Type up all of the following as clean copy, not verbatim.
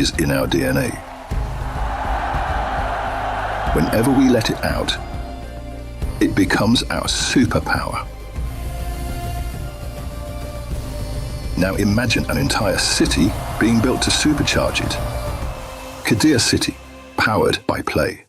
is in our DNA. Whenever we let it out, it becomes our superpower. Now imagine an entire city being built to supercharge it. Kadir City, powered by play.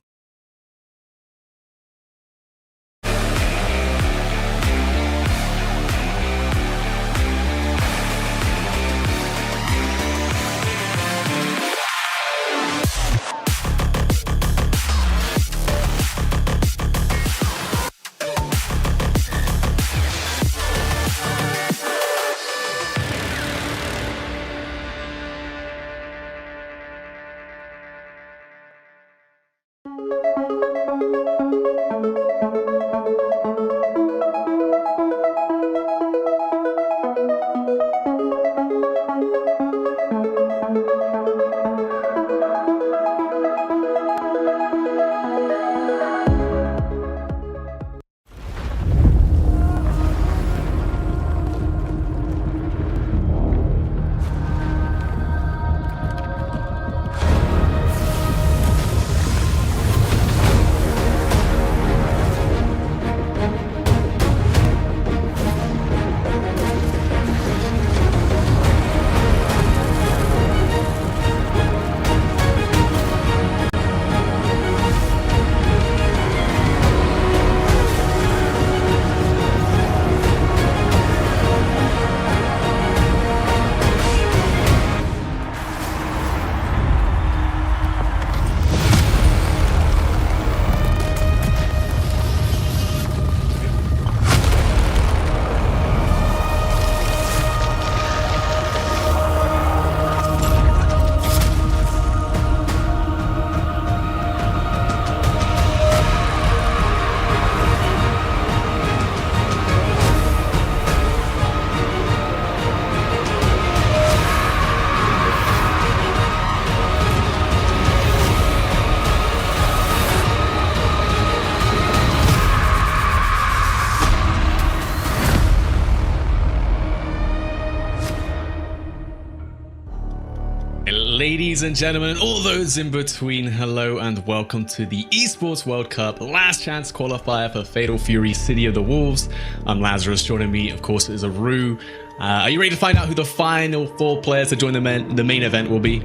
Ladies and gentlemen, all those in between, hello and welcome to the Esports World Cup last chance qualifier for Fatal Fury City of the Wolves. I'm Lazarus. Joining me, of course, is Aru. Are you ready to find out who the final 4 players to join the main event will be?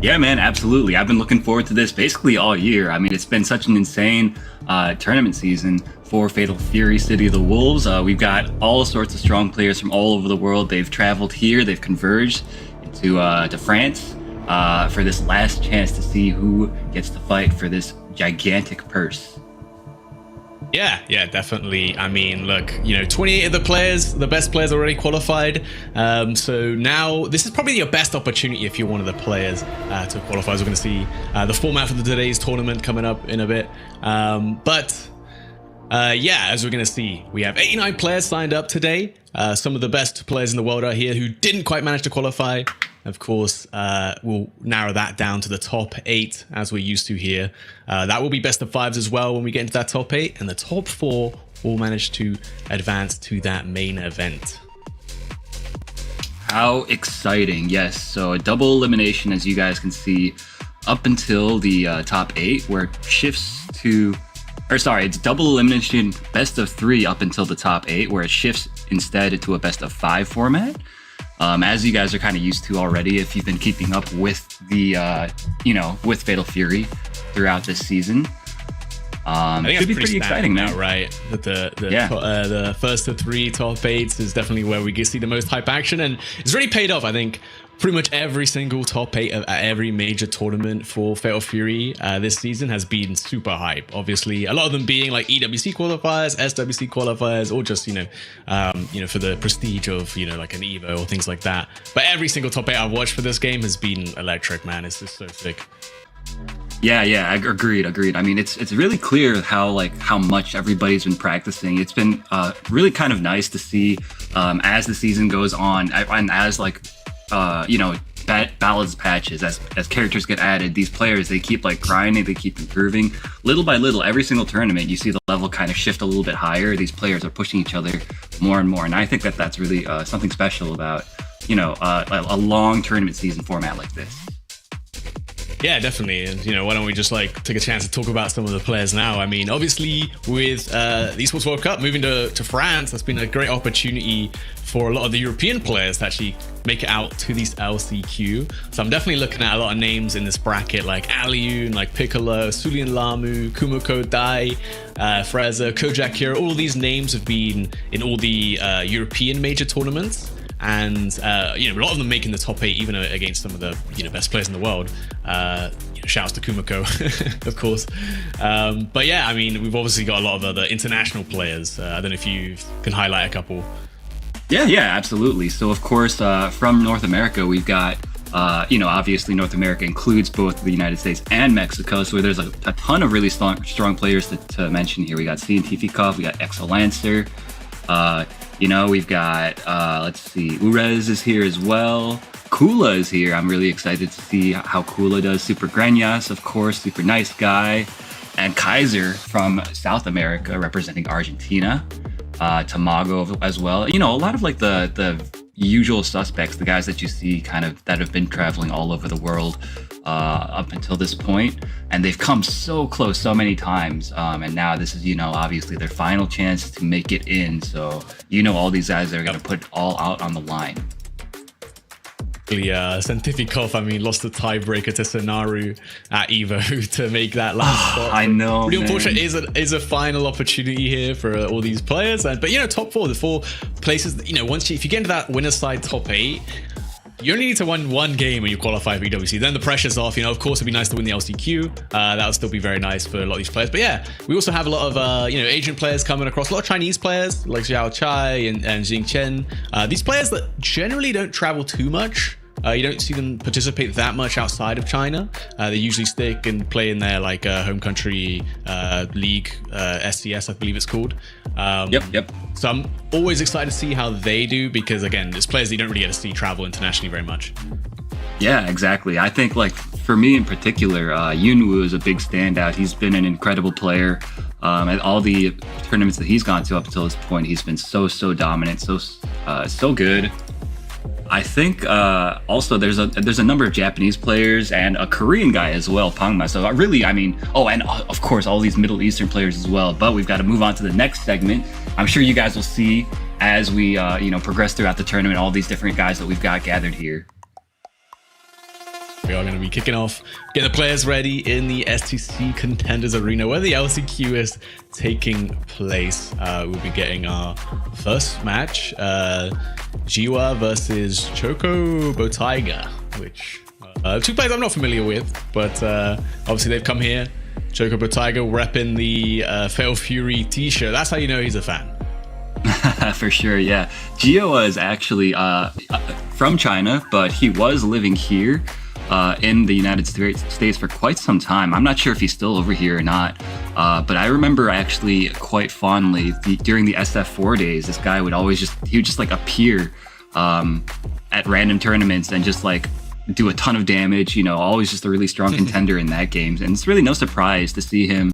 Yeah, man, absolutely. I've been looking forward to this basically all year. I mean, it's been such an insane tournament season for Fatal Fury City of the Wolves. We've got all sorts of strong players from all over the world. They've traveled here. They've converged to France for this last chance to see who gets to fight for this gigantic purse. Yeah, definitely. I mean, look, 28 of the players, the best players already qualified. So now this is probably your best opportunity if you're one of the players to qualify. As we're going to see the format for today's tournament coming up in a bit. Yeah, as we're going to see, we have 89 players signed up today. Some of the best players in the world are here who didn't quite manage to qualify. Of course, we'll narrow that down to the top 8 as we're used to here. That will be best of 5s as well when we get into that top 8. And the top 4 will manage to advance to that main event. How exciting. Yes, so a double elimination, as you guys can see, up until the top 8, where it shifts to... it's double elimination, best of 3 up until the top 8, where it shifts instead to a best of 5 format. As you guys are kind of used to already, if you've been keeping up with the, with Fatal Fury throughout this season. I think should be pretty exciting now, right? That the first of 3 top 8s is definitely where we get see the most hype action, and it's really paid off. I think pretty much every single top 8 at every major tournament for Fatal Fury this season has been super hype. Obviously, a lot of them being like EWC qualifiers, SWC qualifiers, or just for the prestige of like an Evo or things like that. But every single top 8 I've watched for this game has been electric, man. It's just so sick. Yeah, agreed. I mean, it's really clear how much everybody's been practicing. It's been really kind of nice to see as the season goes on, and as ballads patches, as characters get added, these players, they keep grinding, they keep improving little by little. Every single tournament, you see the level kind of shift a little bit higher. These players are pushing each other more and more, and I think that's really something special about a long tournament season format like this. Yeah, definitely. And, why don't we just take a chance to talk about some of the players now? I mean, obviously with the ESPORTS World Cup moving to France, that's been a great opportunity for a lot of the European players to actually make it out to these LCQ. So I'm definitely looking at a lot of names in this bracket, like Aliun, like Piccolo, Sulian Lamu, Kumiko Dai, Freza, Kojak Kira. All of these names have been in all the European major tournaments. And a lot of them making the top 8 even against some of the best players in the world. Shouts to Kumiko, of course. But yeah, I mean, we've obviously got a lot of other international players. I don't know if you can highlight a couple. Yeah, absolutely. So of course, from North America, we've got obviously North America includes both the United States and Mexico. So there's a ton of really strong players to mention here. We got Scientificov, we got Exolancer. We've got, let's see, Urez is here as well. Kula is here. I'm really excited to see how Kula does. Super Greñas, of course, super nice guy. And Kaiser from South America representing Argentina. Tamago as well. A lot of the usual suspects, the guys that you see kind of that have been traveling all over the world up until this point, and they've come so close so many times, and now this is obviously their final chance to make it in, so all these guys are going to put all out on the line. Scientificov, I mean, lost the tiebreaker to Sonaru at Evo to make that last spot. I know. Pretty unfortunate. Is a final opportunity here for all these players. But top 4, the 4 places. If you get into that winner's side top 8, you only need to win one game when you qualify for EWC. Then the pressure's off. Of course, it'd be nice to win the LCQ. That would still be very nice for a lot of these players. But yeah, we also have a lot of Asian players coming across. A lot of Chinese players like Xiao Chai and Jing Chen. These players that generally don't travel too much. You don't see them participate that much outside of China. They usually stick and play in their home country league, SCS, I believe it's called. Yep. So I'm always excited to see how they do because, again, there's players that you don't really get to see travel internationally very much. Yeah, exactly. I think for me in particular, Yunwoo is a big standout. He's been an incredible player. At all the tournaments that he's gone to up until this point, he's been so and so good. I think also there's a number of Japanese players and a Korean guy as well, Pangma. So really, I mean, and of course all these Middle Eastern players as well. But we've got to move on to the next segment. I'm sure you guys will see as we progress throughout the tournament all these different guys that we've got gathered here. We are going to be kicking off, getting the players ready in the STC Contenders Arena where the LCQ is taking place. We'll be getting our first match, Jiwa versus Choco Botaiga, which 2 players I'm not familiar with, but obviously they've come here. Choco Botaiga repping the Fatal Fury t-shirt. That's how you know he's a fan. For sure, yeah. Jiwa is actually from China, but he was living here in the United States for quite some time. I'm not sure if he's still over here or not, but I remember actually quite fondly during the SF4 days, this guy would just appear at random tournaments and just do a ton of damage, always just a really strong contender in that game. And it's really no surprise to see him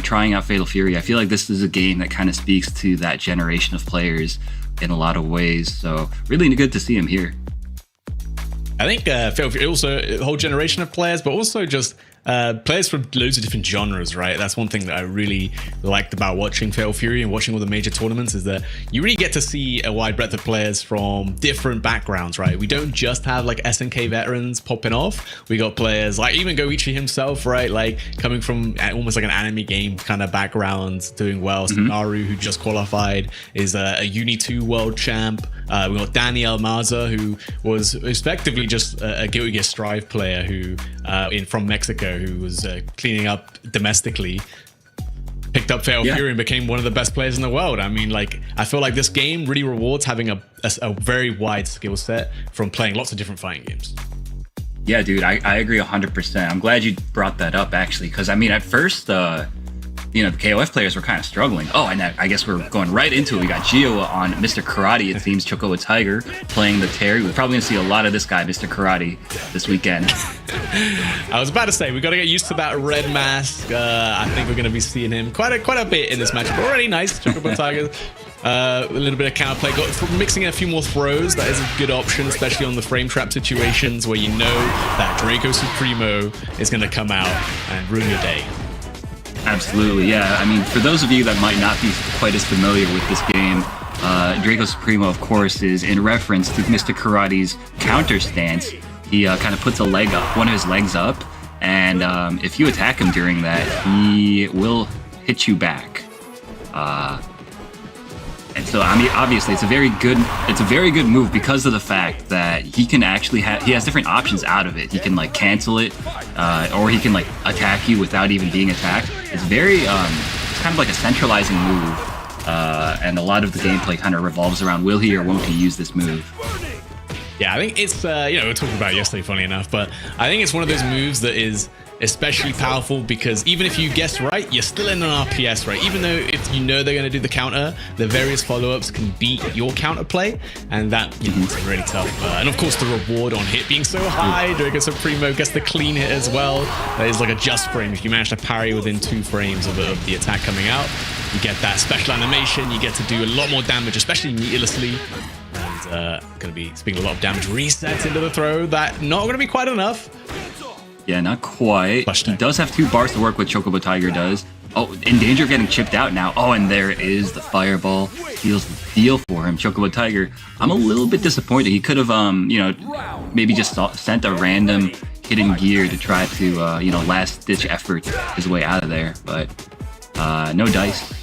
trying out Fatal Fury. I feel like this is a game that kind of speaks to that generation of players in a lot of ways. So really good to see him here. I think Fatal Fury also a whole generation of players, but also just players from loads of different genres, right? That's one thing that I really liked about watching Fatal Fury and watching all the major tournaments is that you really get to see a wide breadth of players from different backgrounds, right? We don't just have SNK veterans popping off. We got players like even Goichi himself, right? Coming from almost an anime game kind of background, doing well. Naru, who just qualified, is a Uni 2 world champ. We got Danny Almaza, who was effectively just a Guilty Gear Strive player who from Mexico, who was cleaning up domestically, picked up Fatal Fury and became one of the best players in the world. I mean, I feel like this game really rewards having a very wide skill set from playing lots of different fighting games. Yeah, dude, I agree 100%. I'm glad you brought that up, actually, because I mean, at first, the KOF players were kind of struggling. Oh, and I guess we're going right into it. We got Gio on Mr. Karate, it seems, Choco Tiger playing the Terry. We're probably going to see a lot of this guy, Mr. Karate, this weekend. I was about to say, we got to get used to that red mask. I think we're going to be seeing him quite a bit in this match. But already nice, Choco Tiger. A little bit of counterplay, mixing in a few more throws. That is a good option, especially on the frame trap situations where you know that Draco Supremo is going to come out and ruin your day. Absolutely, yeah. I mean, for those of you that might not be quite as familiar with this game, Draco Supremo, of course, is in reference to Mr. Karate's counter stance. He kind of puts one of his legs up, and if you attack him during that, he will hit you back. And so, I mean, obviously, it's a very good move because of the fact that he can actually he has different options out of it. He can like cancel it, or he can like attack you without even being attacked. It's very, it's kind of like a centralizing move, and a lot of the gameplay kind of revolves around will he or won't he use this move. Yeah, I think it's, we were talking about it yesterday, funny enough, but I think it's one of those moves that is especially powerful because even if you guess right, you're still in an RPS, right? Even though if you know they're going to do the counter, the various follow-ups can beat your counter play, and that is really tough. And of course, the reward on hit being so high, Draco Supremo gets the clean hit as well. That is like a just frame. If you manage to parry within 2 frames of the attack coming out, you get that special animation. You get to do a lot more damage, especially needlessly. And going to be speaking a lot of damage resets into the throw. That not going to be quite enough. Yeah, not quite. He does have 2 bars to work with, Chocobo Tiger does. Oh, in danger of getting chipped out now. Oh, and there is the fireball. Seals the deal for him, Chocobo Tiger. I'm a little bit disappointed. He could have, maybe just sent a random hidden gear to try to, last-ditch effort his way out of there. But no dice.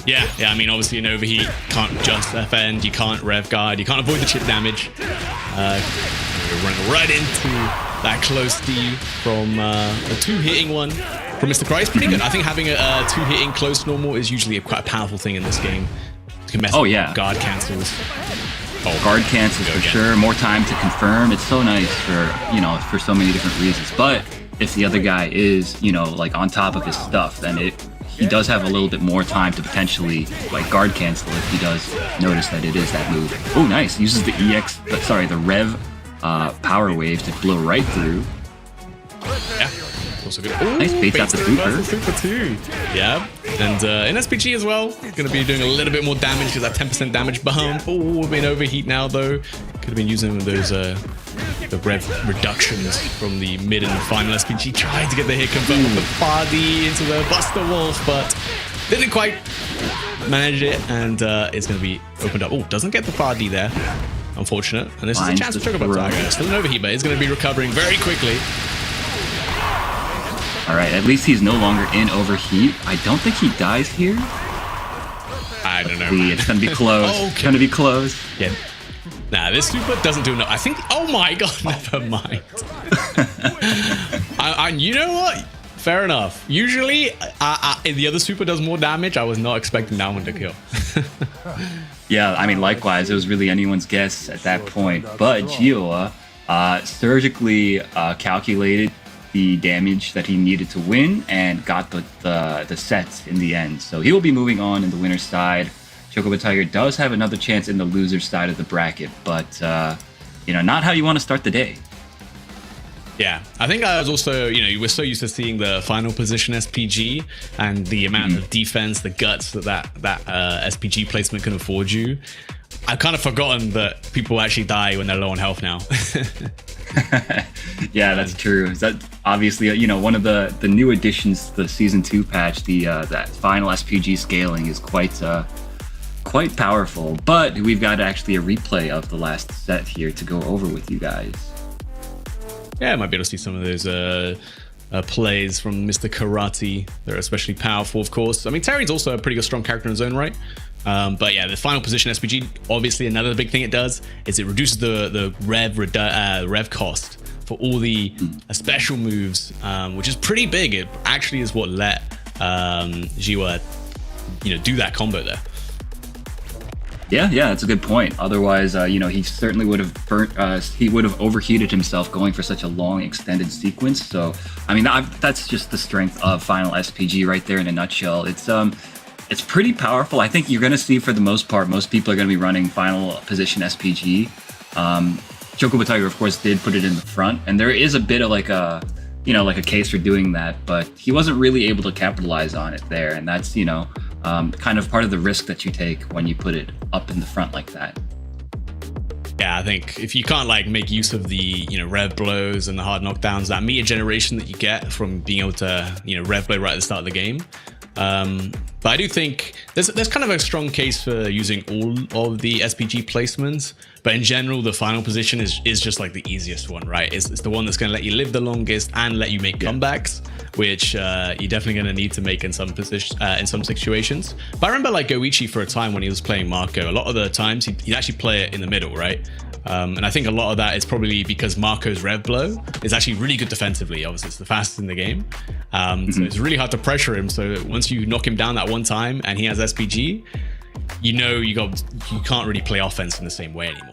Yeah, I mean, obviously an overheat can't just FN, you can't rev guard, you can't avoid the chip damage. You're running right into that close steal from a 2-hitting one from Mr. Christ. Pretty good. I think having a 2-hitting close normal is usually quite a powerful thing in this game. You can mess with guard cancels. Guard cancels for sure. More time to confirm. It's so nice for so many different reasons. But if the other guy is, like on top of his stuff, then he does have a little bit more time to potentially like guard cancel if he does notice that it is that move. Oh, nice. Uses the the rev power wave to blow right through. Yeah. Also good. Ooh, nice baits out the super too. Yeah. And in SPG as well, going to be doing a little bit more damage because that 10% damage bump. Oh, we're being overheat now though. Could have been using those the rev reductions from the mid and final SPG. Tried to get the hit confirmed with the Fardy into the Buster Wolf, but didn't quite manage it, and it's going to be opened up. Oh, doesn't get the Fardy there. Unfortunate. And this is a chance for Chocobo Tiger. Still an overheat, but he's going to be recovering very quickly. All right, at least he's no longer in overheat. I don't think he dies here. I don't know. It's going to be close. It's going to be close. Yeah. Nah, this super doesn't do enough. I think. Oh my god! Never mind. You know what? Fair enough. Usually, the other super does more damage. I was not expecting that one to kill. Yeah, I mean, likewise, it was really anyone's guess at that point. But Gioa surgically calculated the damage that he needed to win and got the sets in the end. So he will be moving on in the winner's side. Chocobo Tiger does have another chance in the loser's side of the bracket, but not how you want to start the day. Yeah, I think I was also, we're so used to seeing the final position SPG and the amount of defense, the guts that SPG placement can afford you. I've kind of forgotten that people actually die when they're low on health now. Yeah, that's true. That obviously, one of the new additions to the Season 2 patch, that final SPG scaling is quite powerful. But we've got actually a replay of the last set here to go over with you guys. Yeah, I might be able to see some of those plays from Mr. Karate. They're especially powerful, of course. I mean, Terry's also a pretty good, strong character in his own right. But yeah, the final position SPG, obviously another big thing it does is it reduces the rev cost for all the special moves, which is pretty big. It actually is what let Jiwa, do that combo there. Yeah, that's a good point. Otherwise, he certainly would have he would have overheated himself going for such a long, extended sequence. So, I mean, that's just the strength of Final SPG right there in a nutshell. It's pretty powerful. I think you're going to see, for the most part, most people are going to be running Final Position SPG. Chocobo Tiger, of course, did put it in the front, and there is a bit of like a case for doing that, but he wasn't really able to capitalize on it there, and that's kind of part of the risk that you take when you put it up in the front like that. Yeah, I think if you can't like make use of the rev blows and the hard knockdowns, that meter generation that you get from being able to rev blow right at the start of the game. But I do think there's kind of a strong case for using all of the SPG placements. But in general, the final position is just like the easiest one, right? It's the one that's going to let you live the longest and let you make comebacks, which you're definitely going to need to make in some situations. But I remember like Goichi for a time when he was playing Marco, a lot of the times he'd actually play it in the middle, right? And I think a lot of that is probably because Marco's rev blow is actually really good defensively. Obviously, it's the fastest in the game. So it's really hard to pressure him. So once you knock him down that one time and he has SPG, you can't really play offense in the same way anymore.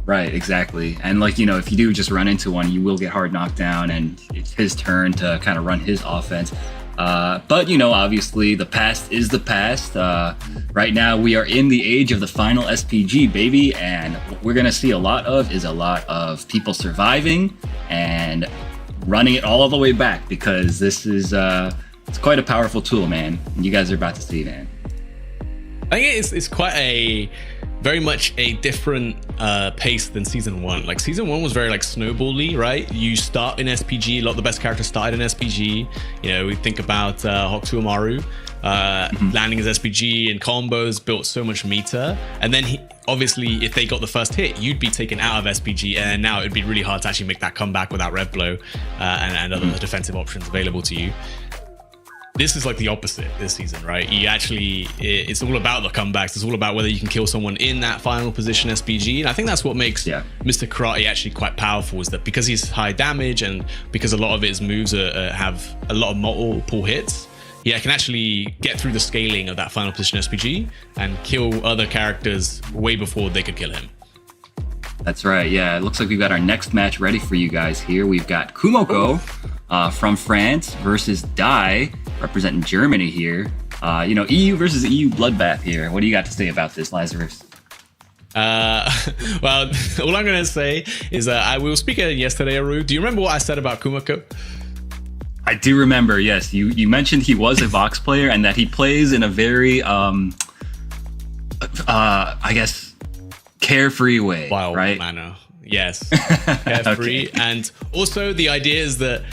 Right, exactly. And like, if you do just run into one, you will get hard knocked down and it's his turn to kind of run his offense. But, obviously the past is the past. Right now we are in the age of the final SPG, baby. And what we're going to see a lot of people surviving and running it all the way back, because this is it's quite a powerful tool, man. And you guys are about to see, man. I think it's quite very much a different pace than season 1. Like season 1 was very like snowbally, right? You start in SPG, a lot of the best characters started in SPG. We think about Hokuto Amaru landing his SPG and combos, built so much meter, and then obviously if they got the first hit, you'd be taken out of SPG, and now it'd be really hard to actually make that comeback without rev blow and other defensive options available to you. This is like the opposite this season, right? It's all about the comebacks. It's all about whether you can kill someone in that final position SPG. And I think that's what makes Mr. Karate actually quite powerful, is that because he's high damage and because a lot of his moves have a lot of multiple hits, can actually get through the scaling of that final position SPG and kill other characters way before they could kill him. That's right. Yeah, it looks like we've got our next match ready for you guys here. We've got Kumoko from France versus Dai, representing Germany here. EU versus EU bloodbath here. What do you got to say about this, Lazarus? Well, all I'm going to say is we were speaking yesterday, Aru. Do you remember what I said about Kumoko? I do remember, yes. You mentioned he was a Vox player and that he plays in a very, I guess, carefree way, wild right? manner. Yes, carefree. Okay. And also the idea is that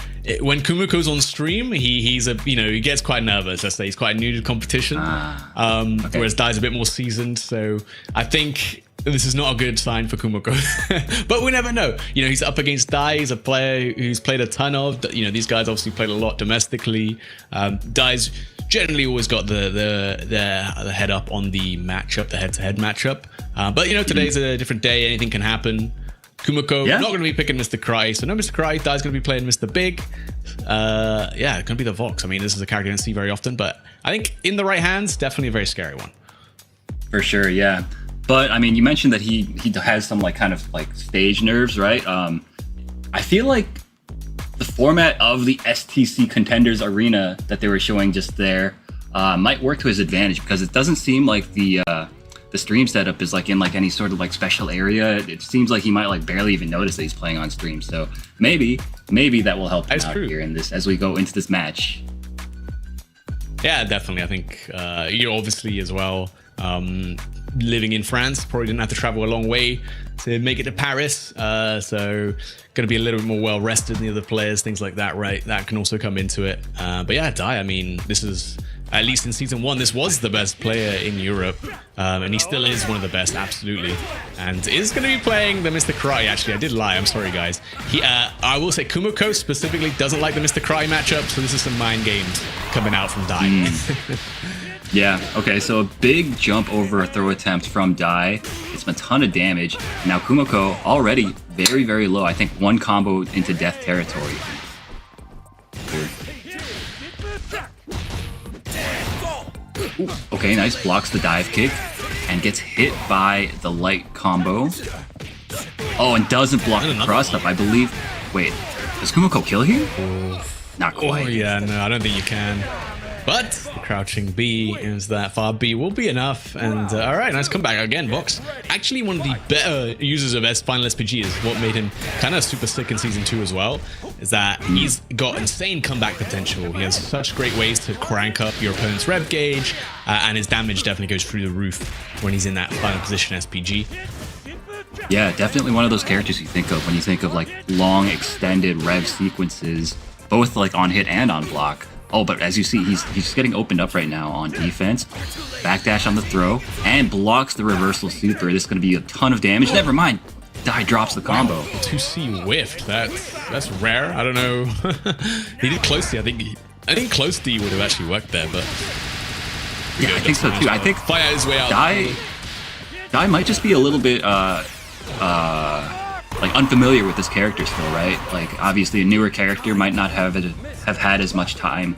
when Kumoko's on stream, he gets quite nervous. Let's say he's quite new to competition, whereas Dai's a bit more seasoned. So I think this is not a good sign for Kumoko, but we never know. He's up against Dai. He's a player who's played a ton of. These guys obviously played a lot domestically. Dai's generally always got the head up on the matchup, the head-to-head matchup. But today's a different day. Anything can happen. Kumoko not going to be picking Mr. Karate, so no Mr. Karate. Dai's going to be playing Mr. Big. Going to be the Vox. I mean, this is a character you don't see very often, but I think in the right hands, definitely a very scary one. For sure, yeah. But I mean, you mentioned that he has some kind of stage nerves, right? I feel like the format of the STC Contenders Arena that they were showing just there might work to his advantage, because it doesn't seem like the stream setup is in any sort of special area. It seems like he might barely even notice that he's playing on stream. So maybe that will help him out here in this as we go into this match. Yeah, definitely. I think you obviously as well, living in France, probably didn't have to travel a long way to make it to Paris. So going to be a little bit more well rested than the other players, things like that, right? That can also come into it. But yeah, Dai, I mean, this is, at least in season 1, this was the best player in Europe. And he still is one of the best, absolutely. And is going to be playing the Mr. Karate, actually. I did lie, I'm sorry, guys. I will say Kumoko specifically doesn't like the Mr. Karate matchup, so this is some mind games coming out from Dai. Yeah, okay, so a big jump over a throw attempt from Dai. It's a ton of damage. Now Kumoko already very, very low. I think 1 combo into death territory. Ooh, okay, nice. Blocks the dive kick and gets hit by the light combo. Oh, and doesn't block the cross up, I believe. Wait, does Kumoko kill here? Not quite. Oh, yeah, no, I don't think you can. But the crouching B is that far B will be enough. And all right, nice comeback again. Vox, actually one of the better users of final SPG, is what made him kind of super sick in Season 2 as well, is that he's got insane comeback potential. He has such great ways to crank up your opponent's rev gauge, and his damage definitely goes through the roof when he's in that final position SPG. Yeah, definitely one of those characters you think of when you think of like long extended rev sequences, both like on hit and on block. Oh, but as you see, he's just getting opened up right now on defense. Backdash on the throw and blocks the reversal super. This is going to be a ton of damage. Never mind. Die drops the combo. 2C whiffed. That's rare. I don't know. He did close D. I think close D would have actually worked there, but yeah, I think so too. I think fire his way out. Die might just be a little bit like unfamiliar with this character still, right? Like obviously a newer character might not have had as much time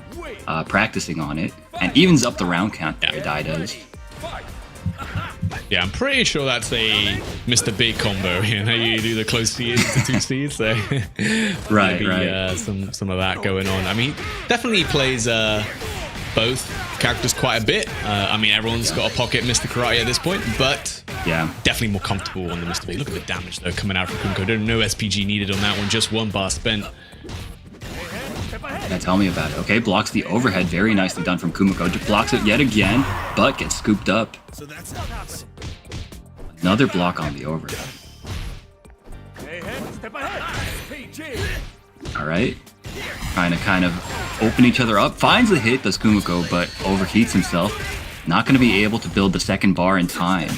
practicing on it, and evens up the round count there. Die does. Yeah, I'm pretty sure that's a Mr. Big combo. You know, you do the close C into 2C, so right, maybe, right. Some of that going on. I mean, definitely plays both characters quite a bit. I mean, everyone's got a pocket Mr. Karate at this point, but yeah, definitely more comfortable on the Mr. Big. Look at the damage though coming out from Kumiko. There's no SPG needed on that one, just one bar spent. Yeah, tell me about it. Okay, blocks the overhead. Very nicely done from Kumiko. Blocks it yet again, but gets scooped up. Another block on the overhead. All right. Trying to kind of open each other up. Finds a hit, does Kumiko, but overheats himself. Not going to be able to build the second bar in time.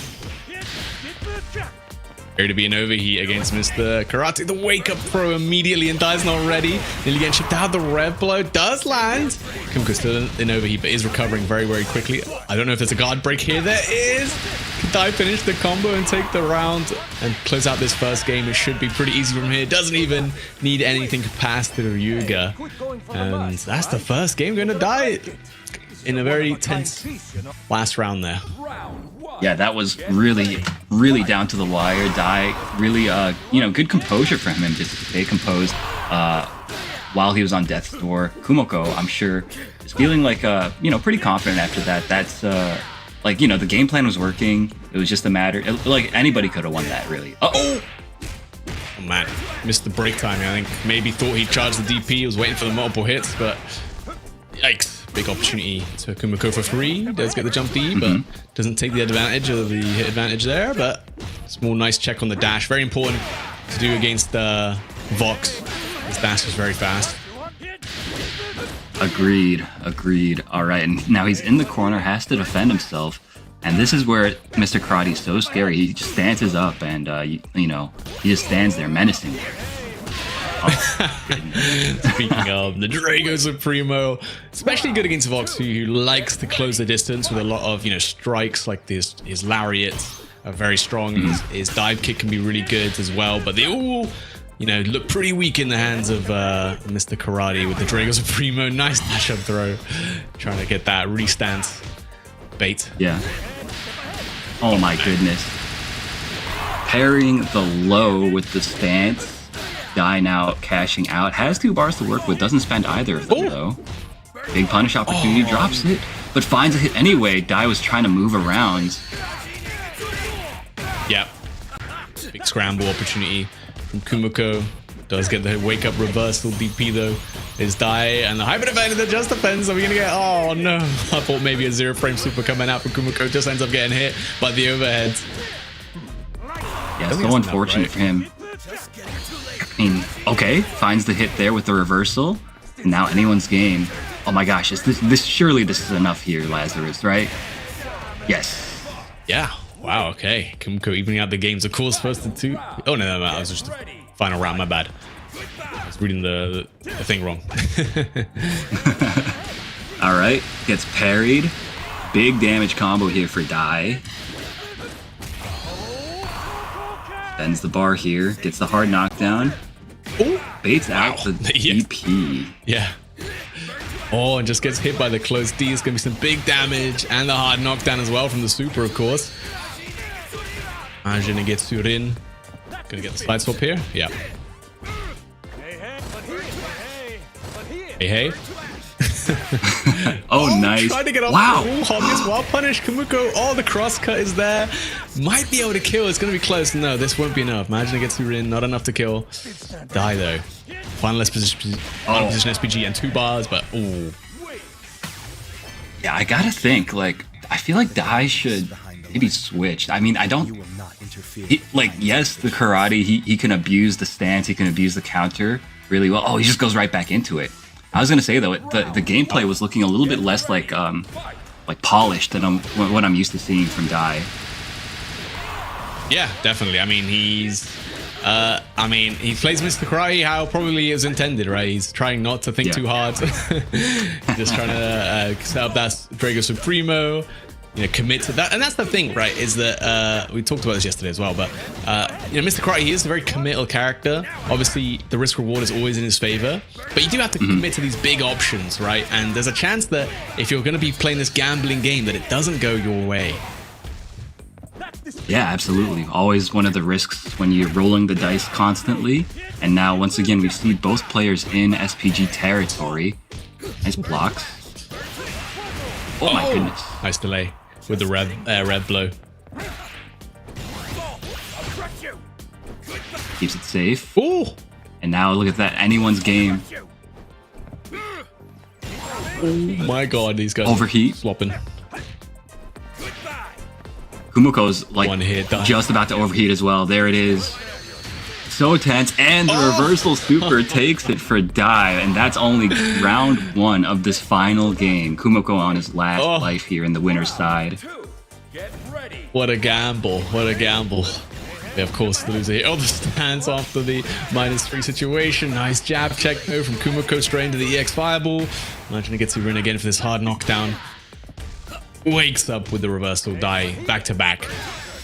Here to be an overheat against Mr. Karate. The wake-up throw immediately, and Die's not ready. Nearly getting shipped out. The rev blow does land. Kumiko's still in overheat, but is recovering very, very quickly. I don't know if there's a guard break here. There is. Can Die finish the combo and take the round and close out this first game? It should be pretty easy from here. Doesn't even need anything to pass through Yuga. And that's the first game going to Die in a very tense last round there. Yeah, that was really, really down to the wire. Die really, good composure from him just to stay composed while he was on death's door. Kumiko, I'm sure, is feeling like, pretty confident after that. That's, the game plan was working. It was just a matter, like anybody could have won that, really. Oh, man, missed the break timing. I think maybe thought he charged the DP. He was waiting for the multiple hits, but yikes. Big opportunity to Kumiko for free. Does get the jump D, but doesn't take the advantage of the hit advantage there. But small nice check on the dash. Very important to do against Vox. His dash is very fast. Agreed. All right, and now he's in the corner, has to defend himself. And this is where Mr. Karate is so scary. He just stances up and, he just stands there menacing. Speaking of the Drago Supremo, especially good against Vox, who likes to close the distance with a lot of strikes like this. His lariats are very strong. His dive kick can be really good as well, but they all look pretty weak in the hands of Mr. Karate with the Drago Supremo. Nice dash up throw, trying to get that restance bait. Yeah. Oh my goodness. Parrying the low with the stance. Die now cashing out. Has 2 bars to work with. Doesn't spend either of them, though. Big punish opportunity. Drops it, but finds a hit anyway. Die was trying to move around. Yep. Big scramble opportunity from Kumiko. Does get the wake-up reversal DP, though. Is Die, and the hyper defender that just defends. Are we going to get... Oh, no. I thought maybe a 0-frame super coming out from Kumiko. Just ends up getting hit by the overhead. Yeah, so unfortunate for him. Okay, finds the hit there with the reversal. And now anyone's game. Oh my gosh, surely this is enough here, Lazarus, right? Yes. Yeah. Wow, okay. Kumiko evening out the games. Of course, first and 2. Oh, no, that was just the final round. My bad. I was reading the thing wrong. All right, gets parried. Big damage combo here for Die. Bends the bar here, gets the hard knockdown. Ooh. Baits out the DP. Yeah. Oh, and just gets hit by the close D. It's going to be some big damage and the hard knockdown as well from the super, of course. Gonna get Surin. Gonna get the side swap here. Yeah. Hey. Oh, nice. Trying to get off the wall. Hobbies while punished. Kumiko. Oh, the cross cut is there. Might be able to kill. It's going to be close. No, this won't be enough. Imagine it gets through in. Not enough to kill. Die, though. Final position SPG and 2 bars, but ooh. Yeah, I gotta think. Like, I feel like Dai should maybe switch. I mean, I don't. Yes, the karate. He can abuse the stance. He can abuse the counter really well. Oh, he just goes right back into it. I was gonna say though, the gameplay was looking a little bit less like polished than what I'm used to seeing from Dai. Yeah, definitely. I mean, he plays Mr. Karate how probably is intended, right? He's trying not to think too hard. Just trying to set up that Drago Supremo, commit to that. And that's the thing, right? Is that we talked about this yesterday as well, but Mr. Karate, he is a very committal character. Obviously, the risk reward is always in his favor, but you do have to commit to these big options, right? And there's a chance that if you're going to be playing this gambling game, that it doesn't go your way. Yeah, absolutely. Always one of the risks when you're rolling the dice constantly. And now, once again, we see both players in SPG territory. Nice blocks. Oh my goodness. Nice delay with the rev blow. Keeps it safe. Ooh. And now look at that. Anyone's game. Oh my god, these guys overheat. Flopping. Kumiko's like just about to overheat as well. There it is. So tense. And the reversal super takes it for Dai. And that's only round 1 of this final game. Kumiko on his last life here in the winner's side. What a gamble. What a gamble. Yeah, of course, the loser here. Oh, the stance after the -3 situation. Nice jab check though from Kumiko straight into the EX Fireball. Imagine he gets to win again for this hard knockdown. Wakes up with the reversal. Dai back to back.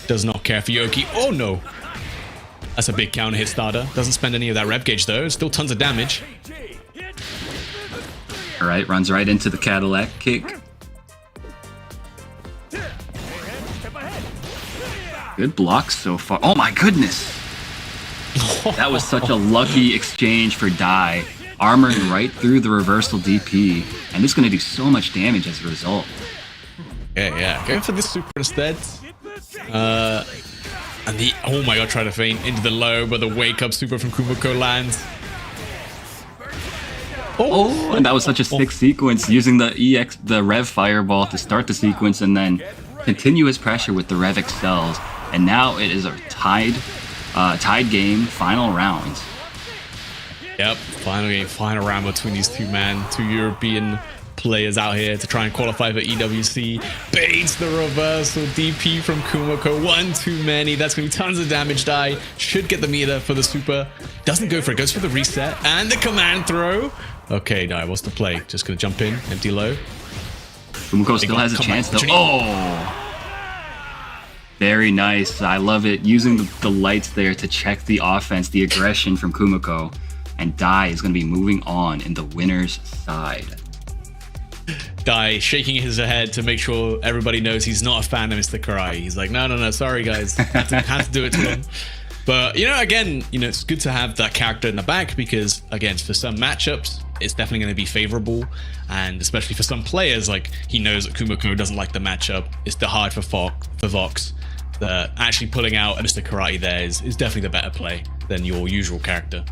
Does not care for Yoki. Oh no. That's a big counter hit starter. Doesn't spend any of that rev gauge though. Still tons of damage. Alright, runs right into the Cadillac kick. Good blocks so far. Oh my goodness. That was such a lucky exchange for Dai. Armoring right through the reversal DP. And it's going to do so much damage as a result. Yeah. Going for this super instead. And the, oh my god, try to feint into the low, but the wake up super from Kumiko lands. Oh, and that was such a sick sequence, using the Rev Fireball to start the sequence and then continuous pressure with the Rev Excels. And now it is a tied game, final round. Yep, final game, final round between these two European players out here to try and qualify for EWC. Baits the reversal DP from Kumiko. One too many. That's going to be tons of damage. Dai should get the meter for the super. Doesn't go for it. Goes for the reset and the command throw. Okay, Dai, what's the play? Just going to jump in. Empty low. Kumiko still has a chance though. Oh! Very nice. I love it. Using the lights there to check the offense, the aggression from Kumiko. And Dai is going to be moving on in the winner's side. Dai shaking his head to make sure everybody knows he's not a fan of Mr. Karai. He's like, no, sorry guys, had to do it to him. But again, it's good to have that character in the back because again, for some matchups, it's definitely going to be favorable, and especially for some players, like he knows that Kumiko doesn't like the matchup. It's hard for Vox. Actually pulling out Mr. Karate there is definitely the better play than your usual character.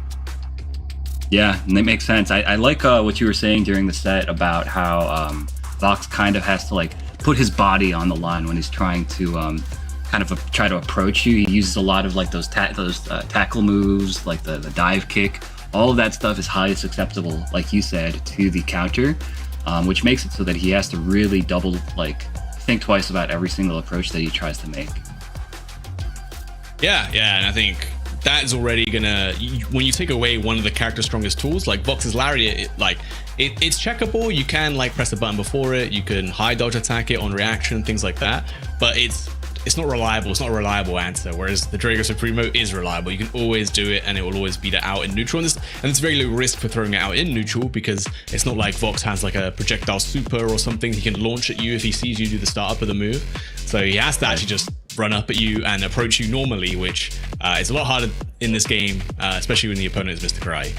Yeah, and that makes sense. I like what you were saying during the set about how Vox kind of has to put his body on the line when he's trying to try to approach you. He uses a lot of those tackle moves, like the dive kick. All of that stuff is highly susceptible, like you said, to the counter, which makes it so that he has to really think twice about every single approach that he tries to make. Yeah, and I think that is already gonna, when you take away one of the character's strongest tools, like Vox's Lariat, it's checkable. You can press a button before it. You can high dodge attack it on reaction, things like that. But it's not reliable. It's not a reliable answer. Whereas the Drago Supremo is reliable. You can always do it, and it will always beat it out in neutral. And it's very low risk for throwing it out in neutral because it's not like Vox has a projectile super or something he can launch at you if he sees you do the startup of the move. So he has to actually just run up at you and approach you normally, which is a lot harder in this game, especially when the opponent is Mr. Karai.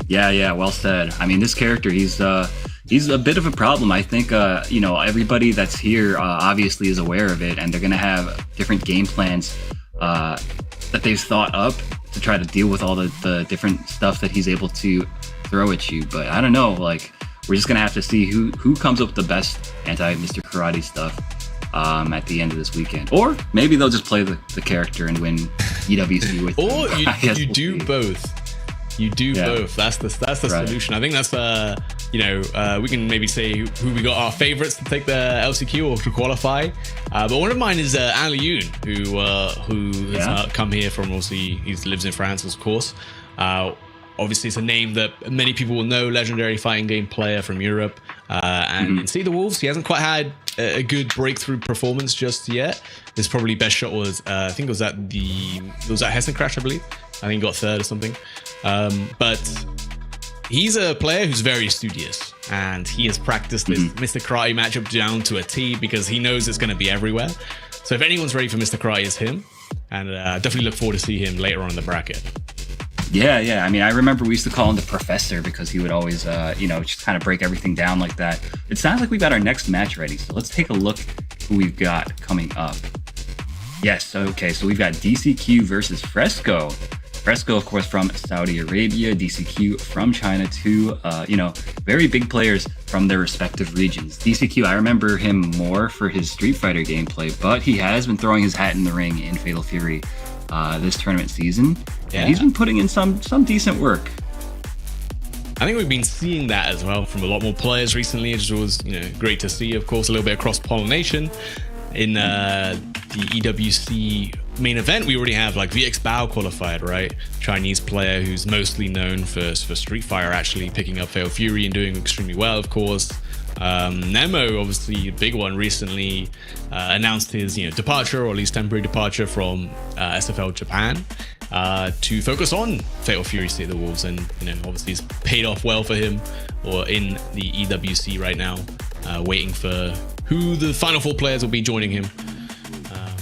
Yeah, well said. I mean, this character, he's a bit of a problem. I think, everybody that's here obviously is aware of it, and they're going to have different game plans that they've thought up to try to deal with all the different stuff that he's able to throw at you. But I don't know, like, we're just going to have to see who comes up with the best anti-Mr. Karate stuff at the end of this weekend. Or maybe they'll just play the character and win EWC with Or him. you do both. You do both. That's the solution. I think that's we can maybe say who we got our favorites to take the LCQ or to qualify. But one of mine is Ali Yoon, who has come here from, obviously he lives in France, of course. Obviously, it's a name that many people will know, legendary fighting game player from Europe. And see the Wolves, he hasn't quite had a good breakthrough performance just yet. His probably best shot was, I think it was at Hessen Crash, I believe. I think he got third or something. But he's a player who's very studious, and he has practiced this Mr. Karate matchup down to a T because he knows it's going to be everywhere. So if anyone's ready for Mr. Karate, it's him. And definitely look forward to see him later on in the bracket. Yeah. I mean, I remember we used to call him the Professor because he would always, just kind of break everything down like that. It sounds like we've got our next match ready. So let's take a look who we've got coming up. Yes, okay, so we've got DCQ versus Fresco. Fresco, of course, from Saudi Arabia, DCQ from China, two, very big players from their respective regions. DCQ, I remember him more for his Street Fighter gameplay, but he has been throwing his hat in the ring in Fatal Fury this tournament season. Yeah. And he's been putting in some decent work. I think we've been seeing that as well from a lot more players recently, which was great to see. Of course, a little bit of cross-pollination. In the EWC main event, we already have like VX Bao qualified, right? Chinese player who's mostly known for Street Fighter, actually picking up Fatal Fury and doing extremely well, of course. Nemo, obviously a big one, recently announced his departure, or at least temporary departure from SFL Japan to focus on Fatal Fury State of the Wolves, and obviously it's paid off well for him, or in the EWC right now, waiting for who the final four players will be joining him.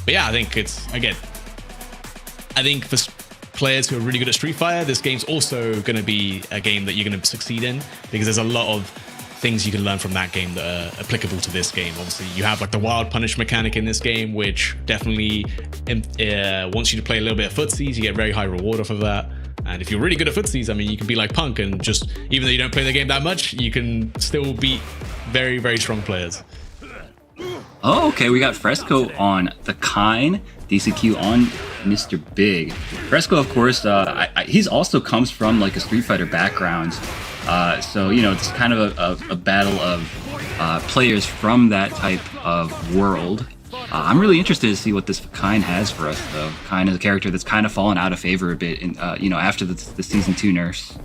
But yeah, I think for players who are really good at Street Fighter, this game's also going to be a game that you're going to succeed in, because there's a lot of things you can learn from that game that are applicable to this game. Obviously, you have like the wild punish mechanic in this game, which definitely wants you to play a little bit of footsies. You get very high reward off of that. And if you're really good at footsies, I mean, you can be like Punk and just, even though you don't play the game that much, you can still beat very, very strong players. Oh, okay. We got Fresco on the Kine, DCQ on Mr. Big. Fresco, of course, he's also comes from like a Street Fighter background. So, it's kind of a battle of players from that type of world. I'm really interested to see what this Kine has for us, though. Kine is a character that's kind of fallen out of favor a bit, after the Season 2 nerfs.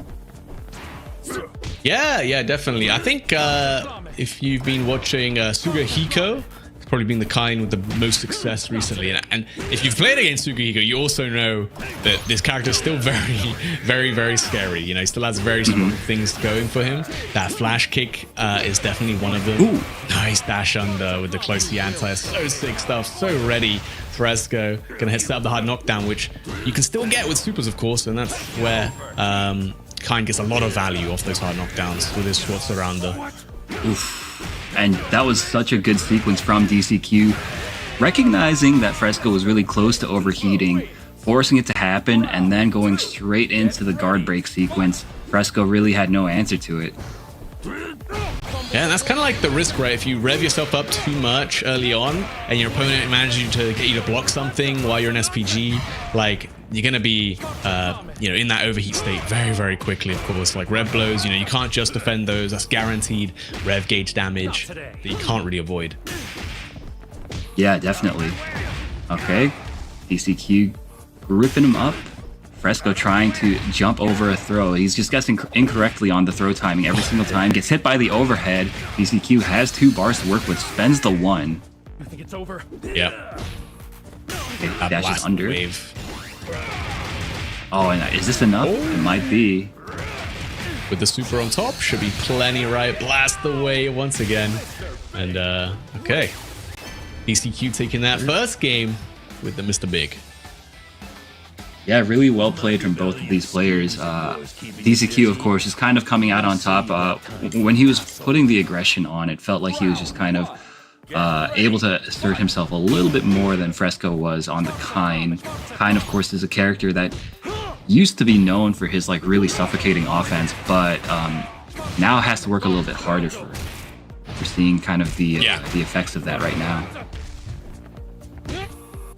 Yeah, definitely. I think if you've been watching Sugahiko, it's probably been the Kine with the most success recently. And if you've played against Sugahiko, you also know that this character is still very, very, very scary. He still has very strong things going for him. That flash kick is definitely one of them. Ooh. Nice dash under with the close to anti. So sick stuff. So ready. Fresco gonna set up the hard knockdown, which you can still get with supers, of course, and that's where Kine gets a lot of value off those hard knockdowns with his short surrounder. Oof. And that was such a good sequence from DCQ. Recognizing that Fresco was really close to overheating, forcing it to happen, and then going straight into the guard break sequence, Fresco really had no answer to it. Yeah, and that's kind of like the risk, right? If you rev yourself up too much early on and your opponent manages to get you to block something while you're in SPG, like, you're going to be, in that overheat state very, very quickly, of course. Like rev blows, you can't just defend those. That's guaranteed rev gauge damage that you can't really avoid. Yeah, definitely. Okay, DCQ gripping him up. Fresco trying to jump over a throw. He's just guessing incorrectly on the throw timing every single time. Gets hit by the overhead. DCQ has 2 bars to work with. Spends the 1. I think it's over. Yep. Okay, dashes under. Wave. Oh, and is this enough? It might be. With the super on top, should be plenty, right? Blast away once again. And, okay. DCQ taking that first game with the Mr. Big. Yeah, really well played from both of these players. DCQ, of course, is kind of coming out on top. When he was putting the aggression on, it felt like he was just kind of able to assert himself a little bit more than Fresco was on the Kine. Kine, of course, is a character that used to be known for his like really suffocating offense, but now has to work a little bit harder for it. We're seeing kind of the effects of that right now.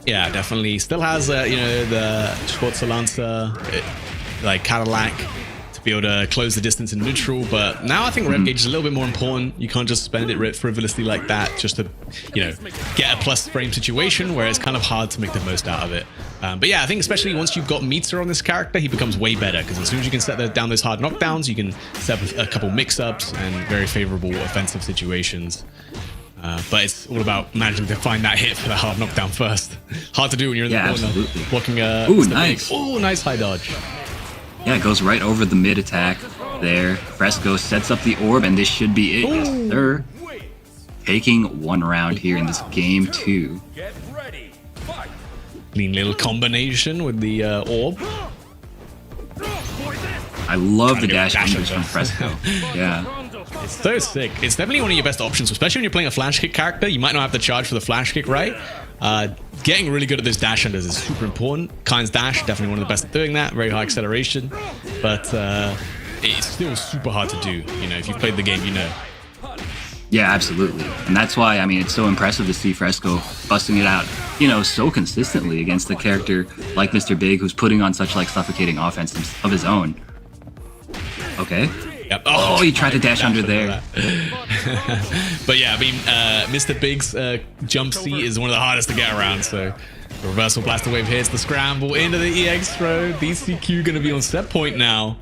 Yeah, definitely. Still has, you know, the Schwarzer Lancer, like Cadillac, to be able to close the distance in neutral. But now I think rev gauge is a little bit more important. You can't just spend it frivolously like that just to, you know, get a plus frame situation where it's kind of hard to make the most out of it. But yeah, I think especially once you've got Meter on this character, he becomes way better because as soon as you can set down those hard knockdowns, you can set up a couple mix-ups and very favorable offensive situations. But it's all about managing to find that hit for the hard knockdown first. Hard to do when you're in the corner. Absolutely. Blocking Ooh, nice. Oh, nice high dodge. Yeah, it goes right over the mid attack there. Fresco sets up the orb, and this should be it. Yes, sir. Taking one round here in this game 2. Clean little combination with the orb. I love the dash unders from Fresco. Yeah. It's so sick. It's definitely one of your best options, especially when you're playing a flash kick character. You might not have to charge for the flash kick, right? Getting really good at those dash unders is super important. Kine's dash, definitely one of the best at doing that. Very high acceleration, but it's still super hard to do. You know, if you've played the game, you know. Yeah, absolutely. And that's why, I mean, it's so impressive to see Fresco busting it out, you know, so consistently against a character like Mr. Big, who's putting on such like suffocating offense of his own. Okay. Yep. Oh, he tried to dash under there. But yeah, I mean, Mr. Big's jump C is one of the hardest to get around. So reversal blaster wave hits the scramble into the EX throw. DCQ going to be on set point now.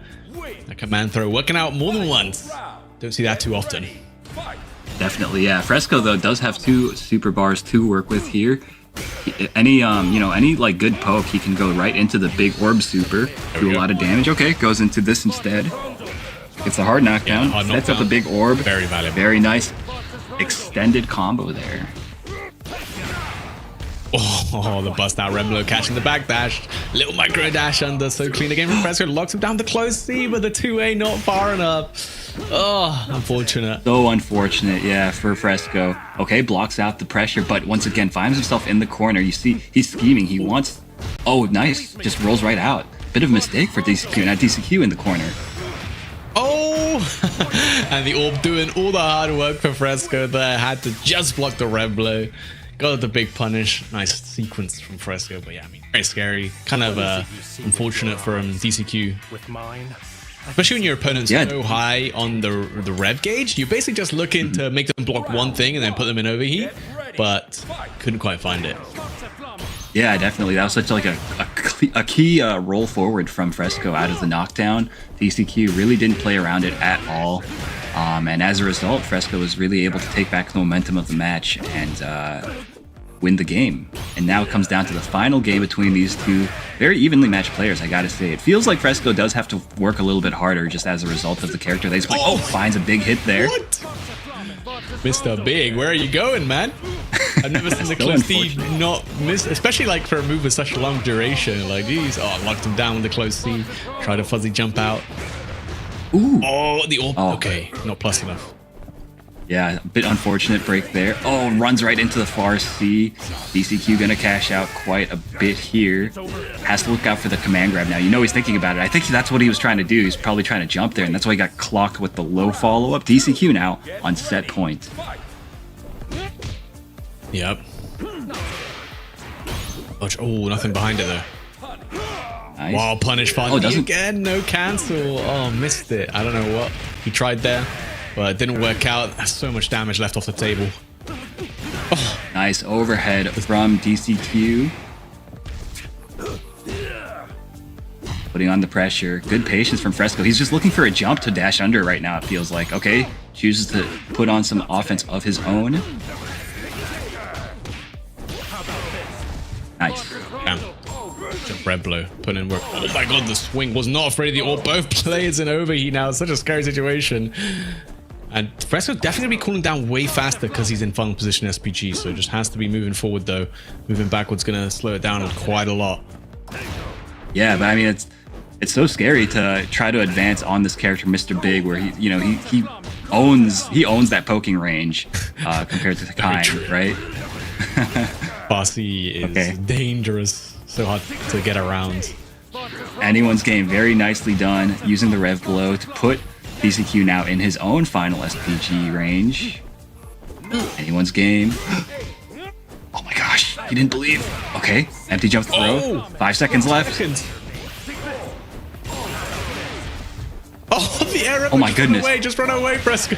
A command throw working out more than once. Don't see that too often. Definitely, yeah. Fresco though does have 2 super bars to work with here. Any you know, any like good poke, he can go right into the big orb super, do a lot of damage. Okay, goes into this instead. Gets a hard knockdown, sets up a big orb. Very valuable. Very nice extended combo there. Oh, the bust out Remblo catching the back dash. Little micro dash under, so clean again from Fresco. Locks him down the close C, but the 2A not far enough. Oh, unfortunate. So unfortunate, yeah, for Fresco. Okay, blocks out the pressure, but once again finds himself in the corner. You see, he's scheming. He wants... Oh, nice. Just rolls right out. Bit of a mistake for DCQ. Now DCQ in the corner. Oh, and the orb doing all the hard work for Fresco there. Had to just block the Remblo. Got the big punish. Nice sequence from Fresco, but yeah, I mean, very scary. Kind of unfortunate from DCQ. Especially when your opponent's so high on the rev gauge, you're basically just looking to make them block one thing and then put them in overheat, but couldn't quite find it. Yeah, definitely. That was such like a key roll forward from Fresco out of the knockdown. DCQ really didn't play around it at all. And as a result, Fresco was really able to take back the momentum of the match and win the game. And now it comes down to the final game between these 2 very evenly matched players, I gotta say. It feels like Fresco does have to work a little bit harder just as a result of the character that he's playing. Oh, finds a big hit there. What? Mr. Big, where are you going, man? I've never seen the close C not miss, especially like for a move with such a long duration. Like, geez, oh, locked him down with the close C. Tried a fuzzy jump out. Ooh. Oh, the orb. Okay, not plus enough. Yeah, a bit unfortunate break there. Oh, runs right into the far C. DCQ gonna cash out quite a bit here. Has to look out for the command grab now. You know he's thinking about it. I think that's what he was trying to do. He's probably trying to jump there, and that's why he got clocked with the low follow-up. DCQ now on set point. Yep. Oh, nothing behind it though. Nice. Wow, punish Fuzzy again. No cancel. Oh, missed it. I don't know what he tried there, but it didn't work out. There's so much damage left off the table. Oh. Nice overhead from DCQ. Putting on the pressure. Good patience from Fresco. He's just looking for a jump to dash under right now, it feels like. Okay, chooses to put on some offense of his own. Nice. Damn. Remblo putting in work. Oh my god, the swing was not afraid of the orb. Both players in overheat now. It's such a scary situation. And Fresco definitely be cooling down way faster because he's in final position SPG. So it just has to be moving forward though. Moving backwards going to slow it down quite a lot. Yeah, but I mean, it's so scary to try to advance on this character, Mr. Big, where he owns that poking range compared to the Kind, right? Bossy is dangerous, so hard to get around. Anyone's game, very nicely done, using the Rev Blow to put DCQ now in his own final SPG range. Anyone's game. Oh my gosh, he didn't believe. Okay, empty jump throw. 5 seconds left. Oh, the error. Oh my goodness. Just run away, Fresco.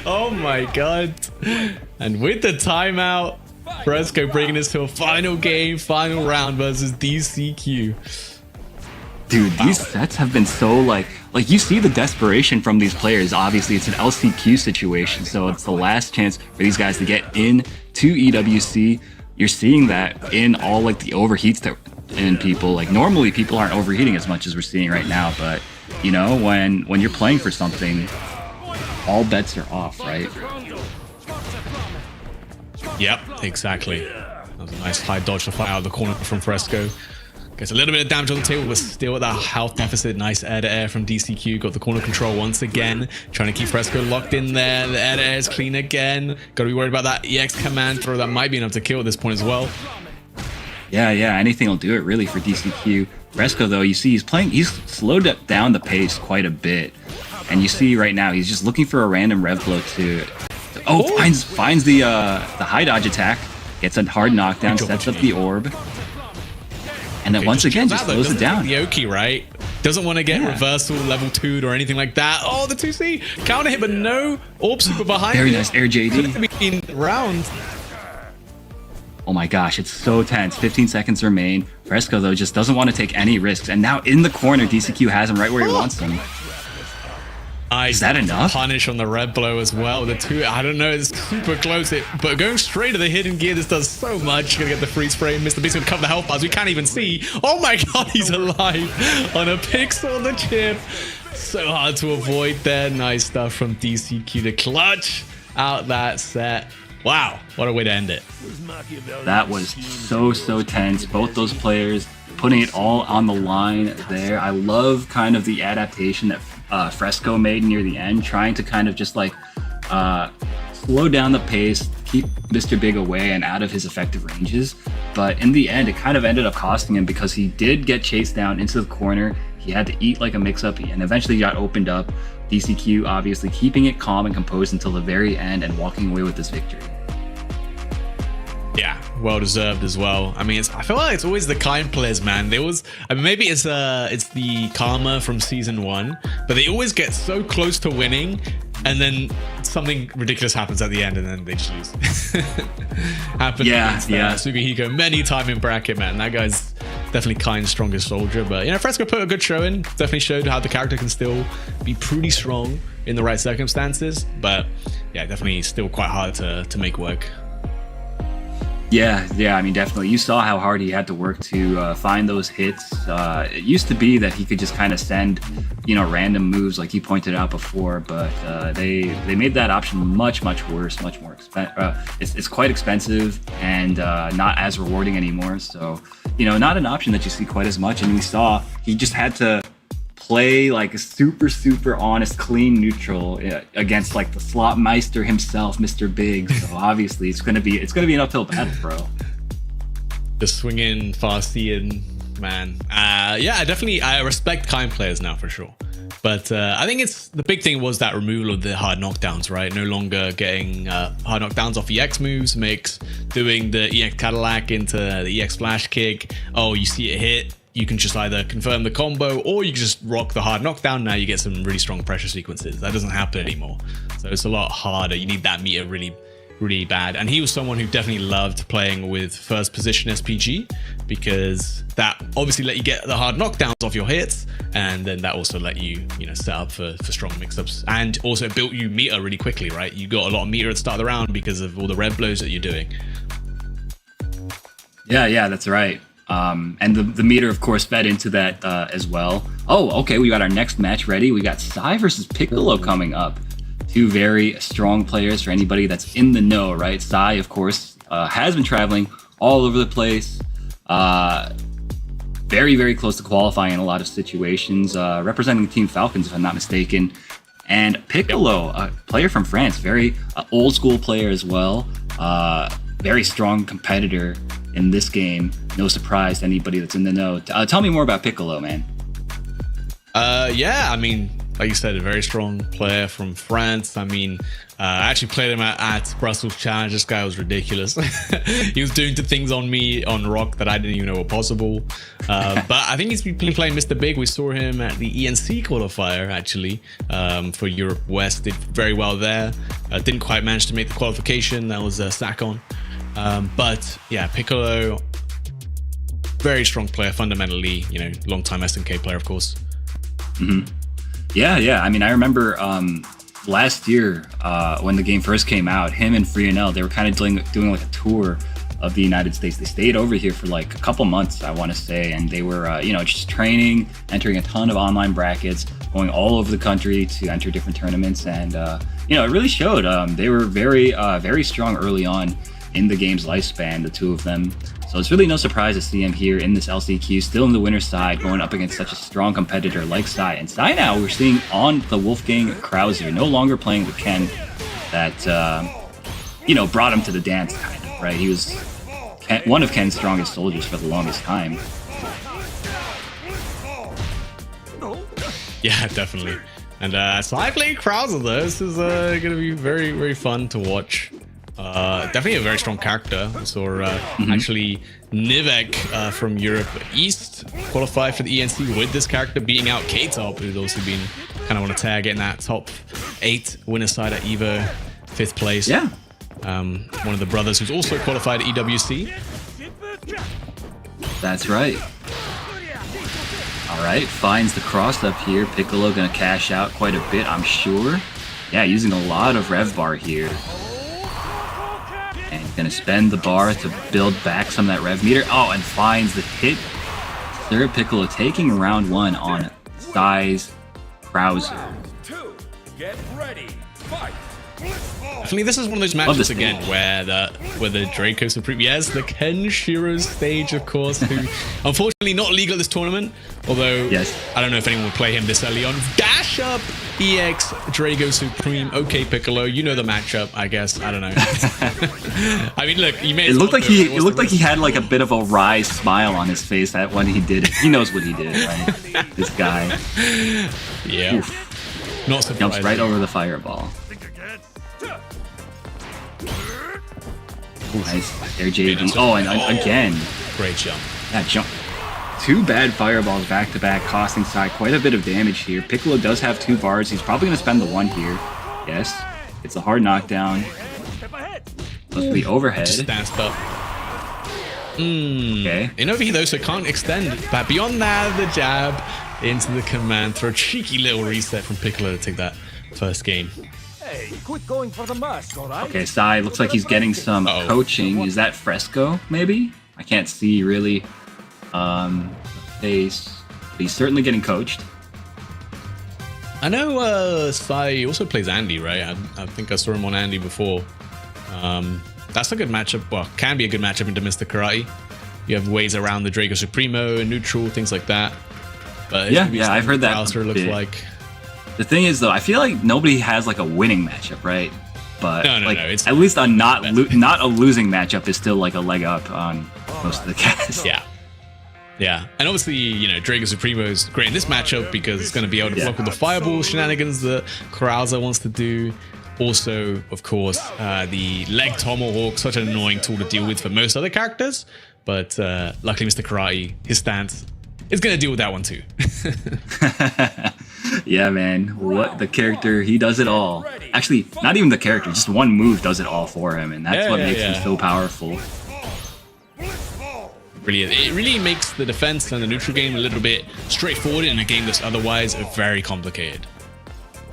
Oh my god. And with the timeout, Fresco bringing us to a final game, final round versus DCQ. Dude, these sets have been so like you see the desperation from these players. Obviously, it's an LCQ situation, so it's the last chance for these guys to get in to EWC. You're seeing that in all like the overheats that in people. Like normally people aren't overheating as much as we're seeing right now, but you know, when you're playing for something, all bets are off, right? Yep, exactly. That was a nice high dodge to fly out of the corner from Fresco. Gets a little bit of damage on the table, but still at that health deficit. Nice air-to-air from DCQ. Got the corner control once again. Trying to keep Fresco locked in there. The air-to-air is clean again. Got to be worried about that EX command throw. That might be enough to kill at this point as well. Yeah, anything will do it really for DCQ. Fresco, though, you see he's slowed down the pace quite a bit. And you see right now, he's just looking for a random rev blow to finds the high dodge attack, gets a hard knockdown, sets up the orb. And then once again, just slows it down. Yoki, right? Doesn't want to get reversal level 2'd or anything like that. Oh, the 2C counter hit, but no orb super behind. Very nice air JD. Could have been round. Oh my gosh, it's so tense. 15 seconds remain. Fresco, though, just doesn't want to take any risks. And now in the corner, DCQ has him right where he wants him. Nice. Is that enough? Punish on the red blow as well. The two, I don't know, it's super close. But going straight to the hidden gear, this does so much. Gonna get the freeze frame. Mr. Beast gonna cover the health bars. We can't even see. Oh my god, he's alive on a pixel on the chip. So hard to avoid there. Nice stuff from DCQ to clutch out that set. Wow, what a way to end it. That was so tense. Both those players putting it all on the line there. I love kind of the adaptation that Fresco made near the end, trying to kind of just like slow down the pace, keep Mr. Big away and out of his effective ranges. But in the end, it kind of ended up costing him because he did get chased down into the corner. He had to eat like a mix-up and eventually got opened up. DCQ obviously keeping it calm and composed until the very end and walking away with this victory. Yeah, well deserved as well. I mean, I feel like it's always the kind players, man. Maybe it's the karma from season 1, but they always get so close to winning, and then something ridiculous happens at the end, and then they just lose. Happened against Sugihiko many times in bracket, man. That guy's definitely Kind's strongest soldier, but you know, Fresco put a good show in. Definitely showed how the character can still be pretty strong in the right circumstances, but yeah, definitely still quite hard to make work. Yeah, I mean, definitely. You saw how hard he had to work to find those hits. It used to be that he could just kind of send, you know, random moves like you pointed out before, but they made that option much worse, much more expensive. It's quite expensive and not as rewarding anymore. So, you know, not an option that you see quite as much. And we saw he just had to play like a super honest, clean neutral against like the slot meister himself, Mr. Big. So obviously it's gonna be an uphill battle, bro. The swinging Farsian man. Yeah, definitely. I respect kind players now for sure. But I think the big thing was that removal of the hard knockdowns, right? No longer getting hard knockdowns off EX moves makes doing the EX Cadillac into the EX flash kick. Oh, you see it hit. You can just either confirm the combo or you can just rock the hard knockdown. Now you get some really strong pressure sequences. That doesn't happen anymore. So it's a lot harder. You need that meter really bad. And he was someone who definitely loved playing with first position SPG because that obviously let you get the hard knockdowns off your hits. And then that also let you, set up for strong mix-ups. And also built you meter really quickly, right? You got a lot of meter at the start of the round because of all the red blows that you're doing. Yeah, that's right. And the meter, of course, fed into that as well. Oh, okay, we got our next match ready. We got Sai versus Piccolo coming up. Two very strong players for anybody that's in the know, right? Sai, of course, has been traveling all over the place. very, very close to qualifying in a lot of situations, representing Team Falcons, if I'm not mistaken. And Piccolo, a player from France, very old school player as well, very strong competitor in this game. No surprise to anybody that's in the know. Tell me more about Piccolo, man. Yeah, I mean, like you said, a very strong player from France. I mean, I actually played him at Brussels Challenge. This guy was ridiculous. He was doing things on me on Rock that I didn't even know were possible. But I think he's been playing Mr. Big. We saw him at the ENC qualifier, actually, for Europe West. Did very well there. Didn't quite manage to make the qualification. That was Sakon. But yeah, Piccolo, very strong player fundamentally. You know, long-time SNK player, of course. Mm-hmm. Yeah. I mean, I remember last year when the game first came out, him and Frionel, they were kind of doing like a tour of the United States. They stayed over here for like a couple months, I want to say, and they were, just training, entering a ton of online brackets, going all over the country to enter different tournaments, and it really showed. They were very strong early on in the game's lifespan, the two of them. So it's really no surprise to see him here in this LCQ, still in the winner's side, going up against such a strong competitor like Sai. And Sai now we're seeing on the Wolfgang Krauser, no longer playing with Ken, that, brought him to the dance, kind of, right? He was one of Ken's strongest soldiers for the longest time. Yeah, definitely. And Sai playing Krauser, though. This is going to be very, very fun to watch. Definitely a very strong character. We saw actually Nivek from Europe East qualify for the ENC with this character, beating out K-Top, who's also been kind of on a tear, getting that top 8 winner side at EVO, 5th place. Yeah. One of the brothers who's also qualified at EWC. That's right. All right, finds the cross up here. Piccolo gonna cash out quite a bit, I'm sure. Yeah, using a lot of rev bar here. And gonna spend the bar to build back some of that rev meter. Oh, and finds the hit. Sir Piccolo taking round 1 on Sai's Krauser. Get ready, fight. Definitely, this is one of those matches again where the Draco Supreme, yes, the Kenshiro stage, of course, who unfortunately not legal at this tournament. Although yes. I don't know if anyone would play him this early on. Dash up EX Draco Supreme. Okay, Piccolo, you know the matchup, I guess. I don't know. I mean, look, you may. It looked like he had like a bit of a wry smile on his face that when he did it. He knows what he did, right? This guy. Yeah. Oof. Not surprising. Jumps right over the fireball. Nice. There, JV. Oh, and again. Great jump. That jump. 2 bad fireballs back to back, costing Sai quite a bit of damage here. Piccolo does have 2 bars. He's probably going to spend the 1 here. Yes. It's a hard knockdown. Supposed to be overhead. Just danced up. Okay. Innovi though, so can't extend. But beyond that, the jab into the command throw. Cheeky little reset from Piccolo to take that first game. Hey, quit going for the mask, all right? Okay, Sai looks like he's getting some coaching. Is that Fresco, maybe? I can't see really face. But he's certainly getting coached. I know Sai also plays Andy, right? I think I saw him on Andy before. That's a good matchup. Well, can be a good matchup into Mr. Karate. You have ways around the Draco Supremo and neutral, things like that. But yeah, I've heard that. Looks like. The thing is, though, I feel like nobody has like a winning matchup, right? But no, it's at least a not a losing matchup is still like a leg up on most of the cast. Yeah, and obviously, Draco Supremo is great in this matchup because it's going to be able to block with the fireball shenanigans that Krauser wants to do. Also, of course, the leg tomahawk, such an annoying tool to deal with for most other characters. But luckily, Mr. Karate, his stance is going to deal with that one too. Yeah, man. What the character, he does it all. Actually, not even the character, just one move does it all for him, and that's what makes him so powerful. Brilliant. It really makes the defense and the neutral game a little bit straightforward in a game that's otherwise very complicated.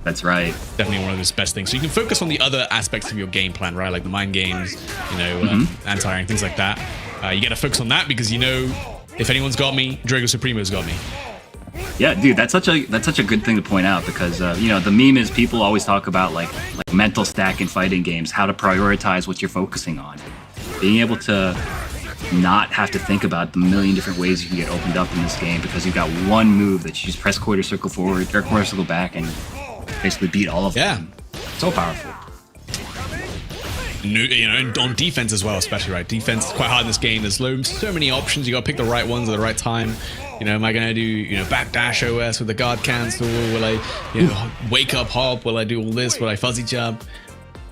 That's right. Definitely one of those best things. So you can focus on the other aspects of your game plan, right? Like the mind games, anti-airing, things like that. You got to focus on that because if anyone's got me, Draco Supremo's got me. Yeah, dude, that's such a good thing to point out because the meme is people always talk about like mental stack in fighting games, how to prioritize what you're focusing on. Being able to not have to think about the million different ways you can get opened up in this game, because you've got one move that you just press quarter circle forward or quarter circle back and basically beat all of them. So powerful. You know, and on defense as well, especially, right? Defense is quite hard in this game. There's so many options. You got to pick the right ones at the right time. You know, am I going to do, you know, backdash OS with the guard cancel? Will I, you know, wake up hop? Will I do all this? Will I fuzzy jump?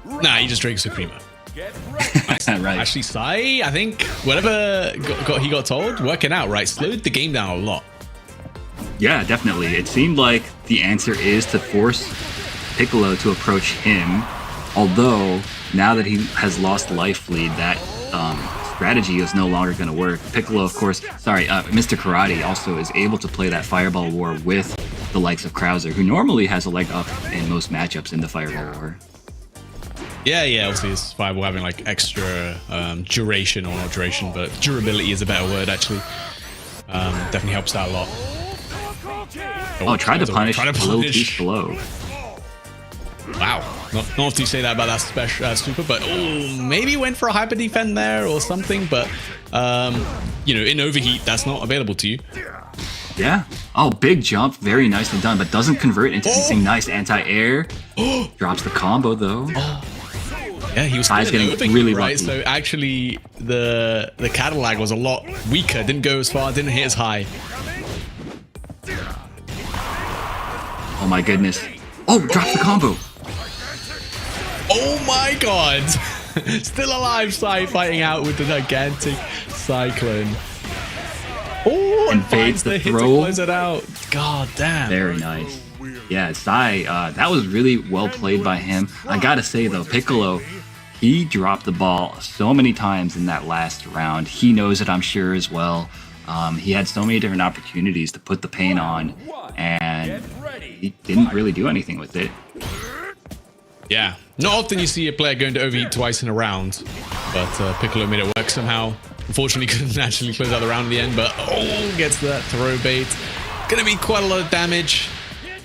Nah, you just drink Supremo. Right. Actually, Sai, I think whatever he got told, working out, right? Slowed the game down a lot. Yeah, definitely. It seemed like the answer is to force Piccolo to approach him, although now that he has lost life lead, that strategy is no longer going to work. Piccolo, of course, Mr. Karate also is able to play that Fireball War with the likes of Krauser, who normally has a leg up in most matchups in the Fireball War. Yeah, obviously it's Fireball having like extra duration, or not duration, but durability is a better word actually. Definitely helps out a lot. Tried to punish a little too slow. Wow, not if you say that about that special super, but maybe went for a hyper defend there or something, but you know, in overheat that's not available to you. Yeah. Oh, big jump, very nicely done, but doesn't convert into something nice anti-air. Drops the combo though. Yeah, he was getting overheat, really right? lucky. So actually, the Cadillac was a lot weaker. Didn't go as far. Didn't hit as high. Oh my goodness. Oh, dropped the combo. Oh my god! Still alive, Sai fighting out with the gigantic Cyclone. Oh, and finds the hit to close it out. God damn. Very nice. Yeah, Sai, that was really well played by him. I gotta say though, Piccolo, he dropped the ball so many times in that last round. He knows it, I'm sure, as well. He had so many different opportunities to put the pain on, and he didn't really do anything with it. Yeah, not often you see a player going to overheat twice in a round, but Piccolo made it work somehow. Unfortunately, couldn't actually close out the round in the end, but gets that throw bait. Gonna be quite a lot of damage.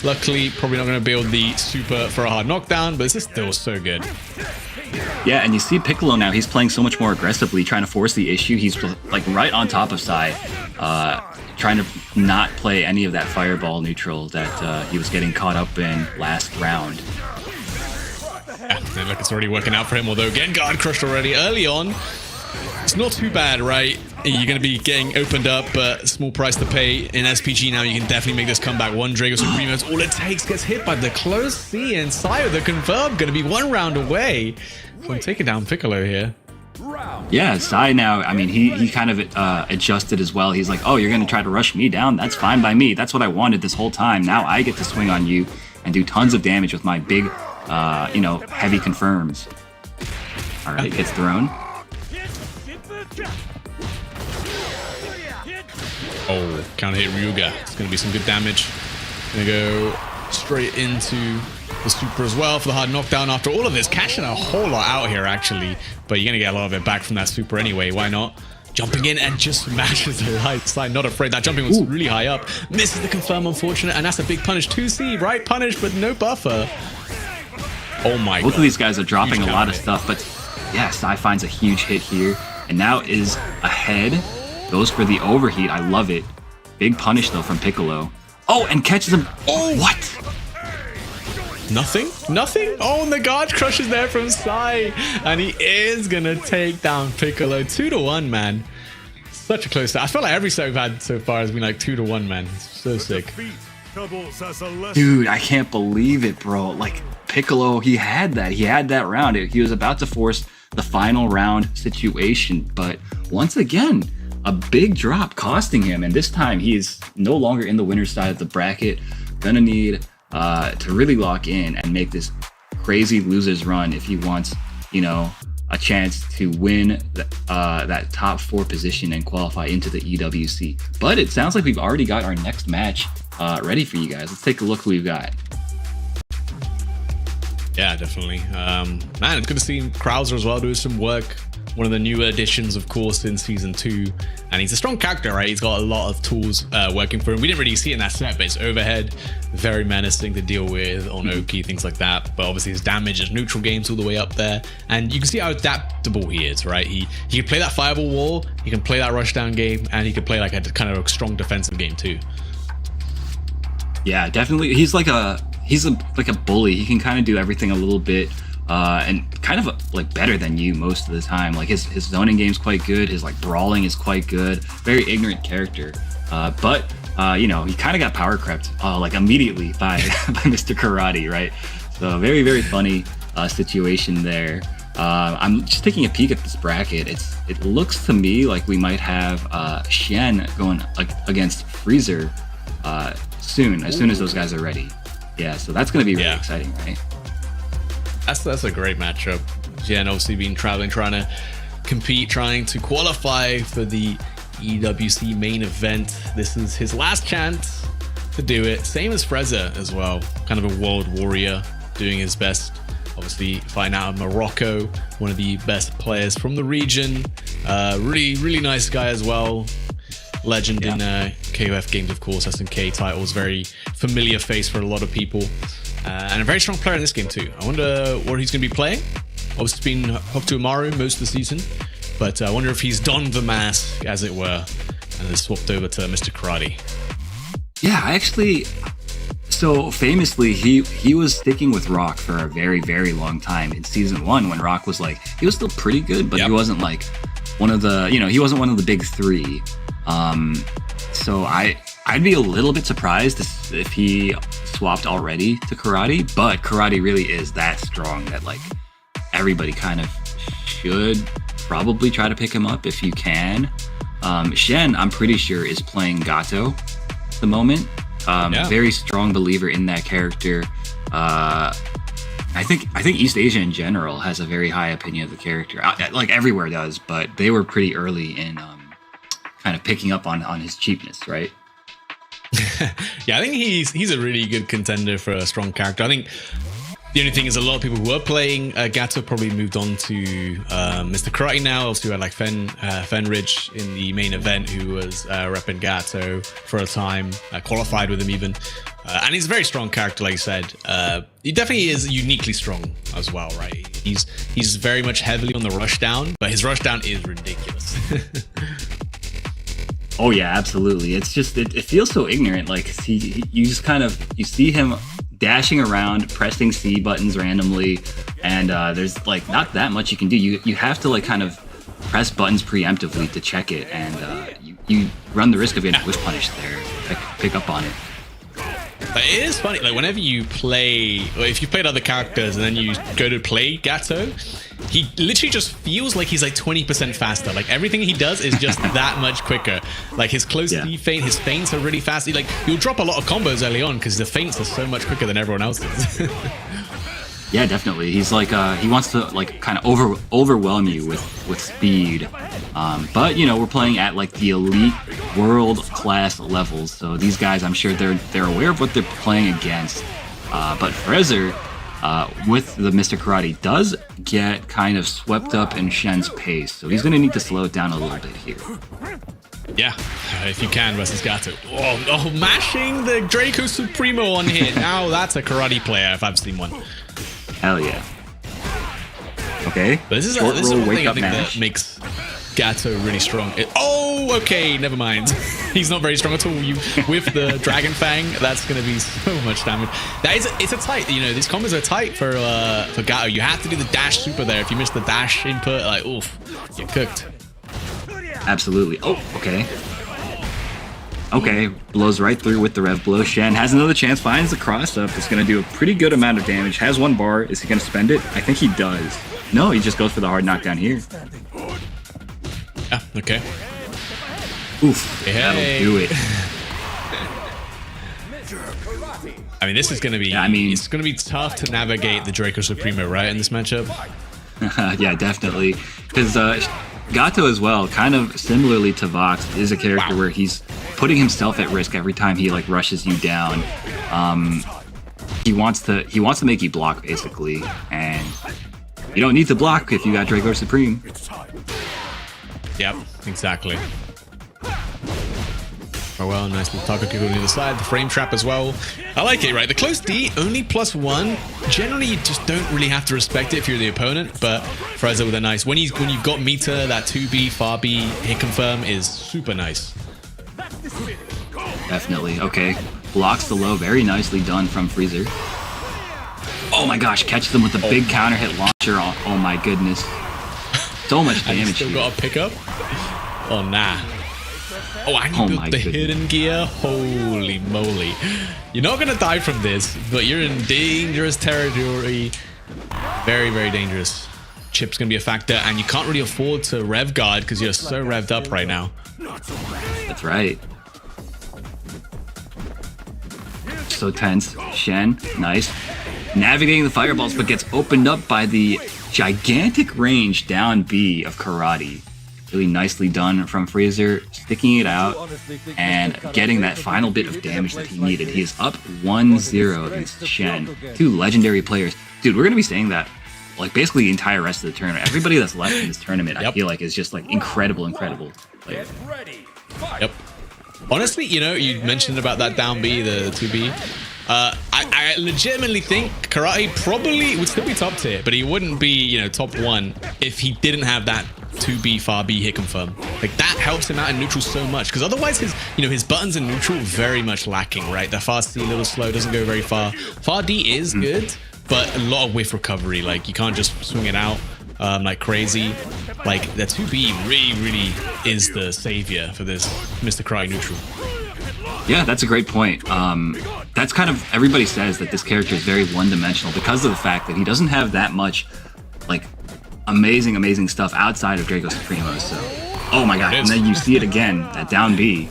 Luckily, probably not going to build the super for a hard knockdown, but this is still so good. Yeah, and you see Piccolo now, he's playing so much more aggressively, trying to force the issue. He's like right on top of Sai, trying to not play any of that fireball neutral that he was getting caught up in last round. Yeah, look, it's already working out for him, although getting guard crushed already early on. It's not too bad, right? You're going to be getting opened up, but small price to pay. In SPG now, you can definitely make this comeback. One Drago Supremo is all it takes. Gets hit by the close C, and Sai with the confirm. Going to be one round away from taking down Piccolo here. Yeah, Sai now, I mean, he kind of adjusted as well. He's like, oh, you're going to try to rush me down? That's fine by me. That's what I wanted this whole time. Now I get to swing on you and do tons of damage with my big, you know, heavy confirms. All right, gets thrown. Oh, counter hit Ryuga. It's going to be some good damage. Going to go straight into the super as well for the hard knockdown after all of this. Cashing a whole lot out here, actually. But you're going to get a lot of it back from that super anyway. Why not? Jumping in and just smashes the right side. Not afraid. That jumping was really high up. Misses the confirm, unfortunate. And that's a big punish. 2C, right? Punish, but no buffer. Oh my god. Both of these guys are dropping a lot of stuff. But yeah, Sai finds a huge hit here. And now is ahead. Goes for the overheat. I love it. Big punish, though, from Piccolo. Oh, and catches him. Oh, what? Nothing? Nothing? Oh, and the guard crushes there from Sai. And he is going to take down Piccolo. 2-1, man. Such a close set. I feel like every set we've had so far has been like 2-1, man. It's so sick. Dude, I can't believe it, bro. Like, Piccolo, he had that. He had that round. He was about to force the final round situation. But once again, a big drop costing him, and this time he is no longer in the winner's side of the bracket. Gonna need to really lock in and make this crazy losers run if he wants, you know, a chance to win that top 4 position and qualify into the EWC. But it sounds like we've already got our next match ready for you guys. Let's take a look who we've got. Yeah, definitely. Man, it's good to see Krauser as well doing some work. one of the newer additions, of course, in season 2, and he's a strong character, right? He's got a lot of tools working for him. We didn't really see it in that set, but his overhead, very menacing to deal with on Oki, things like that. But obviously his damage, his neutral game's all the way up there, and you can see how adaptable he is, right? He can play that fireball wall, he can play that rushdown game, and he can play like a kind of a strong defensive game too. Yeah, definitely. He's like a bully. He can kind of do everything a little bit. And kind of like better than you most of the time. Like his zoning game's quite good. His like brawling is quite good. Very ignorant character. But you know, he kind of got power crept like immediately by Mr. Karate, right? So very, very funny situation there. I'm just taking a peek at this bracket. It looks to me like we might have Shen going against Freezer soon, as soon as those guys are ready. Yeah, so that's going to be really exciting, right? That's a great matchup. Jen obviously been traveling, trying to compete, trying to qualify for the EWC main event. This is his last chance to do it. Same as Freza as well. Kind of a world warrior, doing his best. Obviously fighting out of Morocco, one of the best players from the region. Really, really nice guy as well. Legend in KOF games, of course. SNK titles, very familiar face for a lot of people. And a very strong player in this game too. I wonder what he's going to be playing. Obviously been hooked to Amaru most of the season, but I wonder if he's donned the mask, as it were, and has swapped over to Mr. Karate. Yeah, so famously, he was sticking with Rock for a very, very long time in season 1 when Rock was like, he was still pretty good, but he wasn't like one of the, he wasn't one of the big 3. So I'd be a little bit surprised if he swapped already to Karate, but Karate really is that strong that like everybody kind of should probably try to pick him up if you can. Shen, I'm pretty sure, is playing Gato at the moment. Very strong believer in that character. I think East Asia in general has a very high opinion of the character. Like everywhere does, but they were pretty early in kind of picking up on his cheapness, right? Yeah, I think he's a really good contender for a strong character. I think the only thing is a lot of people who were playing Gato probably moved on to Mr. Karate now. Also, we had like Fenridge in the main event who was repping Gato for a time, qualified with him even. And he's a very strong character, like you said. He definitely is uniquely strong as well, right? He's very much heavily on the rushdown, but his rushdown is ridiculous. Oh yeah, absolutely. It's just it feels so ignorant. Like you just kind of see him dashing around, pressing C buttons randomly, and there's like not that much you can do. You have to like kind of press buttons preemptively to check it, and you run the risk of getting push punished there. Pick up on it. But it is funny, like whenever you play, or if you played other characters and then you go to play Gato, he literally just feels like he's like 20% faster. Like everything he does is just that much quicker. Like his close D feint, his feints are really fast. You'll drop a lot of combos early on because the feints are so much quicker than everyone else's. Yeah, definitely. He's like he wants to like kind of overwhelm you with speed. But we're playing at like the elite world class levels, so these guys, I'm sure they're aware of what they're playing against. But Frezer, with the Mr. Karate, does get kind of swept up in Shen's pace, so he's gonna need to slow it down a little bit here. Yeah, if you can versus Gato. Oh, mashing the Draco Supremo on hit. Now that's a karate player if I've seen one. Hell yeah. Okay. But this is one thing I think that makes Gato really strong. Okay, never mind. He's not very strong at all. With the Dragon Fang, that's going to be so much damage. It's a tight, these combos are tight for Gato. You have to do the dash super there. If you miss the dash input, like, oof, you're cooked. Absolutely. Oh, okay. Okay, blows right through with the rev blow. Shen has another chance, finds the cross up. It's going to do a pretty good amount of damage. Has one bar. Is he going to spend it? I think he does. No, he just goes for the hard knockdown here. Yeah, okay. Oof, that'll do it. I mean, this is going to be... it's going to be tough to navigate the Draco Supremo, right, in this matchup? Yeah, definitely. Because Gato as well, kind of similarly to Vox, is a character where he's putting himself at risk every time he like rushes you down. He wants to make you block basically, and You don't need to block if you got Draco Supreme. Yep, exactly. Oh well, nice little target kick on the other side. The frame trap as well. I like it, right? The close D, only +1. Generally, you just don't really have to respect it if you're the opponent, but Frezza with a nice... When you've got meter, that 2B, far B hit confirm is super nice. Definitely. Okay. Blocks the low. Very nicely done from Freezer. Oh my gosh. Catch them with the big counter hit launcher. Oh my goodness. So much damage. And you still got a pickup? Oh, nah. Oh, and you built the hidden gear? Holy moly. You're not going to die from this, but you're in dangerous territory. Very, very dangerous. Chip's going to be a factor, and you can't really afford to rev guard because you're so revved up right now. That's right. So tense. Shen, nice. Navigating the fireballs, but gets opened up by the gigantic range down B of Karate. Really nicely done from Freezer, sticking it out and getting that final bit of damage that he needed. He is up 1-0 against Shen. Two legendary players. Dude, we're going to be saying that like basically the entire rest of the tournament. Everybody that's left in this tournament, I feel like is just like incredible players. Yep. Honestly, you know, you mentioned about that down B, the 2B. I legitimately think Karate probably would still be top tier, but he wouldn't be, you know, top 1 if he didn't have that 2B far B hit confirm. Like that helps him out in neutral so much, because otherwise his, you know, his buttons in neutral very much lacking, right? The fast C a little slow, doesn't go very far. Far D is good, but a lot of whiff recovery. Like you can't just swing it out like crazy. Like the 2B really is the savior for this Mr. Karate neutral. Yeah, that's a great point. That's kind of, everybody says that this character is very one-dimensional because of the fact that he doesn't have that much, like, amazing stuff outside of Draco Supremo. So, oh my god, and then you see it again, that down B.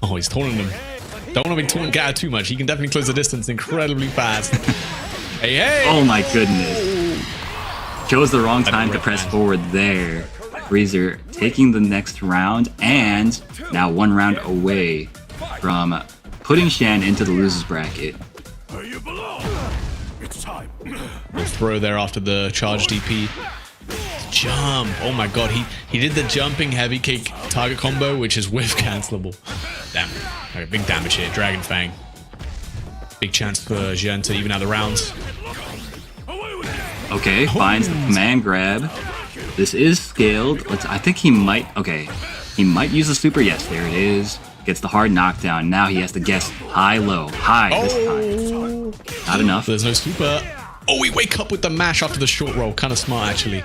Oh, he's taunting him. Don't want to be taunting Gao too much. He can definitely close the distance incredibly fast. Hey! Oh my goodness. Chose the wrong time to press forward there. Freezer taking the next round, and now 1 round away from putting Shen into the losers bracket. We'll throw there after the charge DP. Jump! Oh my god, he did the jumping heavy kick target combo, which is whiff cancelable. Damn. Okay, big damage here. Dragon Fang. Big chance for Zhen to even out the rounds. Okay, finds the command grab. This is scaled. I think he might. Okay, he might use the super. Yes, there it is. Gets the hard knockdown. Now he has to guess high, low, high this time. Not enough. There's no super. Oh, we wake up with the mash after the short roll. Kind of smart, actually.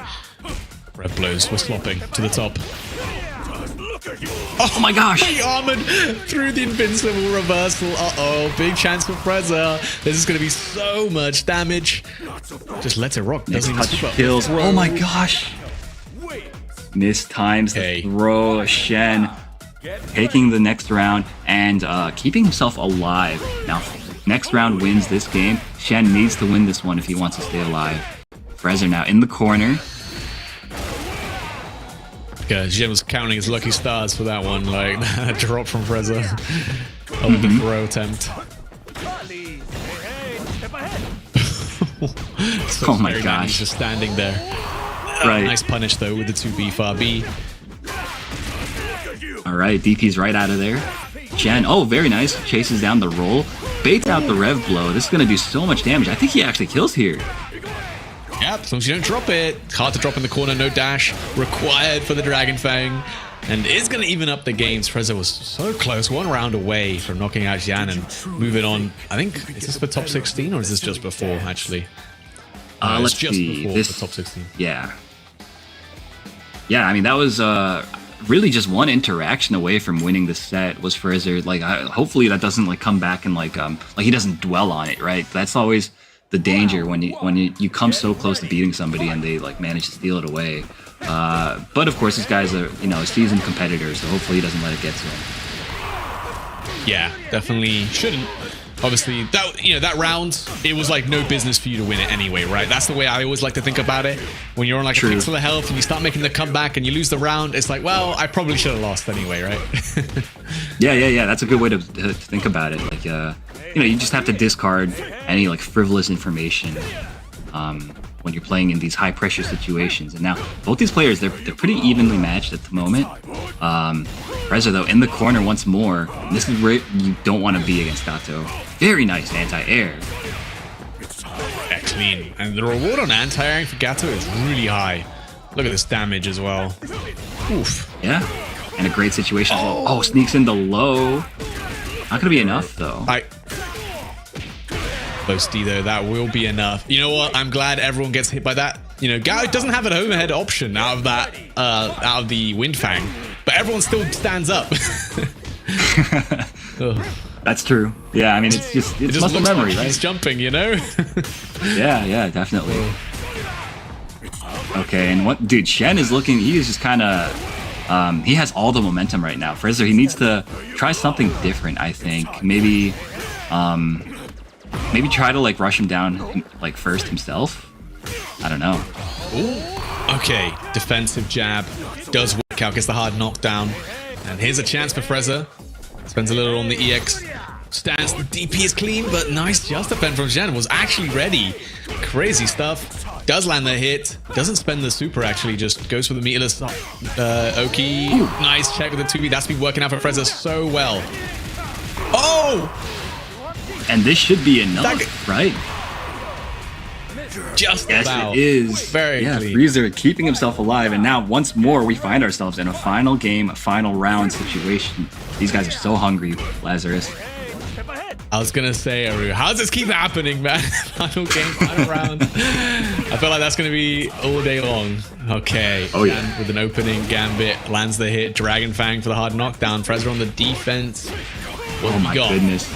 Red blows. We're slopping to the top. Oh my gosh! He armored through the invincible reversal. Uh-oh, big chance for Frezza. This is going to be so much damage. Just lets it rock. Doesn't even super. Kills. Oh my gosh! Mistimes the throw. Shen taking the next round and keeping himself alive. Now, next round wins this game. Shen needs to win this one if he wants to stay alive. Frezza now in the corner. Yeah, Jim was counting his lucky stars for that one. Like, that drop from Frezza. Oh, the throw attempt. So oh my gosh. He's just standing there. Right. Nice punish, though, with the 2B far B. All right, DP's right out of there. Shen, oh, very nice. Chases down the roll. Baits out the rev blow. This is going to do so much damage. I think he actually kills here. Yep, as long as you don't drop it. Hard to drop in the corner, no dash required for the Dragon Fang. And it's going to even up the games. Frezza was so close, 1 round away from knocking out Xian and moving on. I think, is this for top 16 or is this just before, actually? Let's just see. Before the top 16. Yeah. Yeah, I mean, that was really just one interaction away from winning the set was Frezza. Like, hopefully that doesn't, like, come back and, like he doesn't dwell on it, right? That's always the danger when you come so close to beating somebody and they like manage to steal it away. But of course, this guy's a seasoned competitor, so hopefully he doesn't let it get to him. Yeah, definitely shouldn't. Obviously, that round, it was like no business for you to win it anyway, right? That's the way I always like to think about it. When you're on like a pixel of health and you start making the comeback and you lose the round, it's like, well, I probably should have lost anyway, right? Yeah. That's a good way to think about it. Like, you just have to discard any like frivolous information. when you're playing in these high pressure situations. And now both these players, they're pretty evenly matched at the moment. Frezza though in the corner once more. This is where you don't want to be against Gato. Very nice anti-air. Yeah, clean. And the reward on anti-airing for Gato is really high. Look at this damage as well. Oof. Yeah, and a great situation as well. Oh, sneaks in the low. Not gonna be enough though. Close D though, that will be enough. You know what? I'm glad everyone gets hit by that. You know, Gato doesn't have an overhead option out of that, out of the Wind Fang, but everyone still stands up. That's true. Yeah, I mean, it's just muscle memory, like right? He's jumping, you know? yeah, definitely. Okay, and what, dude, Shen is looking, he is just kind of, he has all the momentum right now. Frezza, he needs to try something different, I think. Maybe try to like rush him down like first himself. I don't know. Ooh. Okay, defensive jab does work out, gets the hard knockdown. And here's a chance for Frezza. Spends a little on the EX stance. The DP is clean, but nice just defend from Shen. Was actually ready. Crazy stuff. Does land the hit. Doesn't spend the super, actually. Just goes for the meterless Oki. Nice check with the 2v. That's been working out for Frezza so well. Oh! And this should be enough, right? Just yes, about. It is. Very clean. Frieza keeping himself alive, and now once more we find ourselves in a final game, a final round situation. These guys are so hungry, Lazarus. I was gonna say, Aru, how does this keep happening, man? Final game, final round. I feel like that's gonna be all day long. Okay. Oh yeah. And with an opening gambit, lands the hit. Dragon Fang for the hard knockdown. Frezza on the defense. What oh my goodness.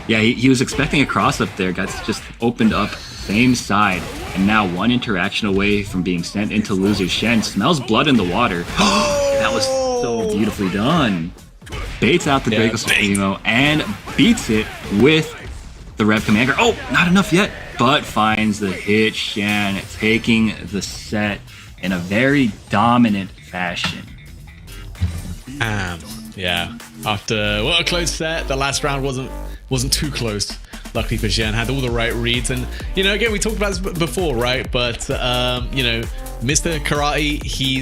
Yeah, he was expecting a cross up there. Got just opened up same side, and now one interaction away from being sent into loser. Shen smells blood in the water. That was so beautifully done. Baits out the Draco Supremo and beats it with the Rev Commander. Oh, not enough yet, but finds the hit. Shen taking the set in a very dominant fashion. Yeah. After a close set, the last round wasn't too close. Luckily for Shen, had all the right reads, and you know, again, we talked about this before, right? But you know, Mr. Karate, he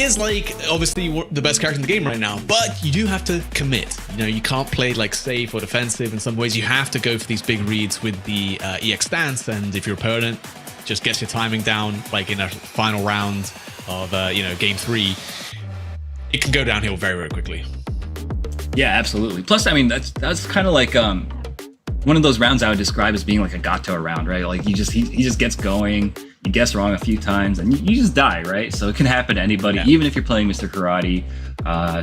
is like obviously the best character in the game right now, but you do have to commit. You know, you can't play like safe or defensive. In some ways, you have to go for these big reads with the EX stance, and if your opponent just gets your timing down, like in a final round of you know, game 3, it can go downhill very, very quickly. Yeah, absolutely. Plus, I mean, that's kind of like one of those rounds I would describe as being like a Gato round, right? Like he just gets going, you guess wrong a few times, and you just die, right? So it can happen to anybody, even if you're playing Mr. Karate.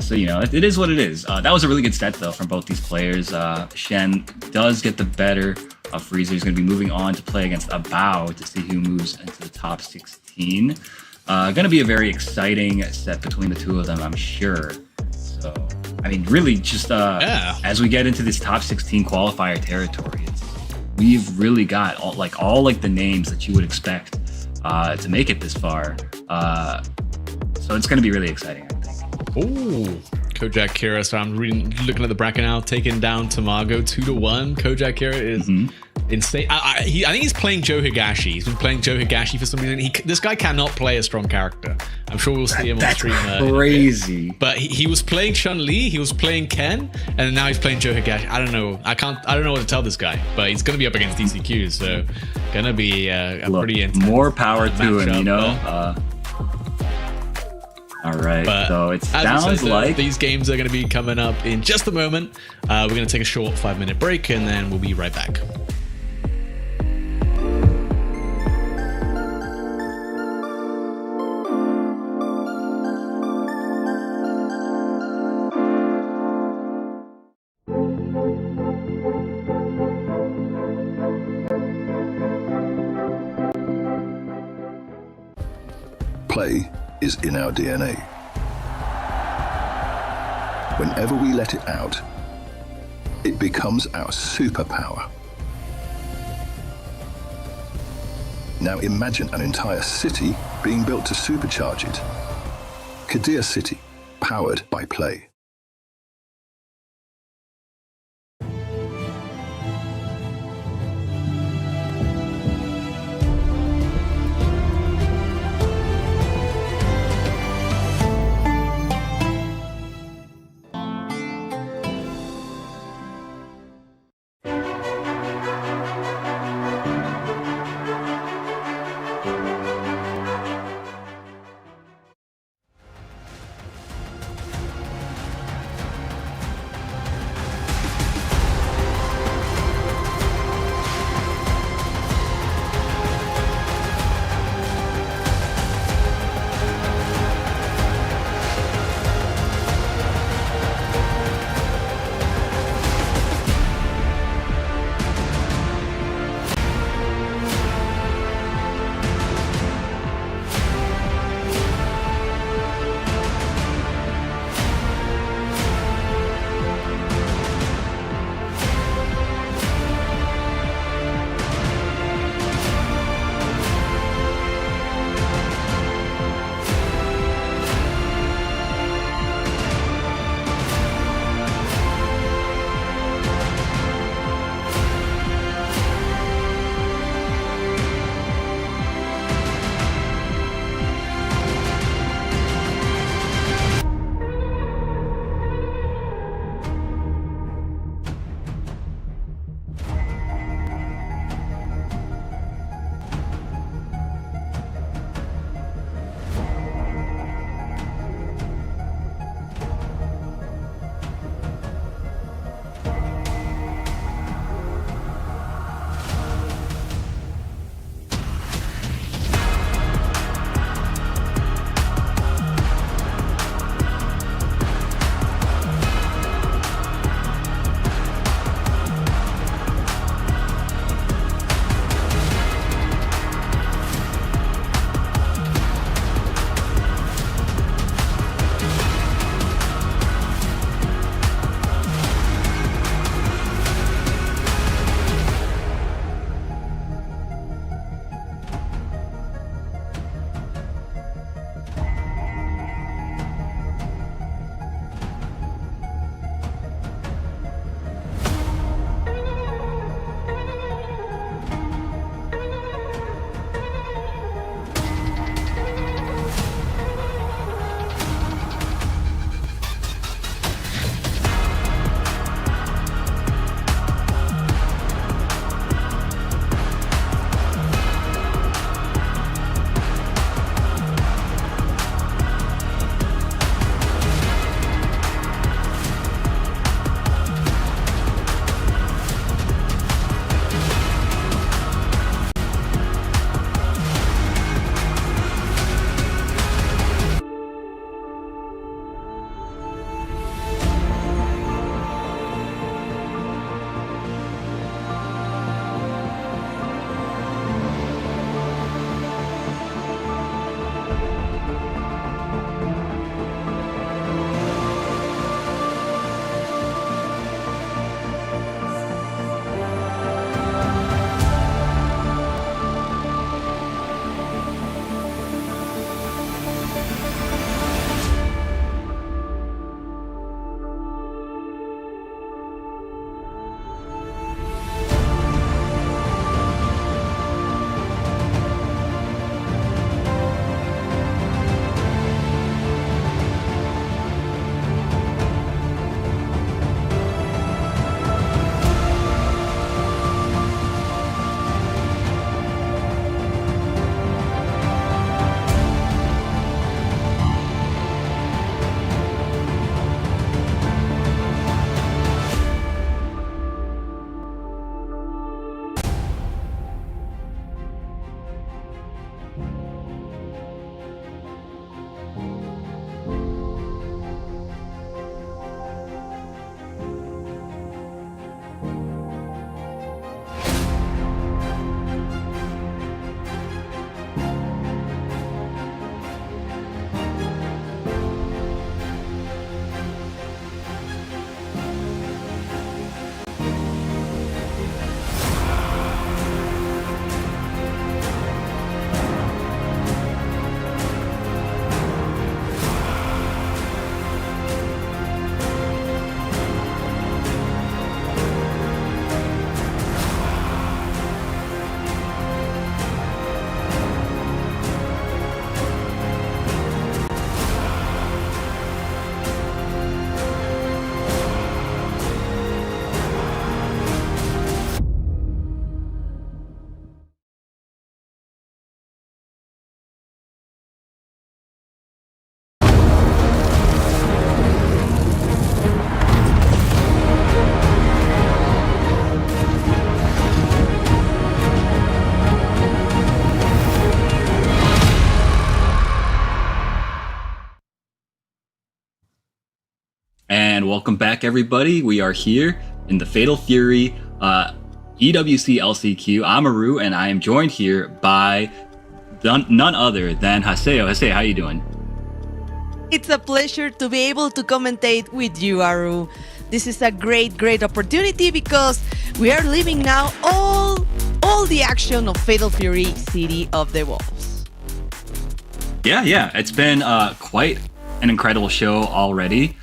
So you know, it is what it is. That was a really good set though from both these players. Shen does get the better of Frieza. He's going to be moving on to play against Abao to see who moves into the top 16. Going to be a very exciting set between the two of them, I'm sure. So, I mean, really just as we get into this top 16 qualifier territory, we've really got all the names that you would expect to make it this far. So it's going to be really exciting, I think. Ooh, Kojak Kira. So I'm looking at the bracket now, taking down Tamago 2-1. Kojak Kira is insane. I think he's playing Joe Higashi. He's been playing Joe Higashi for some reason. This guy cannot play a strong character. I'm sure we'll see him on stream. Crazy. But he was playing Chun-Li, he was playing Ken, and now he's playing Joe Higashi. I don't know. I don't know what to tell this guy, but he's gonna be up against DCQ, so gonna be a pretty intense. More power to him, you know. All right, but so it sounds like these games are going to be coming up in just a moment. We're going to take a short 5-minute break, and then we'll be right back. Play is in our DNA. Whenever we let it out, it becomes our superpower. Now imagine an entire city being built to supercharge it. Kadir City, powered by play. And welcome back, everybody. We are here in the Fatal Fury EWC LCQ. I'm Aru, and I am joined here by none other than Haseo. Haseo, how you doing? It's a pleasure to be able to commentate with you, Aru. This is a great opportunity because we are living now all the action of Fatal Fury City of the Wolves. Yeah. It's been quite an incredible show already.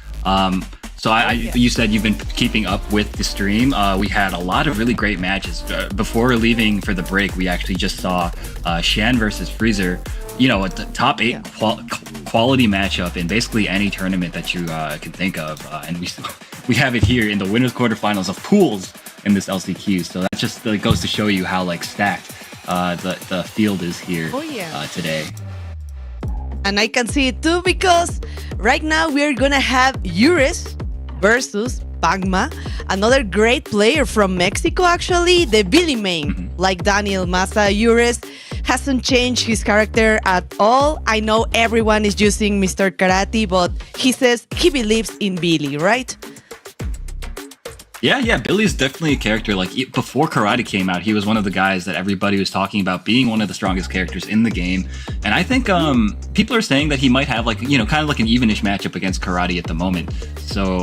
You said you've been keeping up with the stream. We had a lot of really great matches. Before leaving for the break, we actually just saw Shan versus Freezer. You know, a top 8 quality matchup in basically any tournament that you can think of. And we have it here in the winners quarterfinals of pools in this LCQ. So that just goes to show you how stacked the field is here today. And I can see it too because right now we're gonna have Ures versus Pagma, another great player from Mexico actually, the Billy main, like Daniel Massa. Ures hasn't changed his character at all. I know everyone is using Mr. Karate, but he says he believes in Billy, right? Yeah, Billy's definitely a character. Before Karate came out, he was one of the guys that everybody was talking about being one of the strongest characters in the game. And I think people are saying that he might have kind of like an evenish matchup against Karate at the moment. So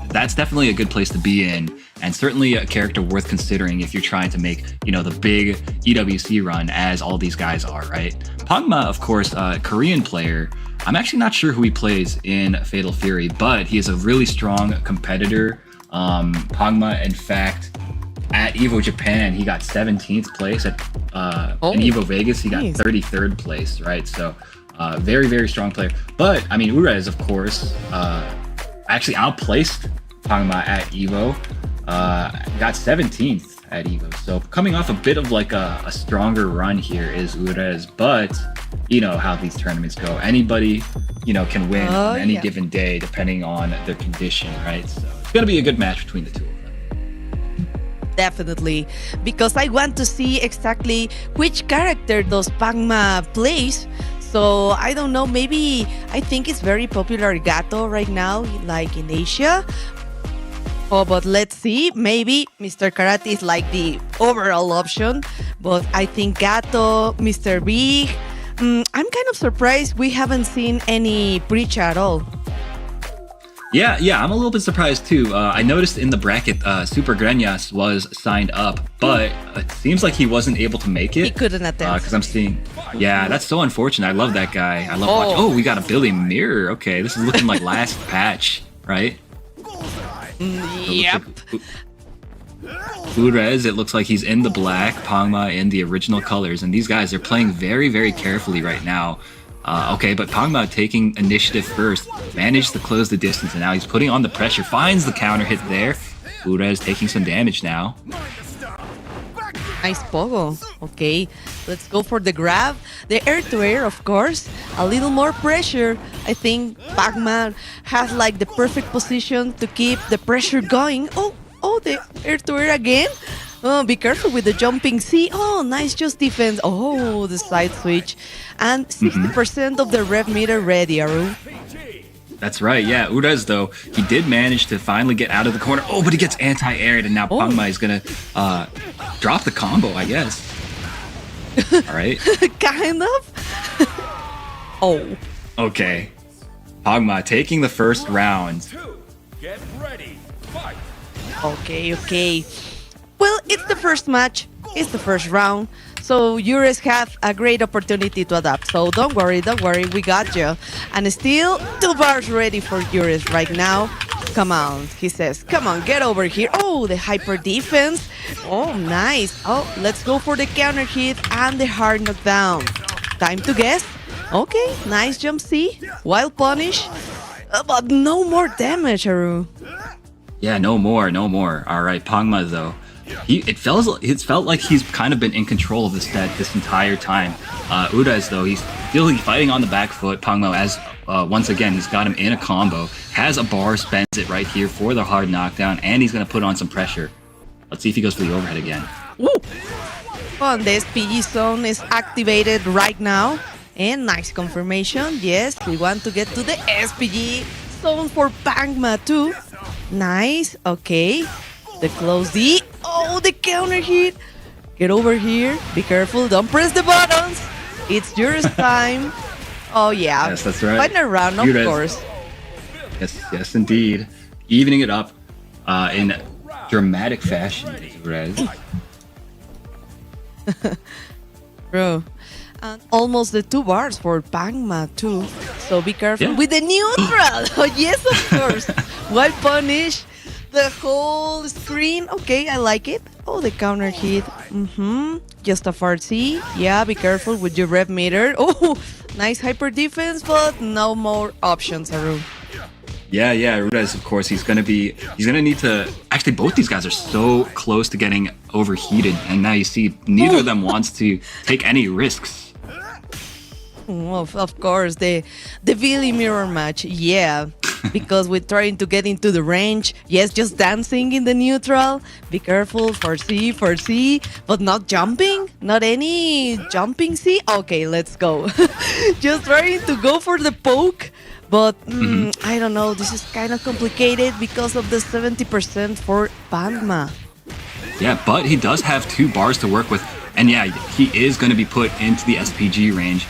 that's definitely a good place to be in, and certainly a character worth considering if you're trying to make, the big EWC run as all these guys are, right? Pagma, of course, a Korean player. I'm actually not sure who he plays in Fatal Fury, but he is a really strong competitor. Pagma, in fact, at EVO Japan, he got 17th place. At in EVO Vegas, he got 33rd place, right? So very strong player. But I mean, Urez, of course, actually outplaced Pagma at EVO. Got 17th at EVO. So coming off a bit of a stronger run here is Urez, but you know how these tournaments go. Anybody, can win on any given day depending on their condition, right? So it's gonna be a good match between the two of them. Definitely, because I want to see exactly which character does Pagma plays. So I don't know, maybe I think it's very popular Gato right now, like in Asia. Oh, but let's see, maybe Mr. Karate is like the overall option, but I think Gato, Mr. Big, I'm kind of surprised we haven't seen any Preacher at all. Yeah, I'm a little bit surprised too. I noticed in the bracket, Super Greñas was signed up, but it seems like he wasn't able to make it. He couldn't attend. Because I'm seeing, that's so unfortunate. I love that guy. I love watching. Oh, we got a Billy Mirror. Okay, this is looking like last patch, right? Yep. Urez, it looks like he's in the black, Pagma in the original colors, and these guys are playing very carefully right now. Okay, but Pagma taking initiative first, managed to close the distance, and now he's putting on the pressure, finds the counter hit there. Urez taking some damage now. Nice pogo. Okay, let's go for the grab. The air-to-air, of course. A little more pressure. I think Pagma has the perfect position to keep the pressure going. Oh, the air-to-air again. Oh, be careful with the jumping C. Oh, nice just defense. Oh, the side switch. And 60% of the rev meter ready, Aru. That's right, yeah. Urez, though, he did manage to finally get out of the corner. Oh, but he gets anti-aired, and now Pagma is going to drop the combo, I guess. All right. Kind of. Oh. Okay. Pagma taking the first round. Get ready. Fight. Okay. Well, it's the first match. It's the first round. So Ures have a great opportunity to adapt. So don't worry, we got you. And still 2 bars ready for Ures right now. Come on, he says. Come on, get over here. Oh, the hyper defense. Oh, nice. Oh, let's go for the counter hit and the hard knockdown. Time to guess. Okay, nice jump C. Wild punish. But no more damage, Aru. Yeah, no more. All right, Pagma, though. It felt like he's kind of been in control of the set this entire time. Urez, though, he's still fighting on the back foot. Pagma, as once again, he's got him in a combo, has a bar, spends it right here for the hard knockdown, and he's going to put on some pressure. Let's see if he goes for the overhead again. Woo! Oh, the SPG zone is activated right now. And nice confirmation. Yes, we want to get to the SPG zone for Pangma too. Nice. Okay. The close D. Oh, the counter hit. Get over here. Be careful. Don't press the buttons. It's yours time. Oh, yeah. Yes, that's right. Final round, of course. Yes, indeed. Evening it up in dramatic fashion, Rez. Bro. And almost the 2 bars for Pangma too. So be careful with the neutral. Oh, yes, of course. While punish the whole screen. Okay, I like it. Oh, the counter hit. Just a far C. Yeah, be careful with your rev meter. Oh, nice hyper defense, but no more options, Aru. Yeah, Rudez, of course, he's gonna need to. Actually, both these guys are so close to getting overheated, and now you see neither of them wants to take any risks. Of course, the Billy mirror match, yeah. Because we're trying to get into the range. Yes, just dancing in the neutral. Be careful for C, but not jumping. Not any jumping C. Okay, let's go. Just trying to go for the poke. But I don't know, this is kind of complicated because of the 70% for Pangma. Yeah, but he does have 2 bars to work with. And yeah, he is going to be put into the SPG range.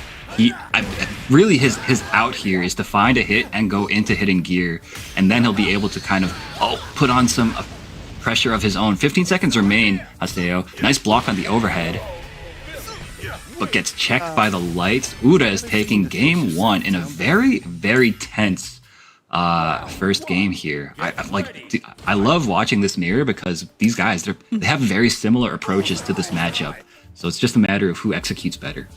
Really his out here is to find a hit and go into hitting gear, and then he'll be able to kind of put on some pressure of his own. 15 seconds remain, Haseo. Nice block on the overhead, but gets checked by the lights. Uda is taking game 1 in a very, very tense first game here. I love watching this mirror because these guys they have very similar approaches to this matchup, so it's just a matter of who executes better.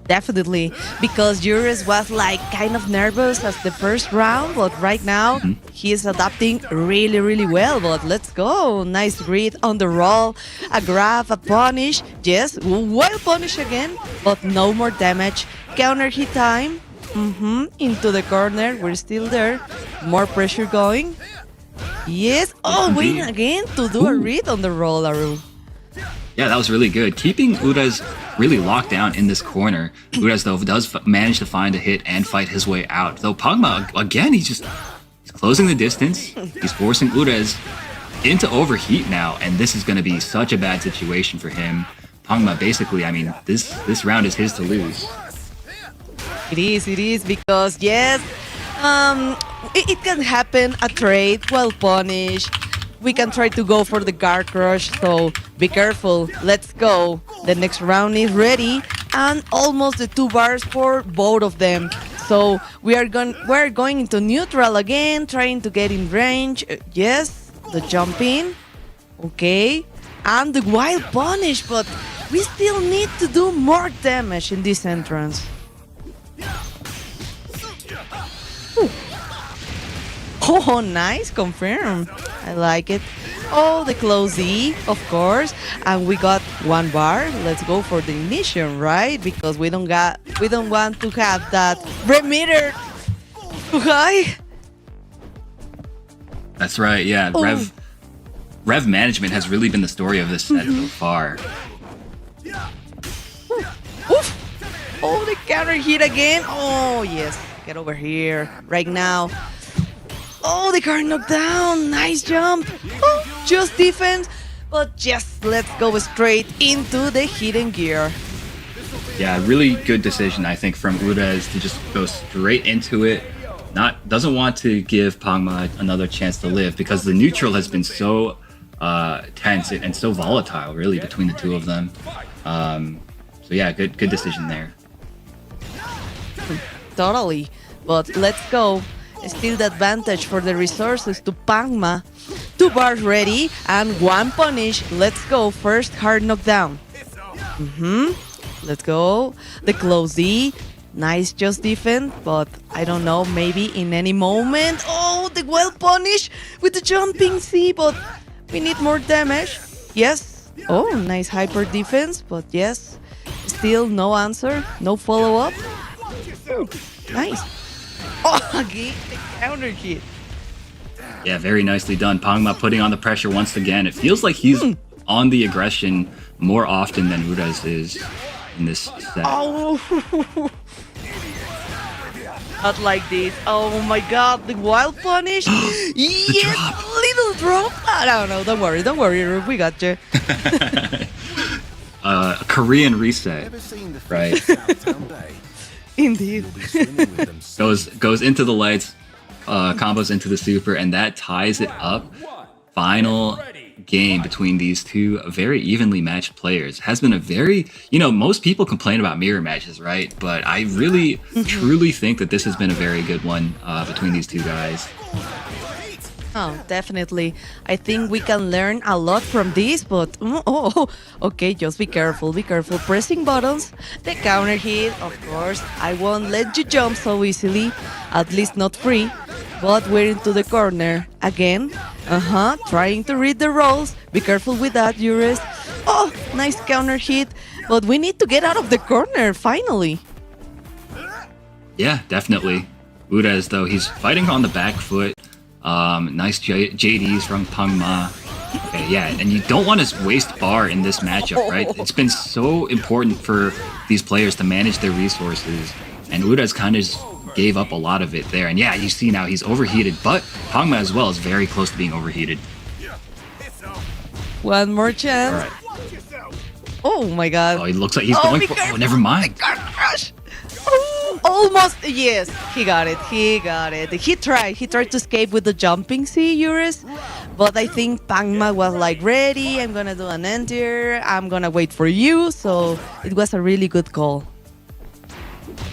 Definitely, because Juris was like kind of nervous as the first round, but right now he is adapting really, really well. But let's go. Nice read on the roll, a grab, a punish. Yes, well punish again, but no more damage. Counter hit time. Into the corner. We're still there. More pressure going. Yes. Oh, wait again to do a read on the roll, Aru. Yeah, that was really good. Keeping Udaz really locked down in this corner. Udaz, though, does manage to find a hit and fight his way out. Though Pangma, again, he's closing the distance. He's forcing Udaz into overheat now, and this is going to be such a bad situation for him. Pangma, basically, I mean, this round is his to lose. It is, because, yes, it can happen, a trade, well punished. We can try to go for the guard crush, so be careful. Let's go. The next round is ready, and almost the 2 bars for both of them. So we're going into neutral again, trying to get in range. Yes, the jump in. Okay, and the wild punish, but we still need to do more damage in this entrance. Ooh. Oh, nice, confirm. I like it. Oh, the close E, of course. And we got 1 bar. Let's go for the ignition, right? Because we don't want to have that remeter too high. That's right, yeah. Oh. Rev management has really been the story of this set so far. Oof. Oh, the counter hit again. Oh, yes. Get over here right now. Oh, the card knocked down. Nice jump. Oh, just defense. But just let's go straight into the hidden gear. Yeah, really good decision, I think, from Udaz to just go straight into it. Doesn't want to give Pangma another chance to live, because the neutral has been so tense and so volatile, really, between the 2 of them. So yeah, good decision there. Totally. But let's go. Still the advantage for the resources to Pangma. 2 bars ready and 1 punish. Let's go. First hard knockdown. Let's go. The close D. Nice just defense, but I don't know, maybe in any moment. Oh, the well punish with the jumping C, but we need more damage. Yes. Oh, nice hyper defense, but yes. Still no answer. No follow-up. Nice. Oh, again, the counter hit. Yeah, very nicely done. Pangma putting on the pressure once again. It feels like he's on the aggression more often than Udaz is in this set. Oh. Not like this. Oh my god, the wild punish. Yes, little drop. I don't know. Don't worry. We got you. Korean reset, right? Indeed. goes into the lights, combos into the super, and that ties it up. Final game between these two very evenly matched players. Has been a very, most people complain about mirror matches, right? But I really, truly think that this has been a very good one between these two guys. Oh, definitely. I think we can learn a lot from this, but okay, just be careful. Pressing buttons, the counter hit, of course. I won't let you jump so easily, at least not free. But we're into the corner again. Trying to read the rolls. Be careful with that, Juris. Oh, nice counter hit. But we need to get out of the corner, finally. Yeah, definitely. Urez, though, he's fighting on the back foot. Nice JDs from Pangma. Okay, yeah, and you don't want to waste bar in this matchup, right? It's been so important for these players to manage their resources. And Urez kind of gave up a lot of it there. And yeah, you see now he's overheated, but Pangma as well is very close to being overheated. One more chance. Right. Oh my god. Oh, he looks like he's going for... Oh, never mind. Crush. Oh, almost. Yes, he got it. He tried to escape with the jumping C, Juris. But I think Pangma was like, ready, I'm gonna do an enter, I'm gonna wait for you. So it was a really good call.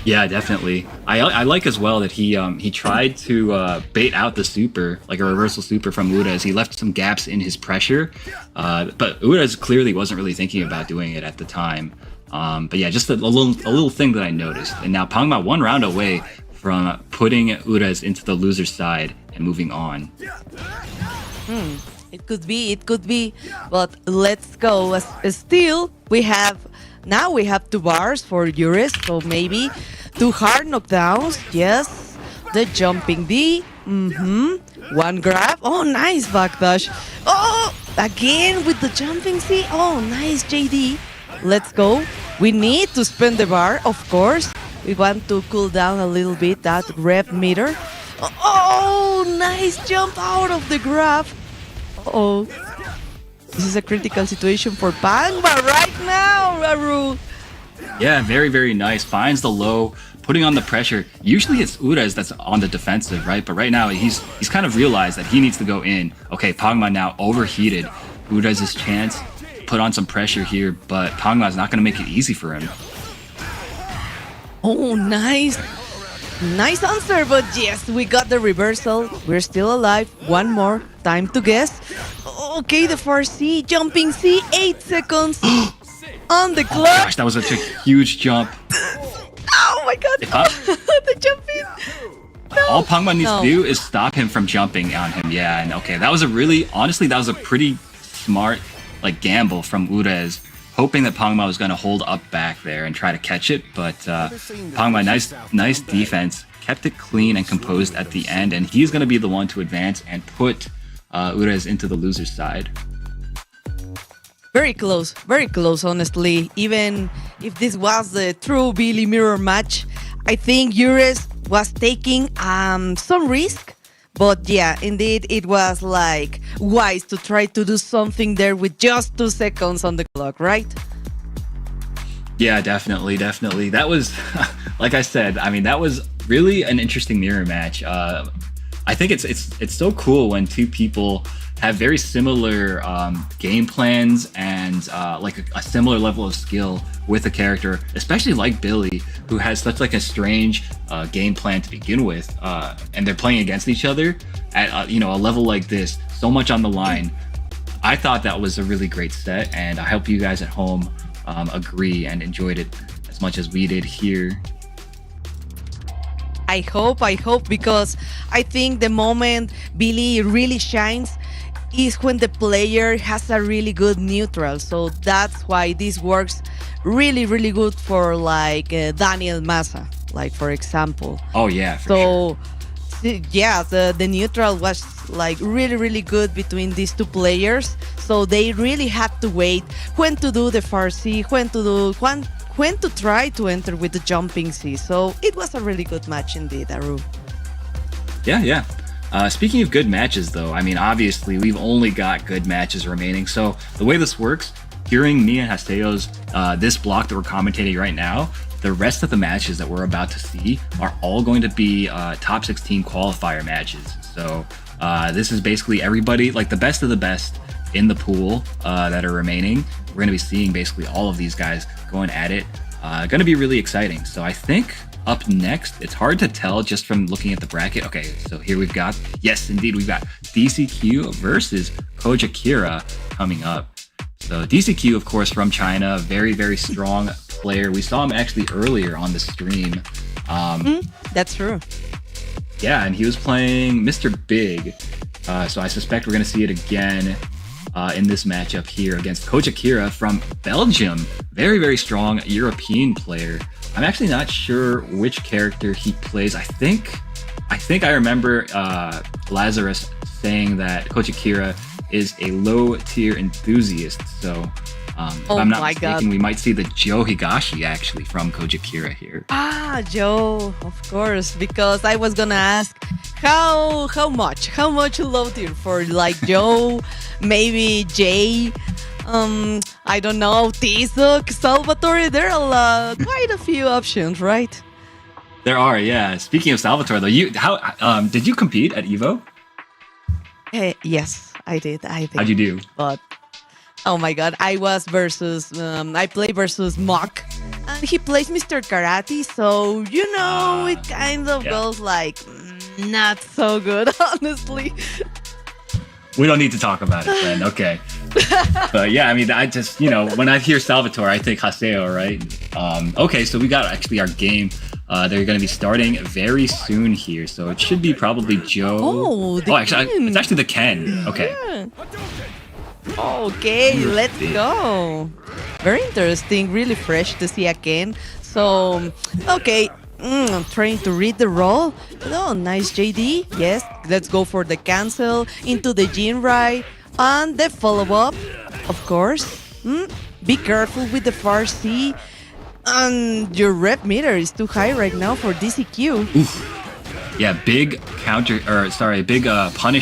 Yeah, definitely. I like as well that he tried to bait out the super, like a reversal super from Urez. He left some gaps in his pressure, but Urez clearly wasn't really thinking about doing it at the time. But yeah, just a little thing that I noticed. And now Pangma 1 round away from putting Urez into the loser's side and moving on. It could be. But let's go. Still, we have 2 bars for Juris, so maybe 2 hard knockdowns. Yes, the jumping D. 1 grab. Oh, nice backdash. Oh, again with the jumping C. Oh, nice JD. Let's go. We need to spend the bar, of course. We want to cool down a little bit that rev meter. Oh, nice jump out of the grab. Oh, this is a critical situation for Pangma right now, Raru. Yeah, very, very nice. Finds the low, putting on the pressure. Usually it's Urez that's on the defensive, right? But right now he's kind of realized that he needs to go in. Okay, Pangma now overheated. Urez's chance, put on some pressure here, but Pangma is not going to make it easy for him. Oh, nice. Nice answer, but yes, we got the reversal. We're still alive. 1 more. Time to guess. Okay, the 4C, jumping C, 8 seconds on the clock. Oh gosh, that was such a huge jump. Oh my god, the jumping. No. All Pangma needs to do is stop him from jumping on him. Yeah, and okay, that was a pretty smart gamble from Urez, hoping that Pangma was going to hold up back there and try to catch it, but Pangma, nice defense, kept it clean and composed at the end, and he's going to be the one to advance and put Urez into the loser's side. Very close, honestly. Even if this was the true Billy mirror match, I think Urez was taking some risk. But yeah, indeed, it was wise to try to do something there with just 2 seconds on the clock, right? Yeah, definitely. That was, like I said, I mean, that was really an interesting mirror match. I think it's so cool when 2 people have very similar game plans and a similar level of skill with a character, especially like Billy, who has such a strange game plan to begin with, and they're playing against each other at a level like this, so much on the line. I thought that was a really great set, and I hope you guys at home agree and enjoyed it as much as we did here. I hope, because I think the moment Billy really shines is when the player has a really good neutral. So that's why this works really, really good for Daniel Massa, for example. Oh yeah, for sure. Yeah, the neutral was like really good between these two players. So they really have to wait when to do the far C, when to try to enter with the jumping C. So it was a really good match indeed, Aru. Yeah. Speaking of good matches, though, I mean, obviously, we've only got good matches remaining. So the way this works, during me and Haseo's this block that we're commentating right now, the rest of the matches that we're about to see are all going to be top 16 qualifier matches. So this is basically everybody, like the best of the best in the pool that are remaining. We're going to be seeing basically all of these guys going at it. Going to be really exciting. So I think up next, it's hard to tell just from looking at the bracket. Okay, so here we've got, yes, indeed, we've got DCQ versus CotW coming up. So DCQ, of course, from China, very strong player. We saw him actually earlier on the stream. That's true. Yeah, and he was playing Mr. Big. So I suspect we're going to see it again in this matchup here against CotW from Belgium. Very strong European player. I'm actually not sure which character he plays. I think I remember Lazarus saying that CotW is a low-tier enthusiast. So if I'm not mistaken, we might see the Joe Higashi actually from CotW here. Joe, of course, because I was gonna ask how much low tier for like Joe, maybe Jay, I don't know, Tizuk, Salvatore. There are quite a few options, right? There are, yeah. Speaking of Salvatore, though, did you compete at Evo? Yes, I did. How'd you do? But oh my god, I play versus Mock, and he plays Mr. Karate, so it kind of goes like not so good, honestly. We don't need to talk about it then, okay. But yeah, I mean, I just, when I hear Salvatore, I think Haseo, right? Okay, so we got actually our game. They're going to be starting very soon here, so it should be probably Joe. Actually, it's actually the Ken. Okay. Yeah. Okay, let's go. Very interesting, really fresh to see again. So, okay, I'm trying to read the roll. Oh, nice JD. Yes, let's go for the cancel into the Jinrai and the follow-up, of course. Be careful with the far C. And your rep meter is too high right now for DCQ. Oof. Yeah, big punish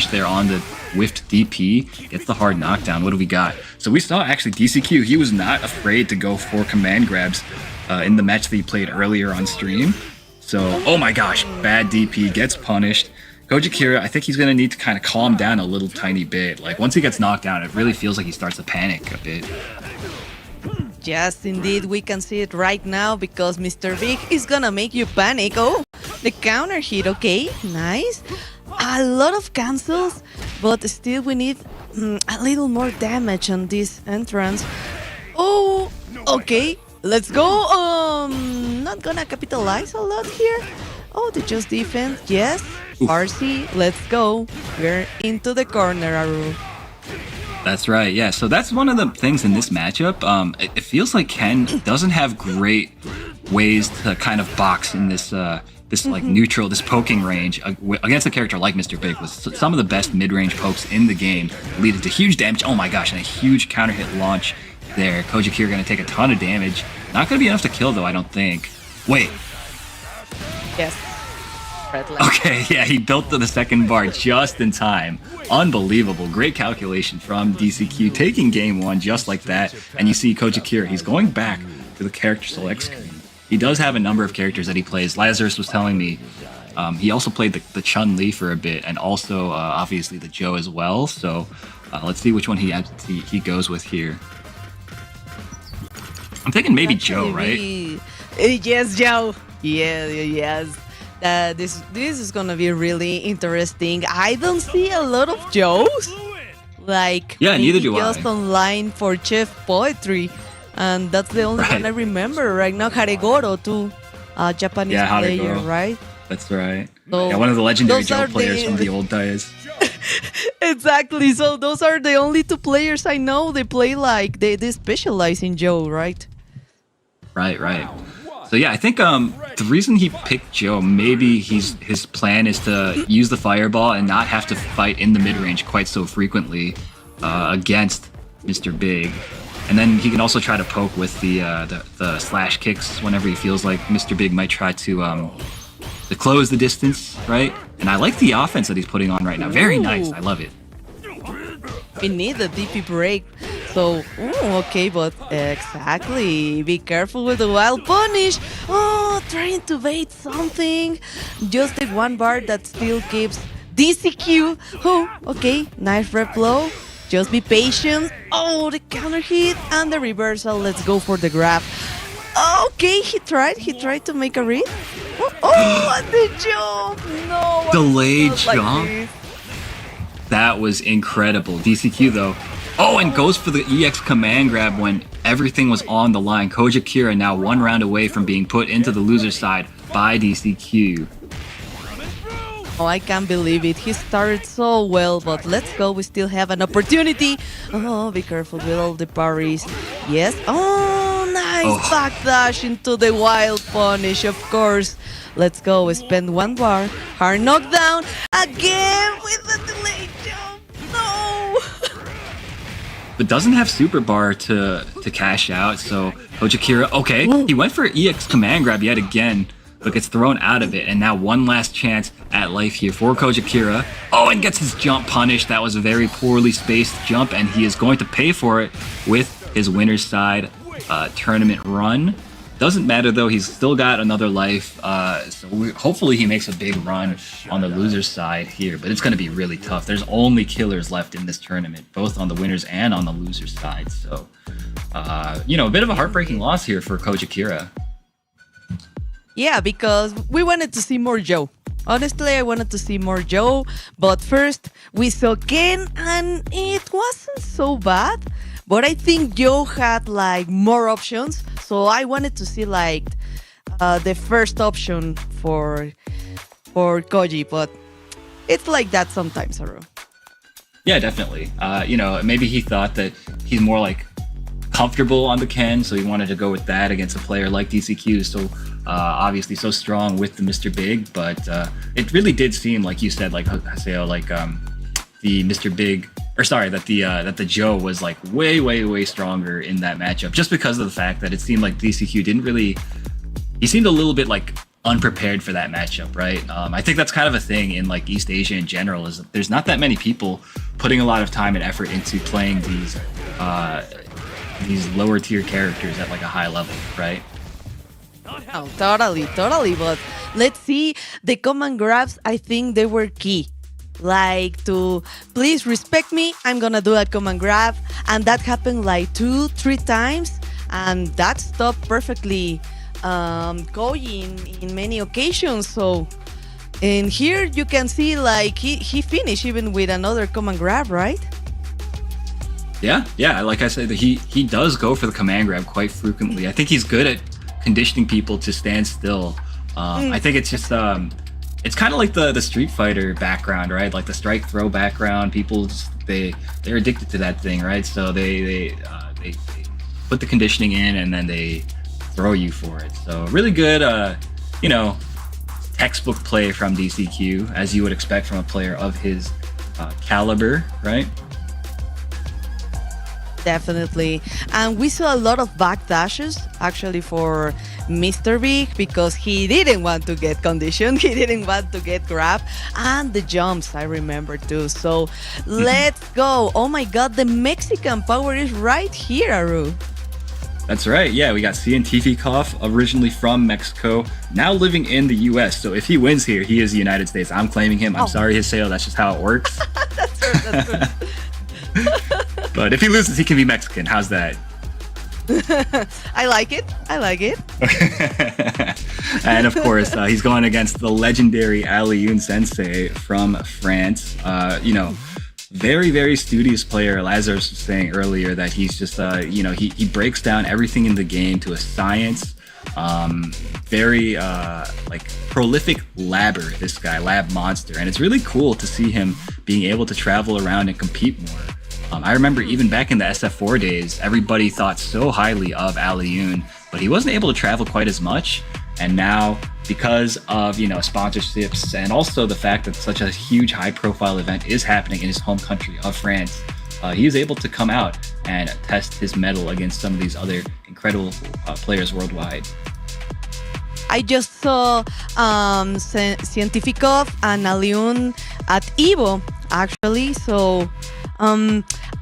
there on the whiffed DP. Gets the hard knockdown. What do we got? So we saw actually DCQ, he was not afraid to go for command grabs in the match that he played earlier on stream. So, oh my gosh, bad DP, gets punished. CotW, I think he's going to need to kind of calm down a little tiny bit. Like, once he gets knocked down, it really feels like he starts to panic a bit. Yes, indeed, we can see it right now because Mr. Big is gonna make you panic. Oh, the counter hit, okay, nice. A lot of cancels, but still we need a little more damage on this entrance. Oh, okay, let's go. Not gonna capitalize a lot here. Oh, the just defense, yes. RC, let's go. We're into the corner, Aru. That's right, yeah. So that's one of the things in this matchup. It feels like Ken doesn't have great ways to kind of box in this like neutral, this poking range against a character like Mr. Big. Was some of the best mid-range pokes in the game, leading to huge damage. Oh my gosh, and a huge counter hit launch there. CotW going to take a ton of damage. Not going to be enough to kill though, I don't think. Wait. Yes. Okay, yeah, he built to the second bar just in time. Unbelievable. Great calculation from DCQ, taking game one just like that. And you see CotW, he's going back to the character select screen. He does have a number of characters that he plays. Lazarus was telling me he also played the Chun-Li for a bit, and also obviously the Joe as well. So let's see which one he goes with here. I'm thinking maybe Joe, right? Yes, Joe. Yes. This is gonna be really interesting. I don't see a lot of Joes. Like, yeah, neither do just I. online for Chef Poetry, and that's the only one I remember right now. Haregoro too, Japanese player, right? That's right. So yeah, one of the legendary Joe players from the old days. Exactly. So those are the only two players I know. They play like they specialize in Joe, right? Right. So yeah, I think the reason he picked Joe, maybe his plan is to use the fireball and not have to fight in the mid range quite so frequently against Mr. Big, and then he can also try to poke with the slash kicks whenever he feels like Mr. Big might try to close the distance, right? And I like the offense that he's putting on right now. Very nice. I love it. We need a DP break. So, okay, but exactly. Be careful with the wild punish. Oh, trying to bait something. Just the one bar that still keeps DCQ. Oh, okay. Nice rep low. Just be patient. Oh, the counter hit and the reversal. Let's go for the grab. Okay, he tried to make a read. Oh, and the jump. No. Delayed jump. Like that was incredible. DCQ though. Oh, and goes for the EX command grab when everything was on the line. Koja Kira now 1 round away from being put into the loser side by DCQ. Oh, I can't believe it. He started so well, but let's go. We still have an opportunity. Oh, be careful with all the parries. Yes. Oh, nice backdash into the wild punish, of course. Let's go. We spend 1 bar. Hard knockdown. Again with the delayed jump. No. But doesn't have super bar to cash out, so Koja Kira, okay, he went for EX command grab yet again, but gets thrown out of it, and now one last chance at life here for Koja Kira. Oh, and gets his jump punished. That was a very poorly spaced jump, and he is going to pay for it with his winner's side tournament run. Doesn't matter though, he's still got another life, so hopefully he makes a big run on the loser's side here, but it's going to be really tough. There's only killers left in this tournament, both on the winners and on the loser's side, so you know, a bit of a heartbreaking loss here for Koja Kira. Yeah, because we wanted to see more Joe. Honestly, I wanted to see more Joe, but first we saw Ken and it wasn't so bad. But I think Joe had like more options, so I wanted to see like the first option for Koji, but it's like that sometimes, Haru. Yeah, definitely. You know, maybe he thought that he's more like comfortable on the Ken, so he wanted to go with that against a player like DCQ, so obviously so strong with the Mr. Big, but it really did seem like you said, like Haseo, like the Mr. Big, or sorry, that the Joe was like way stronger in that matchup, just because of the fact that it seemed like DCQ didn't really, he seemed a little bit like unprepared for that matchup, right? I think that's kind of a thing in like East Asia in general, is that there's not that many people putting a lot of time and effort into playing these lower tier characters at like a high level, right? Oh, totally. But let's see, the command grabs, I think they were key. Like to please respect me, I'm gonna do a command grab, and that happened like 2-3 times, and that stopped perfectly going in many occasions. So in here you can see like he finished even with another command grab, right? Yeah, like I said, he does go for the command grab quite frequently. I think he's good at conditioning people to stand still. I think it's just it's kind of like the Street Fighter background, right? Like the strike throw background. People just, they're addicted to that thing, right? So they put the conditioning in and then they throw you for it. So really good, you know, textbook play from DCQ, as you would expect from a player of his caliber, right? Definitely. And we saw a lot of backdashes actually for Mr. Big, because he didn't want to get conditioned, he didn't want to get grabbed, and the jumps I remember too. So let's go. Oh my god, the Mexican power is right here, Aru. That's right. Yeah, we got Tifikov, originally from Mexico, now living in the US. So if he wins here, he is the United States. I'm claiming him. I'm sorry, Haseo. That's just how it works. That's right. But if he loses, he can be Mexican. How's that? I like it. And of course, he's going against the legendary Alioune Sensei from France. You know, very studious player. Lazarus was saying earlier that he's just, you know, he breaks down everything in the game to a science. Very like prolific labber, this guy, lab monster. And it's really cool to see him being able to travel around and compete more. I remember even back in the SF4 days, everybody thought so highly of Alioune, but he wasn't able to travel quite as much. And now, because of, you know, sponsorships and also the fact that such a huge high-profile event is happening in his home country of France, he is able to come out and test his mettle against some of these other incredible players worldwide. I just saw Scientificov and Aliun at Evo, actually. So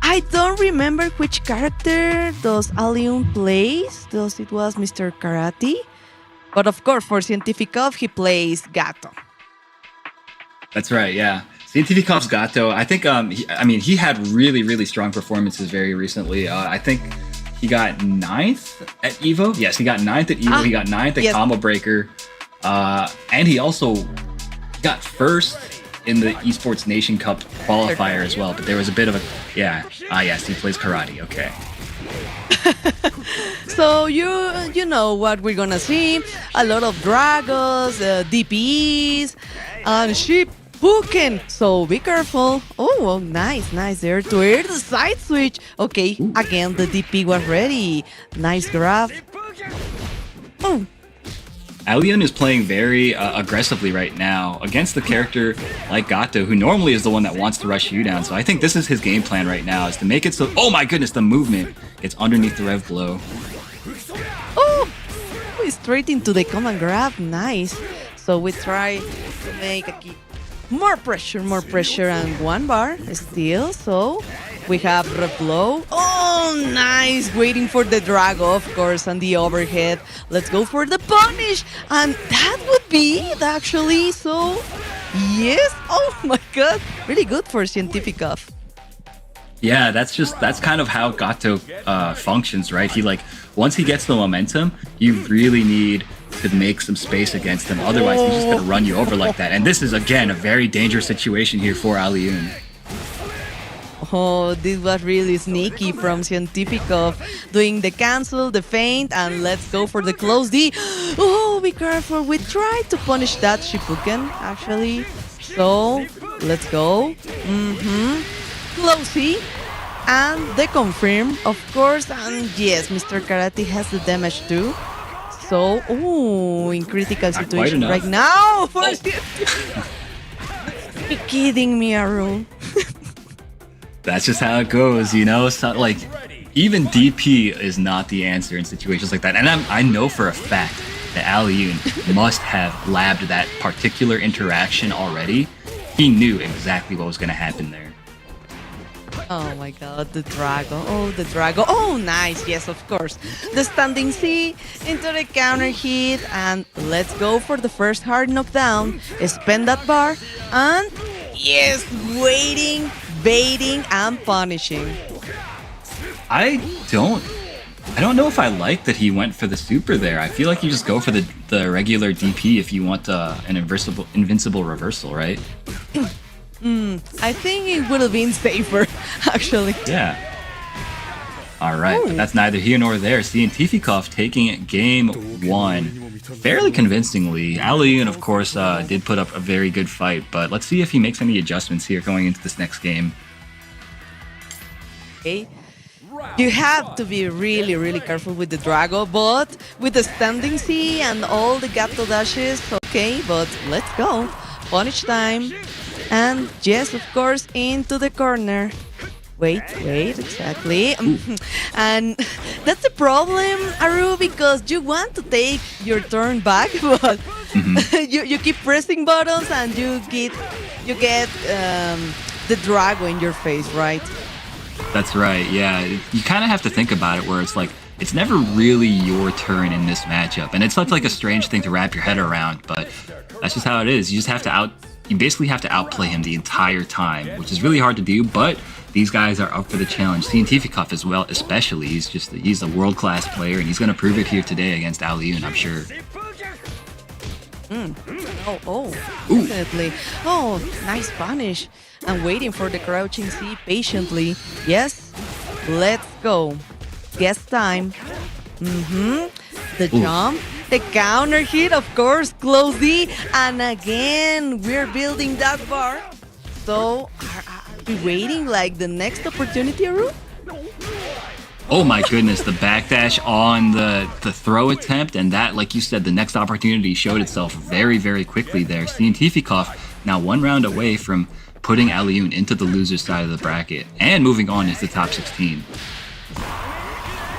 I don't remember which character does Aliun plays. Does it was Mr. Karate? But of course, for Scientificov, he plays Gato. That's right, yeah. Scientifikov's Gato, I think, he had really, really strong performances very recently. I think he got 9th at Evo. Yes, he got 9th at Evo. He got 9th at Combo Breaker. And he also got 1st in the Esports Nation Cup qualifier as well. But there was a bit of a... yes, he plays karate. Okay. So you know what we're gonna see. A lot of Dragos, DPs, and sheep hooking. So be careful. Oh, nice there to air the side switch. Okay, again the DP was ready. Nice grab. Oh. Aliun is playing very aggressively right now against the character like Gato, who normally is the one that wants to rush you down. So I think this is his game plan right now, is to make it so... Oh my goodness, the movement gets underneath the rev blow. Oh, straight into the command grab. Nice. So we try to make more pressure, and 1 bar still. So we have rev blow. Oh, nice. Waiting for the Drago, of course, and the overhead. Let's go for the punish. And that would be it, actually. So, yes. Oh, my God. Really good for Scientificov. Yeah, that's kind of how Gato functions, right? He, like, once he gets the momentum, you really need to make some space against him. Otherwise, he's just going to run you over like that. And this is, again, a very dangerous situation here for Aliun. Oh, this was really sneaky from Scientificov, doing the cancel, the feint, and let's go for the close D. Oh, be careful. We tried to punish that Shipuken, actually. So, let's go. Close C. And the confirm, of course. And yes, Mr. Karate has the damage too. So, in critical situation right now. You're kidding me, Arun. That's just how it goes, you know? So, like, even DP is not the answer in situations like that. And I know for a fact that Aliun must have labbed that particular interaction already. He knew exactly what was going to happen there. Oh my God, the Drago. Oh, the Drago. Oh, nice. Yes, of course. The standing C into the counter hit. And let's go for the first hard knockdown. Spend that bar. And yes, waiting, baiting, and punishing. I don't know if I like that he went for the super there. I feel like you just go for the regular DP if you want an invincible reversal, right? I think it would have been safer, actually. Yeah. All right, but that's neither here nor there. Scientificov taking game 1 fairly convincingly. Aliun, of course, did put up a very good fight, but let's see if he makes any adjustments here going into this next game. Okay. You have to be really, really careful with the Drago, but with the standing C and all the Gato dashes, okay, but let's go. Punish time. And yes, of course, into the corner. Wait, exactly. And that's the problem, Aru, because you want to take your turn back, but you keep pressing buttons and you get the Drago in your face, right? That's right, yeah. You kind of have to think about it where it's like, it's never really your turn in this matchup. And it's such like a strange thing to wrap your head around, but that's just how it is. You just have to you basically have to outplay him the entire time, which is really hard to do, but these guys are up for the challenge. Scientificov as well, especially. He's a world-class player, and he's going to prove it here today against Aliun, I'm sure. Definitely. Oh, nice punish. I'm waiting for the crouching C patiently. Yes, let's go. Guess time. The jump. The counter hit, of course, close D, and again, we're building that bar. So, are we waiting like the next opportunity, Aru? Oh my goodness, the backdash on the throw attempt, and that, like you said, the next opportunity showed itself very, very quickly there. Scientifikov now 1 round away from putting Alioun into the loser side of the bracket and moving on into the top 16.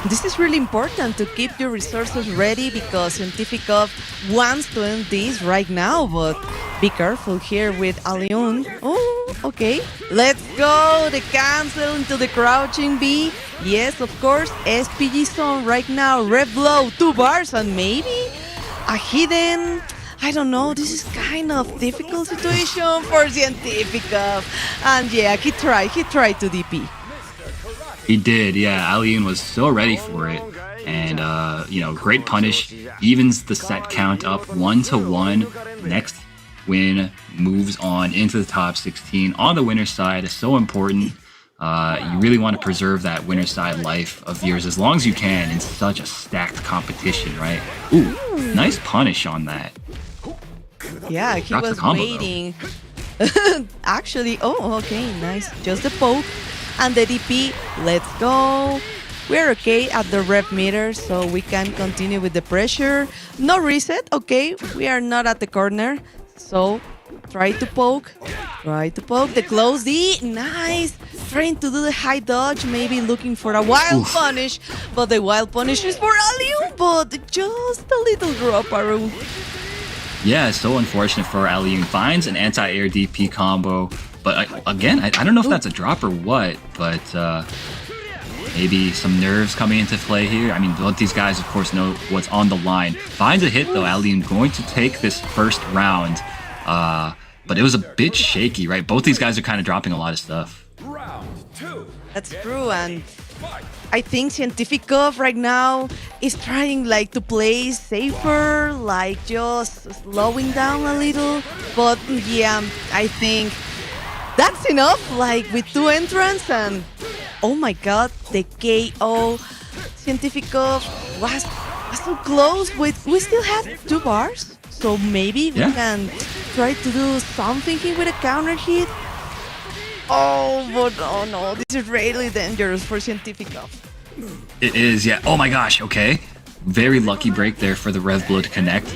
This is really important to keep your resources ready because Scientifikov wants to end this right now, but be careful here with Alioun. Oh, okay. Let's go. The cancel into the crouching B. Yes, of course. SPG zone right now. Red blow, 2 bars, and maybe a hidden. I don't know. This is kind of difficult situation for Scientifikov. And yeah, he tried to DP. He did, yeah. Alioun was so ready for it. And, great punish. Evens the set count up 1-1. Next win moves on into the top 16 on the winner's side. Is so important. You really want to preserve that winner's side life of yours as long as you can in such a stacked competition, right? Ooh, nice punish on that. Yeah, he Dropped was the combo, waiting. Actually, oh, okay, nice. Just the poke. And the DP, let's go. We're okay at the rep meter, so we can continue with the pressure. No reset, okay. We are not at the corner, so try to poke. The close D, nice. Trying to do the high dodge, maybe looking for a wild punish. But the wild punish is for Alioun, but just a little drop, Aru. Yeah, so unfortunate for Alioun. Finds an anti-air DP combo. But again, I don't know if that's a drop or what, but maybe some nerves coming into play here. I mean, both these guys, of course, know what's on the line. Finds a hit, though. Alioun going to take this first round. But it was a bit shaky, right? Both these guys are kind of dropping a lot of stuff. That's true, and I think Scientifikov right now is trying to play safer, just slowing down a little. But yeah, I think that's enough, with 2 entrants, and oh my god, the KO. Scientifikov was so close. We still have 2 bars, so maybe we can try to do something here with a counter hit. Oh, but oh no, this is really dangerous for Scientifikov. It is, yeah. Oh my gosh, okay. Very lucky break there for the Rev Blow to connect.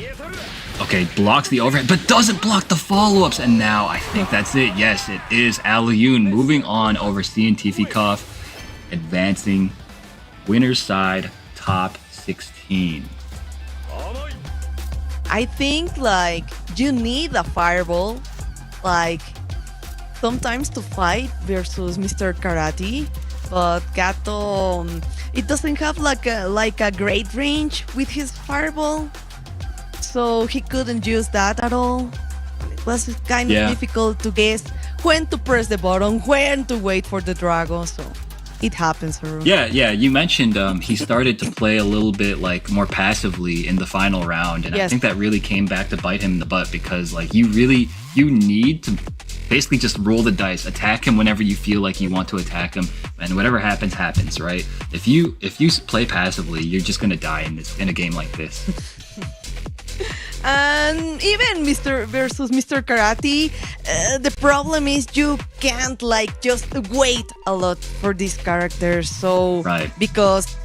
Okay, blocks the overhead, but doesn't block the follow-ups. And now I think that's it. Yes, it is Alioun moving on over Scientifikov, advancing winner's side, top 16. I think, you need a fireball, sometimes to fight versus Mr. Karate. But Gato, it doesn't have a great range with his fireball. So he couldn't use that at all. It was kind of difficult to guess when to press the button, when to wait for the dragon. So it happens, Haru. Yeah. You mentioned he started to play a little bit more passively in the final round, and I think that really came back to bite him in the butt because you need to basically just roll the dice, attack him whenever you feel like you want to attack him, and whatever happens, right? If you play passively, you're just gonna die in a game like this. And even Mr. versus Mr. Karate, the problem is you can't just wait a lot for these characters. So because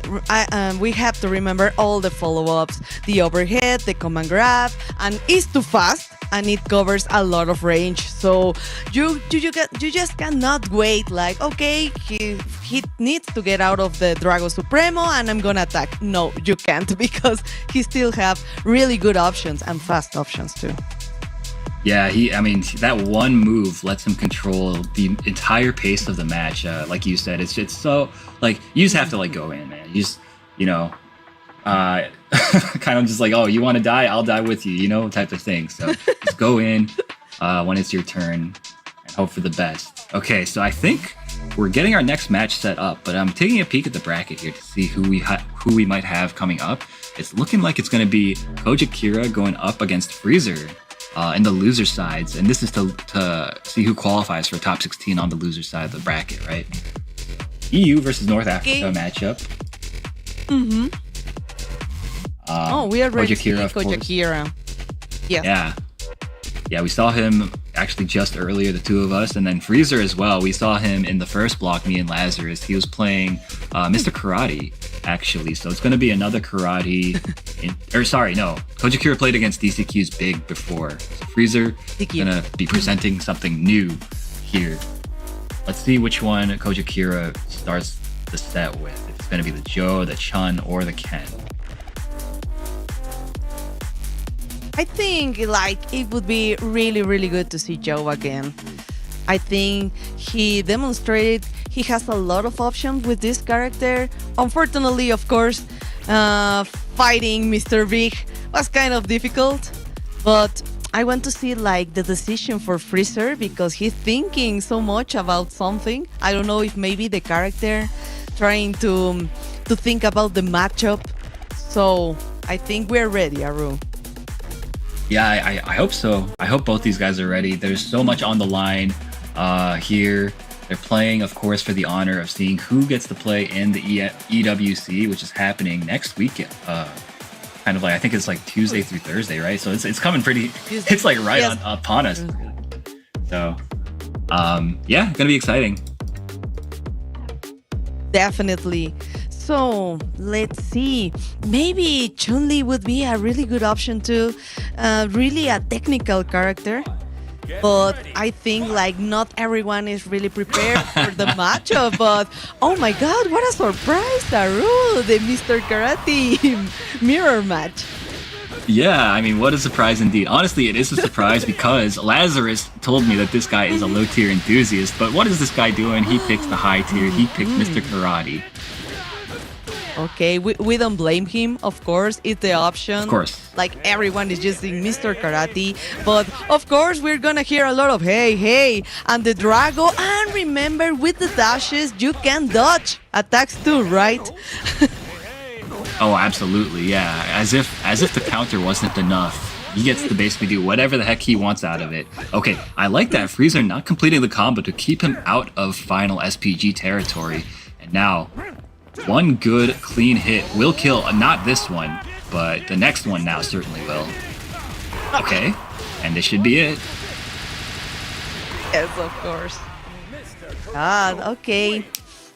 we have to remember all the follow-ups, the overhead, the command grab, and it's too fast and it covers a lot of range. So you just cannot wait okay, he needs to get out of the Drago Supremo and I'm gonna attack. No, you can't because he still have really good options and fast options too. Yeah, that one move lets him control the entire pace of the match. Like you said, it's so you just have to go in, man. You just kind of just oh, you want to die? I'll die with you, type of thing. So just go in when it's your turn and hope for the best. Okay, so I think we're getting our next match set up, but I'm taking a peek at the bracket here to see who we might have coming up. It's looking like it's going to be Koja Kira going up against Freezer in the loser sides, and this is to see who qualifies for top 16 on the loser side of the bracket, right? EU versus North Africa matchup. Mm-hmm. We already see Koja Kira. Yes. Yeah, we saw him actually just earlier, the two of us, and then Freezer as well. We saw him in the first block, me and Lazarus. He was playing Mr. Karate, actually. So it's going to be another Karate. KojiKira played against DCQ's Big before. So Freezer is going to be presenting something new here. Let's see which one KojiKira starts the set with. If it's going to be the Joe, the Chun, or the Ken. I think like it would be really, really good to see Joe again. I think he demonstrated he has a lot of options with this character. Unfortunately, of course, fighting Mr. Big was kind of difficult, but I want to see like the decision for Freezer because he's thinking so much about something. I don't know if maybe the character trying to think about the matchup. So I think we're ready, Aru. Yeah, I hope so. I hope both these guys are ready. There's so much on the line here. They're playing, of course, for the honor of seeing who gets to play in the EWC, which is happening next week. Kind of like, I think it's like Tuesday through Thursday, right? So it's coming pretty, it's like right upon us. So, yeah, gonna be exciting. Definitely. So let's see. Maybe Chun-Li would be a really good option too. Really a technical character. But I think like not everyone is really prepared for the matchup. But oh my god, what a surprise, Aru! The Mr. Karate mirror match. Yeah, I mean, what a surprise indeed. Honestly, it is a surprise because Lazarus told me that this guy is a low tier enthusiast. But what is this guy doing? He picks the high tier. He picked Mr. Karate. Okay, we don't blame him, of course, it's the option. Of course. Like everyone is using Mr. Karate, but of course we're gonna hear a lot of hey, hey, and the Drago, and remember with the dashes, you can dodge attacks too, right? Oh, absolutely, yeah. As if the counter wasn't enough. He gets to basically do whatever the heck he wants out of it. Okay, I like that Freezer not completing the combo to keep him out of final SPG territory. And now, one good, clean hit will kill, not this one, but the next one now certainly will. Okay, and this should be it. Yes, of course. Okay.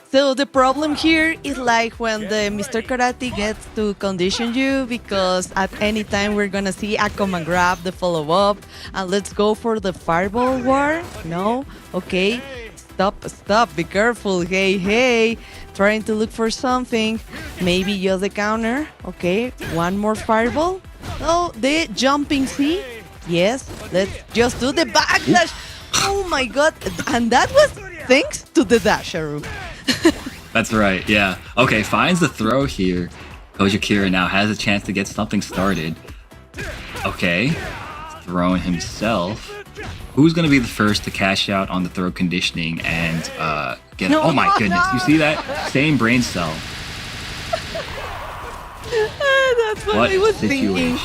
So the problem here is like when the Mr. Karate gets to condition you, because at any time we're gonna see a command grab, the follow-up, and let's go for the fireball war. No? Okay. Stop, be careful. Hey, hey. Trying to look for something. Maybe just the counter. Okay, one more fireball. Oh, the jumping C. Yes, let's just do the backdash. Oh my god. And that was thanks to the dasharu. That's right, yeah. Okay, finds the throw here. KojiKira now has a chance to get something started. Okay, throwing himself. Who's going to be the first to cash out on the throw conditioning and get... Oh my goodness, you see that? Same brain cell. That's what I was thinking.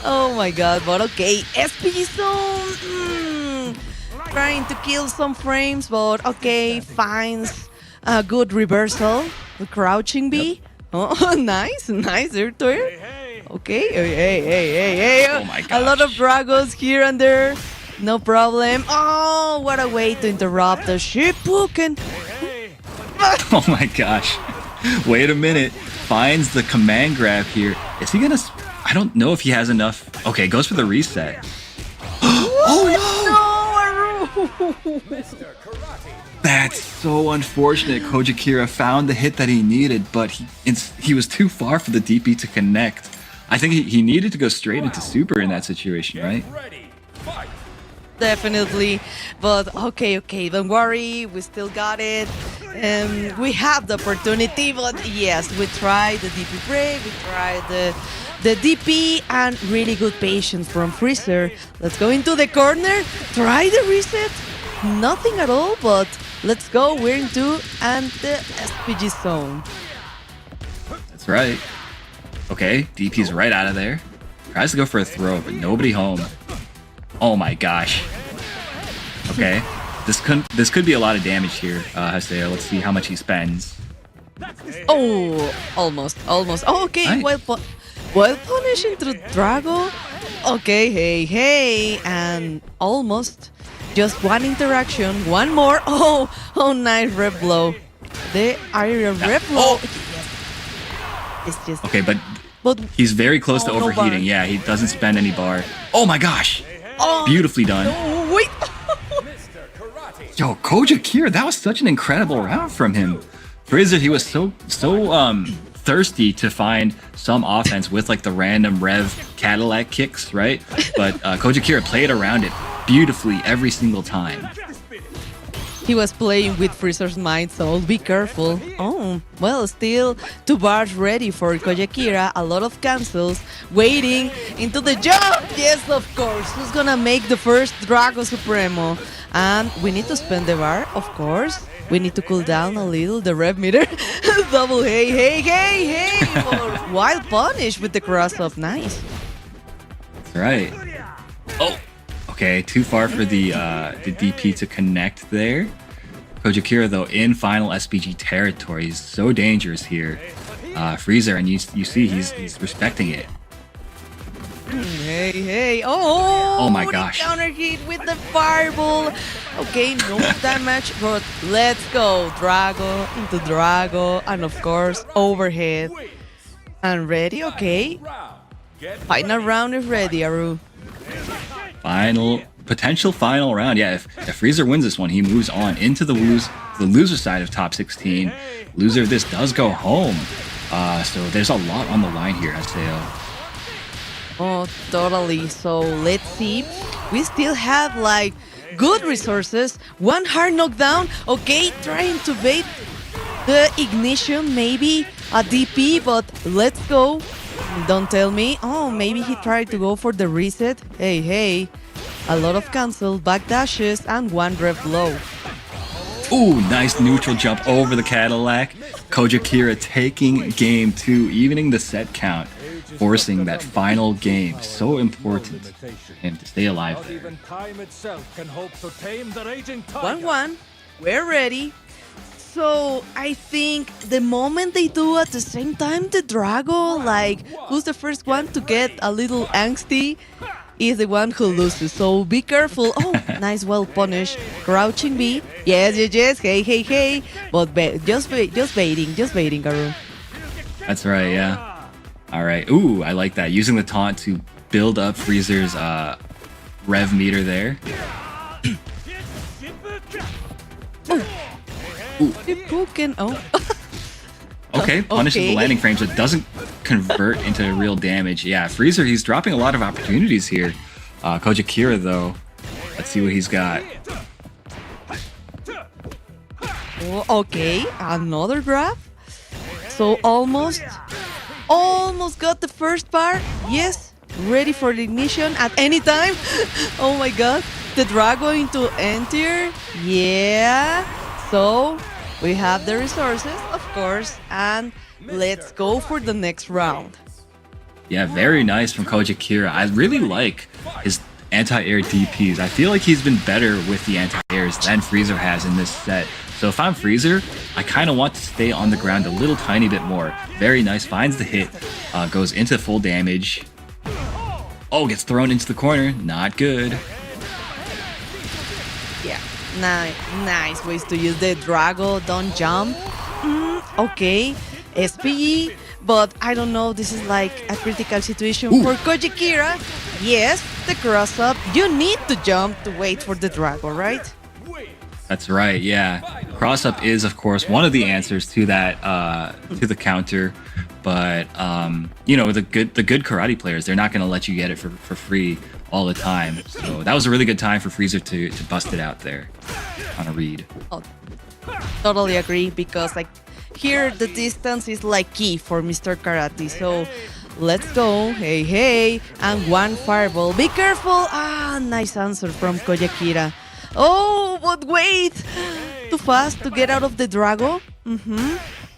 Oh my god, but okay. SPG zone. Trying to kill some frames, but okay, finds a good reversal. The crouching B. Oh, nice, Ertuer. Okay, hey. Oh my gosh. A lot of Dragos here and there. No problem. Oh, what a way to interrupt the Shippuden. Oh my gosh. Wait a minute. Finds the command grab here. Is he gonna... I don't know if he has enough. Okay, goes for the reset. Oh no! That's so unfortunate. KojiKira found the hit that he needed, but he was too far for the DP to connect. I think he needed to go straight into super in that situation, right? Definitely, but okay, don't worry, we still got it, and we have the opportunity. But yes, we tried the DP break, we tried the DP, and really good patience from Freezer. Let's go into the corner, try the reset, nothing at all, but let's go. We're into and the SPG zone. That's right. Okay, DP's right out of there. Tries to go for a throw, but nobody home. Oh my gosh. Okay, this could be a lot of damage here, Haseo. Let's see how much he spends. Oh, almost. Oh, okay, Nice. well punished into Drago. Okay, hey, and almost. Just one interaction, one more. Oh, nice rep blow. the aerial rep. Oh! It's just... Okay, but But he's very close to no bar. overheating. Yeah, he doesn't spend any bar. Oh my gosh. Beautifully done. Oh, wait. Yo, Koja Kira, that was such an incredible round from him. Freezer, he was so thirsty to find some offense with like the random Rev Cadillac kicks, right? But Koja Kira played around it beautifully every single time. He was playing with Freezer's mind, so be careful. Oh, well, still 2 bars ready for Kojakira. A lot of cancels waiting into the jump. Yes, of course. Who's gonna make the first Drago Supremo? And we need to spend the bar, of course. We need to cool down a little the rev meter. Double hey. Wild punish with the cross up. Nice. That's right. Oh, okay. Too far for the DP to connect there. Koja Kira, though, in final SPG territory. He's so dangerous here. Freezer, and you see he's respecting it. Hey. Oh my gosh. Counter hit with the fireball. Okay, no damage, but let's go. Drago into Drago, and of course, overhead. And ready, okay. Final round is ready, Aru. Potential final round. Yeah, if Freezer wins this one, he moves on into the loser side of top 16. Loser of this does go home. So there's a lot on the line here, SAO. Oh, totally. So let's see. We still have like good resources. One hard knockdown. Okay, trying to bait the ignition, maybe a DP, but let's go. Don't tell me. Oh, maybe he tried to go for the reset. Hey. A lot of cancel, backdashes, and 1 rev low. Ooh, nice neutral jump over the Cadillac. Koja Kira taking game 2, evening the set count, forcing that final game. So important for him to stay alive there. 1-1. We're ready. So I think the moment they do at the same time the Drago, like who's the first one to get a little angsty, is the one who loses. So be careful. Oh, nice, well punished. Crouching B. Yes. Hey. But just baiting, Garu. That's right, yeah. All right. Ooh, I like that. Using the taunt to build up Freezer's rev meter there. Okay, punishes the landing frame so it doesn't convert into real damage. Yeah, Freezer, he's dropping a lot of opportunities here. Koja Kira, though, let's see what he's got. Okay, another grab. So almost got the first bar. Yes, ready for the ignition at any time. Oh my god, the Drago into enter. Yeah, so we have the resources, of course, and let's go for the next round. Yeah, very nice from Koja Kira. I really like his anti-air DPs. I feel like he's been better with the anti-airs than Freezer has in this set. So if I'm Freezer, I kind of want to stay on the ground a little tiny bit more. Very nice, finds the hit, goes into full damage. Oh, gets thrown into the corner. Not good. Yeah, nice ways to use the Drago. Don't jump. Okay, SPG, but I don't know. This is like a critical situation for Koja Kira. Yes, the cross up. You need to jump to wait for the Drago, right? That's right. Yeah, cross up is of course one of the answers to that to the counter, but you know, the good karate players, they're not going to let you get it for free all the time. So that was a really good time for Freezer to bust it out there on a read. Oh, totally agree, because like here the distance is like key for Mr. Karate. So let's go. Hey, and 1 fireball. Be careful. Nice answer from Koja Kira. Oh, but wait! Too fast to get out of the Drago.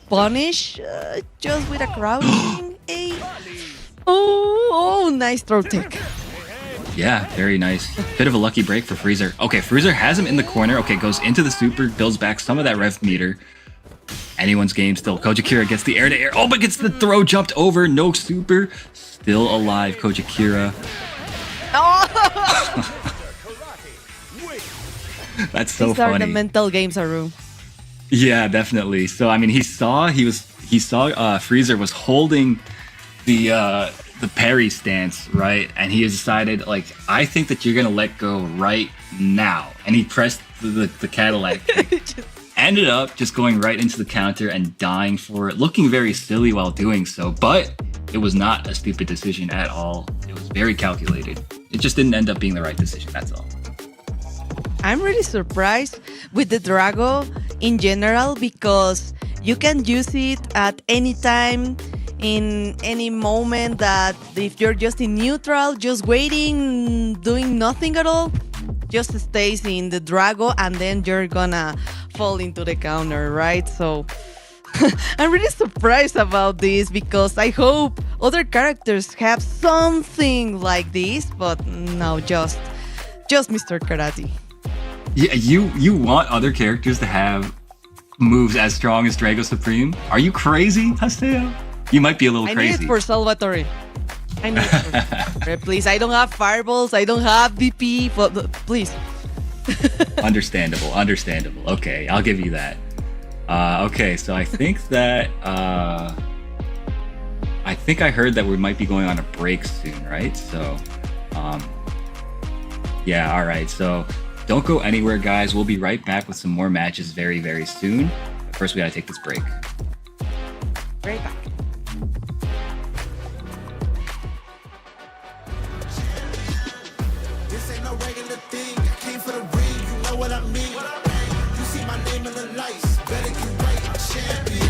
Punish just with a crouching. Oh, nice throw tech. Yeah, very nice. Bit of a lucky break for Freezer. Okay, Freezer has him in the corner. Okay, goes into the super, builds back some of that rev meter. Anyone's game still. Koja Kira gets the air to air. Oh, but gets the throw jumped over. No super. Still alive, Koja Kira. Oh! That's so These funny. are the mental games, Aru. Yeah, definitely. So I mean, he saw Freezer was holding the parry stance, right? And he decided, like, I think that you're gonna let go right now. And he pressed the Cadillac kick. Ended up just going right into the counter and dying for it, looking very silly while doing so. But it was not a stupid decision at all. It was very calculated. It just didn't end up being the right decision, that's all. I'm really surprised with the Drago in general because you can use it at any time, in any moment, that if you're just in neutral, just waiting, doing nothing at all, just stays in the Drago and then you're gonna fall into the counter, right? So I'm really surprised about this because I hope other characters have something like this, but no, just Mr. Karate. Yeah, you want other characters to have moves as strong as Drago Supreme? Are you crazy, Haseo? You might be a little crazy. I need it for Salvatore. I need it for Salvatore, please. I don't have fireballs. I don't have VP. But please. Understandable. Okay, I'll give you that. Okay, so I think that I heard that we might be going on a break soon, right? So, yeah, all right. So don't go anywhere, guys. We'll be right back with some more matches very, very soon. But first, we gotta take this break. Right back. This ain't no regular thing. I came for the ring, you know what I mean. You see my name in the lights, better get right, I'm champion.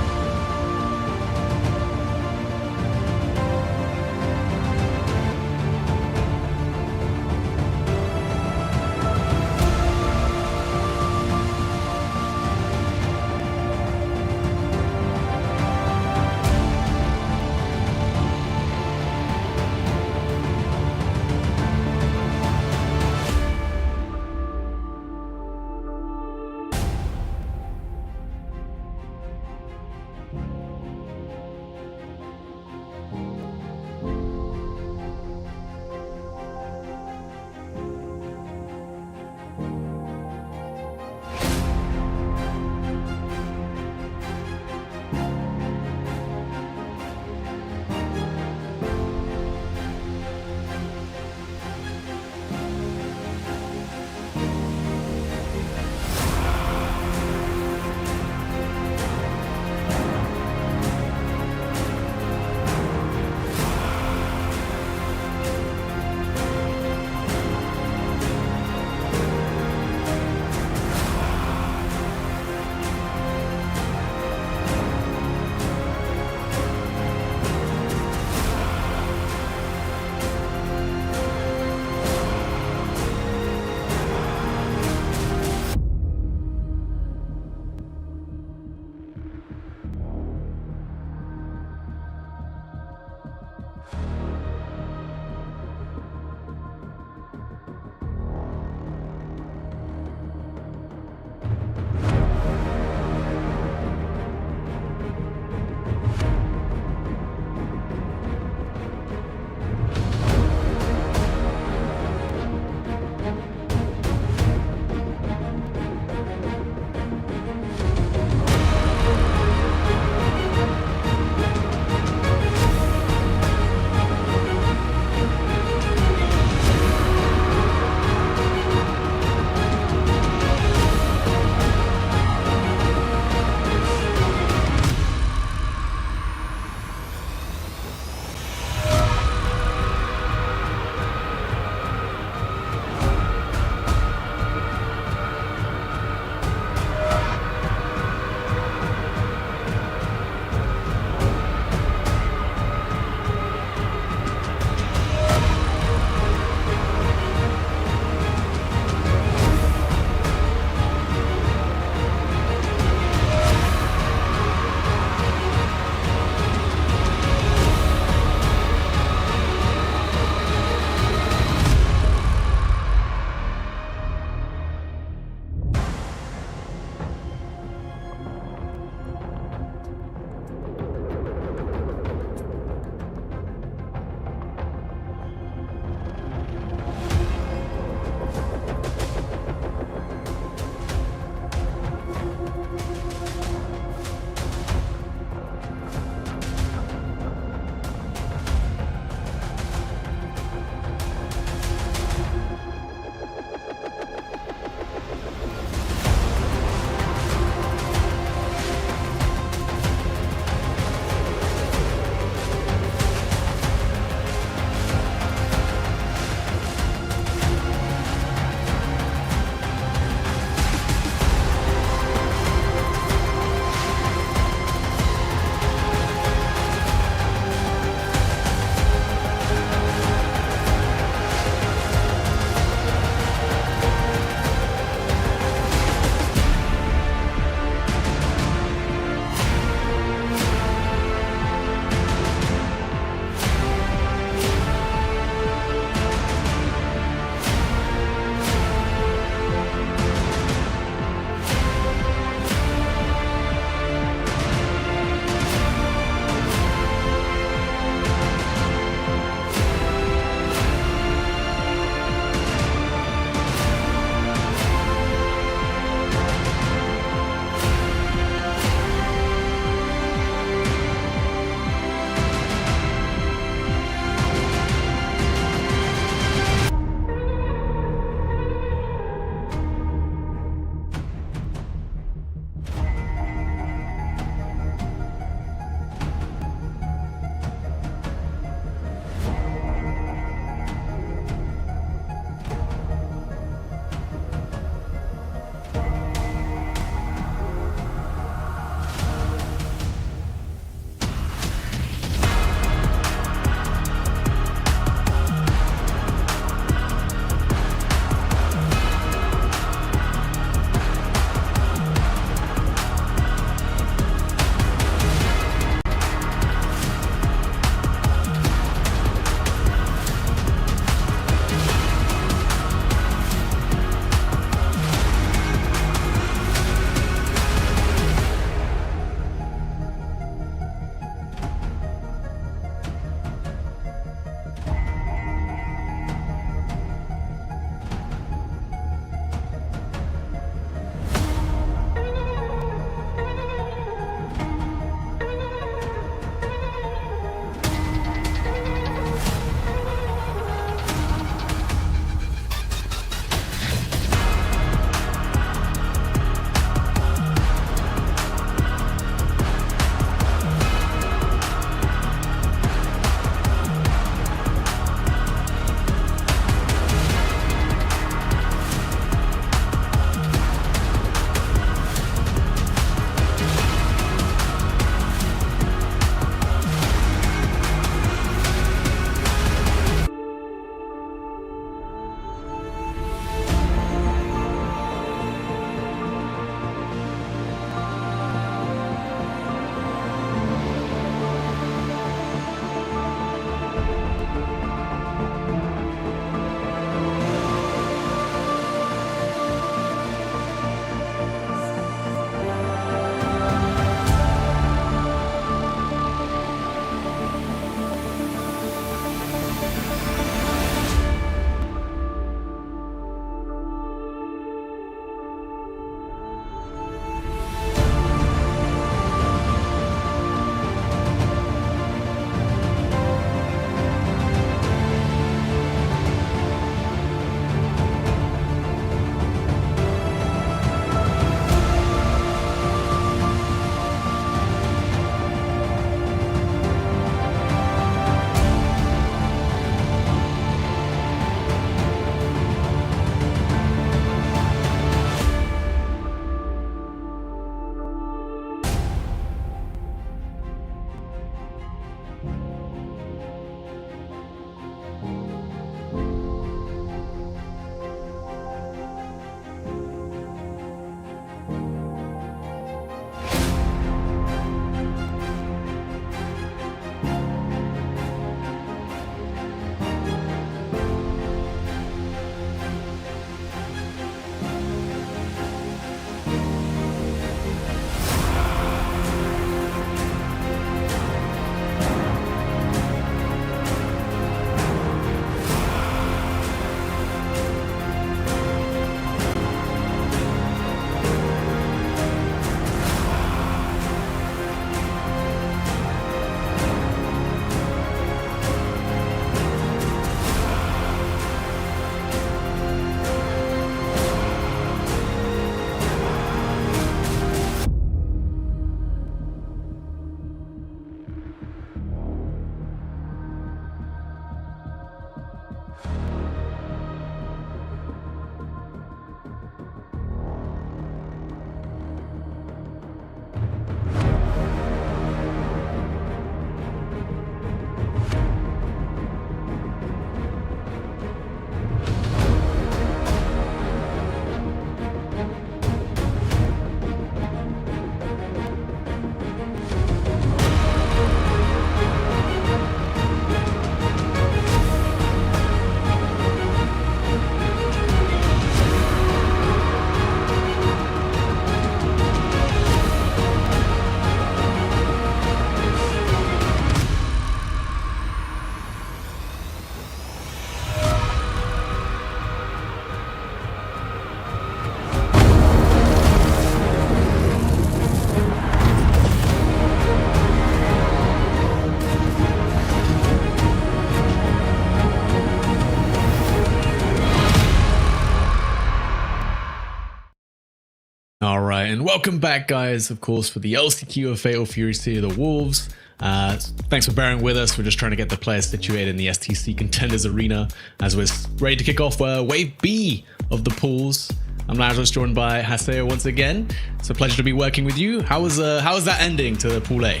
And welcome back, guys, of course, for the LCQ of Fatal Fury City of the Wolves. Thanks for bearing with us. We're just trying to get the players situated in the STC Contenders Arena as we're ready to kick off Wave B of the pools. I'm Lazarus, joined by Haseo once again. It's a pleasure to be working with you. How was that ending to Pool A?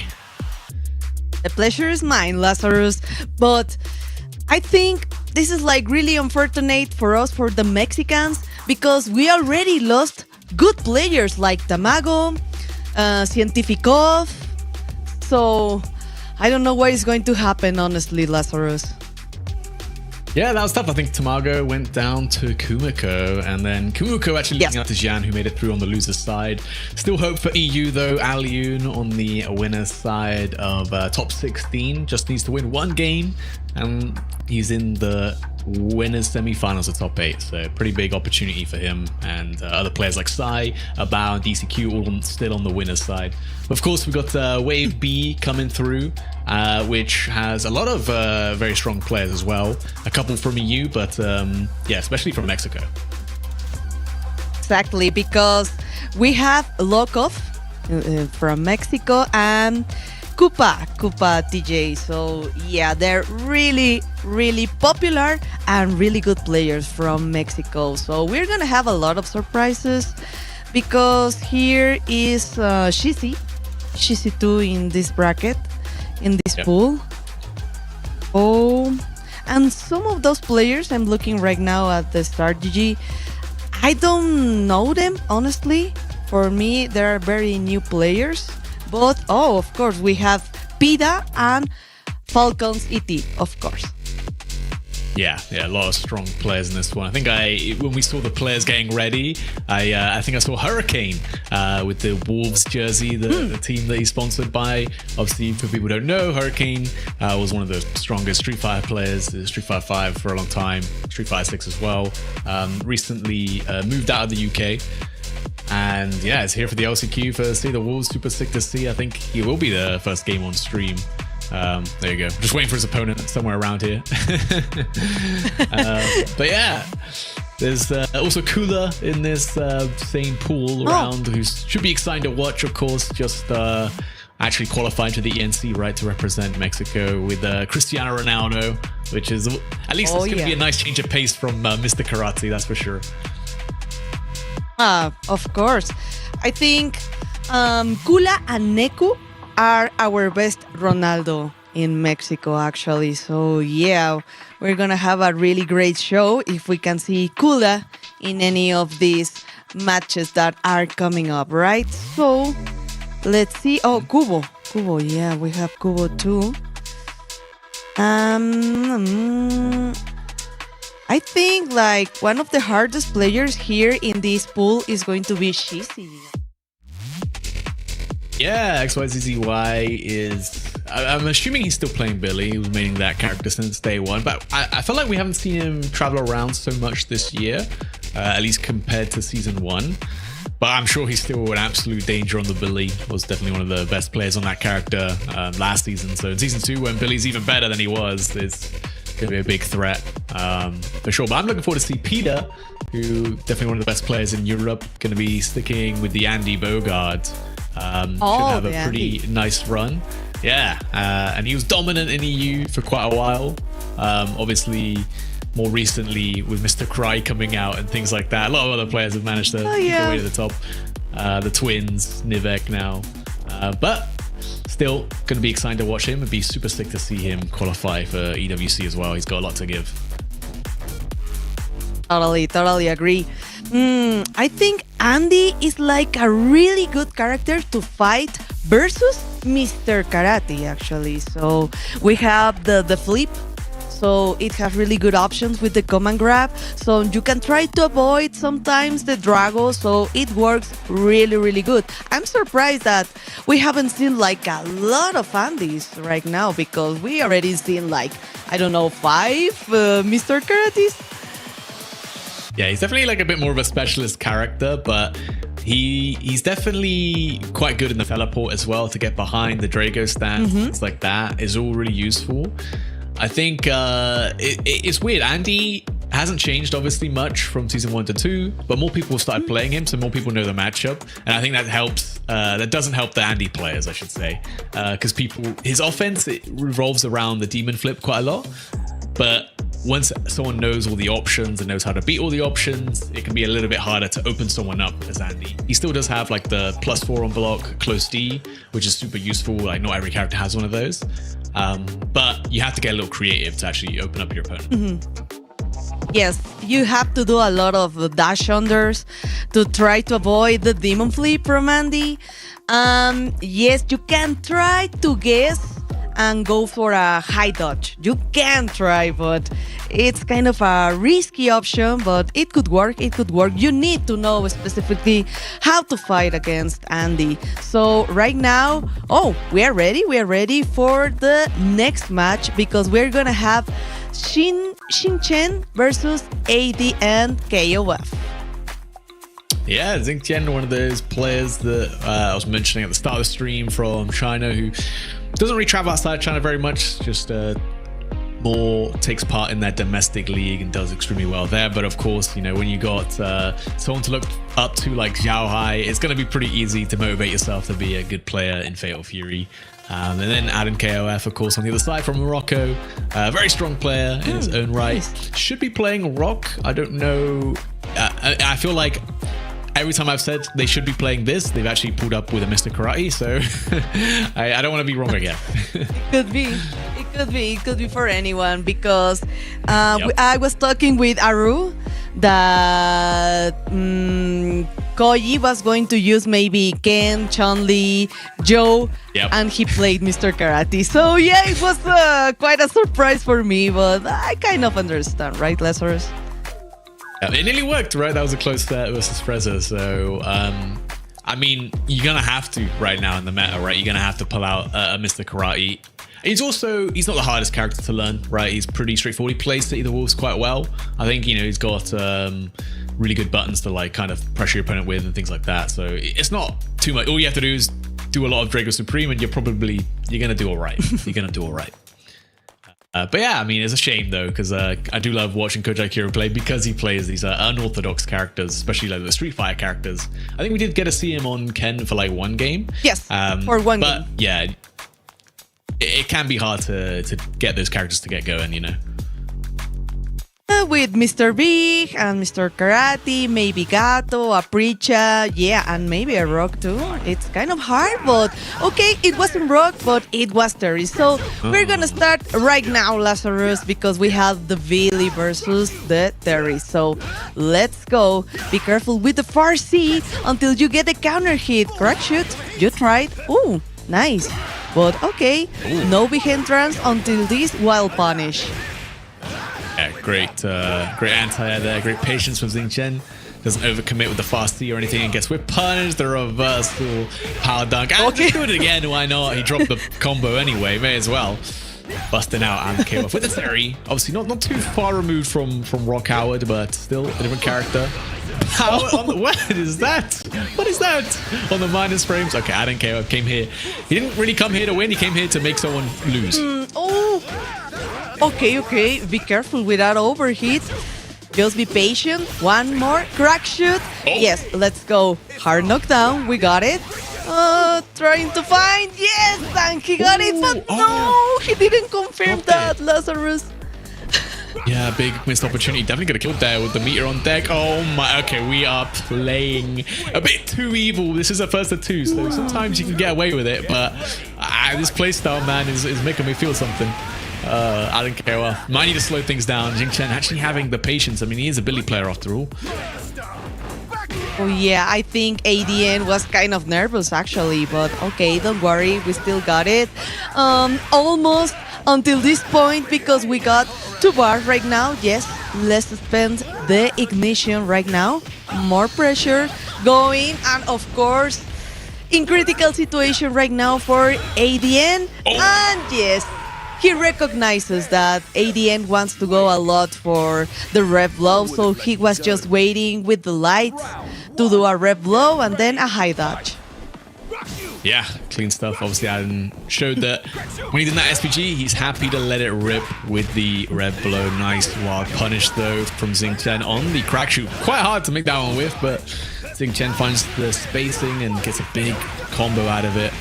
The pleasure is mine, Lazarus. But I think this is like really unfortunate for us, for the Mexicans, because we already lost good players like Tamago, Cientifikov. So I don't know what is going to happen, honestly, Lazarus. Yeah, that was tough. I think Tamago went down to Kumiko, and then Kumiko actually looking up to Jan, who made it through on the loser's side. Still hope for EU, though. Alioun on the winner's side of top 16. Just needs to win one game, and he's in the winners semi-finals of top 8. So pretty big opportunity for him, and other players like Sai, Abao, and DCQ all still on the winner's side. Of course, we've got Wave B coming through, which has a lot of very strong players as well. A couple from EU, but yeah, especially from Mexico. Exactly, because we have Lokov from Mexico and Kupa TJ. So yeah, they're really, really popular and really good players from Mexico. So we're gonna have a lot of surprises, because here is Shizi 2 in this bracket, in this pool. Oh, and some of those players I'm looking right now at the Star GG, I don't know them, honestly. For me, they're very new players. But, oh, of course, we have PIDA and Falcons ET, of course. Yeah, a lot of strong players in this one. I think when we saw the players getting ready, I think I saw Hurricane with the Wolves jersey, the team that he's sponsored by. Obviously, for people who don't know, Hurricane was one of the strongest Street Fighter players, Street Fighter 5 for a long time, Street Fighter 6 as well. Recently moved out of the UK. And yeah, it's here for the LCQ for See the Wolves. Super sick to see. I think he will be the first game on stream. There you go. Just waiting for his opponent somewhere around here. But yeah, there's also Kula in this same pool around, who should be exciting to watch, of course. Just actually qualified to the ENC, right, to represent Mexico with Cristiano Ronaldo, which is at least it's going to be a nice change of pace from Mr. Karate, that's for sure. Of course. I think Kula and Neku are our best Ronaldo in Mexico, actually. So yeah, we're gonna have a really great show if we can see Kula in any of these matches that are coming up, right? So let's see. Oh, Kubo, yeah, we have Kubo too. I think like one of the hardest players here in this pool is going to be Shizi. Yeah, XYZZY is... I'm assuming he's still playing Billy. He was making that character since day one. But I feel like we haven't seen him travel around so much this year, at least compared to Season 1. But I'm sure he's still an absolute danger on the Billy. Was definitely one of the best players on that character last season. So in Season 2, when Billy's even better than he was, it's going to be a big threat for sure. But I'm looking forward to see PIDA, who definitely one of the best players in Europe, going to be sticking with the Andy Bogard. Should have a pretty nice run. Yeah, and he was dominant in EU for quite a while. Obviously, more recently with Mr. Cry coming out and things like that, a lot of other players have managed to make their way to the top. The twins, Nivek now. But still going to be exciting to watch him. It'd be super sick to see him qualify for EWC as well. He's got a lot to give. Totally agree. I think Andy is like a really good character to fight versus Mr. Karate, actually. So we have the flip. So it has really good options with the command grab. So you can try to avoid sometimes the Drago. So it works really, really good. I'm surprised that we haven't seen like a lot of Andys right now, because we already seen like, I don't know, 5 Mr. Karates. Yeah, he's definitely like a bit more of a specialist character, but he's definitely quite good in the teleport as well, to get behind the Drago stand. Things like that is all really useful. I think it's weird. Andy hasn't changed obviously much from season 1 to 2, but more people started playing him, so more people know the matchup, and I think that helps. That doesn't help the Andy players, I should say, because his offense, it revolves around the demon flip quite a lot, but once someone knows all the options and knows how to beat all the options, it can be a little bit harder to open someone up as Andy. He still does have like the +4 on block, close D, which is super useful. Like not every character has one of those, but you have to get a little creative to actually open up your opponent. Yes, you have to do a lot of dash unders to try to avoid the demon flip from Andy. Yes, you can try to guess and go for a high dodge. You can try, but it's kind of a risky option, but it could work. It could work. You need to know specifically how to fight against Andy. So right now, we are ready. We are ready for the next match because we're gonna have Xingchen versus AD and KOF. Yeah, Xingchen, one of those players that I was mentioning at the start of the stream from China, who doesn't really travel outside China very much, just more takes part in their domestic league and does extremely well there. But of course, you know, when you got someone to look up to like Xiao Hai, it's going to be pretty easy to motivate yourself to be a good player in Fatal Fury. And then Adam KOF, of course, on the other side from Morocco, very strong player in his own right. Nice. Should be playing Rock. I don't know. I feel like every time I've said they should be playing this, they've actually pulled up with a Mr. Karate, so I don't want to be wrong again. Could be. It could be for anyone because I was talking with Aru that Koji was going to use maybe Ken, Chun-Li, Joe, and he played Mr. Karate. So yeah, it was quite a surprise for me, but I kind of understand, right, Lazarus? It nearly worked, right? That was a close set versus Freza. So, I mean, you're going to have to right now in the meta, right? You're going to have to pull out a Mr. Karate. He's not the hardest character to learn, right? He's pretty straightforward. He plays City of the Wolves quite well. I think, you know, he's got really good buttons to like kind of pressure your opponent with and things like that. So it's not too much. All you have to do is do a lot of Drago Supreme and you're going to do all right. You're going to do all right. But yeah, I mean, it's a shame though, because I do love watching Kojai Kiro play because he plays these unorthodox characters, especially like the Street Fighter characters. I think we did get to see him on Ken for like one game. Yes, for one game. But yeah, it can be hard to get those characters to get going, you know. With Mr. Big and Mr. Karate, maybe Gato, a Preacher, and maybe a Rock too. It's kind of hard, but okay, it wasn't Rock, but it was Terry. So we're gonna start right now, Lazarus, because we have the Billy versus the Terry. So let's go. Be careful with the far C until you get the counter hit. Crack shoot, you tried. Ooh, nice. But okay, no big entrance until this wild punish. Yeah, great anti-air there, great patience from Xingchen. Doesn't overcommit with the fast C or anything and gets whip punished, the reversal, power dunk. And just do it again, why not? He dropped the combo anyway, may as well. Busting out and KOF with the Terry. Obviously not too far removed from Rock Howard, but still a different character. What is that? What is that? On the minus frames. Okay, Adam KOF came here. He didn't really come here to win, he came here to make someone lose. Okay. Be careful with that overheat. Just be patient. One more crack shoot. Yes, let's go. Hard knockdown. We got it. Trying to find. Yes, and he got it. But no, he didn't confirm that, Lazarus. Yeah, big missed opportunity. Definitely could have killed there with the meter on deck. Oh my, okay, we are playing a bit too evil. This is a first of two, so sometimes you can get away with it, but this playstyle, man, is making me feel something. I don't care. Might need to slow things down. Xingchen actually having the patience. I mean, he is a Billy player after all. Oh yeah, I think ADN was kind of nervous actually, but okay, don't worry, we still got it. Almost until this point because we got 2 bars right now. Yes, let's spend the ignition right now. More pressure going, and of course, in critical situation right now for ADN. And yes, he recognizes that ADN wants to go a lot for the rev blow, so he was just waiting with the lights to do a rev blow and then a high dodge. Yeah, clean stuff. Obviously, Adam showed that when he's in that SPG, he's happy to let it rip with the red blow. Nice wild punish, though, from Xingqian on the crack shoot. Quite hard to make that one whiff, but Xingqian finds the spacing and gets a big combo out of it.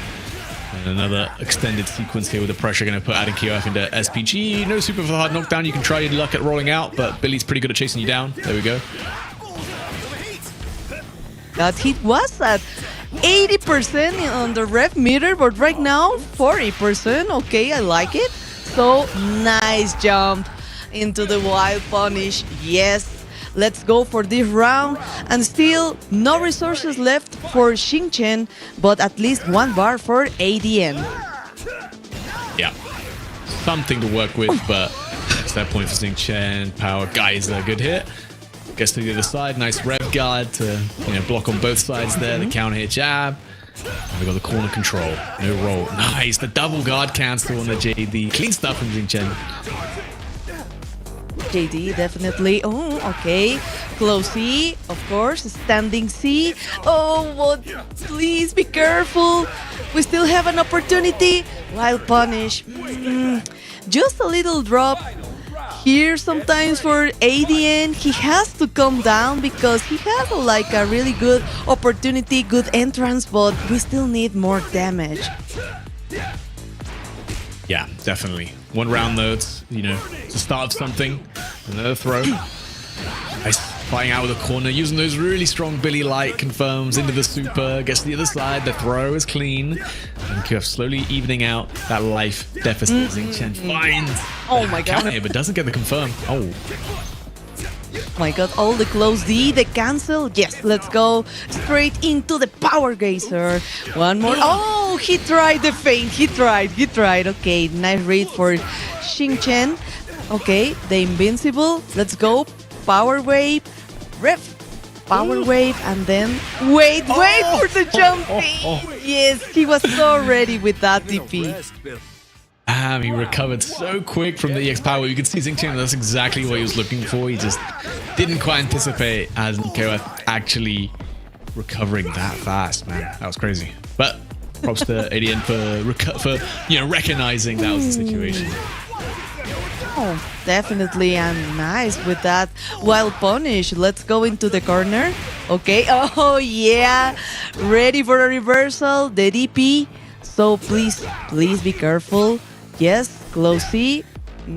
And another extended sequence here with the pressure going to put Adam KOF into SPG. No super for the hard knockdown. You can try your luck at rolling out, but Billy's pretty good at chasing you down. There we go. That hit was at 80% on the rev meter, but right now 40%. Okay, I like it. So nice jump into the wild punish. Yes, let's go for this round. And still no resources left for Xingqian, but at least 1 bar for ADN. Yeah, something to work with, but it's that point for Xingqian. Power Geyser, good hit. Gets to the other side, nice rev guard to block on both sides there. The counter hit jab. And we got the corner control. No roll. Nice, the double guard cancel on the JD. Clean stuff from Xingqian. JD definitely. Oh, okay. Close C, of course. Standing C. Oh, but please be careful. We still have an opportunity. Wild punish. Just a little drop. Here sometimes for ADN, he has to come down because he has a really good opportunity, good entrance, but we still need more damage. Yeah, definitely. 1 round though, it's, to start something. Another throw. Nice, flying out with a corner, using those really strong Billy Light confirms into the super, gets to the other side, the throw is clean. And KOF slowly evening out that life deficit. Xingqian finds my god. counter here, but doesn't get the confirm. Oh my god, all the close D, the cancel. Yes, let's go straight into the power geyser. One more. Oh, he tried the feint. He tried. Okay, nice read for Xingqian. Okay, the invincible. Let's go. Power wave. Ref. Power wave. And then wait for the jumping. Yes, he was so ready with that TP. He recovered so quick from the EX power. You can see Xingqian, that's exactly what he was looking for. He just didn't quite anticipate as KOF actually recovering that fast, man. That was crazy. But props to ADN for recognizing that was the situation. Oh, definitely, and nice with that wild punish. Let's go into the corner. Okay, oh yeah, ready for a reversal, the DP. So please be careful. Yes, close C,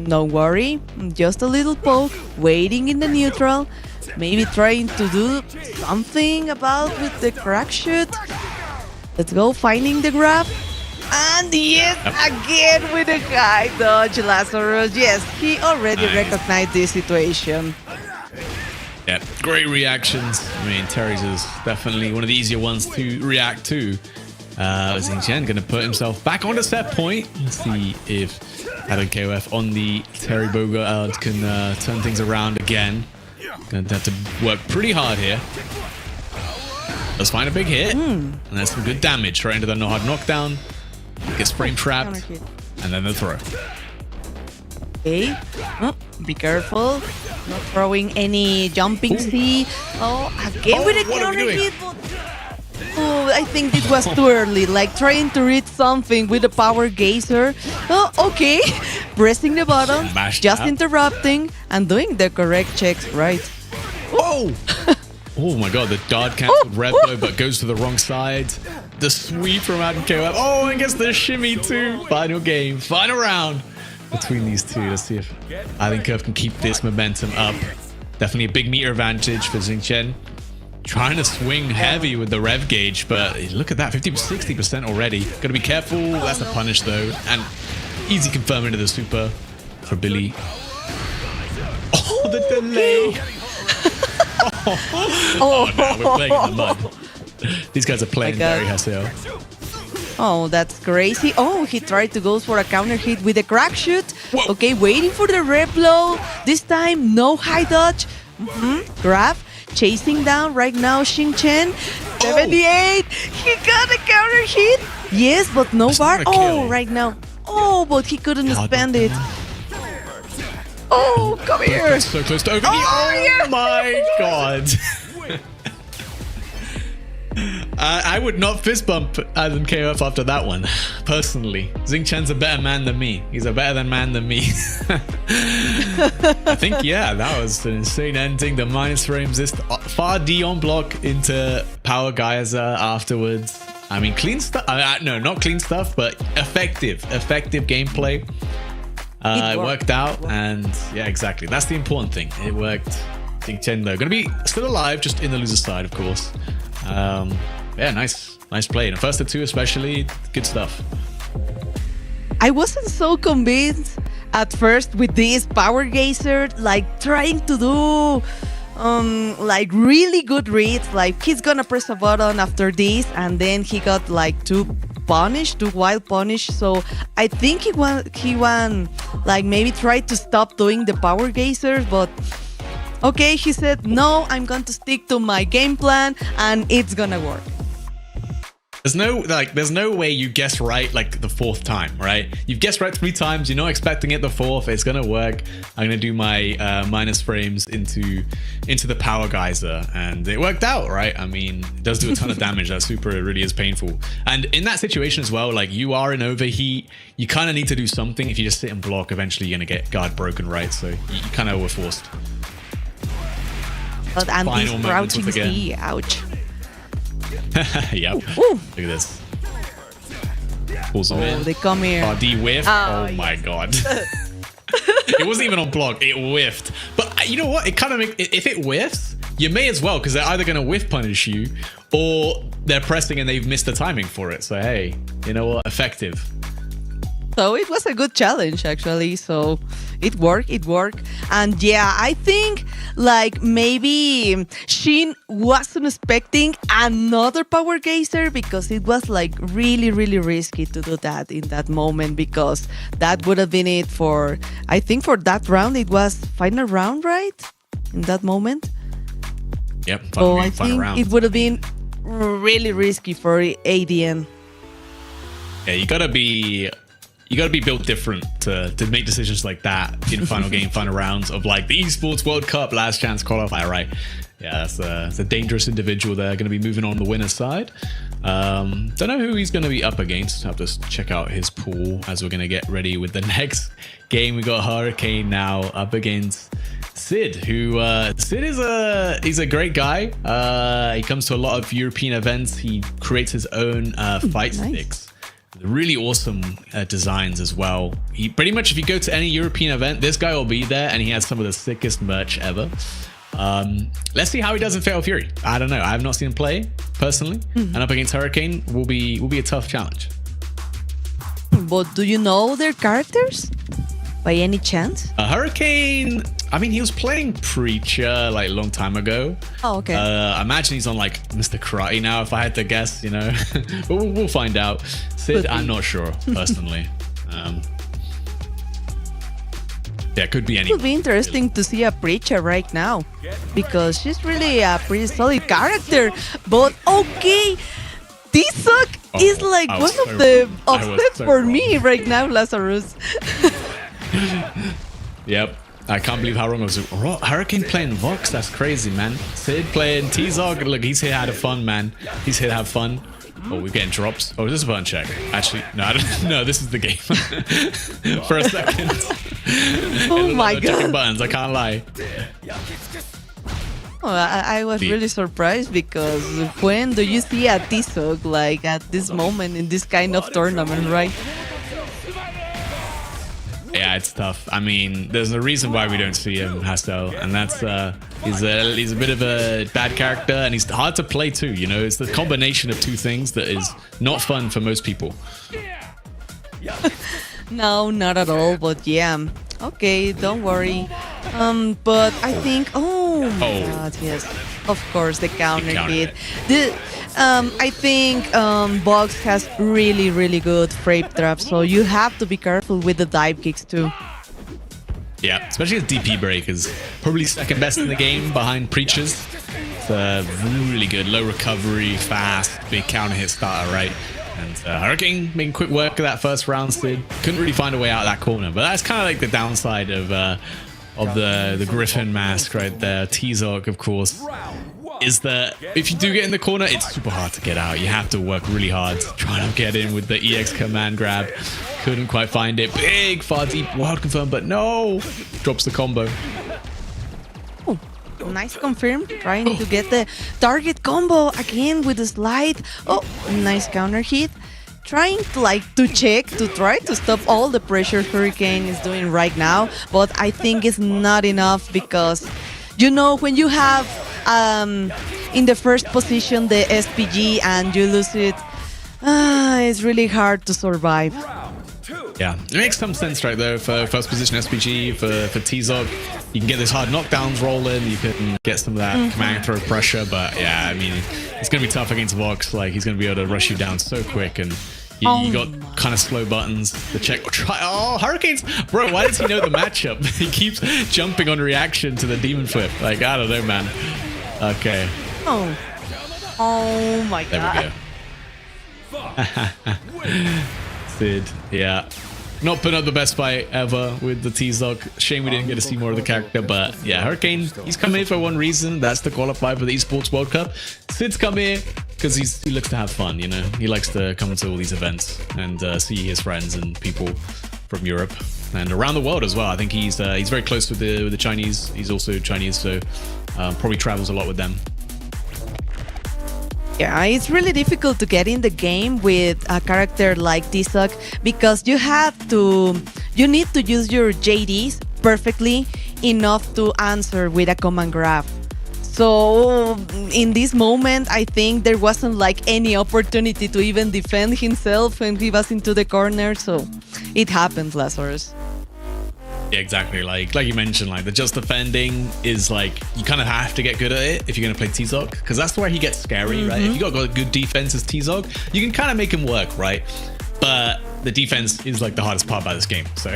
don't worry, just a little poke, waiting in the neutral, maybe trying to do something about with the crack shoot. Let's go, finding the grab. And yes, again with a high dodge, Lazarus. Yes, he already recognized this situation. Yeah, great reactions. I mean, Terry's is definitely one of the easier ones to react to. Xingqian going to put himself back on the set point. Let's see if Adam KOF on the Terry Bogart can turn things around again. Going to have to work pretty hard here. Let's find a big hit. And that's some good damage right into the no hard knockdown. Gets frame trapped. And then the throw. Okay. Oh, be careful. Not throwing any jumping C. Oh, again with a counter hit. Oh, I think it was too early. Like trying to read something with a power geyser. Oh, okay. Pressing the button. Just interrupting and doing the correct checks right. Whoa! Oh my god, the dart cancelled red blow, but goes to the wrong side. The sweep from Adam KOF. Oh, and gets the shimmy too. Final game, final round between these two. Let's see if Adam KOF can keep this momentum up. Definitely a big meter advantage for Xingqian. Trying to swing heavy with the rev gauge, but look at that, 50-60% already. Gotta be careful. That's a punish though, and easy confirm into the super for Billy. Oh, the delay. Oh no, we're playing in the mud. These guys are playing very hustle. Oh, that's crazy. Oh, he tried to go for a counter hit with a crack shoot. Whoa. Okay, waiting for the rev blow. This time, no high dodge. Grab. Chasing down right now Xingqian. 78. He got a counter hit. Yes, but no bar. Oh, right now. Oh, but he couldn't spend it. Oh, come here. So close to over. Oh yeah. My god. I would not fist bump Adam KOF after that one, personally. Xing Chen's a better man than me. He's a better man than me. I think, yeah, that was an insane ending. The minus frames, this far D on block into Power Geyser afterwards. I mean, clean stuff. No, not clean stuff, but effective gameplay. It worked out, and yeah, exactly. That's the important thing. It worked. Xing Chen, though, going to be still alive, just in the loser side, of course. Yeah, nice play. And first to two, especially, good stuff. I wasn't so convinced at first with this Power Geyser, like trying to do like really good reads. Like he's gonna press a button after this, and then he got like too wild punish. So I think he won like maybe tried to stop doing the Power Geysers, but okay, he said no, I'm going to stick to my game plan, and it's gonna work. There's no way you guess right like the fourth time, right? You've guessed right 3 times. You're not expecting it the fourth. It's gonna work. I'm gonna do my minus frames into the Power Geyser, and it worked out, right? I mean, it does do a ton of damage. That super really is painful. And in that situation as well, like you are in overheat, you kind of need to do something. If you just sit and block, eventually you're gonna get guard broken, right? So you kind of were forced. But and this crouching C, ouch. Yep. Ooh. Look at this. Pulls him in. They come here. RD whiff. Oh my god. It wasn't even on block. It whiffed. But you know what? It kind of if it whiffs, you may as well, because they're either going to whiff punish you or they're pressing and they've missed the timing for it. So hey, you know what? Effective. So it was a good challenge, actually. So it worked. And yeah, I think like maybe Shin wasn't expecting another Power Geyser, because it was like really, really risky to do that in that moment, because that would have been it for, I think for that round, it was final round, right? In that moment. Yep. So I think it would have been really risky for ADN. Yeah, you gotta be built different to make decisions like that in final game, final rounds of like the ESPORTS World Cup last chance qualifier, right? Yeah, that's a dangerous individual there. Going to be moving on the winner's side. Don't know who he's going to be up against. Have to check out his pool as we're going to get ready with the next game. We got Hurricane now up against Sid, who Sid is he's a great guy. He comes to a lot of European events. He creates his own fight sticks. Really awesome designs as well. He pretty much, if you go to any European event, this guy will be there, and he has some of the sickest merch ever. Let's see how he does in Fatal Fury. I don't know. I have not seen him play personally, and up against Hurricane will be a tough challenge. But do you know their characters by any chance? Hurricane, I mean, he was playing Preacher like a long time ago. Oh, okay. I imagine he's on like Mr. Karate now, if I had to guess, you know. But we'll find out. Sid, I'm not sure personally. Yeah, could be anyone. It would be interesting to see a Preacher right now, because she's really a pretty solid character. But okay, T-Suck is like one of the upsets for me right now, Lazarus. Yep. I can't believe how wrong I was. Hurricane playing Vox, that's crazy, man. Sid playing T-Zog. Look, he's here to have fun, man. He's here to have fun. Oh, we're getting drops. Oh, this is a button check. Actually, no, I don't, no, this is the game. For a second. Oh my god. Checking buttons, I can't lie. Oh, I was really surprised, because when do you see a T-Zog like at this moment in this kind of tournament, right? Yeah, it's tough. I mean, there's a reason why we don't see him, Hastel, and that's he's a bit of a bad character, and he's hard to play too. You know, it's the combination of two things that is not fun for most people. No, not at all. But yeah, okay, don't worry. But I think, oh my god, yes, of course, the counter hit. I think Box has really, really good frame traps, so you have to be careful with the dive kicks too. Yeah, especially his DP break is probably second best in the game behind Preachers. It's really good, low recovery, fast, big counter hit starter, right? And Hurricane making quick work of that first round. Sid couldn't really find a way out of that corner, but that's kind of like the downside of the Griffin mask right there. T-Zog, of course. is that if you do get in the corner, it's super hard to get out. You have to work really hard to try to get in with the EX command grab. Couldn't quite find it. Big far deep wild confirm, but no. Drops the combo. Oh, nice confirm. Trying to get the target combo again with the slide. Oh, nice counter hit. Trying to check to try to stop all the pressure Hurricane is doing right now, but I think it's not enough because, you know, when you have in the first position the SPG and you lose it, it's really hard to survive. Yeah, it makes some sense, right, though, for first position SPG, for T-Zog. You can get those hard knockdowns rolling, you can get some of that command throw pressure, but yeah, I mean, it's going to be tough against Vox. Like, he's going to be able to rush you down so quick, and you got kind of slow buttons to check or try. Oh, Hurricanes! Bro, why does he know the matchup? He keeps jumping on reaction to the demon flip. Like, I don't know, man. Okay. Oh my god. There we go. Sid, yeah. Not putting up the best fight ever with the T-Zog. Shame we didn't get to see more of the character, but yeah, Hurricane, he's come here for one reason. That's to qualify for the Esports World Cup. Sid's come here because he likes to have fun, you know? He likes to come to all these events and see his friends and people from Europe and around the world as well. I think he's very close with the Chinese. He's also Chinese, so probably travels a lot with them. Yeah, it's really difficult to get in the game with a character like T-Zog because you need to use your JDs perfectly enough to answer with a command grab. So in this moment, I think there wasn't like any opportunity to even defend himself when he was into the corner. So it happened, Lazarus. Yeah, exactly. Like you mentioned, like the just defending is like you kind of have to get good at it if you're gonna play T-Zog, because that's where he gets scary, right? If you got a good defense as T-Zog, you can kind of make him work, right? But the defense is like the hardest part about this game. So,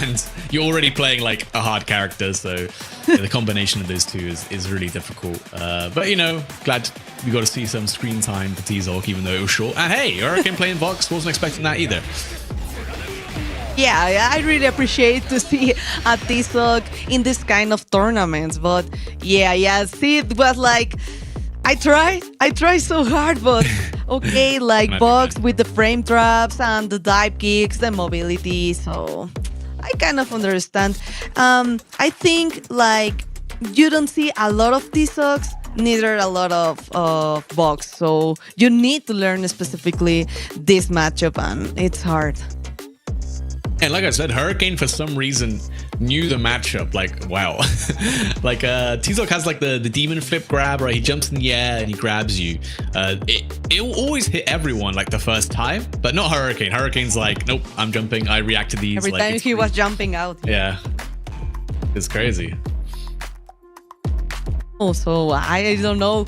and you're already playing like a hard character, so yeah, the combination of those two is really difficult. But you know, glad we got to see some screen time for T-Zog, even though it was short. And hey, Hurricane playing Vox, wasn't expecting that either. Yeah, I really appreciate to see a T-Zog in this kind of tournaments. But yeah, Sid was like, I tried so hard, but okay, like Vox with the frame traps and the dive kicks, the mobility. So I kind of understand. I think like you don't see a lot of T-Zogs, neither a lot of Vox. So you need to learn specifically this matchup, and it's hard. And like I said, Hurricane for some reason knew the matchup. Like, wow. Like T-Zog has like the demon flip grab, right? He jumps in the air and he grabs you. It will always hit everyone like the first time, but not Hurricane. Hurricane's like, nope, I'm jumping. I react to these. Every like, time he was jumping out. Yeah. It's crazy. Also, I don't know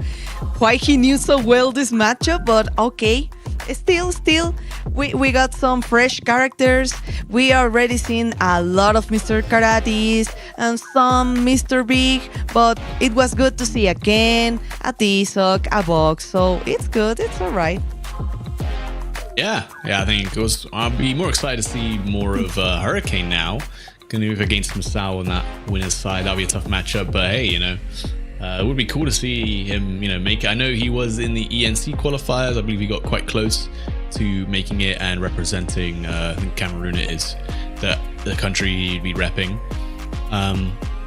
why he knew so well this matchup, but okay. Still, we got some fresh characters. We already seen a lot of Mr. Karates and some Mr. Big, but it was good to see again a T-Zog, a Vox, so it's good, it's alright. Yeah, I think I'll be more excited to see more of Hurricane now. Gonna move against Masao on that winner's side. That'll be a tough matchup, but hey, you know, it would be cool to see him, you know, make it. I know he was in the ENC qualifiers. I believe he got quite close to making it and representing, I think Cameroon it is, the country he'd be repping.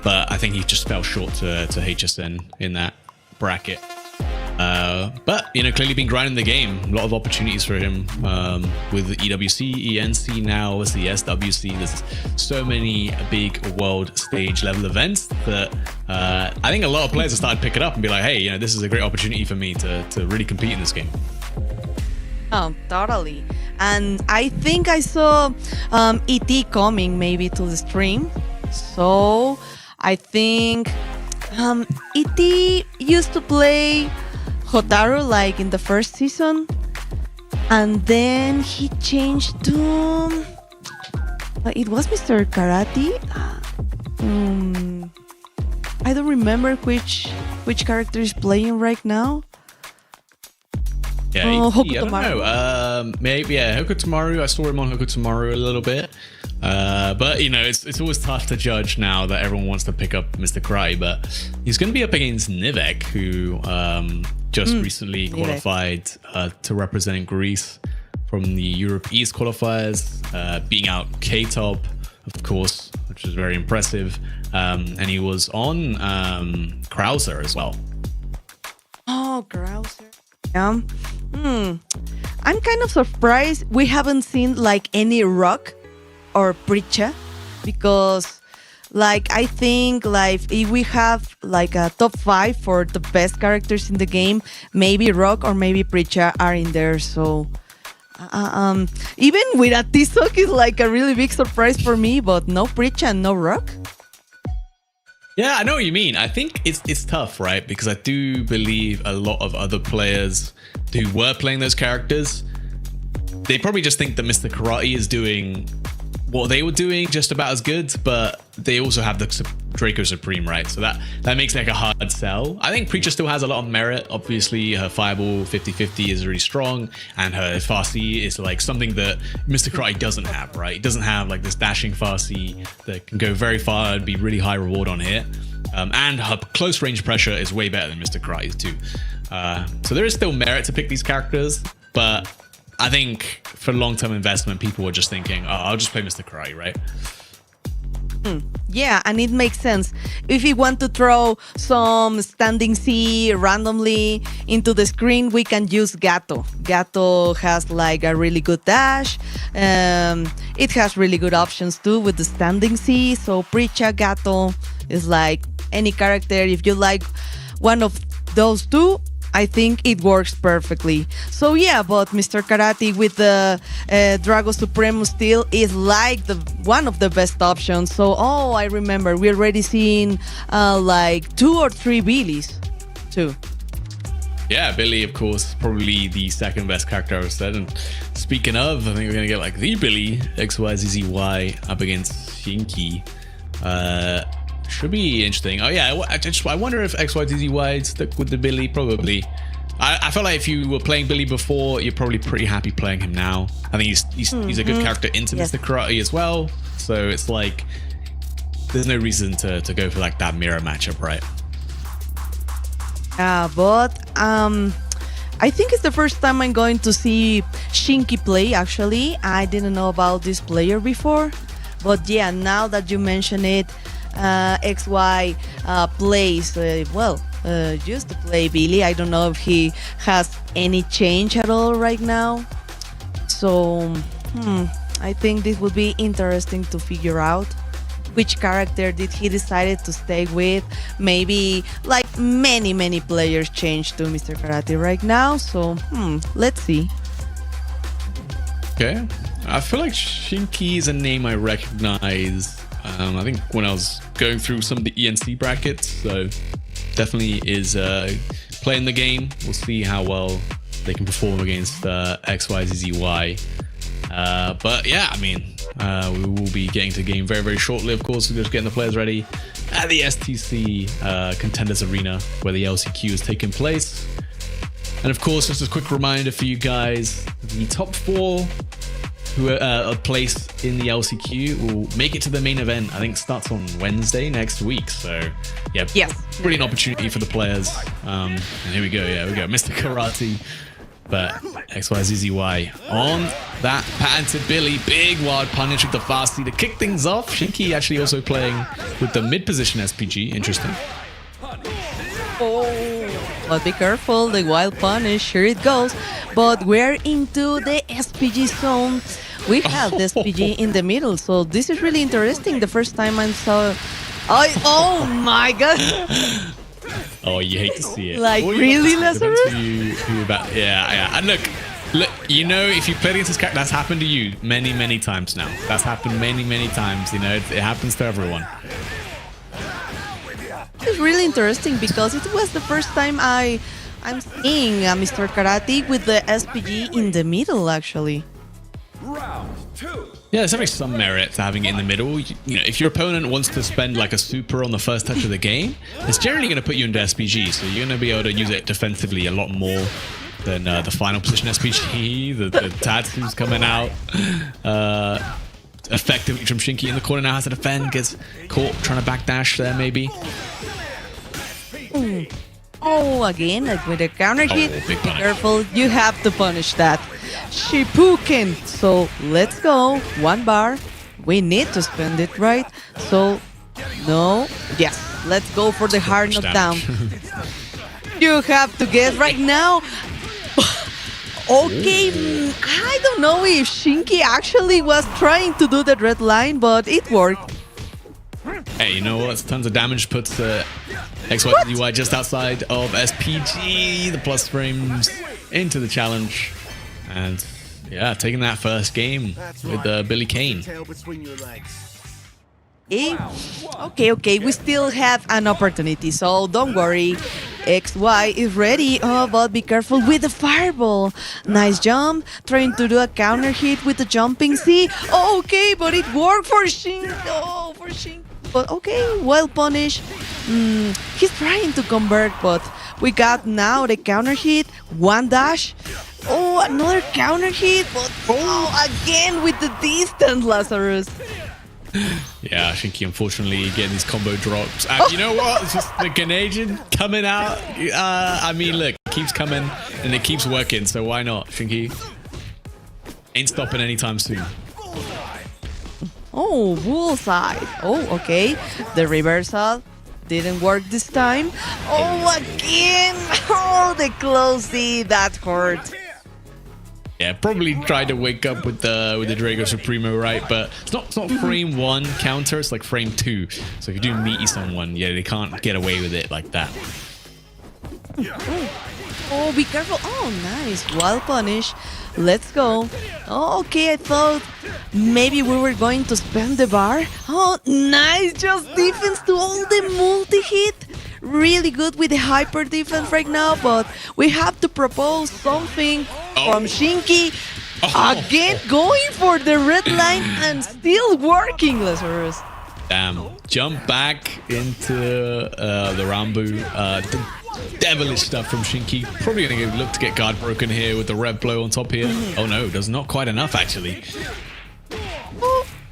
But I think he just fell short to HSN in that bracket. But, you know, clearly been grinding the game. A lot of opportunities for him with the EWC, ENC now, as the SWC. There's so many big world stage level events that I think a lot of players have started to pick it up and be like, hey, you know, this is a great opportunity for me to really compete in this game. Oh, totally. And I think I saw ET coming maybe to the stream. So I think ET used to play Hotaru like in the first season, and then he changed to it was Mr. Karate. I don't remember which character is playing right now. Yeah, I don't know. Maybe Hokutomaru. I saw him on Hokutomaru a little bit. But you know, it's always tough to judge now that everyone wants to pick up Mr. Karate. But he's going to be up against Nivek, who just recently qualified to represent Greece from the Europe East qualifiers, beating out K-Top, of course, which was very impressive. And he was on Krauser as well. Oh, Krauser. Yeah. I'm kind of surprised we haven't seen like any Rock or Preacher, because like I think like if we have like a top 5 for the best characters in the game, maybe Rock or maybe Preacher are in there. So even with a T-Sock is like a really big surprise for me, but no Preacher and no Rock. Yeah, I know what you mean. I think it's tough, right? Because I do believe a lot of other players who were playing those characters, they probably just think that Mr. Karate is doing what they were doing just about as good, but they also have the Draco Supreme, right? So that makes like a hard sell. I think Preacher still has a lot of merit. Obviously, her Fireball 50/50 is really strong, and her Farsi is like something that Mr. Karate doesn't have, right? It doesn't have like this dashing Farsi that can go very far and be really high reward on hit. And her close range pressure is way better than Mr. Karate's too. So there is still merit to pick these characters, but I think for long-term investment, people were just thinking, oh, I'll just play Mr. Karate, right? Yeah, and it makes sense. If you want to throw some standing C randomly into the screen, we can use Gato. Gato has like a really good dash. It has really good options too with the standing C. So Preacher, Gato is like any character. If you like one of those two, I think it works perfectly. So yeah, but Mr. Karate with the Drago Supremo still is like one of the best options. So I remember we already seen like 2 or 3 Billys too. Yeah, Billy, of course, probably the second best character I've said. And speaking of, I think we're gonna get like the Billy XYZZY up against Shinky. Should be interesting. Oh yeah, I wonder if XYZZY stuck with the Billy. Probably. I feel like if you were playing Billy before, you're probably pretty happy playing him now. I think he's a good character into Mr. Karate as well. So it's like there's no reason to go for like that mirror matchup, right? But I think it's the first time I'm going to see Shinky play. Actually, I didn't know about this player before, but yeah, now that you mention it. XY plays used to play Billy. I don't know if he has any change at all right now. So I think this would be interesting to figure out which character did he decided to stay with. Maybe like many players change to Mr. Karate right now. So let's see. Okay, I feel like Shinky is a name I recognize. I think when I was going through some of the ENC brackets, so definitely is playing the game. We'll see how well they can perform against XYZZY. But yeah, I mean, we will be getting to the game very shortly. Of course, we're just getting the players ready at the STC Contenders Arena, where the LCQ is taking place. And of course, just a quick reminder for you guys, the top 4 who are placed in the LCQ will make it to the main event. I think starts on Wednesday next week. So yeah, brilliant opportunity for the players. And here we go. Yeah, we go. Mr. Karate, but XYZZY on that patented Billy. Big wild punish with the Farsi to kick things off. Shinky actually also playing with the mid position SPG. Interesting. But be careful, the wild punish, here it goes. But we're into the SPG zone. We have the SPG in the middle, so this is really interesting. The first time I saw... Oh my god! Oh, you hate to see it. Like, really, Lazarus? Yeah. And look, you know, if you play against this character, that's happened to you many times now. That's happened many times, you know, it happens to everyone. It's really interesting because it was the first time I'm seeing Mr. Karate with the SPG in the middle, actually. Round 2. Yeah, there's definitely some merit to having it in the middle. You know, if your opponent wants to spend like a super on the first touch of the game, it's generally going to put you into SPG, so you're going to be able to use it defensively a lot more than the final position SPG, the Tatsu's coming out. effectively from Shinky in the corner now, has to defend, gets caught trying to backdash there maybe. Oh, again, like with a counter hit. Big Be punish. careful, you have to punish that. Shipuken. So let's go. 1 bar. We need to spend it, right? So, no. Yes, let's go for the hard Much knockdown. damage. You have to guess right now. Okay, I don't know if Shinky actually was trying to do the red line, but it worked. Hey, you know what? Tons of damage puts XYZY just outside of SPG. The plus frames into the challenge. And yeah, taking that first game with Billy Kane. Okay, we still have an opportunity, so don't worry. XY is ready, but be careful with the fireball. Nice jump, trying to do a counter hit with the jumping C. Okay, but it worked for Shin. Oh, for Shin. But okay, well punished. He's trying to convert, but we got now the counter hit. 1 dash. Oh, another counter hit, but again with the distance, Lazarus. Yeah, Shinky unfortunately getting these combo drops. And you know what? It's just the Canadian coming out. I mean, look, it keeps coming and it keeps working, so why not? Shinky ain't stopping anytime soon. Oh, bullseye. Oh, okay. The reversal didn't work this time. Oh, again. Oh, the close C. That hurt. Yeah, probably tried to wake up with the Drago Supremo, right? But it's not frame 1 counter, it's like frame 2. So if you do meaty someone, yeah, they can't get away with it like that. Oh, be careful. Oh, nice. Well punished. Let's go. Oh, okay, I thought maybe we were going to spam the bar. Oh, nice. Just defense to all the multi-hit. Really good with the hyper defense right now, but we have to propose something from Shinky. Again, going for the red line and still working, Lazarus. Damn. Jump back into the Rambu. Devilish stuff from Shinky. Probably going to look to get guard broken here with the red blow on top here. Oh no, does not quite enough actually.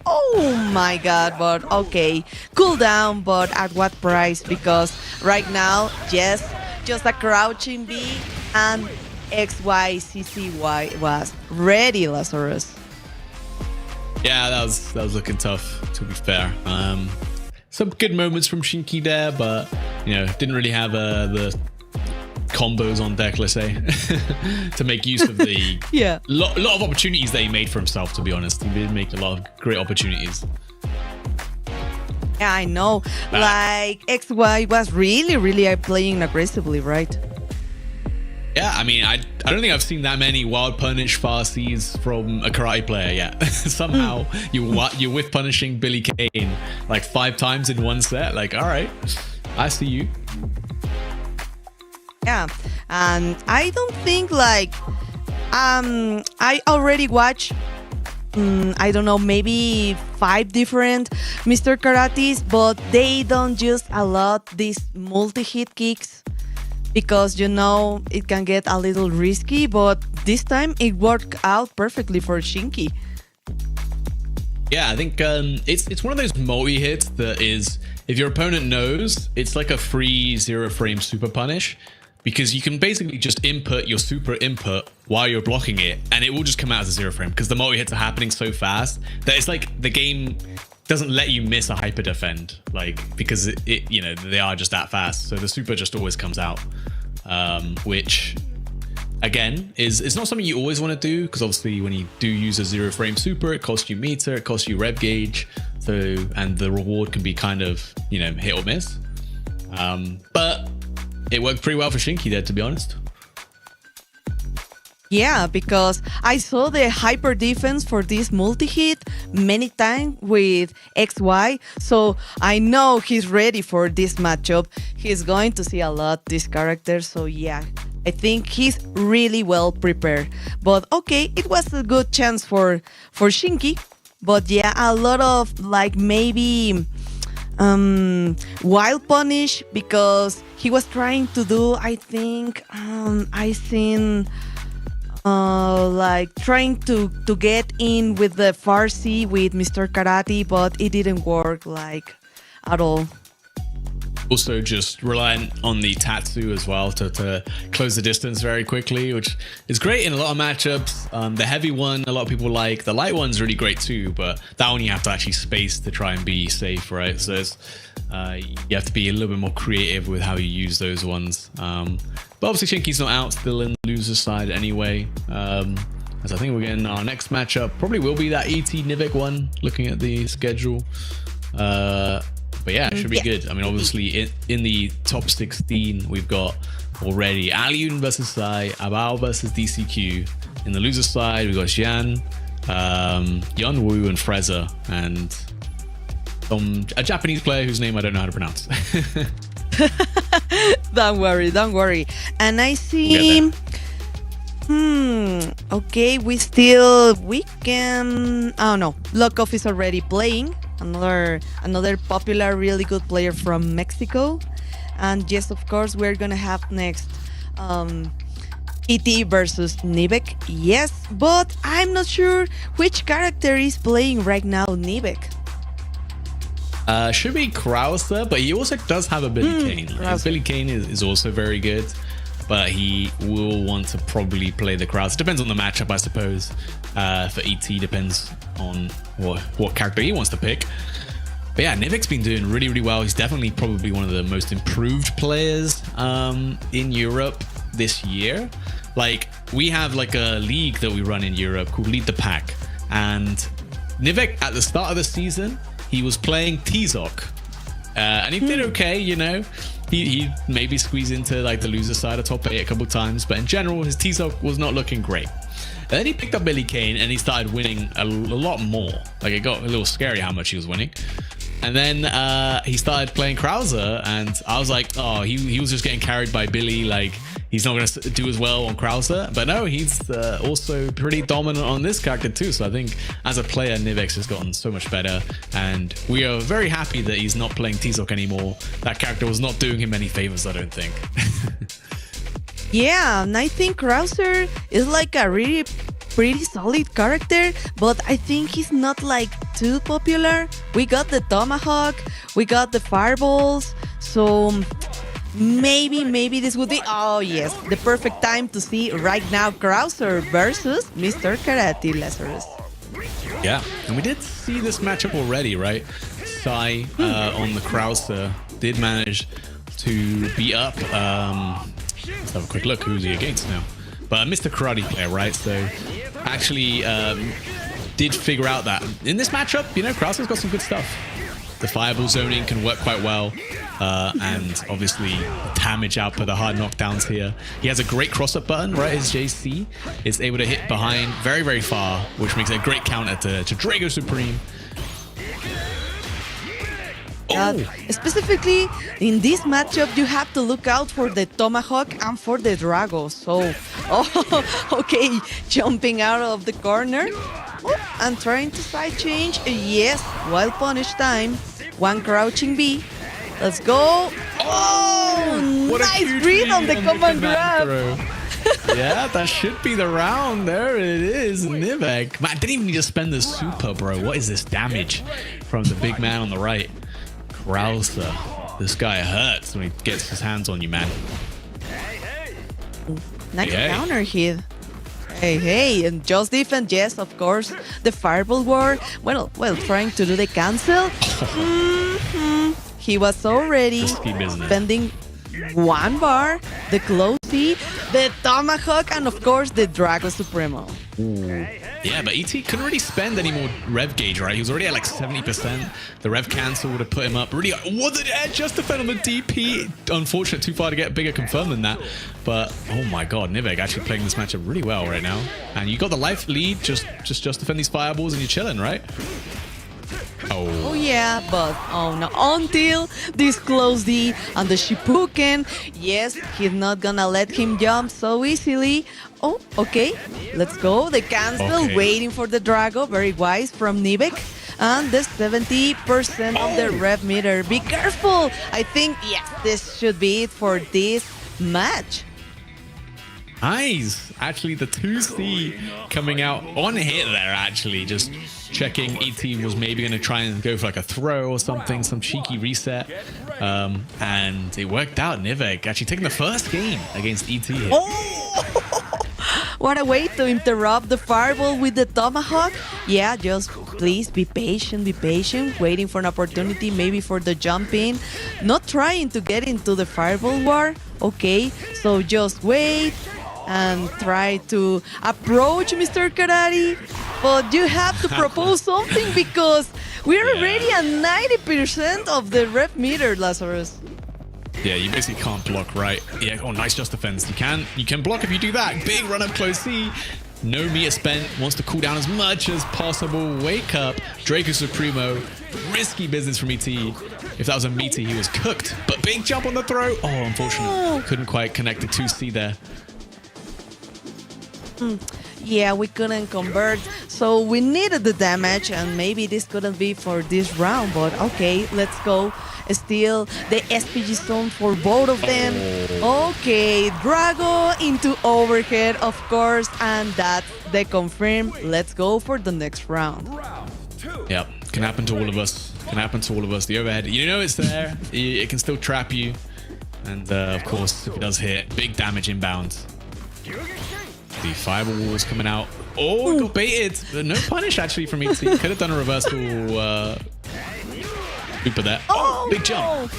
Oh my god, but okay. Cool down, but at what price? Because right now, yes, just a crouching B and XYCCY was ready, Lazarus. Yeah, that was looking tough, to be fair. Some good moments from Shinky there, but you know, didn't really have the combos on deck, let's say, to make use of the lot of opportunities that he made for himself, to be honest. He did make a lot of great opportunities. Yeah, I know. Like, XY was really playing aggressively, right? Yeah, I mean, I don't think I've seen that many wild punish fast Cs from a karate player yet. Somehow you whiff punishing Billy Kane like 5 times in one set. Like, all right, I see you. Yeah, and I don't think like I already watched I don't know, maybe 5 different Mr. Karates, but they don't use a lot these multi-hit kicks because, you know, it can get a little risky, but this time it worked out perfectly for Shinky. Yeah, I think it's one of those multi-hits that is, if your opponent knows, it's like a free 0-frame super punish, because you can basically just input your super input while you're blocking it, and it will just come out as a 0-frame, because the multi-hits are happening so fast that it's like the game doesn't let you miss a hyper defend, like, because it you know, they are just that fast, so the super just always comes out, which again is not something you always want to do, because obviously when you do use a 0-frame super, it costs you meter, it costs you rev gauge, so, and the reward can be kind of, you know, hit or miss, but it worked pretty well for Shinky there, to be honest. Yeah, because I saw the hyper defense for this multi-hit many times with XY, so I know he's ready for this matchup. He's going to see a lot this character, so yeah, I think he's really well prepared. But okay, it was a good chance for Shinky, but yeah, a lot of like maybe wild punish, because he was trying to do, I think, like trying to get in with the Farsi with Mr. Karate, but it didn't work like at all. Also just reliant on the Tatsu as well to close the distance very quickly, which is great in a lot of matchups. The heavy one, a lot of people like. The light one's really great too, but that one you have to actually space to try and be safe, right? So it's, you have to be a little bit more creative with how you use those ones. But obviously Shinky's not out, still in the loser side anyway. As I think we're getting our next matchup, probably will be that ET Nivik one, looking at the schedule. But yeah, it should be good. I mean, obviously, in the top 16, we've got already Alioun versus Sai, Abao versus DCQ. In the loser side, we've got Xian, Yeonwoo, and Freza, and a Japanese player whose name I don't know how to pronounce. Don't worry. And I see... Okay, we can... Oh no, Lokov is already playing. Another popular, really good player from Mexico. And yes, of course, we're gonna have next ET versus Nivek. Yes, but I'm not sure which character is playing right now Nivek. Should be Krauser, but he also does have a Billy Kane. Like, Billy Kane is also very good, but he will want to probably play the Krauser. Depends on the matchup, I suppose. For ET, depends on what character he wants to pick. But yeah, Nivek's been doing really, really well. He's definitely probably one of the most improved players in Europe this year. Like, we have like a league that we run in Europe called Lead the Pack. And Nivek, at the start of the season, he was playing T-Zok. And he did okay, you know. He maybe squeezed into like the loser side of top 8 a couple times, but in general, his T-Zok was not looking great. And then he picked up Billy Kane and he started winning a lot more. Like, it got a little scary how much he was winning. And then he started playing Krauser, and I was like, oh, he was just getting carried by Billy. Like, he's not going to do as well on Krauser. But no, he's also pretty dominant on this character too. So I think as a player, Nivek's has gotten so much better. And we are very happy that he's not playing T-Zok anymore. That character was not doing him any favors, I don't think. Yeah, and I think Krauser is like a really pretty solid character, but I think he's not like too popular. We got the Tomahawk, we got the Fireballs, so maybe this would be, oh yes, the perfect time to see right now Krauser versus Mr. Karate Lazarus. Yeah, and we did see this matchup already, right? Sai on the Krauser did manage to beat up, let's have a quick look who's he against now. But Mr. Karate player, right? So actually did figure out that in this matchup, you know, Krauser's got some good stuff. The fireball zoning can work quite well. And obviously damage output, the hard knockdowns here. He has a great cross-up button, right? His JC is able to hit behind very, very far, which makes it a great counter to Drago Supreme. Specifically in this matchup, you have to look out for the Tomahawk and for the Drago. So, okay, jumping out of the corner and trying to side change. Yes, well punished time. One crouching B. Let's go. Oh, what nice read on the command grab. Yeah, that should be the round. There it is, Nivek. Man, I didn't even need to spend the super, bro. What is this damage from the big man on the right? Krauser. This guy hurts when he gets his hands on you, man. Nice counter hit. Hey, and just defense, yes, of course. The fireball war. Well, trying to do the cancel. He was already spending one bar, the close C, the Tomahawk, and of course the Drago Supremo. Ooh. Yeah, but ET couldn't really spend any more rev gauge, right? He was already at like 70%. The rev cancel would have put him up. Really, was it edge just defend on the DP? Unfortunate, too far to get bigger confirm than that. But oh my god, Nivek actually playing this matchup really well right now. And you got the life lead, just defend these fireballs and you're chilling, right? Oh yeah, but oh no, until this close D and the Shippuden. Yes, he's not gonna let him jump so easily. Oh, okay, let's go. The cancel, waiting for the Drago, very wise from Nivek. And the 70% of the rev meter. Be careful. I think, yes, this should be it for this match. Nice. Actually, the 2C coming out on hit there, actually. Just checking ET was maybe going to try and go for like a throw or something, some cheeky reset. And it worked out. Nivek actually taking the first game against ET here. Oh! What a way to interrupt the fireball with the tomahawk. Yeah, just please be patient, waiting for an opportunity, maybe for the jump in. Not trying to get into the fireball war. Okay, so just wait and try to approach Mr. Karate. But you have to propose something because we're already at 90% of the rep meter, Lazarus. Yeah, you basically can't block, right? Yeah, oh, nice just defense. You can block if you do that. Big run up close C. No meter spent. Wants to cool down as much as possible. Wake up. Draco Supremo. Risky business from ET. If that was a meter, he was cooked. But big jump on the throw. Oh, unfortunately. Couldn't quite connect the 2C there. Yeah, we couldn't convert, so we needed the damage, and maybe this couldn't be for this round, but okay, let's go. Still the SPG zone for both of them. Okay, Drago into overhead, of course, and that's the confirm. Let's go for the next round. Yep, can happen to all of us. Can happen to all of us. The overhead, you know it's there. It can still trap you. And of course, if it does hit, big damage inbound. The fireball walls coming out. Oh, got baited. But no punish actually from ET. Could have done a reversal loop of that. Oh, big jump.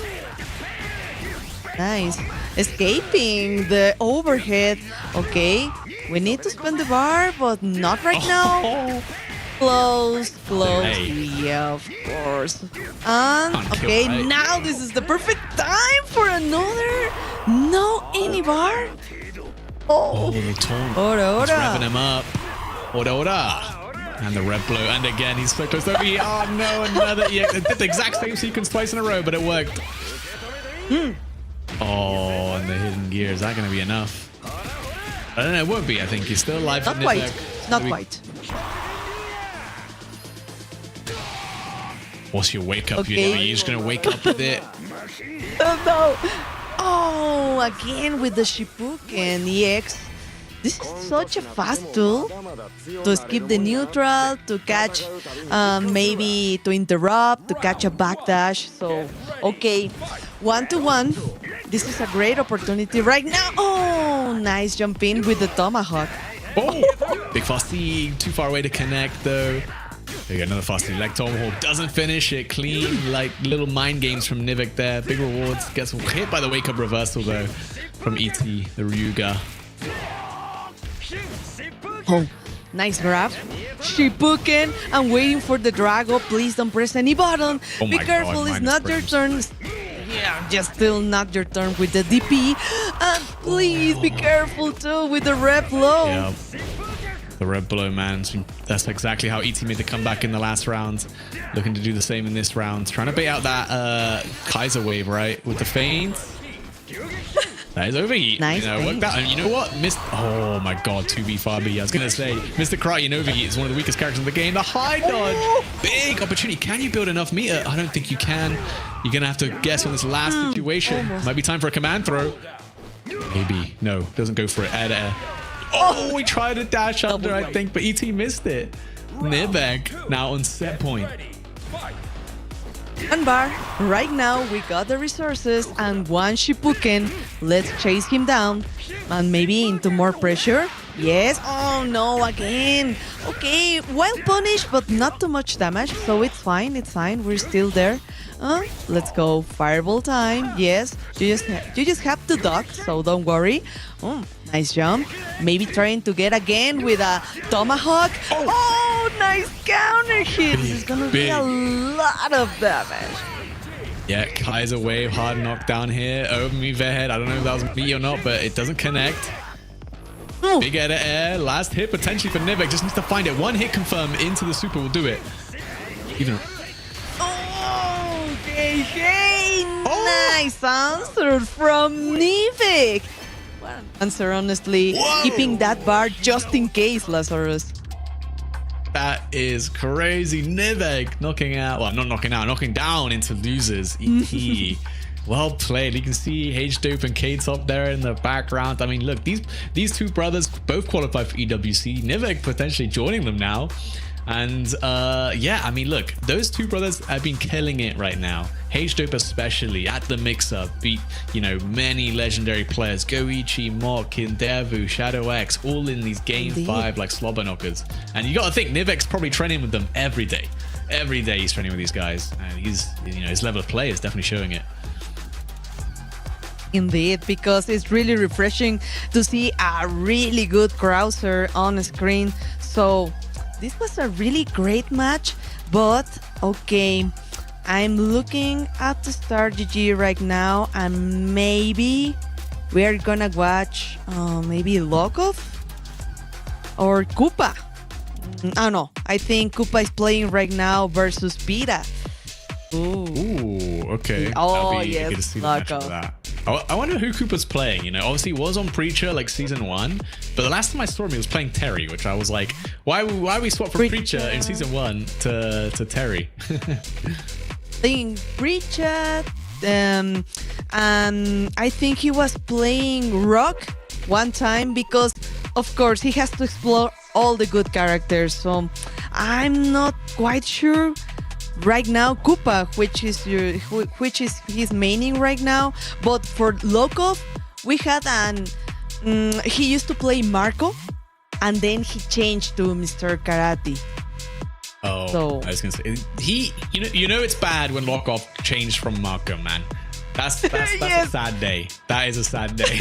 Nice. Escaping the overhead. Okay, we need to spend the bar, but not right now. Close. Yeah, of course. And okay, right. Now this is the perfect time for another. No any bar. Oh, the taunt. Ora. He's revving him up. Ora. And the red blow. And again, he's so close over here. Oh, no, another. Yeah, it did the exact same sequence twice in a row, but it worked. Oh, and the hidden gear. Is that going to be enough? I don't know. It won't be, I think. He's still alive. Not quite. Not quite. What's your wake up? You're just going to wake up with it. Oh, no. Oh, again with the Shippuden EX. This is such a fast tool to skip the neutral, to catch, maybe to interrupt, to catch a backdash. So, okay, 1-to-1. This is a great opportunity right now. Oh, nice jump in with the tomahawk. Oh, big fast C, too far away to connect though. There you go, another fast leg tomahawk. Doesn't finish it clean. Like little mind games from Nivek there. Big rewards. Gets hit by the wake up reversal though from ET, the Ryuga. Oh, nice grab. Shippuden. I'm waiting for the Drago. Please don't press any button. Oh Be careful, it's not your turn. Yeah, just still not your turn with the DP. And please be careful too with the red blow. Yeah. The red blow, man. That's exactly how ET made the comeback in the last round. Looking to do the same in this round. Trying to bait out that Kaiser wave, right? With the feint. That is overheat. Nice. Worked out. And you know what? Oh my god, 2v5B. I was going to say, Mr. Karate in overheat is one of the weakest characters in the game. The high dodge. Big opportunity. Can you build enough meter? I don't think you can. You're going to have to guess on this last situation. Might be time for a command throw. Maybe. No, doesn't go for it. Air. Oh, we tried a dash under, I think, but ET missed it. Nivek now on set point. And bar, right now we got the resources and one Shippuden. Let's chase him down and maybe into more pressure. Yes. Oh no, again. Okay, well punished, but not too much damage, so it's fine. We're still there. Let's go. Fireball time. Yes, you just have to duck, so don't worry. Nice jump. Maybe trying to get again with a tomahawk. Oh, nice counter hit. This is gonna be a lot of damage. Yeah, Kaiser wave, hard knockdown here. Over me head. I don't know if that was me or not, but it doesn't connect. Big air. Last hit potentially for Nivek. Just needs to find it. One hit confirm into the super will do it. Even. Okay. Nice answer from Nivek. Well, answer, honestly. Whoa. Keeping that bar just in case, Lazarus. That is crazy. Nivek knocking out. Well, not knocking out. Knocking down into losers. ET. Well played. You can see H-Dope and K-Top there in the background. I mean, look, these two brothers both qualified for EWC. Nivek potentially joining them now. And yeah, I mean, look, those two brothers have been killing it right now. H-Dope especially at the mix-up beat, you know, many legendary players. Goichi, Mock, Kindevu, Shadow X, all in these Game 5 like slobber knockers. And you got to think, Nivek's probably training with them every day. Every day he's training with these guys. And he's, you know, his level of play is definitely showing it. Indeed, because it's really refreshing to see a really good Krauser on screen. So this was a really great match, but okay, I'm looking at the Star GG right now, and maybe we are gonna watch maybe Lokov or Koopa. Oh no, I think Koopa is playing right now versus Pita. Ooh, okay. Oh, That'll be yes, good to see the match for that. I wonder who Koopa's playing, you know. Obviously, he was on Preacher like season 1, but the last time I saw him, he was playing Terry, which I was like, why we swap from Preacher in season 1 to Terry? Playing Preacher, and I think he was playing Rock one time because, of course, he has to explore all the good characters. So I'm not quite sure. Right now, Koopa, which is his maining right now, but for Lokov, we had he used to play Marco, and then he changed to Mr. Karate. Oh, so, I was gonna say you know it's bad when Lokov changed from Marco, man. That's yes. A sad day. That is a sad day.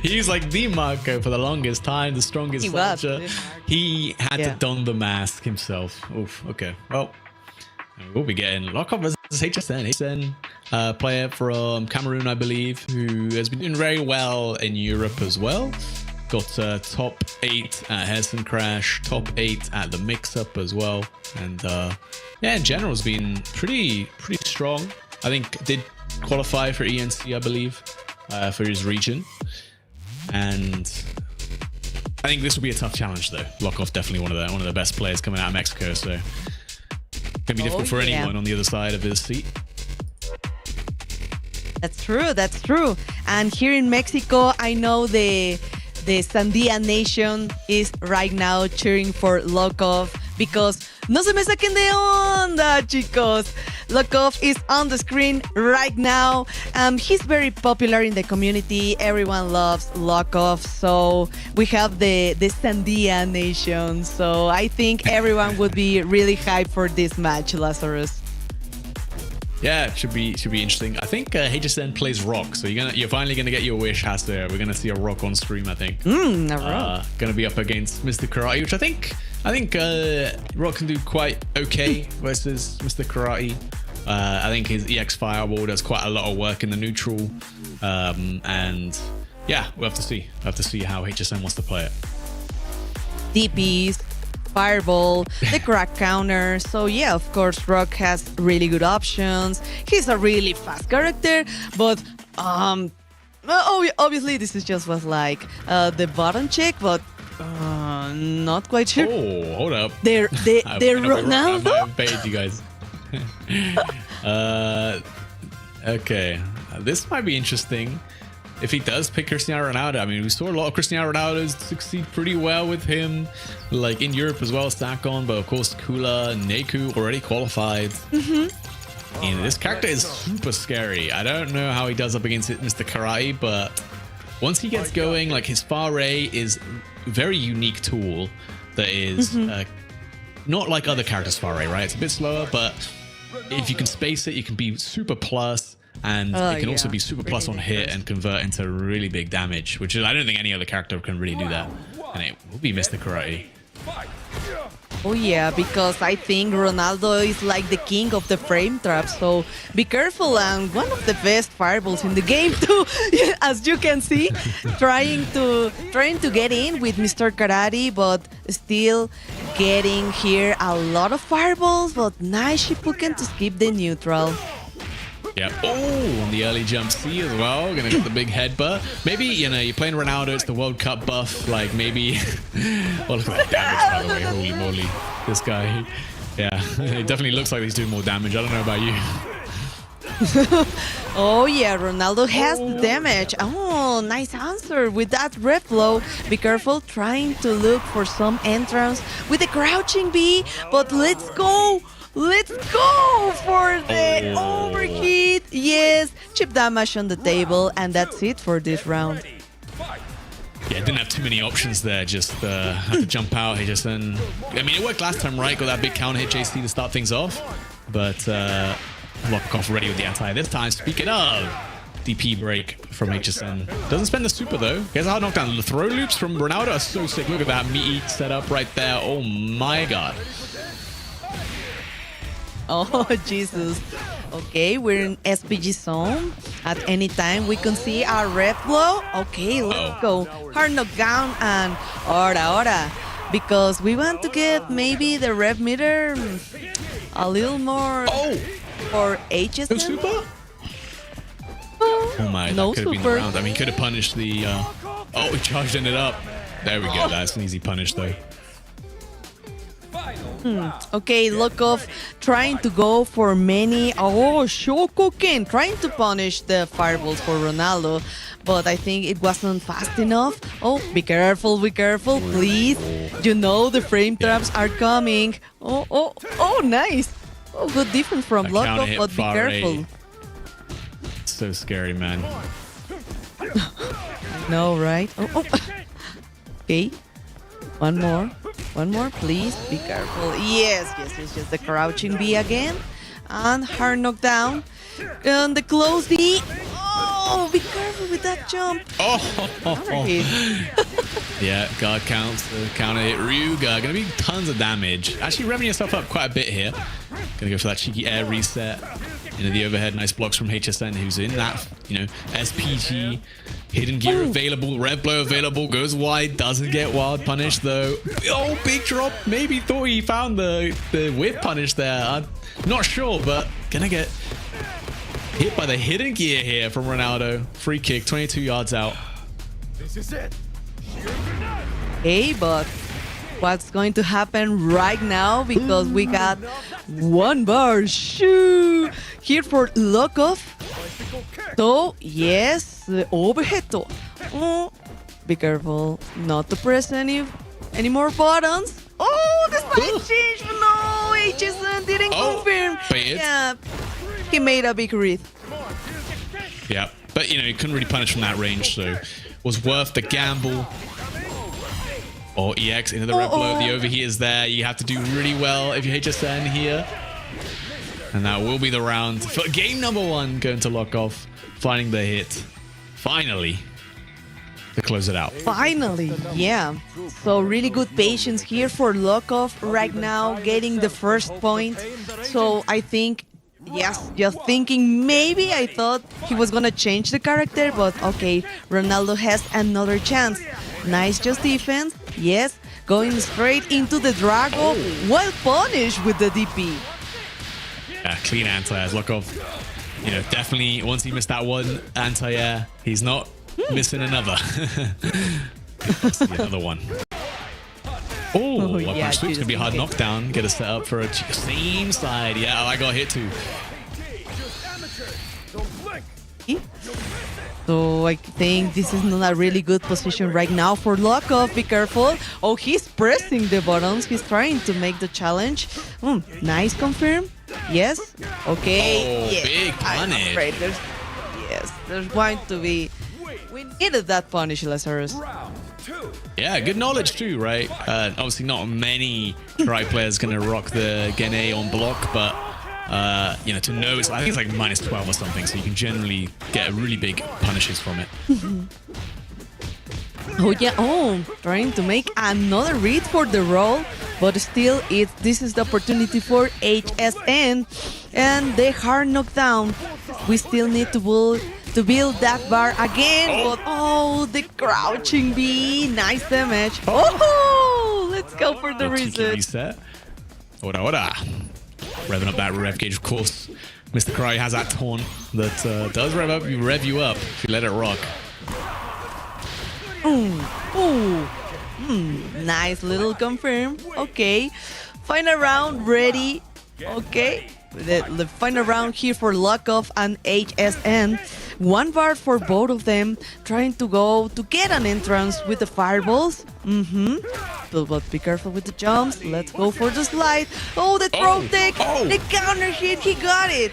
He was like the Marco for the longest time, the strongest soldier. He had to don the mask himself. Oof. Okay. Well. We'll be getting Lokov versus HSN. Player from Cameroon, I believe, who has been doing very well in Europe as well. Got top 8 at Hessen Crash, top 8 at the mix-up as well. And yeah, in general, has been pretty strong. I think did qualify for ENC, I believe, for his region. And I think this will be a tough challenge, though. Lokov definitely one of the best players coming out of Mexico, so can be difficult for anyone on the other side of his seat. That's true. And here in Mexico, I know the Sandia Nation is right now cheering for Lokov because no se me saquen de onda, chicos. Lokov is on the screen right now. He's very popular in the community. Everyone loves Lokov. So we have the Sandia Nation. So I think everyone would be really hyped for this match, Lazarus. Yeah, it should be interesting. I think HSN plays Rock, so you're finally gonna get your wish, Hasta. We're gonna see a Rock on stream, I think. A Rock. Gonna be up against Mr. Karate, which I think Rock can do quite okay versus Mr. Karate. I think his EX Fireball does quite a lot of work in the neutral, and yeah, we'll have to see. How HSN wants to play it. DPs, Fireball, the crack counter. So yeah, of course, Rock has really good options. He's a really fast character, but obviously this is just was like the button check, but not quite sure. Oh, hold up. They're Ronaldo. I might have paid you guys. Okay, this might be interesting. If he does pick Cristiano Ronaldo, I mean, we saw a lot of Cristiano Ronaldos succeed pretty well with him, like in Europe as well, Sakon, but of course Kula and Neku already qualified. And this character is super scary. I don't know how he does up against Mr. Karate, but once he gets going, like his far ray is a very unique tool that is not like other characters' far ray, right? It's a bit slower, but if you can space it, you can be super plus. And it can also be super plus on hit and convert into really big damage, which is, I don't think any other character can really do that. And it will be Mr. Karate. Oh yeah, because I think Ronaldo is like the king of the frame trap, so be careful. And one of the best fireballs in the game too, as you can see, trying to get in with Mr. Karate, but still getting here a lot of fireballs, but nice Shipuken to skip the neutral. Yeah. Oh, on the early jump C as well. Gonna get the big headbutt. Maybe, you know, you're playing Ronaldo, it's the World Cup buff. Like, maybe... Oh, look at that damage, by the way. Holy moly. This guy. Yeah, it definitely looks like he's doing more damage. I don't know about you. Oh yeah, Ronaldo has the damage. Oh, nice answer with that red blow. Be careful trying to look for some entrance with the crouching B, but let's go! Let's go for the overheat. Yes, chip damage on the table, and that's it for this round. Yeah, didn't have too many options there. Just had to jump out. He just then. I mean, it worked last time, right? Got that big counter hit JC to start things off, but Lockoff ready with the anti this time. Speaking of DP break from HSN, doesn't spend the super though. Gets a hard knockdown. The throw loops from Ronaldo are so sick. Look at that meaty setup right there. Oh my god. Oh, Jesus. Okay, we're in SPG zone. At any time, we can see our red blow. Okay, let's go. Hard knockdown and ora. Because we want to get maybe the rev meter a little more for HSN. No super? Oh my, no that could have been the super. round. I mean, he could have punished the... oh, he charged it up. There we go. That's an easy punish though. Okay, Lockoff trying to go for many. Oh, Shokoken trying to punish the fireballs for Ronaldo, but I think it wasn't fast enough. Oh, be careful, please. You know the frame traps are coming. Oh, nice. Oh, good defense from That counter Lockoff, hit but be far careful. right. So scary, man. No, right? Oh. Okay. One more, please. Be careful. Yes. The crouching B again. And hard knockdown. And the close D. Oh, be careful with that jump. Counter hit. Yeah, guard counts, counter hit. Ryuga, gonna be tons of damage. Actually revving yourself up quite a bit here. Gonna go for that cheeky air reset. Into the overhead, nice blocks from HSN, who's in that, SPG. Hidden gear available, red blow available, goes wide, doesn't get wild punish though. Oh, big drop. Maybe thought he found the whip punish there. I'm not sure, but gonna get hit by the hidden gear here from Ronaldo. Free kick, 22 yards out. This is it. Hey, but what's going to happen right now? Because we got one bar shoo here for Lockoff. So, yes, the overhead. Oh, be careful not to press any more buttons. Oh, the side change. No, HSN didn't confirm. Baited. Yeah, he made a big read. Yeah, but he couldn't really punish from that range, so was worth the gamble. Or EX into the red blow. The overheat is there. You have to do really well if you're HSN here. And that will be the round for game number 1, going to Lockoff, finding the hit. Finally, to close it out. Finally, yeah. So really good patience here for Lockoff right now, getting the first point. So I think, yes, just thinking maybe I thought he was gonna change the character, but okay, Ronaldo has another chance. Nice just defense, yes, going straight into the Drago. Well punished with the DP. Yeah, clean anti-air. Lockoff, definitely once he missed that one anti-air, he's not missing another. Another one. Oh, yeah, sweep's gonna be a hard knockdown. Get a set up for a same side. Yeah, I got hit too. So I think this is not a really good position right now for Lockoff. Be careful. Oh, he's pressing the buttons. He's trying to make the challenge. Nice confirm. Yes. Okay. Oh, yes. big I'm punish. afraid there's going to be. We needed that punish, Lazarus. Yeah, good knowledge too, right? Obviously not many Try players gonna rock the Gene on block, but to know I think it's like -12 or something, so you can generally get really big punishes from it. Oh yeah, trying to make another read for the roll, but still this is the opportunity for HSN and the hard knockdown. We still need to build that bar again, but the crouching B, nice damage. Oh, let's go for the reset. Ora. Revving up that rev gauge, of course. Mr. Cry has that taunt that does rev you up if you let it rock. Nice little confirm. Okay, final round ready. Okay, The final round here for Lockoff and HSN. 1 bar for both of them, trying to go to get an entrance with the fireballs. But be careful with the jumps. Let's go for the slide. Oh, the throw take. The counter hit. He got it.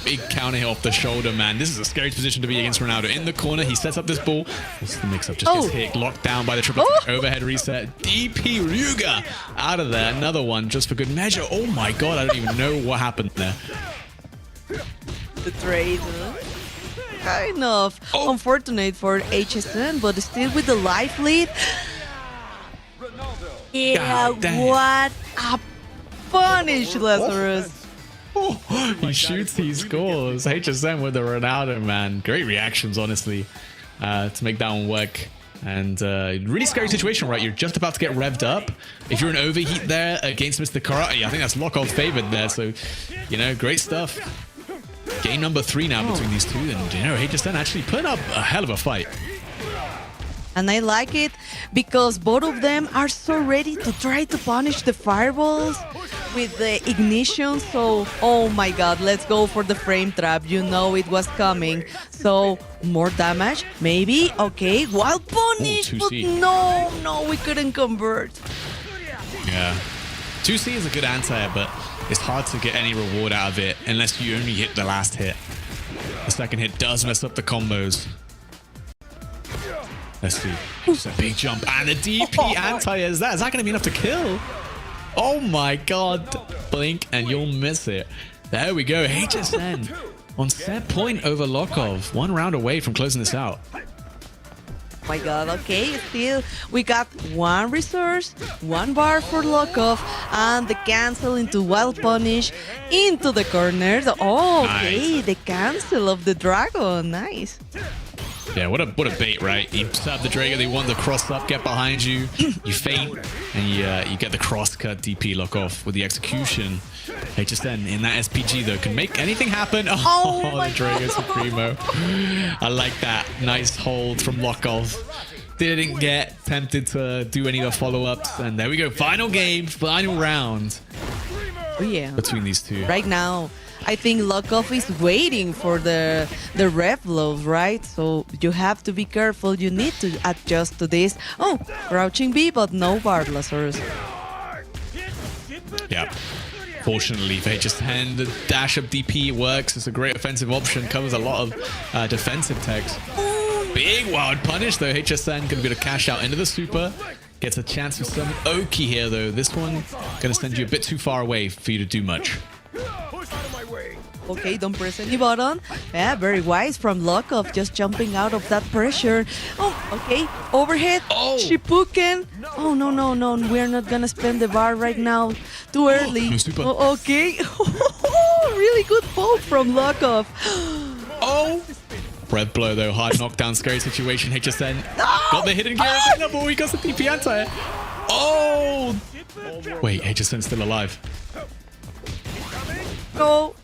Big counter hit off the shoulder, man. This is a scary position to be against Ronaldo. In the corner, he sets up this ball. What's the mix-up? Just gets hit, locked down by the triple overhead reset. DP Ryuga out of there. Another one just for good measure. Oh my god, I don't even know what happened there. The trade. Kind of unfortunate for HSN, but still with the life lead. Yeah, what a punish, Lazarus. He shoots, he scores. HSN with the Ronaldo, man. Great reactions, honestly, to make that one work. And really scary situation, right? You're just about to get revved up. If you're an overheat there against Mr. Karate, I think that's Lockoff favored there. So, you know, great stuff. Game number 3 now between these two. And, you know, HSN actually put up a hell of a fight. And I like it because both of them are so ready to try to punish the fireballs with the ignition. So, oh my god, let's go for the frame trap. You know it was coming. So, more damage, maybe. Okay, wild punish, but no, we couldn't convert. Yeah. 2C is a good anti, but it's hard to get any reward out of it unless you only hit the last hit. The second hit does mess up the combos. Let's see. It's a big jump. And the DP anti is that. Is that going to be enough to kill? Oh my god. Blink and you'll miss it. There we go. HSN on set point over Lockoff. 1 round away from closing this out. Oh my god, okay. Still, we got 1 resource, 1 bar for Lockoff, and the cancel into wild punish into the corner. Oh, okay. Nice. The cancel of the dragon. Nice. Yeah, what a bait, right? You stab the Drago, they want the cross up, get behind you, you feint, and you get the cross cut DP Lockoff with the execution. HSN in that SPG though can make anything happen. Oh the Drago Supremo. I like that. Nice hold from Lockoff. Didn't get tempted to do any of the follow-ups, and there we go. Final game, final round. Oh yeah. Between these two. Right now, I think Lockoff is waiting for the rev lows, right? So you have to be careful. You need to adjust to this. Oh, crouching B, but no bar, Lazarus. Yeah. Fortunately, if HSN, the dash up DP works. It's a great offensive option. Covers a lot of defensive techs. Big wild punish, though. HSN going to be able to cash out into the super. Gets a chance for some Oki here, though. This one going to send you a bit too far away for you to do much. Okay, don't press any button. Yeah, very wise from Lockoff, just jumping out of that pressure. Oh, okay, overhead. Oh, Shipuken. Oh, no, we're not gonna spend the bar right now. Too early. No super. Oh, okay. Really good poke from Lockoff. Oh. Breath blow, though. Hard knockdown, scary situation. HSN got the hidden gear available. He got the DP anti. Oh. Wait, HSN's still alive. No.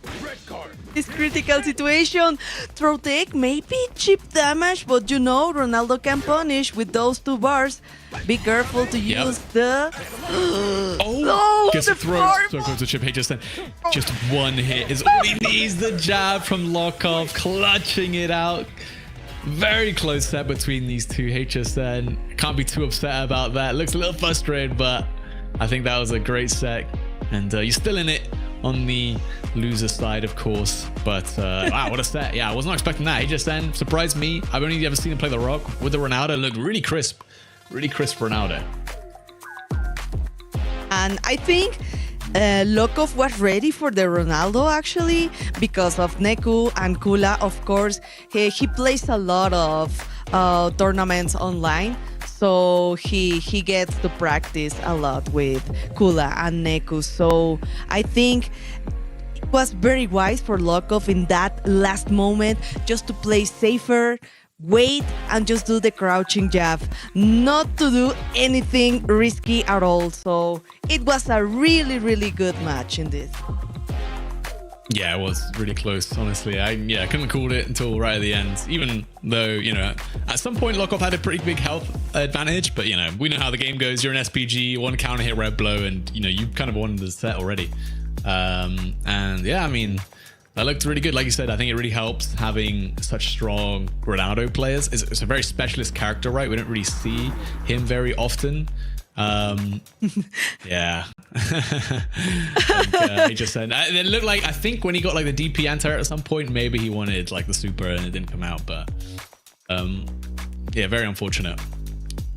This critical situation. Throw take, maybe cheap damage, but you know Ronaldo can punish with those 2 bars. Be careful to use the... Oh, gets a throw. So close to chip. HSN. Just 1 hit is all he needs. The jab from Lockoff, clutching it out. Very close set between these two. HSN can't be too upset about that. Looks a little frustrated, but I think that was a great set. And you're still in it on the loser side, of course. But wow, what a set. Yeah, I was not expecting that. HSN surprised me. I've only ever seen him play the Rock with the Ronaldo. It looked really crisp. Really crisp Ronaldo. And I think Lockoff was ready for the Ronaldo, actually, because of Neku and Kula. Of course, he plays a lot of tournaments online. So he gets to practice a lot with Kula and Neku. So I think it was very wise for Lockoff in that last moment just to play safer, wait, and just do the crouching jab. Not to do anything risky at all. So it was a really, really good match in this. Yeah, it was really close, honestly. I couldn't have called it until right at the end. Even though, you know, at some point Lockoff had a pretty big health advantage, but, you know, we know how the game goes. You're an SPG, 1 counter hit red blow, and, you know, you kind of won the set already. And yeah, I mean, that looked really good. Like you said, I think it really helps having such strong Ronaldo players. It's a very specialist character, right? We don't really see him very often. Yeah. He just said it looked like, I think when he got like the DP anti-turret at some point, maybe he wanted like the super and it didn't come out, but yeah, very unfortunate.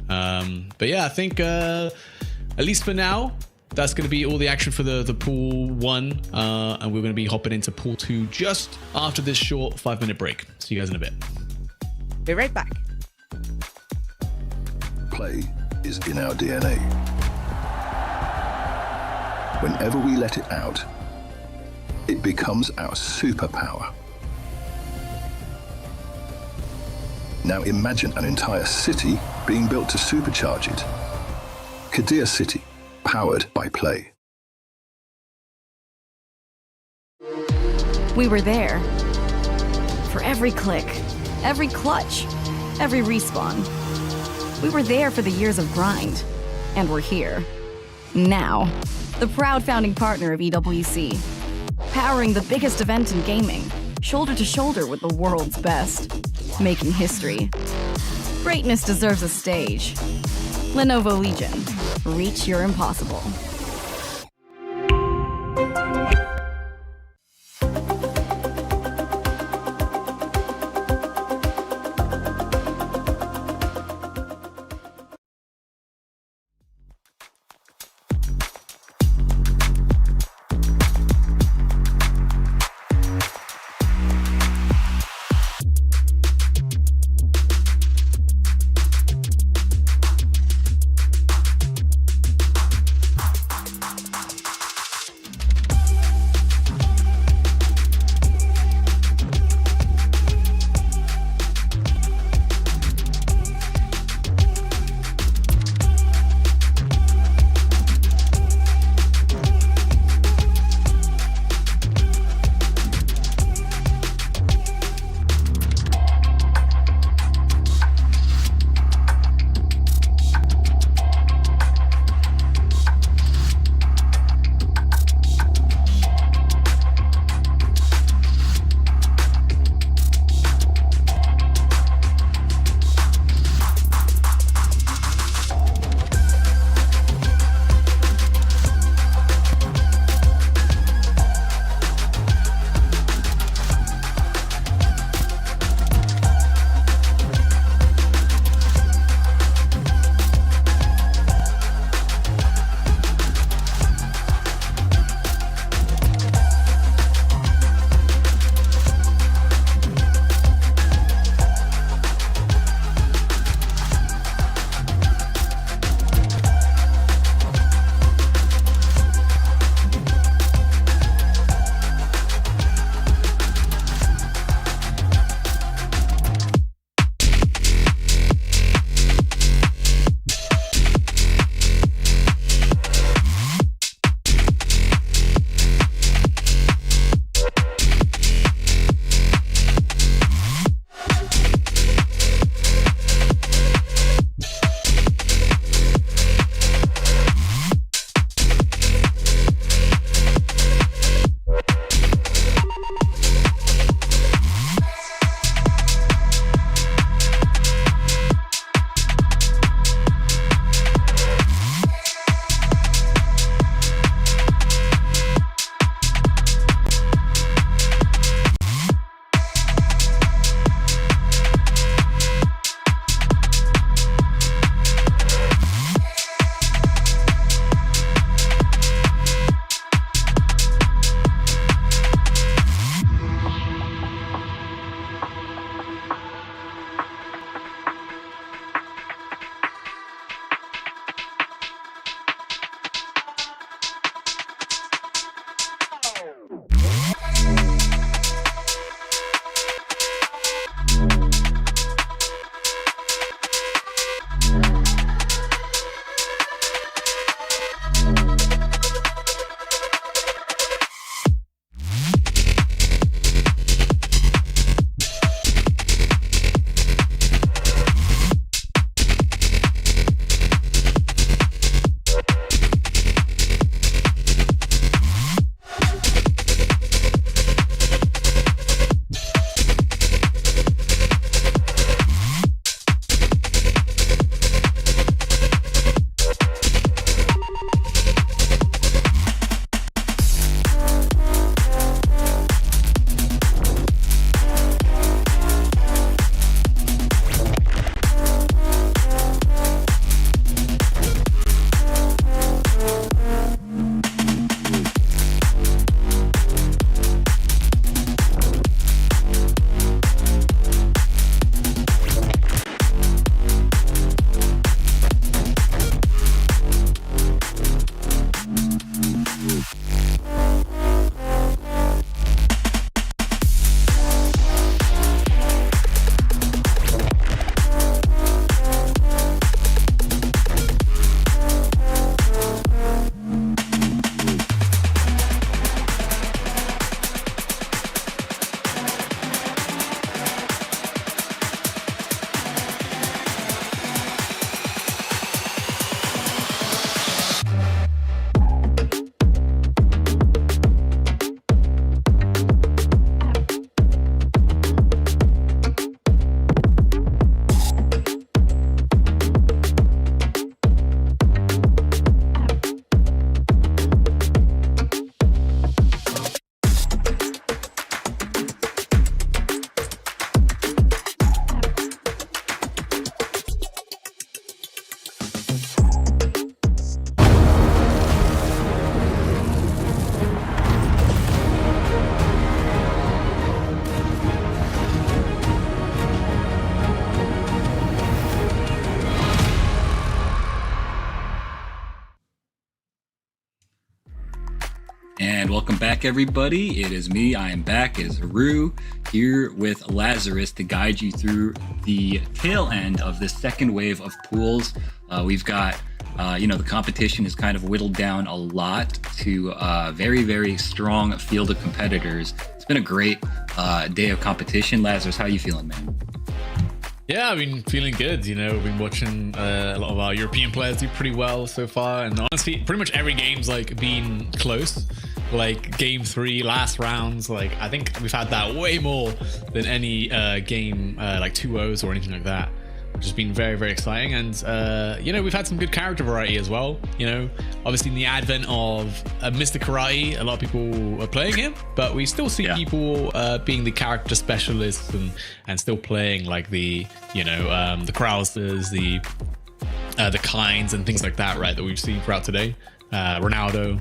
But yeah, I think at least for now, that's going to be all the action for the pool 1, and we're going to be hopping into pool 2 just after this short 5-minute break. See you guys in a bit. Be right back. Play is in our DNA. Whenever we let it out, it becomes our superpower. Now imagine an entire city being built to supercharge it. Kadir City, powered by play. We were there. For every click, every clutch, every respawn. We were there for the years of grind. And we're here. Now. The proud founding partner of EWC. Powering the biggest event in gaming. Shoulder to shoulder with the world's best. Making history. Greatness deserves a stage. Lenovo Legion. Reach your impossible. back, everybody. It is me. I am back as Haru, here with Lazarus to guide you through the tail end of the second wave of pools. We've got, the competition is kind of whittled down a lot to a very, very strong field of competitors. It's been a great day of competition. Lazarus, how are you feeling, man? Yeah, I've been feeling good. We've been watching a lot of our European players do pretty well so far. And honestly, pretty much every game's been close. Game 3, last rounds, I think we've had that way more than any game 2-0s or anything like that, which has been very, very exciting. And we've had some good character variety as well. Obviously in the advent of Mr. Karate, a lot of people are playing him, but we still see people being the character specialists and still playing the Krausers, the Kinds and things like that, right, that we've seen throughout today. Ronaldo.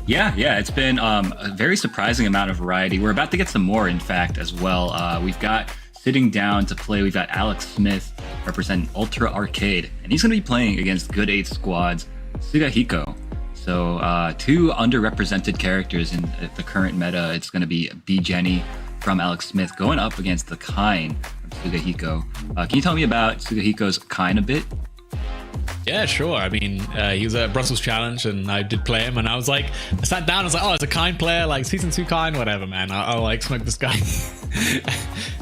Yeah, it's been a very surprising amount of variety. We're about to get some more, in fact, as well. We've got sitting down to play, we've got Alex Smith representing Ultra Arcade, and he's going to be playing against Good 8 Squad's Sugahiko. So two underrepresented characters in the current meta. It's going to be B Jenny from Alex Smith going up against the Kine from Sugahiko. Can you tell me about Sugahiko's Kine a bit? Yeah, sure. I mean, he was at Brussels Challenge and I did play him and I sat down and I was like, oh, it's a Kind player, season 2 Kind, whatever, man. I'll smoke this guy.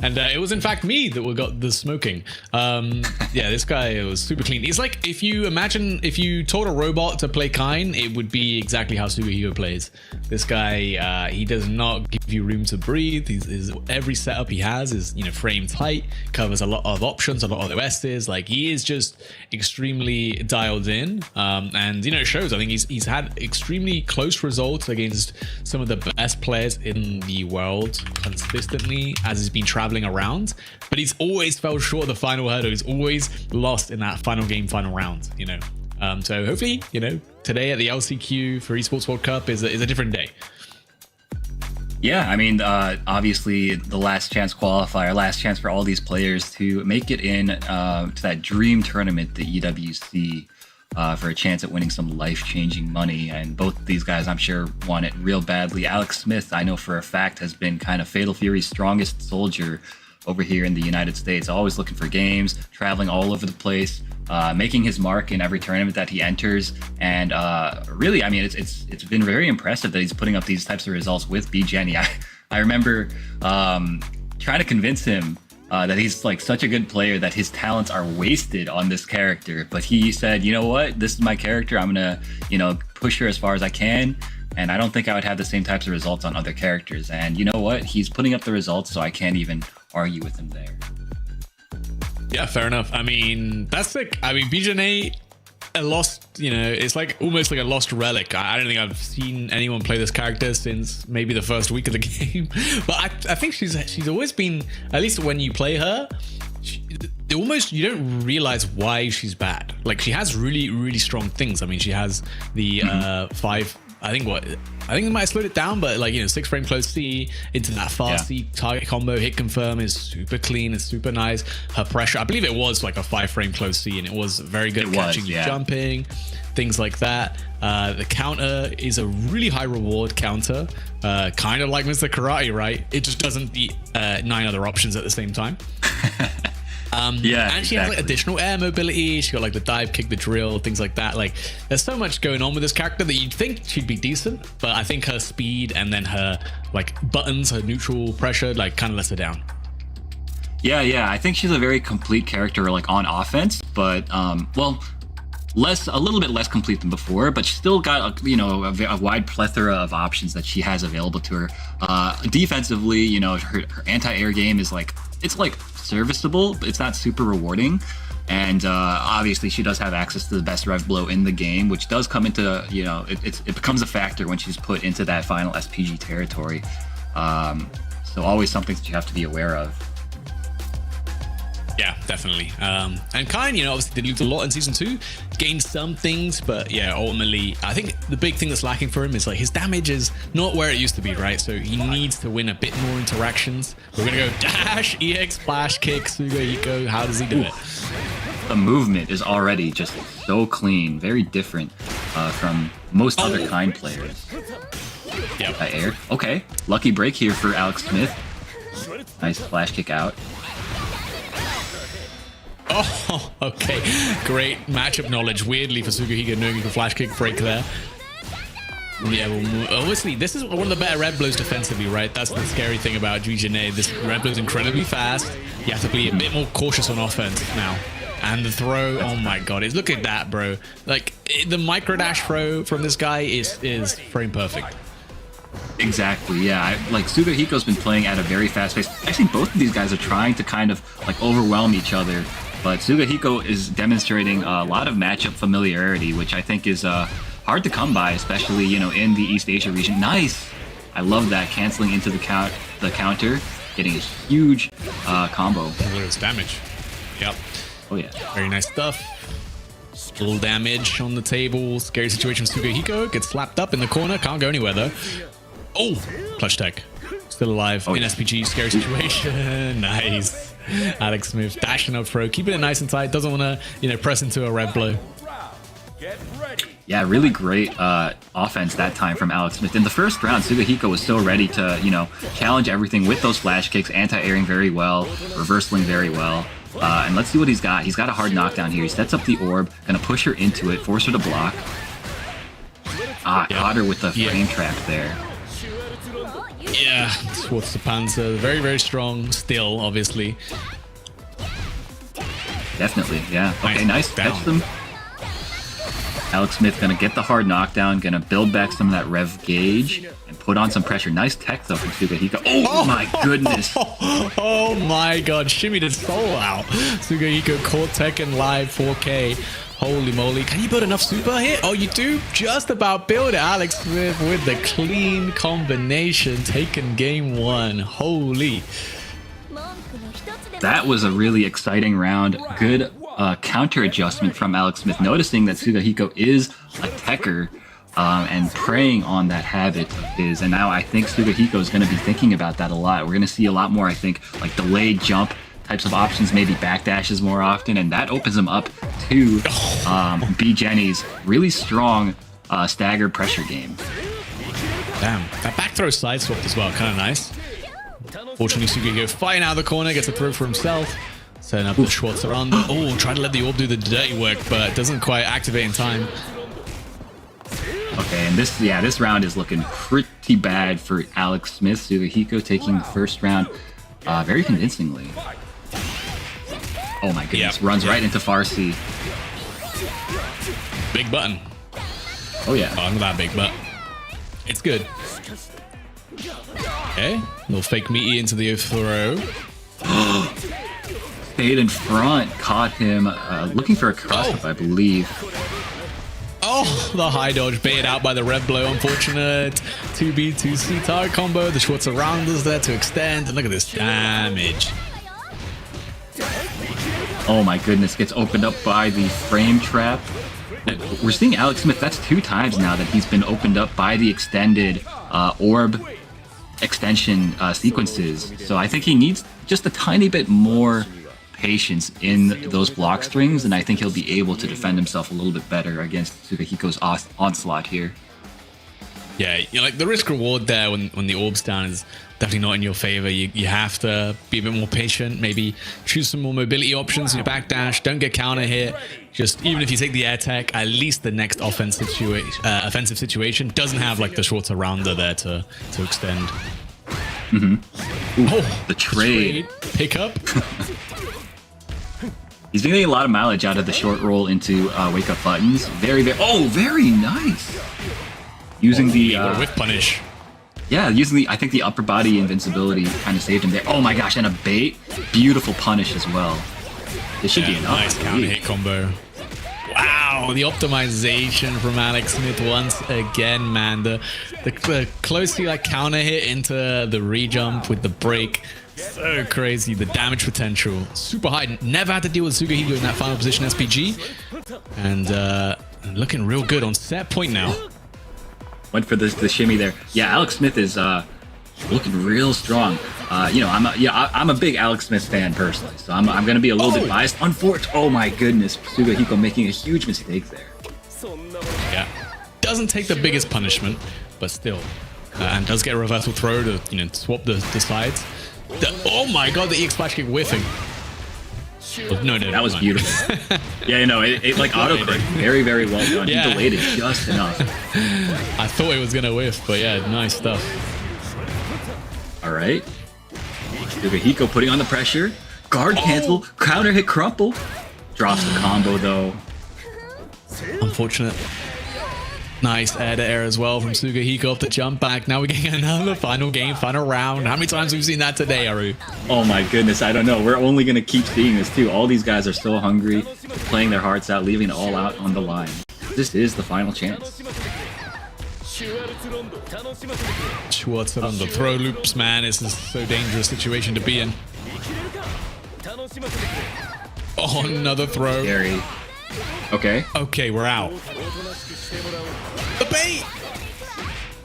And it was in fact me that got the smoking. This guy was super clean. He's if you told a robot to play Kind, it would be exactly how Sugahiko plays. This guy, he does not give you room to breathe. Every setup he has is, frame tight, covers a lot of options, a lot of OSs. He is just extremely dialed in, and it shows. I think he's had extremely close results against some of the best players in the world consistently as he's been traveling around, but he's always fell short of the final hurdle. He's always lost in that final round. So hopefully today at the LCQ for ESPORTS World Cup is a different day. Yeah, I mean, obviously the last chance qualifier, last chance for all these players to make it in to that dream tournament, the EWC, for a chance at winning some life-changing money. And both these guys, I'm sure, want it real badly. Alex Smith, I know for a fact, has been kind of Fatal Fury's strongest soldier over here in the United States, always looking for games, traveling all over the place, making his mark in every tournament that he enters. And really, I mean, it's been very impressive that he's putting up these types of results with B Jenny. I remember trying to convince him that he's such a good player that his talents are wasted on this character. But he said, you know what, this is my character. I'm going to, push her as far as I can. And I don't think I would have the same types of results on other characters. And you know what? He's putting up the results, so I can't even argue with him there. Yeah, fair enough. I mean, that's I mean, BJNA, a lost, it's almost like a lost relic. I don't think I've seen anyone play this character since maybe the first week of the game. But I think she's always been, at least when you play her, you don't realize why she's bad. She has really, really strong things. I mean, she has the 5. I think they might have slowed it down, but 6 frame close C into that fast C target combo, hit confirm is super clean, it's super nice. Her pressure, I believe it was a 5 frame close C, and it was very good at catching you jumping, things like that. The counter is a really high reward counter, kind of like Mr. Karate, right? It just doesn't beat 9 other options at the same time. And she has additional air mobility. She got the dive kick, the drill, things like that. There's so much going on with this character that you'd think she'd be decent, but I think her speed and then her buttons, her neutral pressure, kind of lets her down. Yeah, I think she's a very complete character on offense, but a little bit less complete than before, but she's still got a wide plethora of options that she has available to her. Defensively, her anti-air game is it's serviceable, but it's not super rewarding. And obviously she does have access to the best rev blow in the game, which does come into, it becomes a factor when she's put into that final SPG territory. So always something that you have to be aware of. Yeah, definitely. And Kind, obviously did lose a lot in season 2, gained some things, but yeah, ultimately, I think the big thing that's lacking for him is his damage is not where it used to be, right? So he needs to win a bit more interactions. We're gonna go dash, EX, splash, kick, Sugahiko. How does he do it? The movement is already just so clean, very different from most other Kind players. Yep. That air. Okay, lucky break here for Alex Smith. Nice flash kick out. Oh, okay. Great matchup knowledge. Weirdly for Sugohige knowing you can flash kick break there. Yeah, well, obviously, this is one of the better red blows defensively, right? That's the scary thing about GGNA. This red blow is incredibly fast. You have to be a bit more cautious on offense now. And the throw, oh my god, look at that, bro. Like, the micro dash throw from this guy is frame perfect. Exactly, yeah. Like, Sugohiko's been playing at a very fast pace. Actually, both of these guys are trying to kind of, like, overwhelm each other. But Sugohiko is demonstrating a lot of matchup familiarity, which I think is hard to come by, especially, you know, in the East Asia region. Nice! I love that, canceling into the counter, getting a huge combo. Look at his damage. Yep. Oh, yeah. Very nice stuff. Full damage on the table. Scary situation for Sugohiko. Gets slapped up in the corner. Can't go anywhere, though. Oh! Clutch tech. Still alive in SPG. Scary situation. Nice. Alex Smith dashing up throw. Keeping it nice and tight. Doesn't want to, you know, press into a red blow. Yeah, really great offense that time from Alex Smith. In the first round, Sugohiko was so ready to, you know, challenge everything with those flash kicks, anti-airing very well, reversaling very well. And let's see what he's got. He's got a hard knockdown here. He sets up the orb, gonna push her into it, force her to block. Caught her with the frame trap there. Yeah, towards the Panzer. Very, very strong still, obviously. Definitely, yeah. Okay, nice. Catch them. Alex Smith gonna get the hard knockdown, gonna build back some of that rev gauge, and put on some pressure. Nice tech though from Sugohiko. Oh my goodness! Oh my god, shimmy the soul out. Sugohiko caught tech in live 4K. Holy moly. Can you build enough super here? Oh, you do just about build it. Alex Smith with the clean combination, taking game one. Holy. That was a really exciting round. Good counter adjustment from Alex Smith, noticing that Sugohiko is a techer and preying on that habit of his. And now I think Sugohiko is going to be thinking about that a lot. We're going to see a lot more, I think, like delayed jump types of options, maybe backdashes more often, and that opens him up to B Jenny's really strong staggered pressure game. Damn, that back throw side swapped as well, kind of nice. Fortunately, Sugohiko fighting out of the corner, gets a throw for himself. Setting up the Schwarzer on. Oh, trying to let the orb do the dirty work, but doesn't quite activate in time. Okay, and this round is looking pretty bad for Alex Smith. Sugohiko taking the first round very convincingly. Oh my goodness, runs right into Farsi. Big button. Oh yeah. Oh, not that big, but it's good. Okay, little fake meaty into the throw. Stayed in front, caught him looking for a cross-up, I believe. Oh, the high dodge baited out by the red blow. Unfortunate 2B, 2C target combo. The Schwarzer rounders there to extend. And look at this damage. Oh my goodness, gets opened up by the frame trap. We're seeing Alex Smith, that's 2 times now that he's been opened up by the extended orb extension sequences. So I think he needs just a tiny bit more patience in those block strings, and I think he'll be able to defend himself a little bit better against Sugohiko's onslaught here. Yeah, you know, like the risk reward there when the orb's down is definitely not in your favor. You have to be a bit more patient, maybe choose some more mobility options in your backdash, don't get counter hit. Just even if you take the air tech, at least the next offensive situation doesn't have like the Schwarzer rounder there to extend. Ooh, Oh, the trade. Pickup. He's been getting a lot of mileage out of the short roll into wake up buttons. Very nice. Using the whip punish. Yeah, using the I think the upper body invincibility kind of saved him there. Oh my gosh, and a bait. Beautiful punish as well. This should be enough. Nice counter hit combo. Wow, the optimization from Alex Smith once again, man. The closely like counter hit into the re-jump with the break. So crazy. The damage potential super high. Never had to deal with Sugohiko in that final position SPG. And looking real good on set point now. Went for the shimmy there. Yeah, Alex Smith is looking real strong. You know, I'm a big Alex Smith fan personally, so I'm gonna be a little bit biased. Unfortunately, oh my goodness, Sugohiko making a huge mistake there. Yeah, doesn't take the biggest punishment, but still and does get a reversal throw to swap the sides. Oh my god, the EX splash kick whiffing. Oh, no, that was beautiful. Yeah, it like auto crit. Very, very well done. Yeah. He delayed it just enough. I thought it was gonna whiff, but yeah, nice stuff. All right. Hiko putting on the pressure. Guard cancel. Counter hit crumple. Drops the combo though. Unfortunate. Nice air to air as well from Sugahiko up the jump back. Now we're getting another final game, final round. How many times have we seen that today, Aru? Oh my goodness, I don't know. We're only going to keep seeing this too. All these guys are so hungry, playing their hearts out, leaving it all out on the line. This is the final chance. Schwarzer on the throw loops, man. This is so dangerous situation to be in. Oh, another throw. Scary. Okay. Okay, we're out. The bait!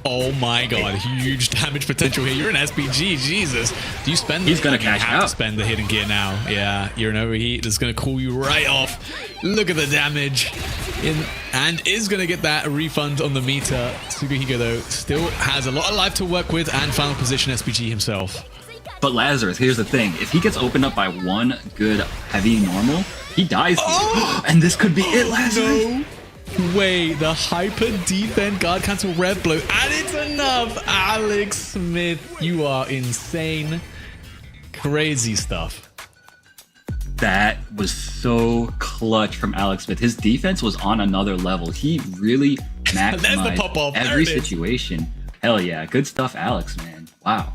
Oh my god, huge damage potential here. You're an SPG, Jesus. Do you spend He's gonna cash out. out. Spend the hidden gear now. Yeah, you're an overheat. That's gonna cool you right off. Look at the damage. And is gonna get that refund on the meter. Sugahiko though still has a lot of life to work with and final position SPG himself. But Lazarus, here's the thing. If he gets opened up by one good heavy normal, he dies. And this could be it, Lazarus. No way. The hyper defend guard cancel red blow. And it's enough. Alex Smith, you are insane. Crazy stuff. That was so clutch from Alex Smith. His defense was on another level. He really maximized every situation. Hell yeah. Good stuff, Alex, man. Wow.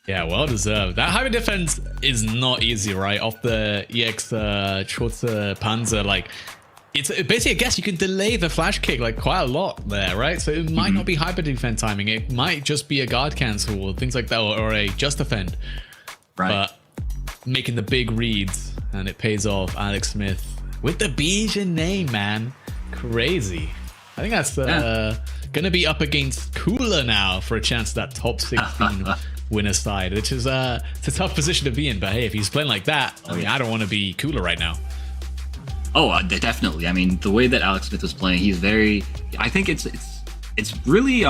Yeah, well deserved. That hyper defense is not easy, right? Off the EX Schwarzer Panzer, like it's basically, I guess you can delay the flash kick like quite a lot there, right? So it might not be hyper defense timing. It might just be a guard cancel or things like that, or a just defend. Right. But making the big reads, and it pays off. Alex Smith with the Bijan name, man. Crazy. I think that's gonna be up against Cooler now for a chance at that top 16 winner side, which is it's a tough position to be in. But hey, if he's playing like that, I mean, I don't want to be Cooler right now. Oh, definitely. I mean, the way that Alex Smith was playing, he's very. I think it's really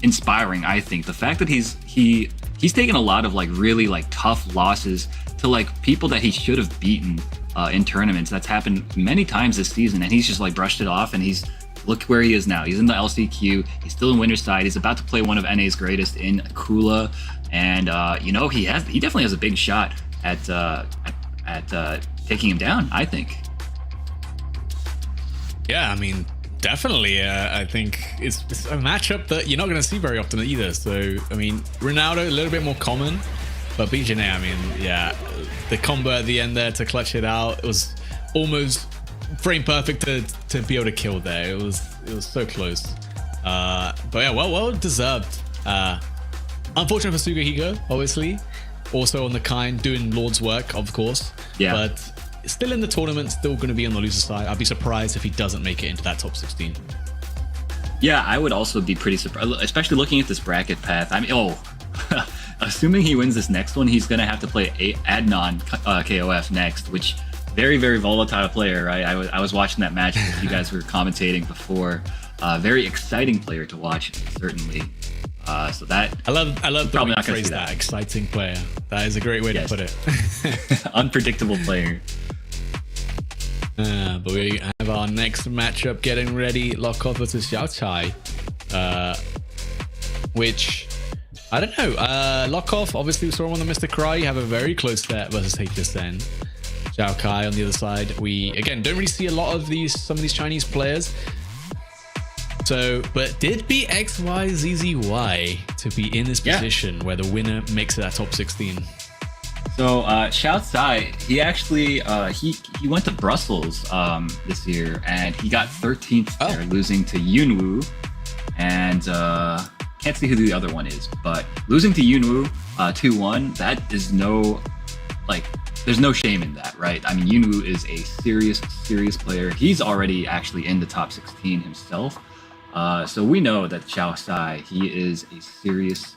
inspiring. I think the fact that he's taken a lot of like really like tough losses to like people that he should have beaten in tournaments. That's happened many times this season, and he's just like brushed it off. And look where he is now. He's in the LCQ. He's still in winner's side. He's about to play one of NA's greatest in Kula, and he definitely has a big shot at taking him down, I think. Yeah, I mean, definitely. I think it's a matchup that you're not going to see very often either. So, I mean, Ronaldo, a little bit more common, but BJNA, I mean, yeah, the combo at the end there to clutch it out, it was almost frame perfect to be able to kill there. It was so close. But yeah, well deserved. Unfortunate for Sugahiko, obviously. Also on the kind, doing Lord's work, of course. Yeah. But still in the tournament, still going to be on the loser side. I'd be surprised if he doesn't make it into that top 16. Yeah, I would also be pretty surprised, especially looking at this bracket path. I mean, assuming he wins this next one, he's going to have to play Adnan KOF next, which very, very volatile player, right? I was watching that match that you guys were commentating before. Very exciting player to watch, certainly. So that I love probably the phrase that exciting player. That is a great way to put it. Unpredictable player. But we have our next matchup getting ready. Lockoff versus Xiaochai. Which, I don't know. Lockoff, obviously we saw him on the Mr. Cry. You have a very close set versus HSN. Xiaochai on the other side. We, again, don't really see a lot of some of these Chinese players. So, but did beat XYZZY to be in this position where the winner makes it that top 16. So Xiao Tsai, he actually he went to Brussels this year, and he got 13th there, losing to Yunwoo, and can't see who the other one is, but losing to Yunwoo 2-1, that is there's no shame in that, right? I mean, Yunwoo is a serious player. He's already actually in the top 16 himself, so we know that Xiao Tsai, he is a serious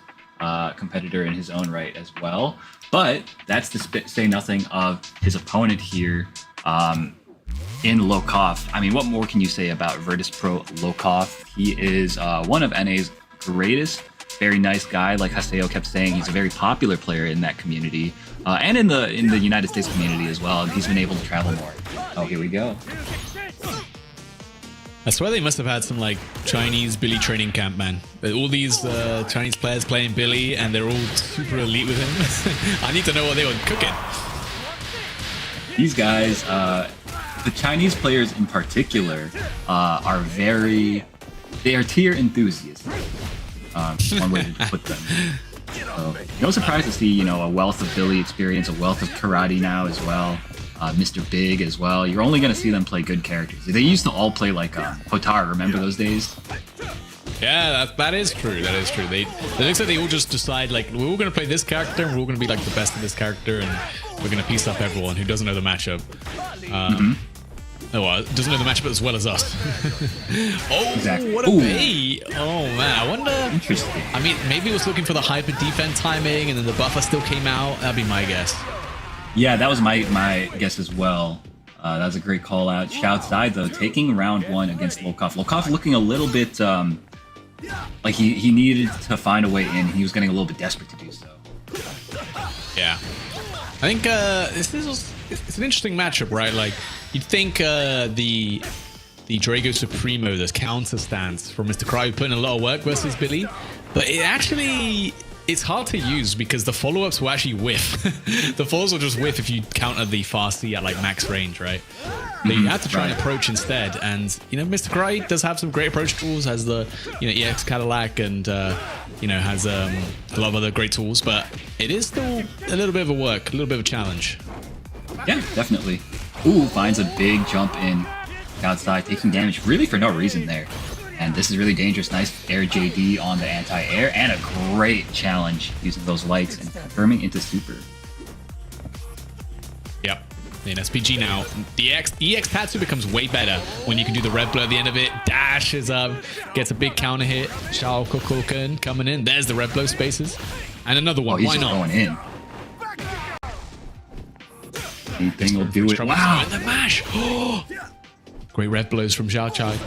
competitor in his own right as well. But that's to say nothing of his opponent here in Lokov. I mean, what more can you say about Virtus Pro Lokov? He is one of NA's greatest. Very nice guy, like Haseo kept saying. He's a very popular player in that community, and in the United States community as well. He's been able to travel more. Oh, here we go. I swear they must have had some like Chinese Billy training camp, man. All these Chinese players playing Billy, and they're all super elite with him. I need to know what they were cooking. These guys, the Chinese players in particular, they are tier enthusiasts. One way to put them. So, no surprise to see, you know, a wealth of Billy experience, a wealth of karate now as well. Mr. Big as well. You're only going to see them play good characters. They used to all play like Hotar, remember those days? Yeah, that is true. That is true. It looks like they all just decide, like, we're all going to play this character, and we're all going to be like the best of this character, and we're going to piece up everyone who doesn't know the matchup. Oh, well, doesn't know the matchup as well as us. Oh, exactly. What a bait. Oh, man. I wonder... Interesting. I mean, maybe it was looking for the hyper defense timing, and then the buffer still came out. That'd be my guess. Yeah, that was my guess as well. That was a great call out. Shouts side, though, taking round 1 against Lokov. Lokov looking a little bit like he needed to find a way in. He was getting a little bit desperate to do so. Yeah. I think it's an interesting matchup, right? Like, you'd think the Drago Supremo, this counter stance from Mr. Cry, put in a lot of work versus Billy, but it's hard to use because the follow-ups will actually whiff. The follows will just whiff if you counter the fast C at like max range, right? But you have to try and approach instead. And, you know, Mr. Cry does have some great approach tools, has the, you know, EX Cadillac, and, you know, has a lot of other great tools, but it is still a little bit of a work, a little bit of a challenge. Yeah, definitely. Ooh, finds a big jump in outside, taking damage really for no reason there. And this is really dangerous. Nice air JD on the anti-air, and a great challenge using those lights and confirming into super. Yep. In SPG now, the EX Tatsu becomes way better when you can do the red blow at the end of it. Dashes up, gets a big counter hit. Shao Kokoken coming in. There's the red blow spaces. And another one. Oh, he's why just not? going in. Anything will do it. Wow. And the mash. Great red blows from Xiao Chai.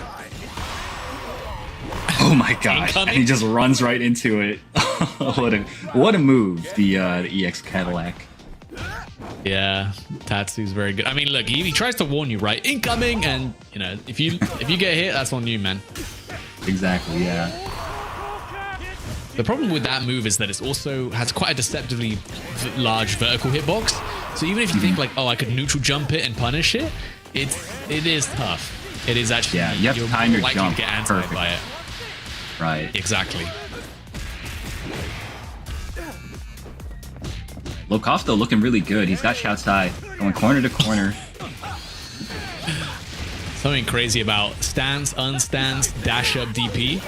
Oh my god. And he just runs right into it. what a move, the EX Cadillac. Yeah, Tatsu's very good. I mean, look, he tries to warn you, right? Incoming, and you know, if you get hit, that's on you, man. Exactly, yeah. The problem with that move is that it also has quite a deceptively large vertical hitbox. So even if you think like, oh, I could neutral jump it and punish it, it is tough. It is actually, yeah, you have to time your jump to get anti by it. Right. Exactly. Lokov though looking really good. He's got shots high, going corner to corner. Something crazy about stance, unstance, dash up DP.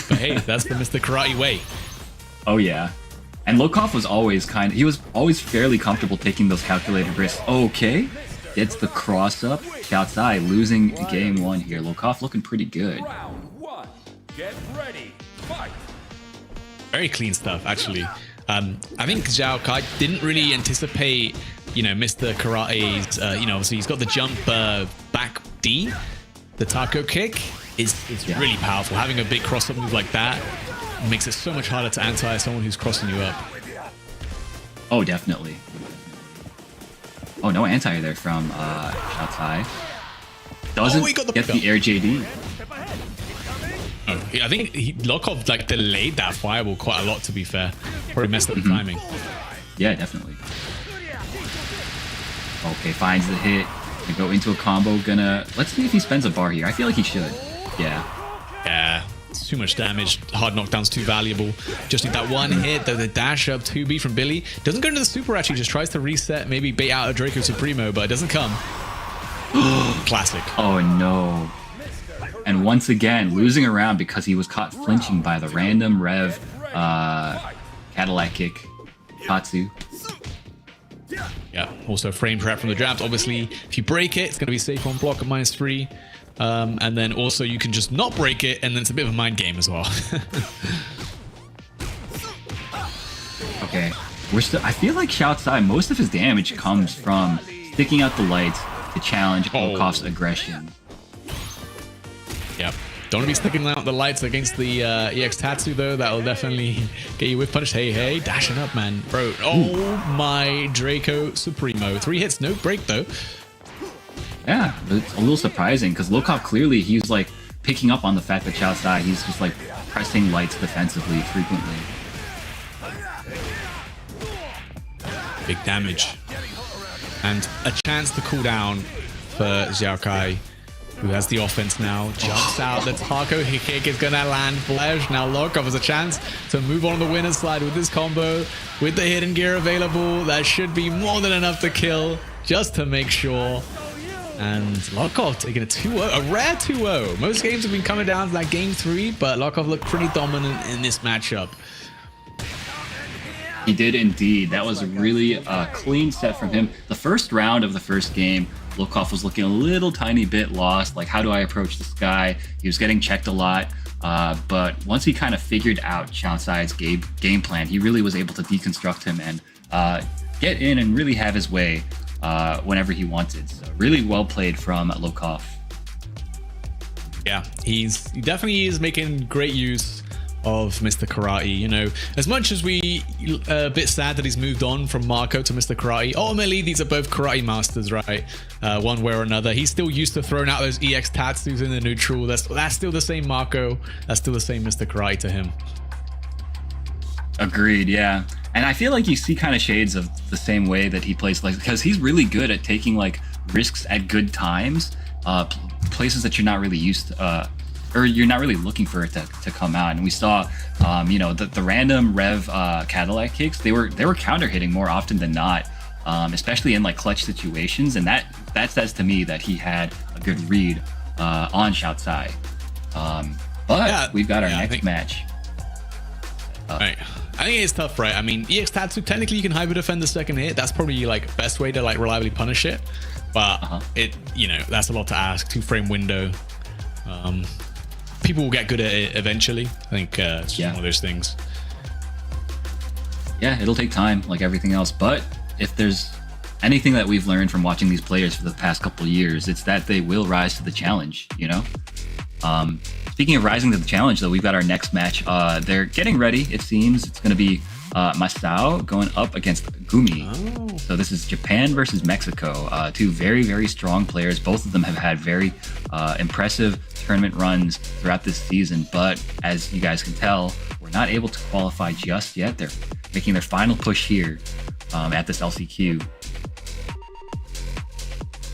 But hey, that's the Mr. Karate way. Oh yeah. And Lokov was always he was always fairly comfortable taking those calculated risks. Okay. Gets the cross up. Shouts high, losing game 1 here. Lokov looking pretty good. Round 1. Get ready. Fight. Very clean stuff, actually. I think Zhao Kai didn't really anticipate, you know, Mr. Karate's, you know, obviously he's got the jump back D. The taco kick is really powerful. Having a big cross-up move like that makes it so much harder to anti someone who's crossing you up. Oh, definitely. Oh, no anti there from Shoutai. Doesn't get the air JD. Oh, yeah, I think Lokov like delayed that fireball quite a lot, to be fair. Probably messed up the timing. Yeah, definitely. Okay, finds the hit. Gonna go into a combo. Let's see if he spends a bar here. I feel like he should. Yeah. Yeah. It's too much damage. Hard knockdown's too valuable. Just need that one hit. The dash up 2B from Billy. Doesn't go into the super, actually. Just tries to reset. Maybe bait out a Draco Supremo, but it doesn't come. Classic. Oh, no. And once again, losing a round because he was caught flinching by the random Rev Cadillac kick. Katsu. Yeah, also frame trap from the jabs. Obviously, if you break it, it's going to be safe on block at -3. And then also you can just not break it, and then it's a bit of a mind game as well. Okay, I feel like Shoutsai, most of his damage comes from sticking out the lights to challenge Lokov's aggression. Yep. Don't want to be sticking out the lights against the EX Tatsu, though. That'll definitely get you with punish. Hey, dashing up, man. Bro, oh my Draco Supremo. 3 hits, no break, though. Yeah, it's a little surprising because Lokov clearly, he's like picking up on the fact that Xiao Sai, he's just like pressing lights defensively frequently. Big damage. And a chance to cool down for Xiao Kai, who has the offense now. Jumps out. The taco kick is going to land flesh. Now Lokov has a chance to move on the winner's slide with this combo. With the hidden gear available, that should be more than enough to kill, just to make sure. And Lokov taking a 2-0, a rare 2-0. Most games have been coming down to that game 3, but Lokov looked pretty dominant in this matchup. He did indeed. That was really a clean set from him. The first round of the first game, Lokov was looking a little tiny bit lost. Like, how do I approach this guy? He was getting checked a lot. But once he kind of figured out Xiao Sai's game plan, he really was able to deconstruct him and get in and really have his way whenever he wanted. So really well played from Lokov. Yeah, he definitely is making great use of Mr. Karate. You know, as much as we a bit sad that he's moved on from Marco to Mr. Karate, ultimately these are both karate masters, right? One way or another. He's still used to throwing out those EX Tatsus in the neutral. That's still the same Marco. That's still the same Mr. Karate to him. Agreed, yeah. And I feel like you see kind of shades of the same way that he plays, like, because he's really good at taking like risks at good times, places that you're not really used to, or you're not really looking for it to come out. And we saw, you know, the random Rev Cadillac kicks, they were counter hitting more often than not, especially in like clutch situations. And that says to me that he had a good read on Xiao Sai. But yeah, we've got our next match. Right. I think it's tough, right? I mean, EX Tatsu, technically you can hyper defend the second hit. That's probably like best way to like reliably punish it. But it, you know, that's a lot to ask. 2-frame window. People will get good at it eventually. I think it's just one of those things. Yeah, it'll take time, like everything else. But if there's anything that we've learned from watching these players for the past couple of years, it's that they will rise to the challenge, you know? Speaking of rising to the challenge, though, we've got our next match. They're getting ready, it seems. It's going to be Masao going up against Gumi. Oh. So this is Japan versus Mexico. Two very, very strong players. Both of them have had very impressive tournament runs throughout this season. But as you guys can tell, we're not able to qualify just yet. They're making their final push here at this LCQ.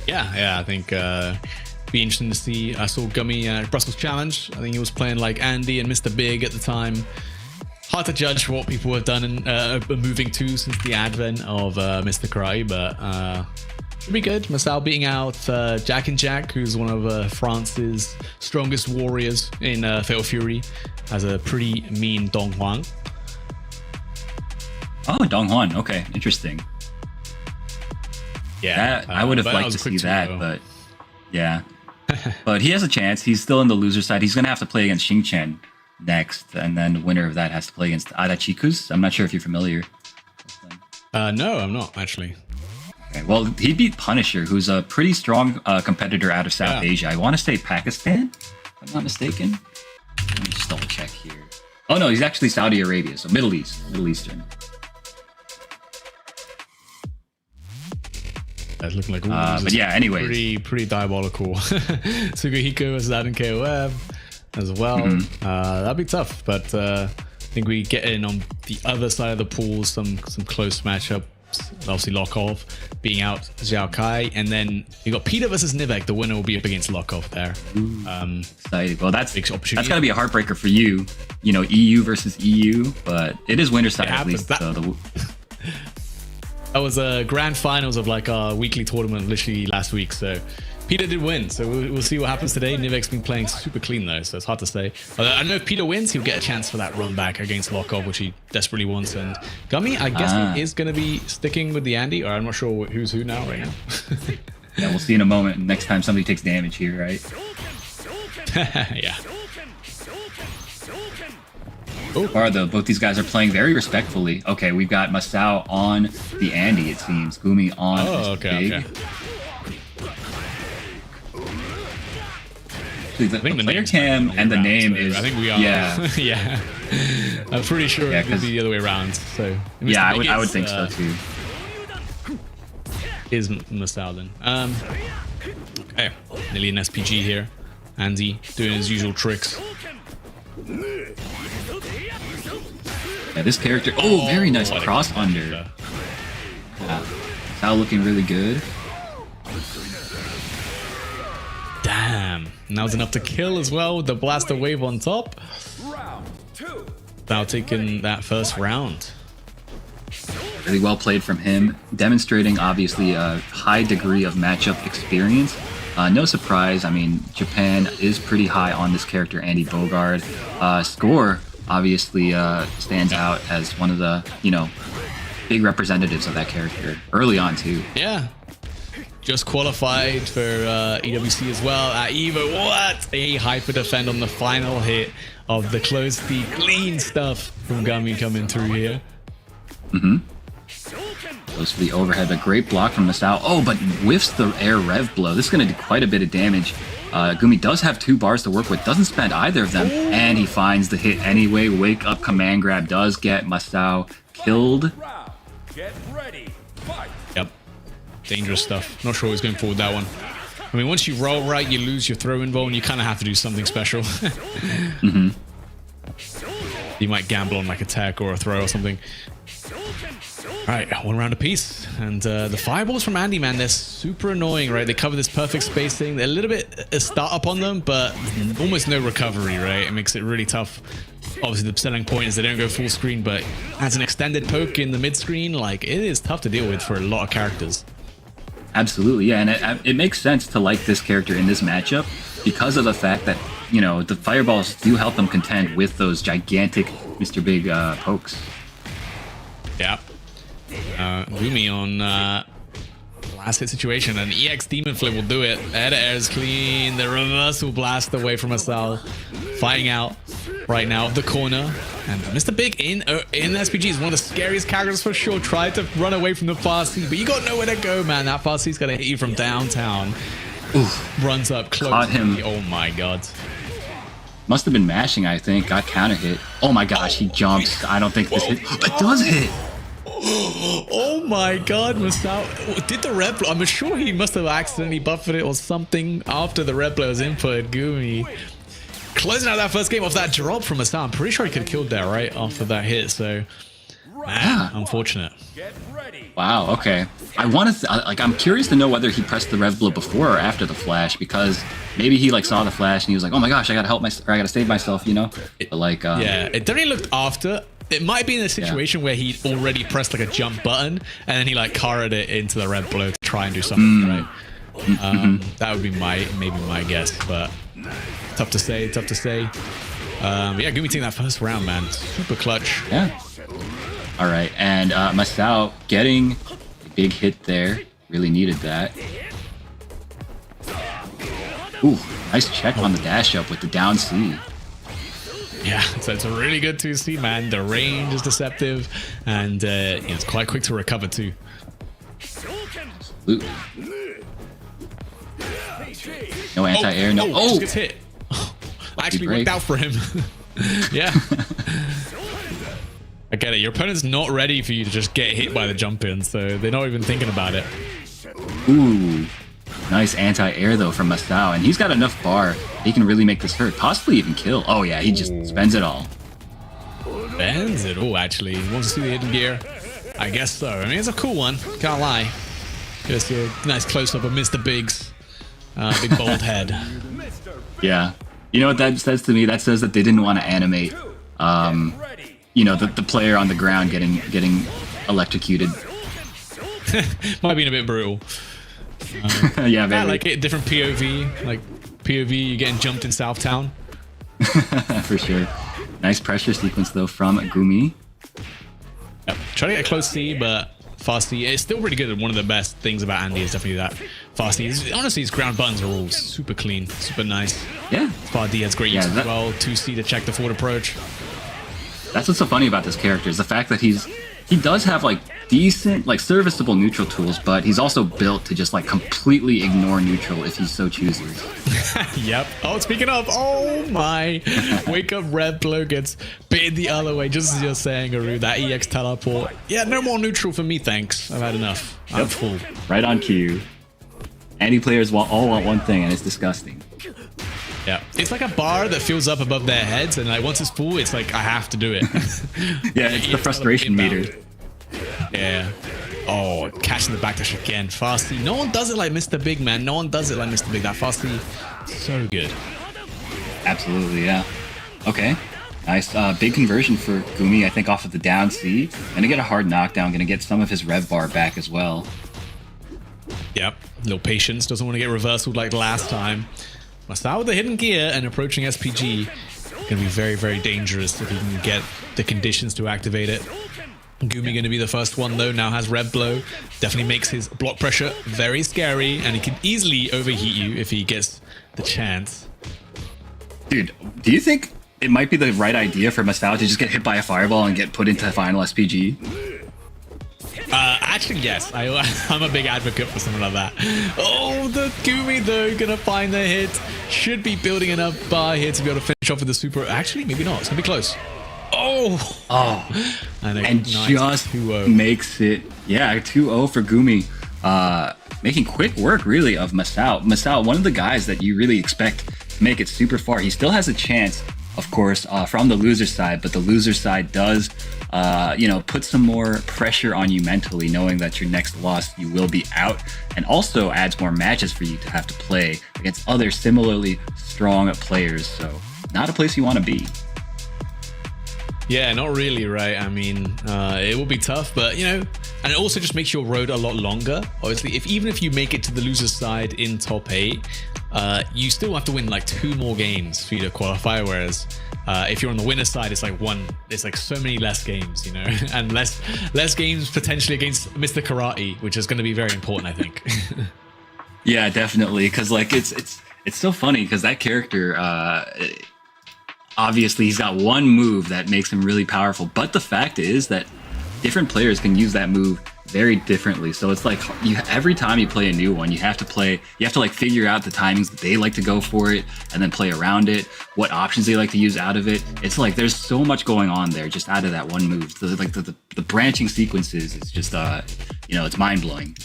Yeah, I think be interesting to see. I saw Gummy Brussels Challenge. I think he was playing like Andy and Mr. Big at the time. Hard to judge what people have done and moving to since the advent of Mr. Karate, but should be good. Masao beating out Jack and Jack, who's one of France's strongest warriors in Fatal Fury, has a pretty mean Dong Huang. Oh, Dong Huang. Okay, interesting. Yeah, I would have liked to see that, but yeah. But he has a chance. He's still in the loser side. He's going to have to play against Xingchen next, and then the winner of that has to play against Adachikus. I'm not sure if you're familiar. No, I'm not, actually. Okay, well, he beat Punisher, who's a pretty strong competitor out of South Asia. I want to say Pakistan, if I'm not mistaken. Let me just double check here. Oh, no, he's actually Saudi Arabia, so Middle Eastern. That's looking like but yeah, anyways, pretty diabolical. Sugihiko is that in KOF as well. That'd be tough, but I think we get in on the other side of the pool, some close matchups. Obviously, Lokov beating out Xiao Kai, and then you got Peter versus Nivek. The winner will be up against Lokov there. Excited. Well, that's got to be a heartbreaker for you. You know, EU versus EU, but it is winter side at least. That was a grand finals of like our weekly tournament literally last week. So Peter did win. So we'll see what happens today. Nivek's been playing super clean though, so it's hard to say. I know if Peter wins, he'll get a chance for that run back against Lokov, which he desperately wants. And Gummy, I guess he is going to be sticking with the Andy, or I'm not sure who's who now right now. Yeah, we'll see in a moment. Next time somebody takes damage here, right? Yeah. So far, though, both these guys are playing very respectfully. Okay, we've got Masao on the Andy, it seems. Gumi on Big. Actually, the think the player name's cam the other and the way name around, is. so I think we are. Yeah. Yeah. I'm pretty sure Yeah, it would be the other way around. So Yeah, I Mr. would Big think so too. Is Masao then. Okay, nearly an SPG here. Andy doing his usual tricks. Yeah, this character. Oh, very nice what a cross good under. character. Yeah. Now looking really good. Damn. Now it's enough to kill as well with the blaster wave on top. Round 2. Now taking that first round. Really well played from him, demonstrating obviously a high degree of matchup experience. No surprise, I mean, Japan is pretty high on this character, Andy Bogard. Score obviously stands out as one of the, big representatives of that character early on too. Yeah. Just qualified for EWC as well at EVO. What a hyper defend on the final hit of the close feed. Clean stuff from Gumi coming through here. Goes for the overhead, but great block from Masao. Oh, but whiffs the air rev blow. This is going to do quite a bit of damage. Gumi does have 2 bars to work with, doesn't spend either of them, and he finds the hit anyway. Wake up command grab does get Masao killed. Round. Get ready. Fight. Yep. Dangerous stuff. Not sure who's going forward that one. I mean, once you roll right, you lose your throw involved, and you kind of have to do something special. You might gamble on like a tech or a throw or something. Alright, 1 round apiece. And the fireballs from Andy, man, they're super annoying, right? They cover this perfect spacing. They're a little bit a start up on them, but almost no recovery, right? It makes it really tough. Obviously, the selling point is they don't go full screen, but as an extended poke in the mid screen, like, it is tough to deal with for a lot of characters. Absolutely, yeah, and it makes sense to like this character in this matchup because of the fact that, the fireballs do help them contend with those gigantic Mr. Big pokes. Yeah. Gumi on last hit situation, and EX Demon Flip will do it. Air to air is clean. The reversal blast away from Asal. Fighting out right now of the corner. And Mr. Big in SPG is one of the scariest characters for sure. Tried to run away from the fast C, but you got nowhere to go, man. That fast C's gonna hit you from downtown. Oof. Runs up close. Caught him. Oh my god. Must have been mashing, I think. Got counter hit. Oh my gosh, he jumps. I don't think this hit. It does hit. Oh my god, Masao. Did the red blow? I'm sure he must have accidentally buffered it or something after the red blow was input. Gumi. Closing out that first game off that drop from Masao. I'm pretty sure he could have killed that right after that hit, so. Man, unfortunate. Get ready. Wow, okay. I'm curious to know whether he pressed the rev blow before or after the flash, because maybe he saw the flash and he was like, oh my gosh, I gotta help I gotta save myself, But yeah, it definitely looked after. It might be in a situation where he already pressed like a jump button and then he carried it into the red blow to try and do something, right? That would be maybe my guess, but tough to say. Yeah, Gumi taking that first round, man. Super clutch. Yeah. All right, and Masao getting a big hit there. Really needed that. Ooh, nice check on the dash up with the down C. Yeah, so it's a really good 2C, man. The range is deceptive, and it's quite quick to recover too. Absolutely. No anti-air, no. Oh! Just gets hit. Actually worked out for him. Yeah. I get it. Your opponent's not ready for you to just get hit by the jump in, so they're not even thinking about it. Ooh. Nice anti-air though from Masao, and he's got enough bar. He can really make this hurt, possibly even kill. Oh yeah, he just spends it all. Spends it all, actually. He wants to see the hidden gear. I guess so. I mean, it's a cool one. Can't lie. Just a nice close-up of Mr. Big's big bald head. Yeah. You know what that says to me? That says that they didn't want to animate, the player on the ground getting electrocuted. Might be a bit brutal. Yeah, maybe. I like it. Different POV. Like POV, you're getting jumped in Southtown. For sure. Nice pressure sequence though from Gumi. Yep. Try to get a close C, but fast C. It's still pretty good. One of the best things about Andy is definitely that fast C. Honestly, his ground buttons are all super clean, super nice. Yeah. Far D has great use as well. 2C to check the forward approach. That's what's so funny about this character is the fact that he does have like decent, like serviceable neutral tools, but he's also built to just like completely ignore neutral if he so chooses. Yep. Oh, speaking of, oh my, wake up, red blow gets baited the other way. Just as you're saying, Aru, that EX teleport. Yeah, no more neutral for me, thanks. I've had enough. I'm full. Right on cue. Any players all want one thing, and it's disgusting. Yeah, it's like a bar that fills up above their heads, and like once it's full, it's like I have to do it. Yeah, it's the frustration meter. Yeah. Oh, catching the backdash again. Fasty. No one does it like Mr. Big, man. No one does it like Mr. Big. That Fasty, so good. Absolutely, yeah. Okay. Nice. Big conversion for Gumi, I think, off of the down C. Gonna get a hard knockdown. Gonna get some of his rev bar back as well. Yep. Little patience. Doesn't want to get reversaled like last time. Masao with the hidden gear and approaching SPG. Gonna be very, very dangerous if he can get the conditions to activate it. Gumi going to be the first one though, now has Red Blow. Definitely makes his block pressure very scary, and he can easily overheat you if he gets the chance. Dude, do you think it might be the right idea for Masao to just get hit by a fireball and get put into final SPG? Actually, yes. I'm a big advocate for something like that. Oh, the Gumi though, gonna find the hit. Should be building enough bar here to be able to finish off with the super. Actually, maybe not. It's gonna be close. Oh, and just 2-0. Makes it, yeah, 2-0 for Gumi. Making quick work, really, of Masao. Masao, one of the guys that you really expect to make it super far. He still has a chance, of course, from the loser side, but the loser side does, put some more pressure on you mentally, knowing that your next loss, you will be out, and also adds more matches for you to have to play against other similarly strong players. So, not a place you want to be. Yeah, not really, right? I mean, it will be tough, but and it also just makes your road a lot longer. Obviously, even if you make it to the loser's side in top 8, you still have to win like 2 more games for you to qualify. Whereas if you're on the winner's side, it's like so many less games, and less games potentially against Mr. Karate, which is going to be very important, I think. Yeah, definitely, because like it's so funny because that character. Obviously, he's got one move that makes him really powerful, but the fact is that different players can use that move very differently. So it's like every time you play a new one, you have to like figure out the timings that they like to go for it, and then play around it. What options they like to use out of it. It's like there's so much going on there just out of that one move. So like the branching sequences is just it's mind blowing.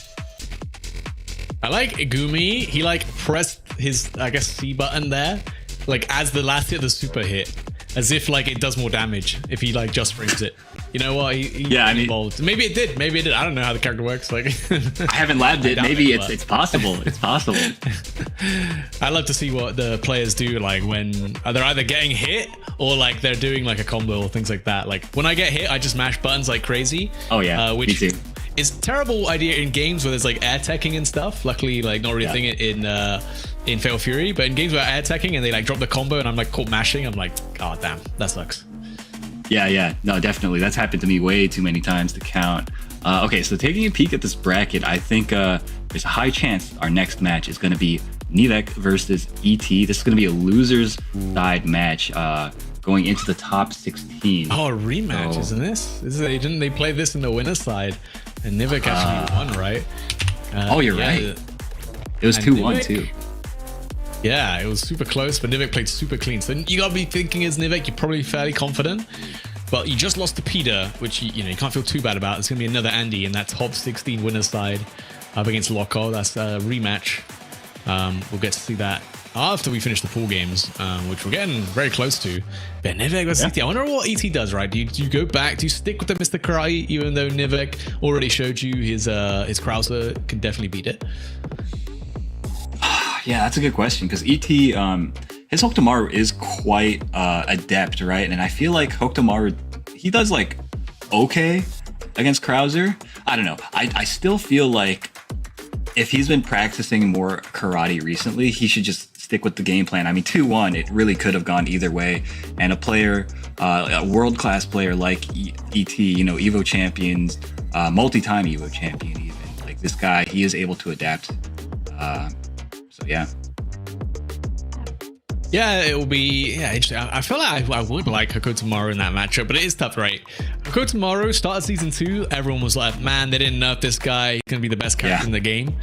I like Igumi. He like pressed his C button there. Like as the last hit of the super hit, as if like it does more damage if he like just frames it. You know what? He evolved. Maybe it did. I don't know how the character works. Like I haven't labbed it. Maybe it's possible. It's possible. I love to see what the players do. Like when they're either getting hit or like they're doing like a combo or things like that. Like when I get hit, I just mash buttons like crazy. Oh yeah, which me too. Is a terrible idea in games where there's like air teching and stuff. Luckily, like not really a thing in Fatal Fury, but in games where air teching and they like drop the combo and I'm like caught mashing, I'm like, oh damn, that sucks. Yeah, no, definitely. That's happened to me way too many times to count. Okay, so taking a peek at this bracket, I think there's a high chance our next match is going to be Nivek versus ET. This is going to be a loser's side match going into the top 16. Oh, a rematch, isn't this? Didn't they play this in the winner's side? And Nivek actually won, right? You're right. It was 2-1 too. Yeah, it was super close, but Nivek played super clean. So you gotta be thinking as Nivek, you're probably fairly confident. But you just lost to Peter, which you can't feel too bad about. It's gonna be another Andy in that top 16 winner's side up against Loco. That's a rematch. We'll get to see that after we finish the pool games, which we're getting very close to. But Nivek versus ET. I wonder what ET does, right? Do you go back? Do you stick with the Mr. Karate, even though Nivek already showed you his Krauser can definitely beat it? Yeah, that's a good question, because ET, his Hokutomaru is quite adept, right? And I feel like Hokutomaru, he does like okay against Krauser. I don't know. I still feel like if he's been practicing more karate recently, he should just stick with the game plan. I mean, 2-1, it really could have gone either way. And a player, a world-class player like ET, Evo champions, multi-time Evo champion even. Like this guy, he is able to adapt. So yeah. Yeah, it will be interesting. I feel like I would like Hoko Tomorrow in that matchup, but it is tough, right? Hoko Tomorrow started season 2. Everyone was like, man, they didn't nerf this guy. He's going to be the best character in the game.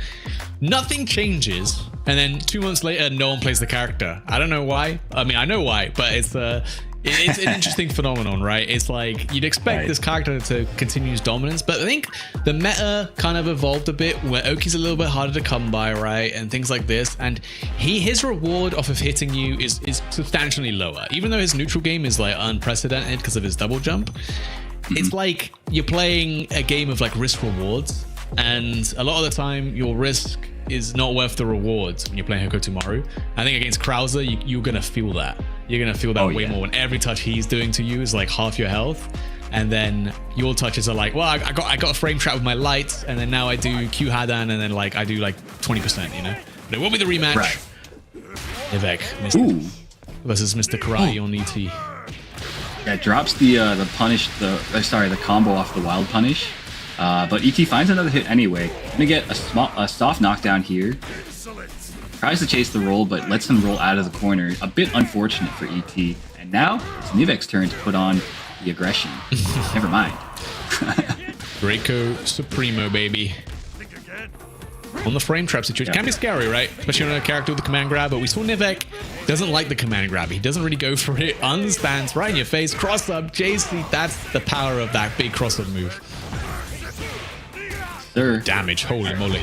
Nothing changes. And then 2 months later, no one plays the character. I don't know why. I mean, I know why, but it's an interesting phenomenon, right? It's like you'd expect this character to continue his dominance, but I think the meta kind of evolved a bit where Oki's a little bit harder to come by, right? And things like this. And his reward off of hitting you is substantially lower, even though his neutral game is like unprecedented because of his double jump. It's like you're playing a game of like risk rewards, and a lot of the time your risk is not worth the rewards when you're playing Hoko Tomorrow. I think against Krauser, you're gonna feel that. You're gonna feel that way more when every touch he's doing to you is like half your health, and then your touches are like, well, I got a frame trap with my lights, and then now I do Q Hadan, and then like I do like 20%, you know. But it won't be the rematch. Right. Nivek versus Mr. Karate on ET. Yeah, drops the combo off the wild punish. But ET finds another hit anyway. Gonna get a soft knockdown here. Tries to chase the roll, but lets him roll out of the corner. A bit unfortunate for ET. And now it's Nivek's turn to put on the aggression. Never mind. Draco Supremo, baby. On the frame trap situation. Can be scary, right? Especially on a character with the command grab, but we saw Nivek doesn't like the command grab. He doesn't really go for it. Understands right in your face. Cross up, JC. That's the power of that big cross up move. Sir. Damage, holy moly.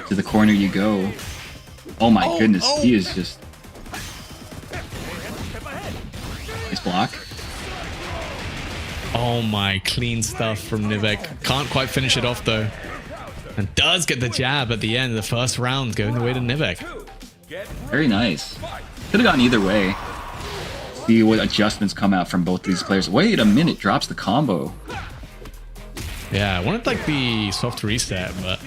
To the corner you go. Oh my goodness, he is just... Nice block. Oh my, clean stuff from Nivek. Can't quite finish it off though. And does get the jab at the end of the first round, going the way to Nivek. Very nice. Could have gone either way. See what adjustments come out from both these players. Wait a minute, drops the combo. Yeah, I wanted like the soft reset, but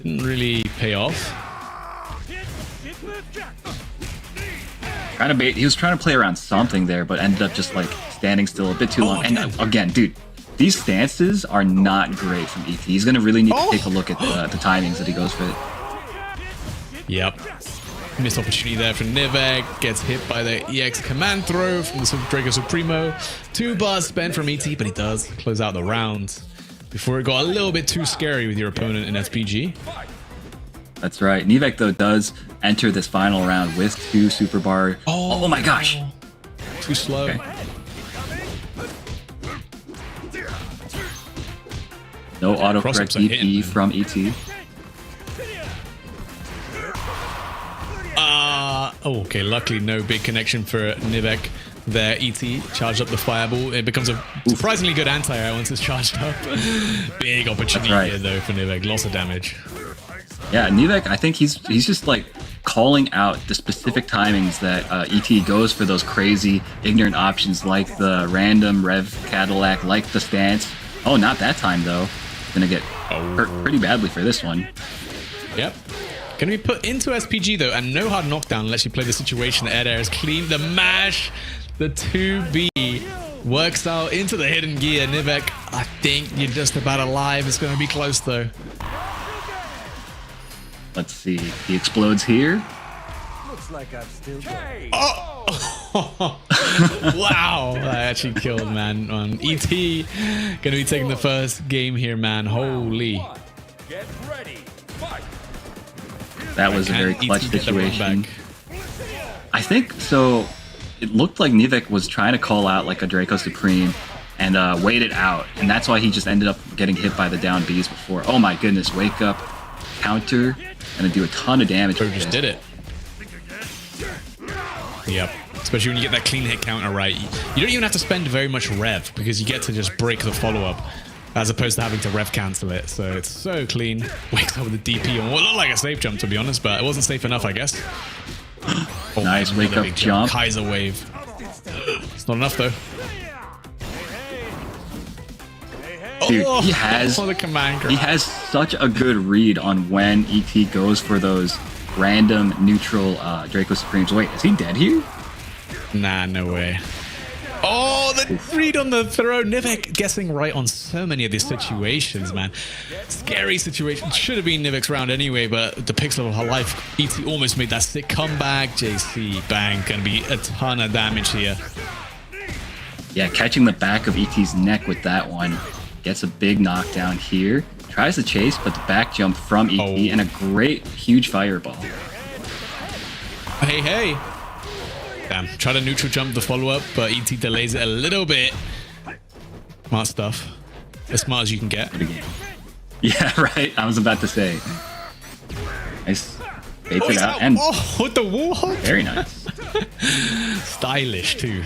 didn't really pay off. Trying to bait. He was trying to play around something there, but ended up just like standing still a bit too long. And again, dude, these stances are not great from ET. He's gonna really need to take a look at the timings that he goes for it. Yep. Missed opportunity there for Nivek. Gets hit by the EX command throw from the Draco Supremo. 2 bars spent from ET, but he does close out the round before it got a little bit too scary with your opponent in SPG. That's right. Nivek, though, does enter this final round with 2 super bar. Oh my gosh. Too slow. Okay. No autocorrect DP from ET. Okay, luckily no big connection for Nivek there. ET charged up the fireball. It becomes a surprisingly good anti-air once it's charged up. Big opportunity here though for Nivek. Lots of damage. Yeah, Nivek, I think he's just like calling out the specific timings that ET goes for those crazy ignorant options like the random rev Cadillac, like the stance. Oh, not that time though. Gonna get hurt pretty badly for this one. Yep. Going to be put into SPG though, and no hard knockdown unless you play the situation. The air is clean. The mash, the 2B works out into the hidden gear. Nivek, I think you're just about alive. It's going to be close though. Let's see. He explodes here. Looks like I've still Wow, that actually killed, man. ET going to be taking the first game here, man. Holy. Get ready. Fight. That was a very clutch situation. I think so. It looked like Nivek was trying to call out like a Draco Supreme and waited out, and that's why he just ended up getting hit by the down Bs before. Oh my goodness! Wake up, counter, gonna do a ton of damage. Just did it. Yep. Especially when you get that clean hit counter right. You don't even have to spend very much rev because you get to just break the follow-up as opposed to having to rev cancel it. So it's so clean. Wakes up with a DP on what looked like a safe jump, to be honest, but it wasn't safe enough, I guess. Nice wake up jump. Kaiser wave. It's not enough though. Dude, he has the command grab. He has such a good read on when ET goes for those random neutral Draco Supremes. Wait, is he dead here? Nah, no way. Oh, the read on the throw. Nivek guessing right on so many of these situations, man. Scary situation. Should have been Nivek's round anyway, but the pixel of her life. ET almost made that sick comeback. JC, bang. Gonna be a ton of damage here. Yeah, catching the back of ET's neck with that one. Gets a big knockdown here. Tries to chase, but the back jump from ET and a great, huge fireball. Hey, hey. Damn, try to neutral jump the follow-up, but ET delays it a little bit. Smart stuff. As smart as you can get. Yeah, right. I was about to say. Nice. Baits it out. And with the wall hop. Very nice. Stylish, too.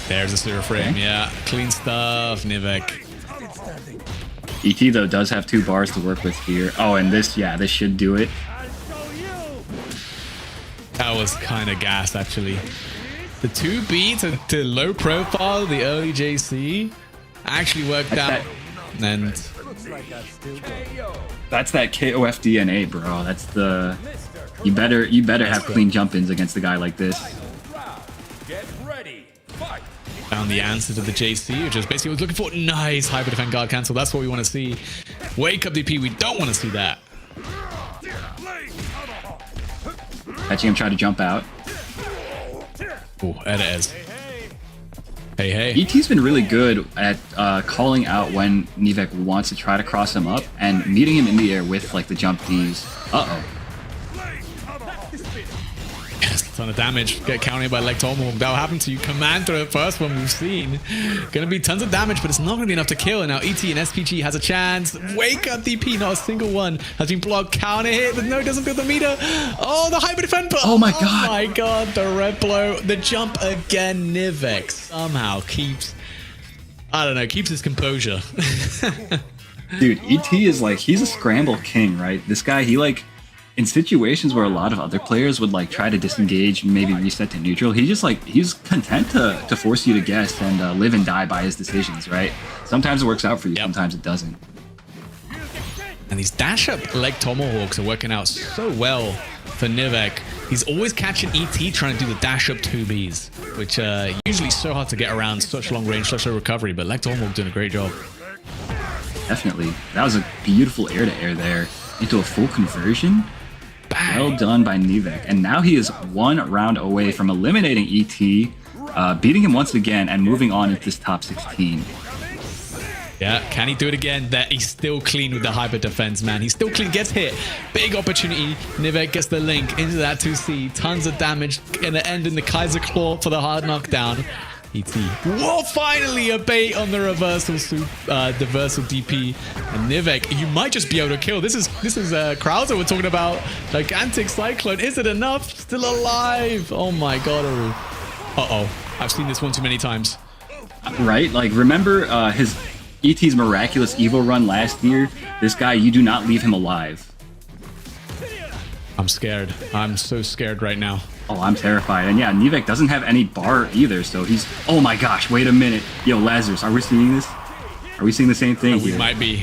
There's a zero frame. Yeah, clean stuff, Nivek. ET, though, does have 2 bars to work with here. Oh, and this, yeah, this should do it. That was kind of gas, actually. The 2B to low profile, the early JC, actually worked out. And that's that KOF DNA, bro. That's the... You better have clean jump-ins against a guy like this. Get ready. Fight. found the answer to the JC, which is basically what I was looking for. Nice hyper defend guard cancel. That's what we want to see. Wake up DP. We don't want to see that. Catching him try to jump out. Oh, there it is. Hey, hey. ET's been really good at calling out when Nivek wants to try to cross him up and meeting him in the air with like the jump Ds. Uh-oh. Yes, a ton of damage. Get counted by leg tomahawk. That'll happen to you. Command throw, first one we've seen. Gonna be tons of damage, but it's not gonna be enough to kill. And now ET and SPG has a chance. Wake up DP, not a single one has been blocked. Counter hit, but no, it doesn't build the meter. Oh, the hyper defend. Oh my god. Oh my god, the red blow. The jump again. Nivek somehow keeps, I don't know, keeps his composure. Dude, ET is like, he's a scramble king, right? This guy, he like, in situations where a lot of other players would like try to disengage, maybe reset to neutral, he just like, he's content to force you to guess and live and die by his decisions, right? Sometimes it works out for you, sometimes it doesn't. And these dash up leg tomahawks are working out so well for Nivek. He's always catching ET trying to do the dash up 2Bs, which usually so hard to get around such long range, such low recovery, but leg tomahawk doing a great job. Definitely. That was a beautiful air to air there into a full conversion. Bang. Well done by Nivek. And now he is one round away from eliminating ET, beating him once again and moving on into this top 16. Yeah, can he do it again? That he's still clean with the hyper defense, man. He's still clean, gets hit. Big opportunity. Nivek gets the link into that 2C. Tons of damage. Gonna end in the Kaiser Claw for the hard knockdown. ET. Whoa, finally a bait on the reversal DP. And Nivek, you might just be able to kill. This is Krauser we're talking about. Gigantic Cyclone. Is it enough? Still alive. Oh my god. Uh-oh. I've seen this one too many times. Right? Like, remember his ET's miraculous evil run last year? This guy, you do not leave him alive. I'm scared. I'm so scared right now. Oh, I'm terrified. And yeah, Nivek doesn't have any bar either, so he's... Oh my gosh, wait a minute. Yo, Lazarus, are we seeing this? Are we seeing the same thing here? We might be.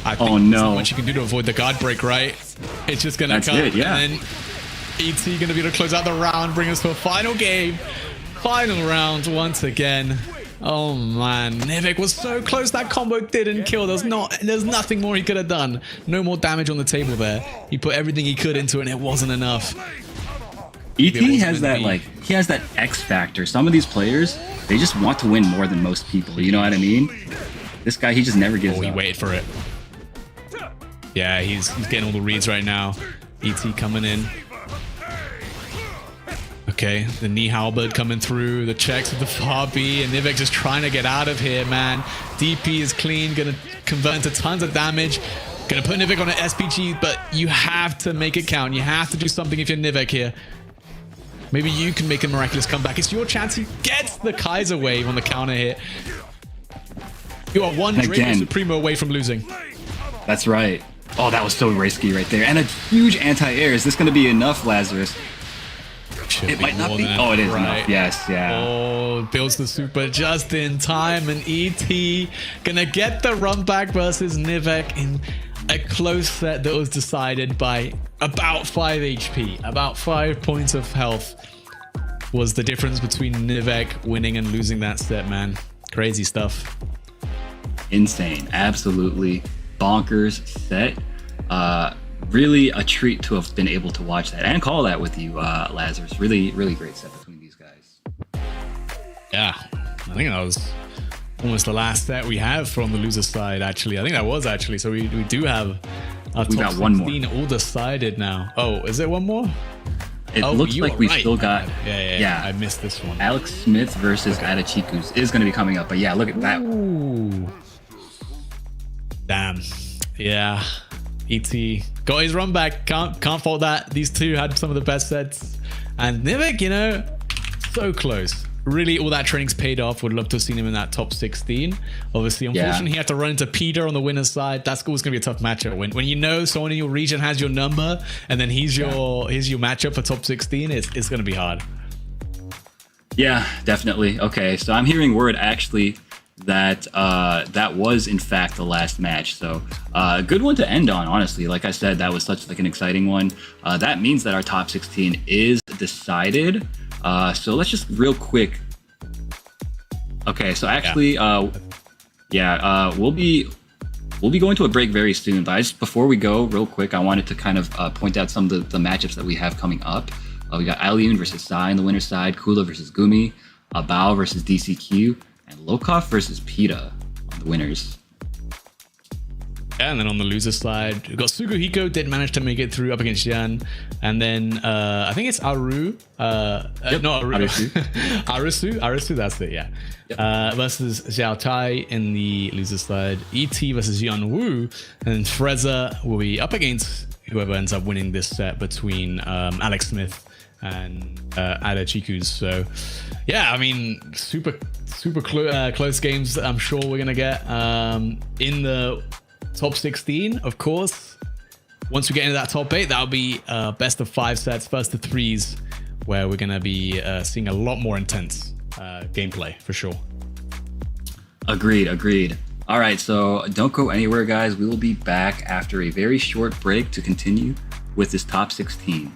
I think oh no. There's not much you can do to avoid the guard break, right? It's just gonna come. It, yeah. And then ET gonna be able to close out the round, bring us to a final game. Final round once again. Oh man, Nivek was so close. That combo didn't kill. There's nothing more he could have done. No more damage on the table there. He put everything he could into it and it wasn't enough. ET has that he has that X factor. Some of these players, they just want to win more than most people. You know what I mean? This guy, he just never gives up. He waited for it. Yeah, he's getting all the reads right now. ET coming in. Okay, the knee halberd coming through, the checks with the far B, and Nivek just trying to get out of here, man. DP is clean, gonna convert into tons of damage. Gonna put Nivek on an SPG, but you have to make it count. You have to do something if you're Nivek here. Maybe you can make a miraculous comeback. It's your chance. He gets the Kaiser wave on the counter hit. You are one Draco Supremo away from losing. That's right. Oh, that was so risky right there. And a huge anti-air. Is this going to be enough, Lazarus? It might not be. Oh, it is enough. Yes, yeah. Oh, builds the super just in time. And ET gonna get the run back versus Nivek in a close set that was decided by about 5 HP, about 5 points of health was the difference between Nivek winning and losing that set, man. Crazy stuff. Insane. Absolutely bonkers set. Really a treat to have been able to watch that and call that with you, Lazarus. Really, really great set between these guys. Yeah, I think that was almost the last set we have from the loser side, actually. I think that was actually. So we do have our We top got one more. 16 all decided now. Oh, is it one more? It looks you like are we right. still got Yeah, I missed this one. Alex Smith versus Adachiku's is going to be coming up. But yeah, look at that. Ooh. Damn. Yeah. ET got his run back. Can't fault that. These two had some of the best sets. And Nivek, you know, so close. Really, all that training's paid off. Would love to have seen him in that top 16. Obviously, unfortunately, he had to run into Peter on the winner's side. That's always going to be a tough matchup. When you know someone in your region has your number, and then he's your matchup for top 16, it's going to be hard. Yeah, definitely. Okay, so I'm hearing word actually that that was in fact the last match. So a good one to end on, honestly. Like I said, that was such like an exciting one. That means that our top 16 is decided. So let's just real quick. Okay, so actually, we'll be going to a break very soon. But before we go, real quick, I wanted to kind of point out some of the matchups that we have coming up. We got Aliun versus Sai on the winner's side, Kula versus Gumi, Bao versus DCQ, and Lokov versus Pita on the winners. Yeah, and then on the loser side, we've got Suguhiko did manage to make it through up against Yan. And then I think it's Aru. Not Aru. Arisu, that's it, yeah. Yep. Versus Xiao Tai in the loser side. ET versus Yan Wu. And then Freza will be up against whoever ends up winning this set between Alex Smith and Adachiku's. So, yeah, I mean, super close games that I'm sure we're going to get in the top 16, of course. Once we get into that top 8, that'll be best of 5 sets, first to 3s, where we're going to be seeing a lot more intense gameplay for sure. Agreed. All right, so don't go anywhere, guys. We will be back after a very short break to continue with this top 16.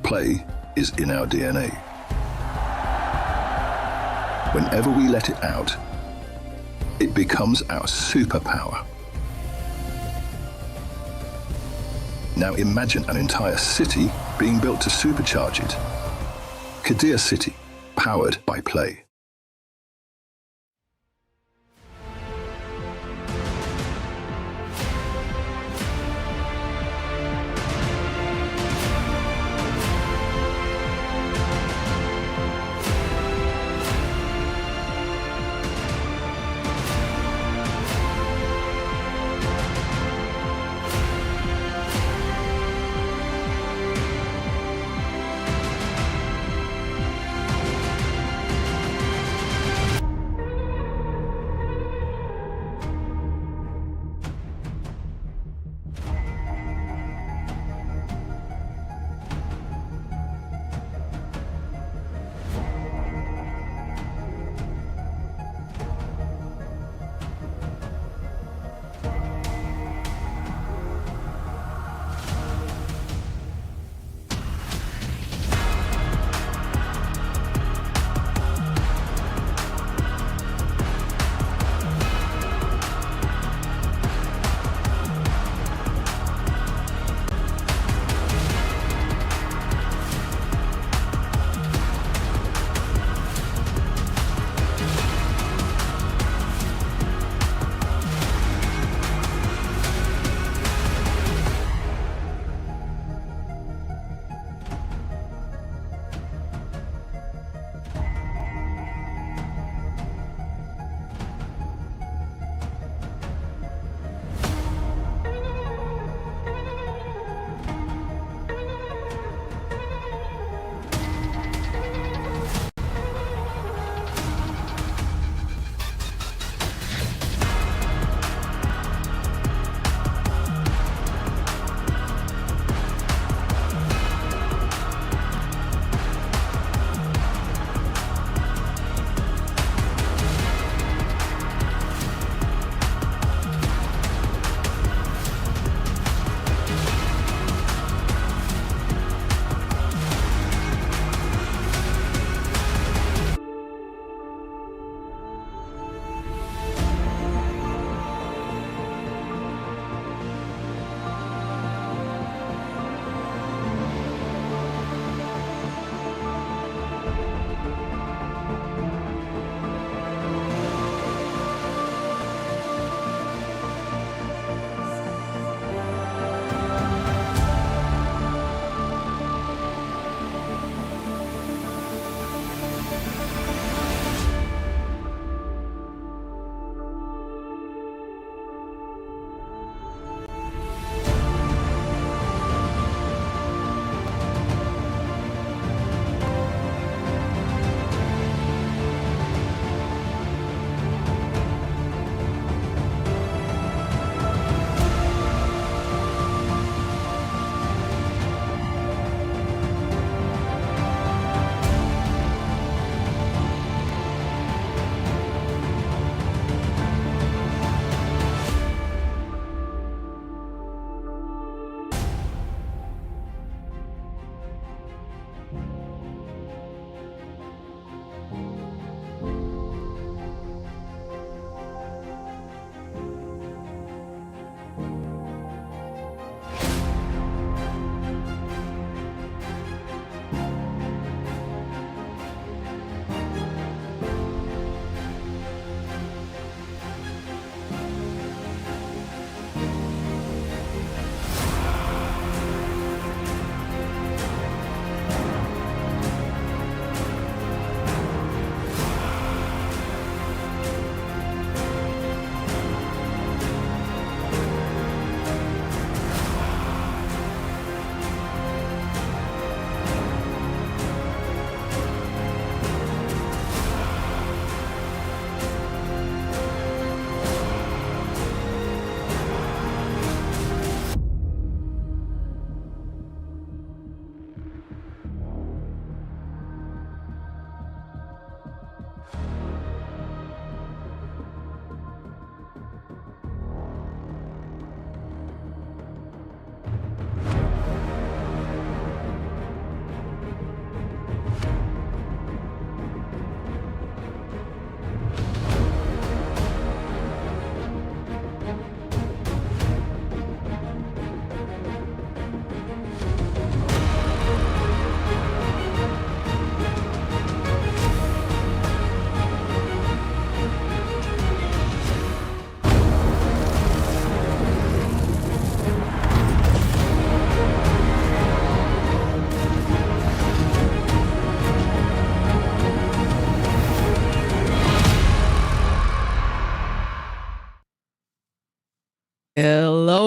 Play is in our DNA. Whenever we let it out, it becomes our superpower. Now imagine an entire city being built to supercharge it. Kadir City, powered by play.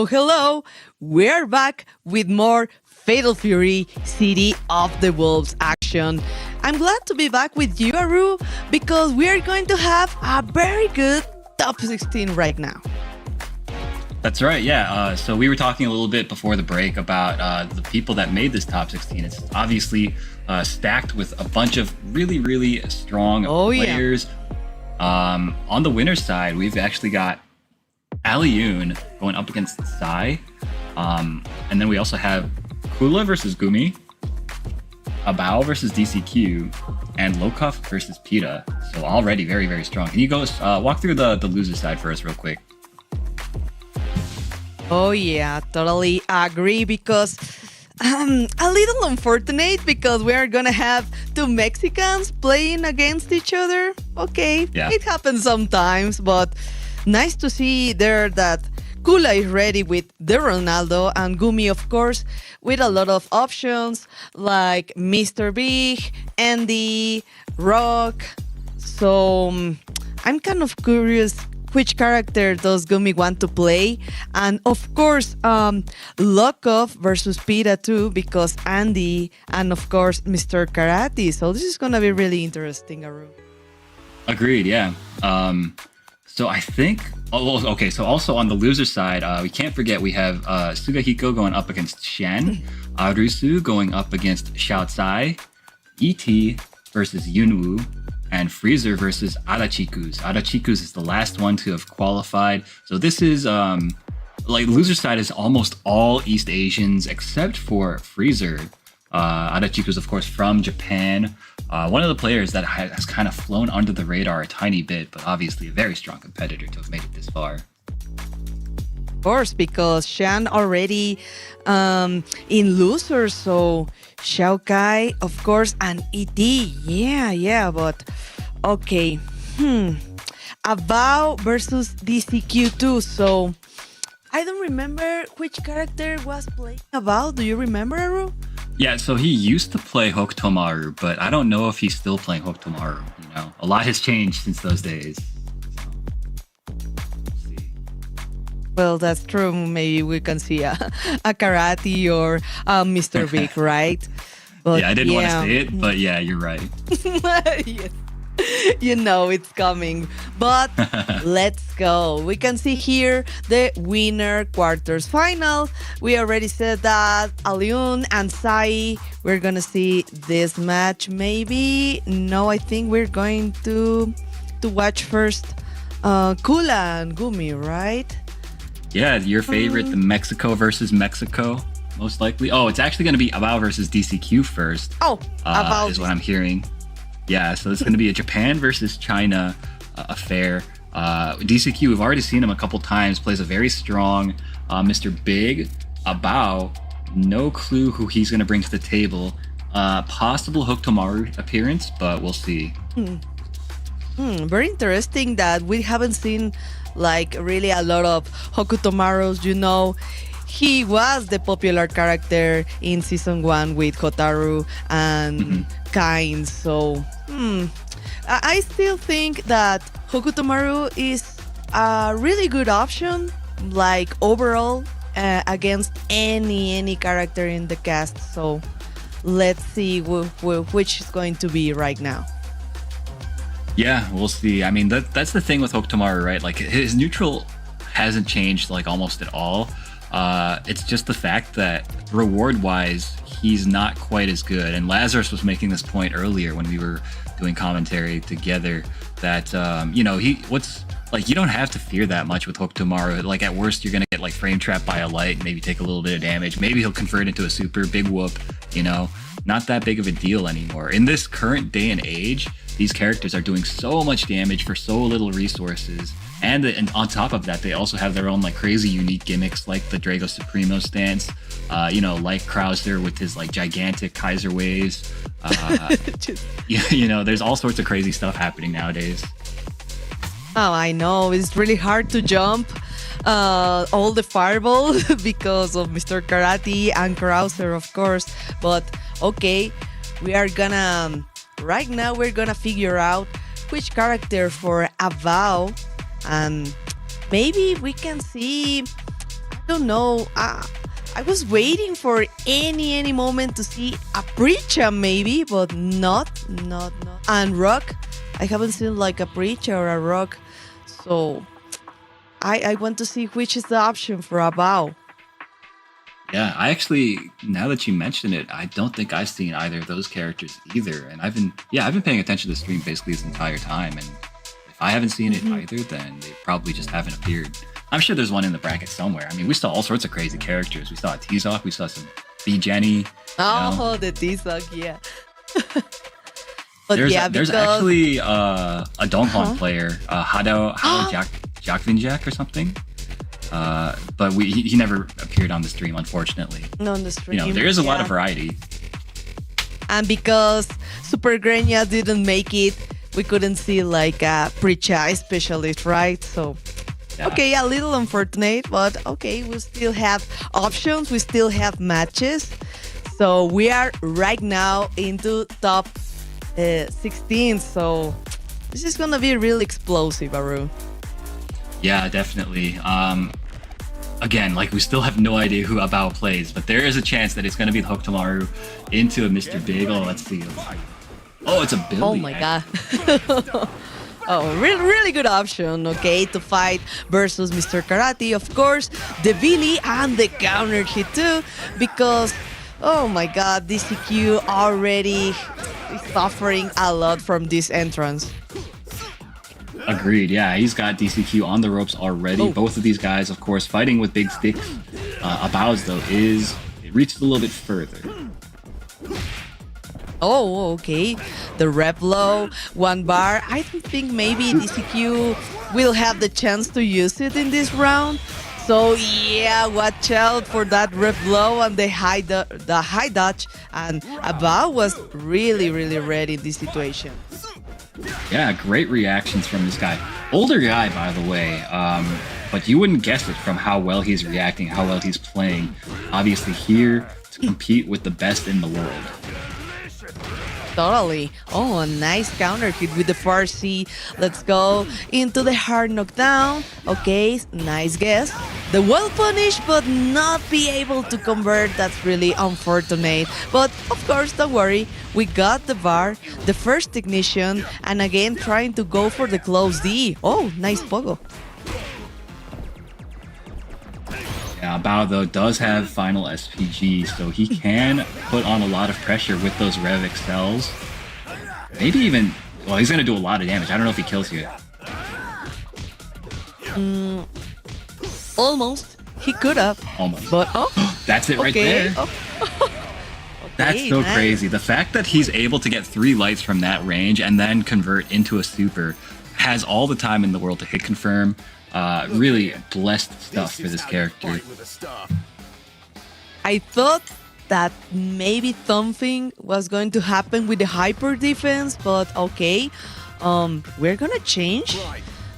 Hello. We're back with more Fatal Fury City of the Wolves action. I'm glad to be back with you, Aru, because we are going to have a very good top 16 right now. That's right, yeah. So we were talking a little bit before the break about the people that made this top 16. It's obviously stacked with a bunch of really, really strong players. Yeah. On the winner's side, we've actually got Alioun going up against Sai. And then we also have Kula versus Gumi, Abao versus DCQ, and Lokov versus Pita. So already very, very strong. Can you go walk through the loser side for us real quick? Oh yeah, totally agree, because a little unfortunate because we are gonna have two Mexicans playing against each other. Okay, yeah. It happens sometimes, but nice to see there that Kula is ready with the Ronaldo, and Gumi, of course, with a lot of options like Mr. Big, Andy, Rock. So I'm kind of curious which character does Gumi want to play, and of course Lokov versus Pita too, because Andy and of course Mr. Karate. So this is gonna be really interesting, Aru. Agreed, yeah. So I think okay, so also on the loser side, we can't forget we have Sugahiko going up against Shen, Arusu going up against Xiao Tsai, ET versus Yunwoo, and Freezer versus Arachikus. Arachikus is the last one to have qualified. So this is like loser side is almost all East Asians except for Freezer. Arachikus, of course, from Japan. One of the players that has kind of flown under the radar a tiny bit, but obviously a very strong competitor to have made it this far. Of course, because Shan already in losers, so Xiao Kai, of course, and ED. Yeah, but okay. Abao versus DCQ too. So I don't remember which character was playing Abao. Do you remember, Aru? Yeah, so he used to play Hokutomaru, but I don't know if he's still playing Hokutomaru. You know, a lot has changed since those days. Well, that's true. Maybe we can see a Karate or Mr. Big, right? But yeah, I didn't want to say it, but yeah, you're right. Yes. You know it's coming. But let's go. We can see here the winner quarters final. We already said that Alioun and Sai, we're going to see this match. Maybe, no, I think we're going to watch first Kula and Gumi, right? Yeah, your favorite, the Mexico versus Mexico, most likely. Oh, it's actually going to be Abao versus DCQ first. Oh, Abao is what I'm hearing. Yeah, so it's going to be a Japan versus China affair. DCQ, we've already seen him a couple times, plays a very strong Mr. Big. Abao, no clue who he's going to bring to the table. Possible Hokutomaru appearance, but we'll see. Very interesting that we haven't seen like really a lot of Hokutomarus, you know. He was the popular character in season 1 with Hotaru and Kain. So I still think that Hokutomaru is a really good option, like overall against any character in the cast. So let's see which is going to be right now. Yeah, we'll see. I mean, that's the thing with Hokutomaru, right? Like his neutral hasn't changed like almost at all. It's just the fact that reward-wise, he's not quite as good. And Lazarus was making this point earlier when we were doing commentary together that, you know, you don't have to fear that much with Hokutomaru. Like at worst, you're going to get like frame trapped by a light and maybe take a little bit of damage. Maybe he'll convert into a super big whoop, you know, not that big of a deal anymore. In this current day and age, these characters are doing so much damage for so little resources. And on top of that, they also have their own like crazy unique gimmicks, like the Drago Supremo stance, you know, like Krauser with his like gigantic Kaiser waves. You know, there's all sorts of crazy stuff happening nowadays. Oh, I know. It's really hard to jump all the fireballs because of Mr. Karate and Krauser, of course. But okay, right now we're gonna figure out which character for Abao. And maybe we can see don't know. I was waiting for any moment to see a preacher maybe, but not. And rock, I haven't seen like a preacher or a rock, so I want to see which is the option for a bow. Yeah, I actually, now that you mention it, I don't think I've seen either of those characters either. And I've been paying attention to the stream basically this entire time. And if I haven't seen it either, then they probably just haven't appeared. I'm sure there's one in the bracket somewhere. I mean, we saw all sorts of crazy characters. We saw a T-Zoc, we saw some B Jenny. Oh, the T-Zoc, yeah. But there's actually a Donghon player, Hado Jakvinjak or something. But he never appeared on the stream, unfortunately. No, on the stream. There is a lot of variety. And because Super Grenya didn't make it, we couldn't see like a pre-chai specialist, right? So, okay, a little unfortunate, but okay, we still have options. We still have matches. So we are right now into top 16. So this is gonna be really explosive, Aru. Yeah, definitely. Again, like we still have no idea who Abao plays, but there is a chance that it's going to be the Hokutomaru into a Mr. Big. Oh, let's see. Oh, it's a Billy. Oh my god. Oh, really good option, okay, to fight versus Mr. Karate. Of course, the Billy and the counter hit too, because, oh my god, DCQ already is suffering a lot from this entrance. Agreed. Yeah, he's got DCQ on the ropes already. Oh. Both of these guys, of course, fighting with big sticks. Abao's, though, it reaches a little bit further. Oh, okay. The rep low, 1 bar. I don't think maybe DCQ will have the chance to use it in this round. So yeah, watch out for that rep low and the high dodge. And Abao was really ready in this situation. Yeah, great reactions from this guy. Older guy, by the way, but you wouldn't guess it from how well he's reacting, how well he's playing. Obviously here to compete with the best in the world. Totally. Oh, a nice counter hit with the far C. Let's go into the hard knockdown. Okay, nice guess. The well punished, but not be able to convert. That's really unfortunate. But of course, don't worry. We got the bar, the first ignition, and again trying to go for the close D. Oh, nice pogo. Yeah, Bao, though, does have final SPG, so he can put on a lot of pressure with those Rev Excels. Maybe even... Well, he's going to do a lot of damage. I don't know if he kills you. Almost. He could have. Almost. But, oh. That's it right there. Oh. That's so nice. crazy. The fact that he's able to get 3 lights from that range and then convert into a super, has all the time in the world to hit confirm. Really blessed stuff for this character. I thought that maybe something was going to happen with the hyper defense, but okay. We're gonna change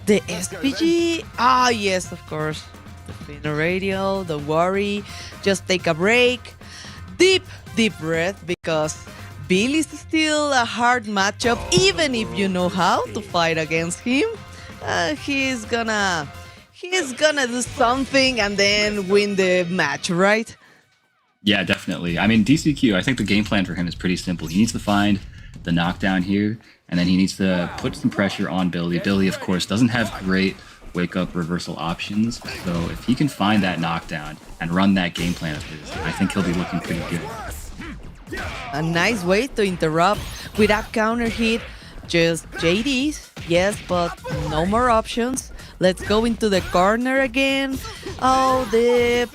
the SPG. Ah, yes, of course. The Fino Radio, don't worry. Just take a break. Deep breath, because Bill is still a hard matchup, even if you know how to fight against him. He's gonna do something and then win the match, right? Yeah, definitely. I mean, DCQ, I think the game plan for him is pretty simple. He needs to find the knockdown here, and then he needs to put some pressure on Billy. Billy, of course, doesn't have great wake-up reversal options, so if he can find that knockdown and run that game plan of his, I think he'll be looking pretty good. A nice way to interrupt with a counter hit. Just JDs, yes, but no more options. Let's go into the corner again. Oh, the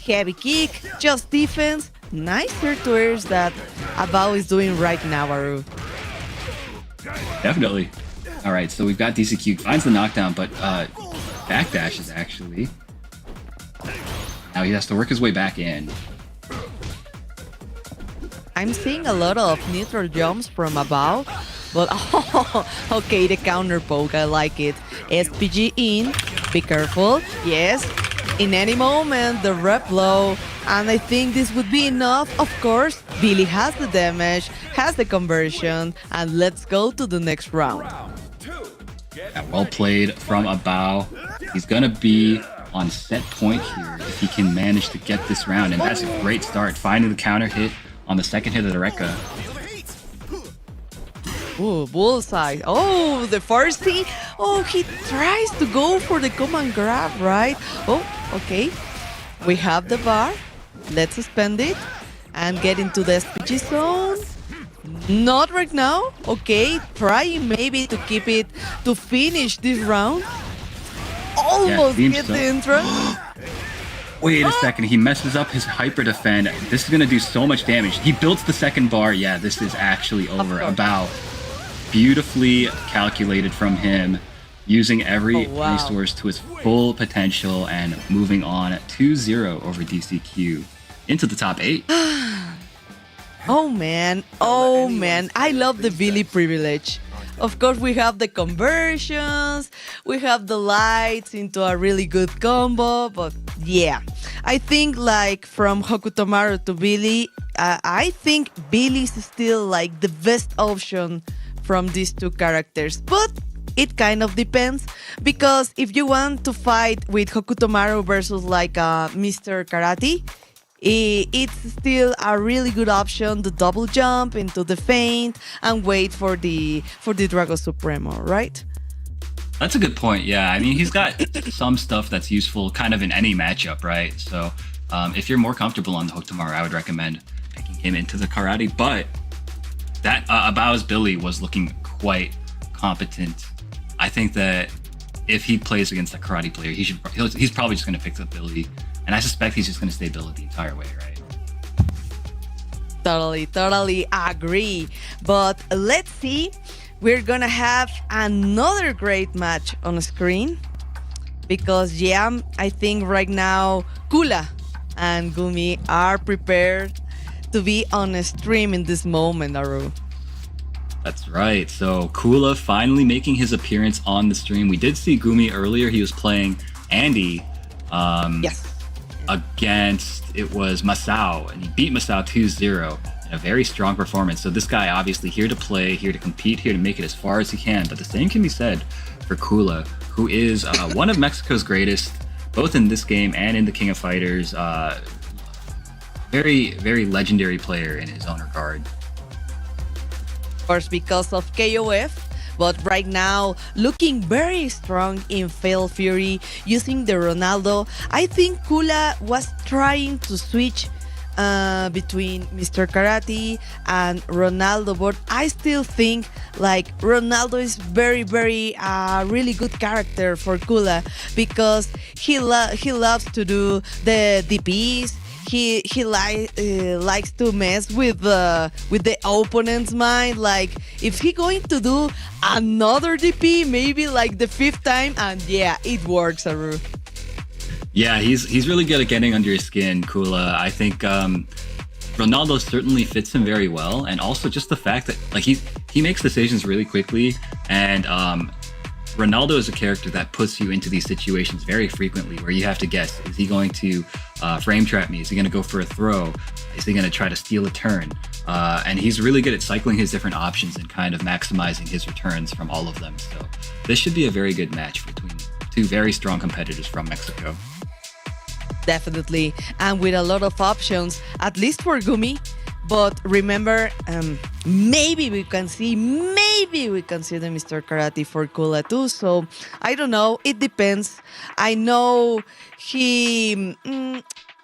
heavy kick, just defense. Nice tours that Abao is doing right now, Aru. Definitely. All right, so we've got DCQ, finds the knockdown, but backdashes actually. Now he has to work his way back in. I'm seeing a lot of neutral jumps from Abao, but oh, okay, the counter poke, I like it. SPG in, be careful, yes. In any moment, the rep low, and I think this would be enough. Of course, Billy has the damage, has the conversion, and let's go to the next round. Yeah, well played from Abao. He's gonna be on set point here if he can manage to get this round. And that's a great start, finding the counter hit on the second hit of the Rekka. Oh, bullseye. Oh, the first hit. Oh, he tries to go for the command grab, right? Oh, okay. We have the bar. Let's suspend it and get into the SPG zone. Not right now. Okay, trying maybe to keep it to finish this round. Almost seems get so. the entrance. Wait a second, he messes up his hyper defend. This is gonna do so much damage. He builds the second bar. Yeah, this is actually over. About beautifully calculated from him, using every resource to its full potential and moving on 2-0 over DCQ into the top 8. Oh man, I love the Billy privilege. Of course, we have the conversions, we have the lights into a really good combo, but yeah, I think like from Hokutomaru to Billy, I think Billy's still like the best option from these two characters, but it kind of depends, because if you want to fight with Hokutomaru versus like Mr. Karate, it's still a really good option to double jump into the feint and wait for the Drago Supremo, right? That's a good point. Yeah, I mean, he's got some stuff that's useful kind of in any matchup, right? So if you're more comfortable on the Hokutomaru, I would recommend picking him into the Karate. But that Abao's Billy was looking quite competent. I think that if he plays against a Karate player, he's probably just going to pick the Billy. And I suspect he's just going to stay Billy the entire way, right? Totally agree. But let's see. We're going to have another great match on screen. Because, yeah, I think right now Kula and Gumi are prepared to be on a stream in this moment, Aru. That's right. So Kula finally making his appearance on the stream. We did see Gumi earlier. He was playing Andy. Yes. Against, it was Masao, and he beat Masao 2-0 in a very strong performance. So this guy obviously here to play, here to compete, here to make it as far as he can. But the same can be said for Kula, who is one of Mexico's greatest, both in this game and in the King of Fighters. Very, very legendary player in his own regard. Of course, because of KOF. But right now, looking very strong in Fatal Fury, using the Ronaldo. I think Kula was trying to switch between Mr. Karate and Ronaldo, but I still think like Ronaldo is very, very really good character for Kula, because he loves to do the DPs. He likes to mess with the opponent's mind. Like if he going to do another DP, maybe like the 5th time, and yeah, it works, Aru. Yeah, he's really good at getting under your skin, Kula. I think Ronaldo certainly fits him very well, and also just the fact that like he makes decisions really quickly, and Ronaldo is a character that puts you into these situations very frequently where you have to guess, is he going to frame trap me? Is he going to go for a throw? Is he going to try to steal a turn? And he's really good at cycling his different options and kind of maximizing his returns from all of them. So this should be a very good match between two very strong competitors from Mexico. Definitely, and with a lot of options, at least for Gumi. But remember, maybe we can see the Mr. Karate for Kula too. So I don't know. It depends. I know he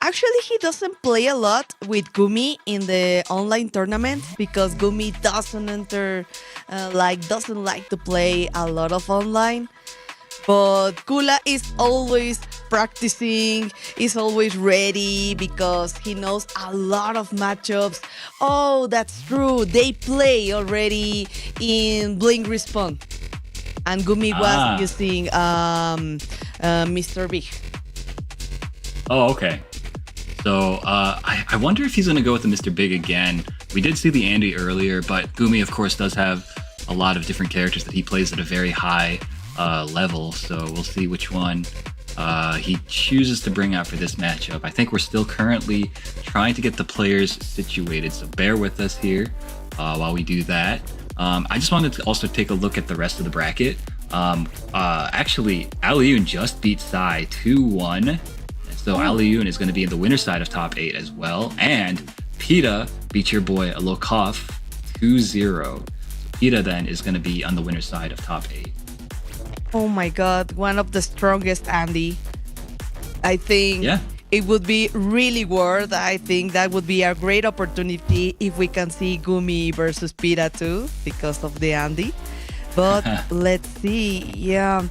actually he doesn't play a lot with Gumi in the online tournaments, because Gumi doesn't like to play a lot of online. But Kula is always practicing, is always ready, because he knows a lot of matchups. Oh, that's true. They play already in Blink Respawn. And Gumi was using Mr. Big. Oh, okay. So I wonder if he's going to go with the Mr. Big again. We did see the Andy earlier, but Gumi, of course, does have a lot of different characters that he plays at a very high level, so we'll see which one he chooses to bring out for this matchup. I think we're still currently trying to get the players situated, so bear with us here while we do that. I just wanted to also take a look at the rest of the bracket. Actually, Alioun just beat Sai 2-1. So Alioun is going to be in the winner's side of top 8 as well. And PETA beat your boy Lokov 2-0. PETA then is going to be on the winner's side of top 8. Oh my god, one of the strongest, Andy. I think it would be really worth. I think that would be a great opportunity if we can see Gumi versus PETA too, because of the Andy. But let's see. Yeah.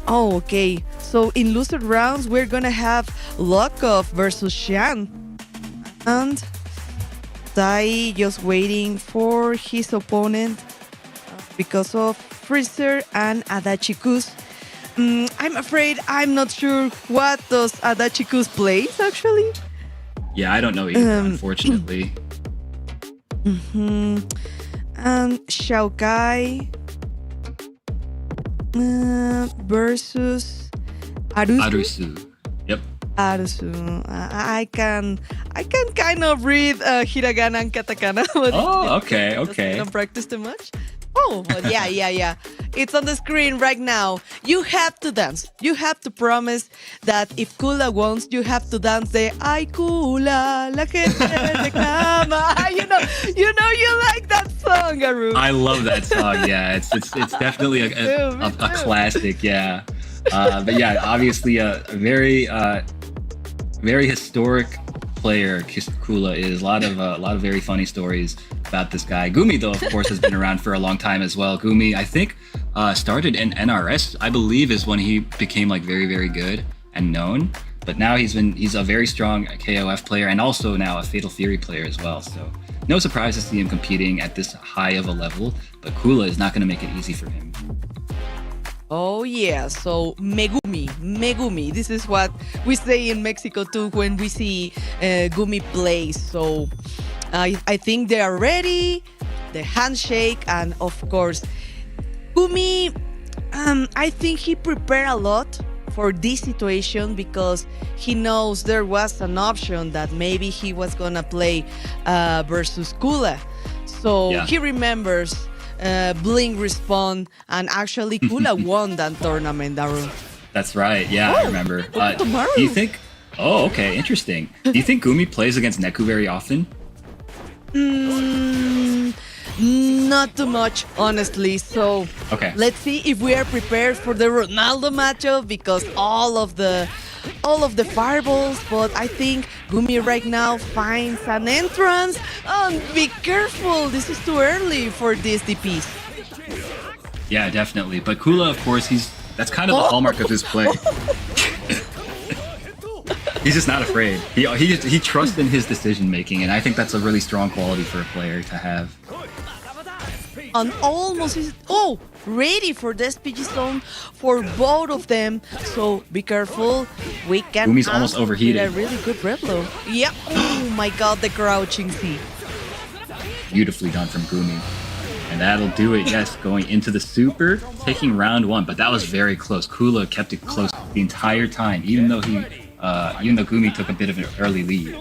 Oh, okay. So in loser rounds, we're gonna have Lokov versus Shan. And Tai just waiting for his opponent because of Freezer and Adachikus. I'm afraid I'm not sure what does Adachikus plays actually. Yeah, I don't know either, unfortunately. And Xiaokai versus Arusu. Yep. Arusu. I can kind of read hiragana and katakana. But okay. I don't practice too much. Oh, well, yeah. It's on the screen right now. You have to dance. You have to promise that if Kula wants, you have to dance the Ay Kula, la gente reclama. You know you like that song, Aru. I love that song. Yeah, it's definitely a classic. Yeah, but yeah, obviously a very historic player. Kula is a lot of very funny stories about this guy. Gumi, though, of course, has been around for a long time as well. Gumi, I think, started in NRS, I believe, is when he became like very, very good and known. But now he's a very strong KOF player and also now a Fatal Fury player as well. So no surprise to see him competing at this high of a level. But Kula is not going to make it easy for him. Oh yeah, so Megumi. This is what we say in Mexico too when we see Gumi play. So I think they are ready, the handshake, and of course, Gumi, I think he prepared a lot for this situation because he knows there was an option that maybe he was gonna play versus Kula. So he remembers Bling Respawn, and actually Kula won that tournament, Daru. That's right, yeah, I remember. Do you think... Oh, okay, interesting. Do you think Gumi plays against Neku very often? Not too much, honestly. So let's see if we are prepared for the Ronaldo matchup because all of the fireballs. But I think Gumi right now finds an entrance. Be careful, this is too early for these DPs. Yeah, definitely. But Kula, of course, that's kind of the hallmark of his play. He's just not afraid. He trusts in his decision making, and I think that's a really strong quality for a player to have. And almost ready for the SPG zone for both of them. So be careful. We can. Gumi's almost overheated. A really good Reblo. Yeah. Oh my God, the crouching C. Beautifully done from Gumi. And that'll do it, yes, going into the super, taking round 1. But that was very close. Kula kept it close the entire time, even though Gumi took a bit of an early lead.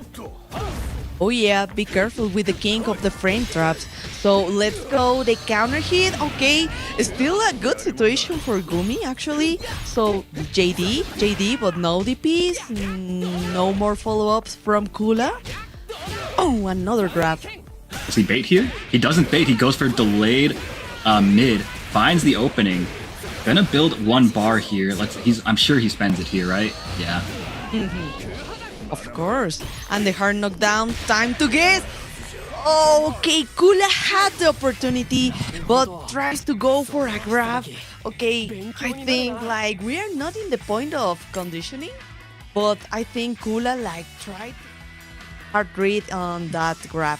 Oh yeah, be careful with the king of the frame traps. So let's go the counter hit. Okay, still a good situation for Gumi actually. So JD, but no DPs, no more follow-ups from Kula. Oh, another grab. Does he bait here? He doesn't bait. He goes for delayed mid. Finds the opening. Gonna build 1 bar here. I'm sure he spends it here, right? Yeah. Of course. And the hard knockdown. Time to get. Okay, Kula had the opportunity, but tries to go for a grab. Okay, I think we are not in the point of conditioning, but I think Kula tried hard read on that grab.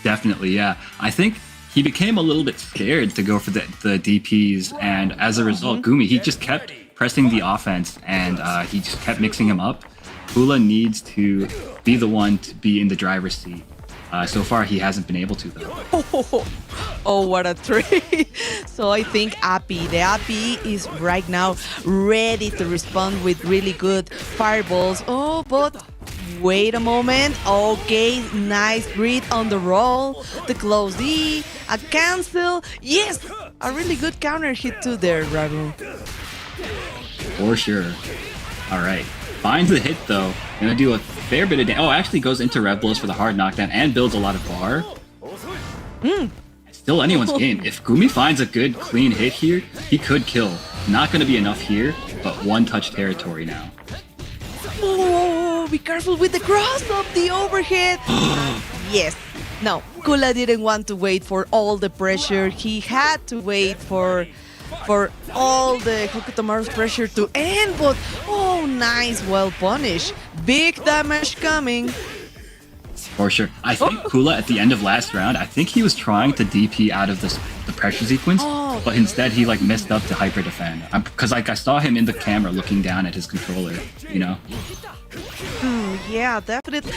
Definitely, yeah. I think he became a little bit scared to go for the DPs, and as a result, Gumi, he just kept pressing the offense, and he just kept mixing him up. Kula needs to be the one to be in the driver's seat. So far, he hasn't been able to, though. Oh, what a trick. So I think the Appy is right now ready to respond with really good fireballs. Oh, but wait a moment. Okay, nice read on the roll. The close D, a cancel. Yes, a really good counter hit too there, Ragu. For sure. All right. Finds the hit though. Gonna do a fair bit of damage. Oh, actually goes into Rev Blows for the hard knockdown and builds a lot of bar. Still anyone's game. If Gumi finds a good clean hit here, he could kill. Not gonna be enough here, but one touch territory now. Oh, be careful with the cross up, the overhead. Yes. No, Kula didn't want to wait for all the pressure. He had to wait for all the Hokutomaru's pressure to end, but oh, nice, well punished. Big damage coming. For sure. I think Kula at the end of last round, I think he was trying to DP out of the pressure sequence, but instead he like messed up to hyper defend. Because like I saw him in the camera looking down at his controller, you know? Yeah, definitely.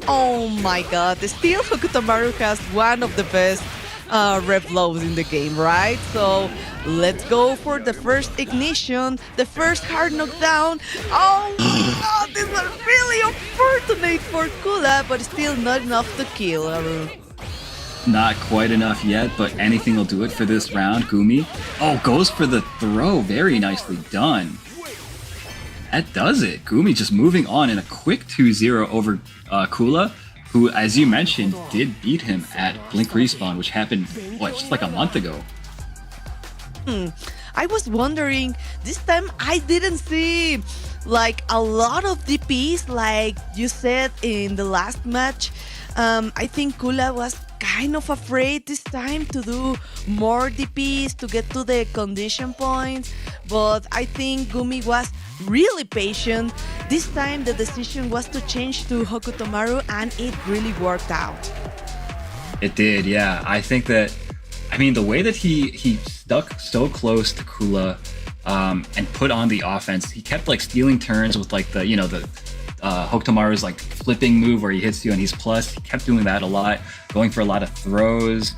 Oh my god, still Hokutomaru has one of the best rep lows in the game, right? So let's go for the first ignition, the first hard knockdown. Oh my god, this was really unfortunate for Kula, but still not enough to kill. Not quite enough yet, but anything will do it for this round. Gumi. Oh, goes for the throw. Very nicely done. That does it. Gumi just moving on in a quick 2-0 over Kula, who, as you mentioned, did beat him at Blink Respawn, which happened, what, just like a month ago. I was wondering, this time I didn't see like a lot of DPs like you said in the last match. I think Kula was kind of afraid this time to do more DPs to get to the condition points, but I think Gumi was really patient. This time the decision was to change to Hokutomaru and it really worked out. It did, yeah. I think that, I mean, the way that he stuck so close to Kula and put on the offense, he kept like stealing turns with like the, you know, the Hokutomaru's like flipping move where he hits you and he's plus. He kept doing that a lot, going for a lot of throws.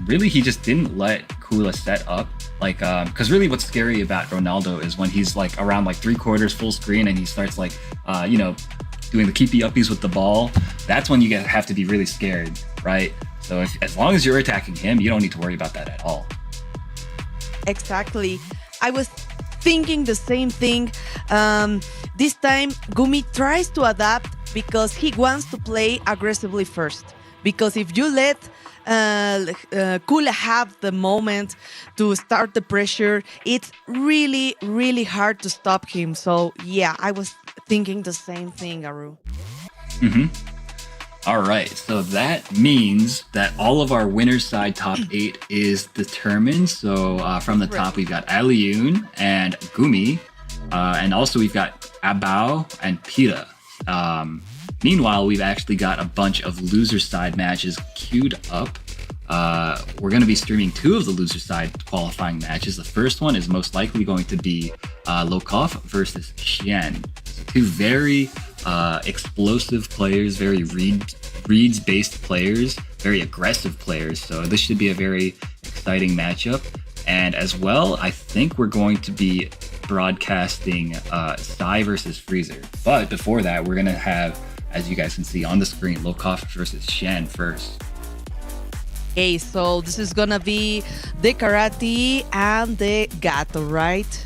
Really, he just didn't let Kula set up. Like, because really what's scary about Ronaldo is when he's like around like 3/4 full screen and he starts like, you know, doing the keepy uppies with the ball. That's when you have to be really scared, right? So as long as you're attacking him, you don't need to worry about that at all. Exactly. I was thinking the same thing. This time, Gumi tries to adapt because he wants to play aggressively first. Because if you let Kula have the moment to start the pressure, it's really, really hard to stop him. So yeah, I was thinking the same thing, Aru. All right, so that means that all of our winner's side top 8 is determined. So from the top, we've got Alioun and Gumi, and also we've got Abao and Pita. Meanwhile, we've actually got a bunch of loser side matches queued up. We're going to be streaming 2 of the loser side qualifying matches. The first one is most likely going to be Lokov versus Xian. 2 very explosive players, very reads-based players, very aggressive players. So this should be a very exciting matchup. And as well, I think we're going to be broadcasting Sai versus Freezer. But before that, we're going to have, as you guys can see on the screen, Lokov versus Xian first. Okay, so this is gonna be the Karate and the Gato, right?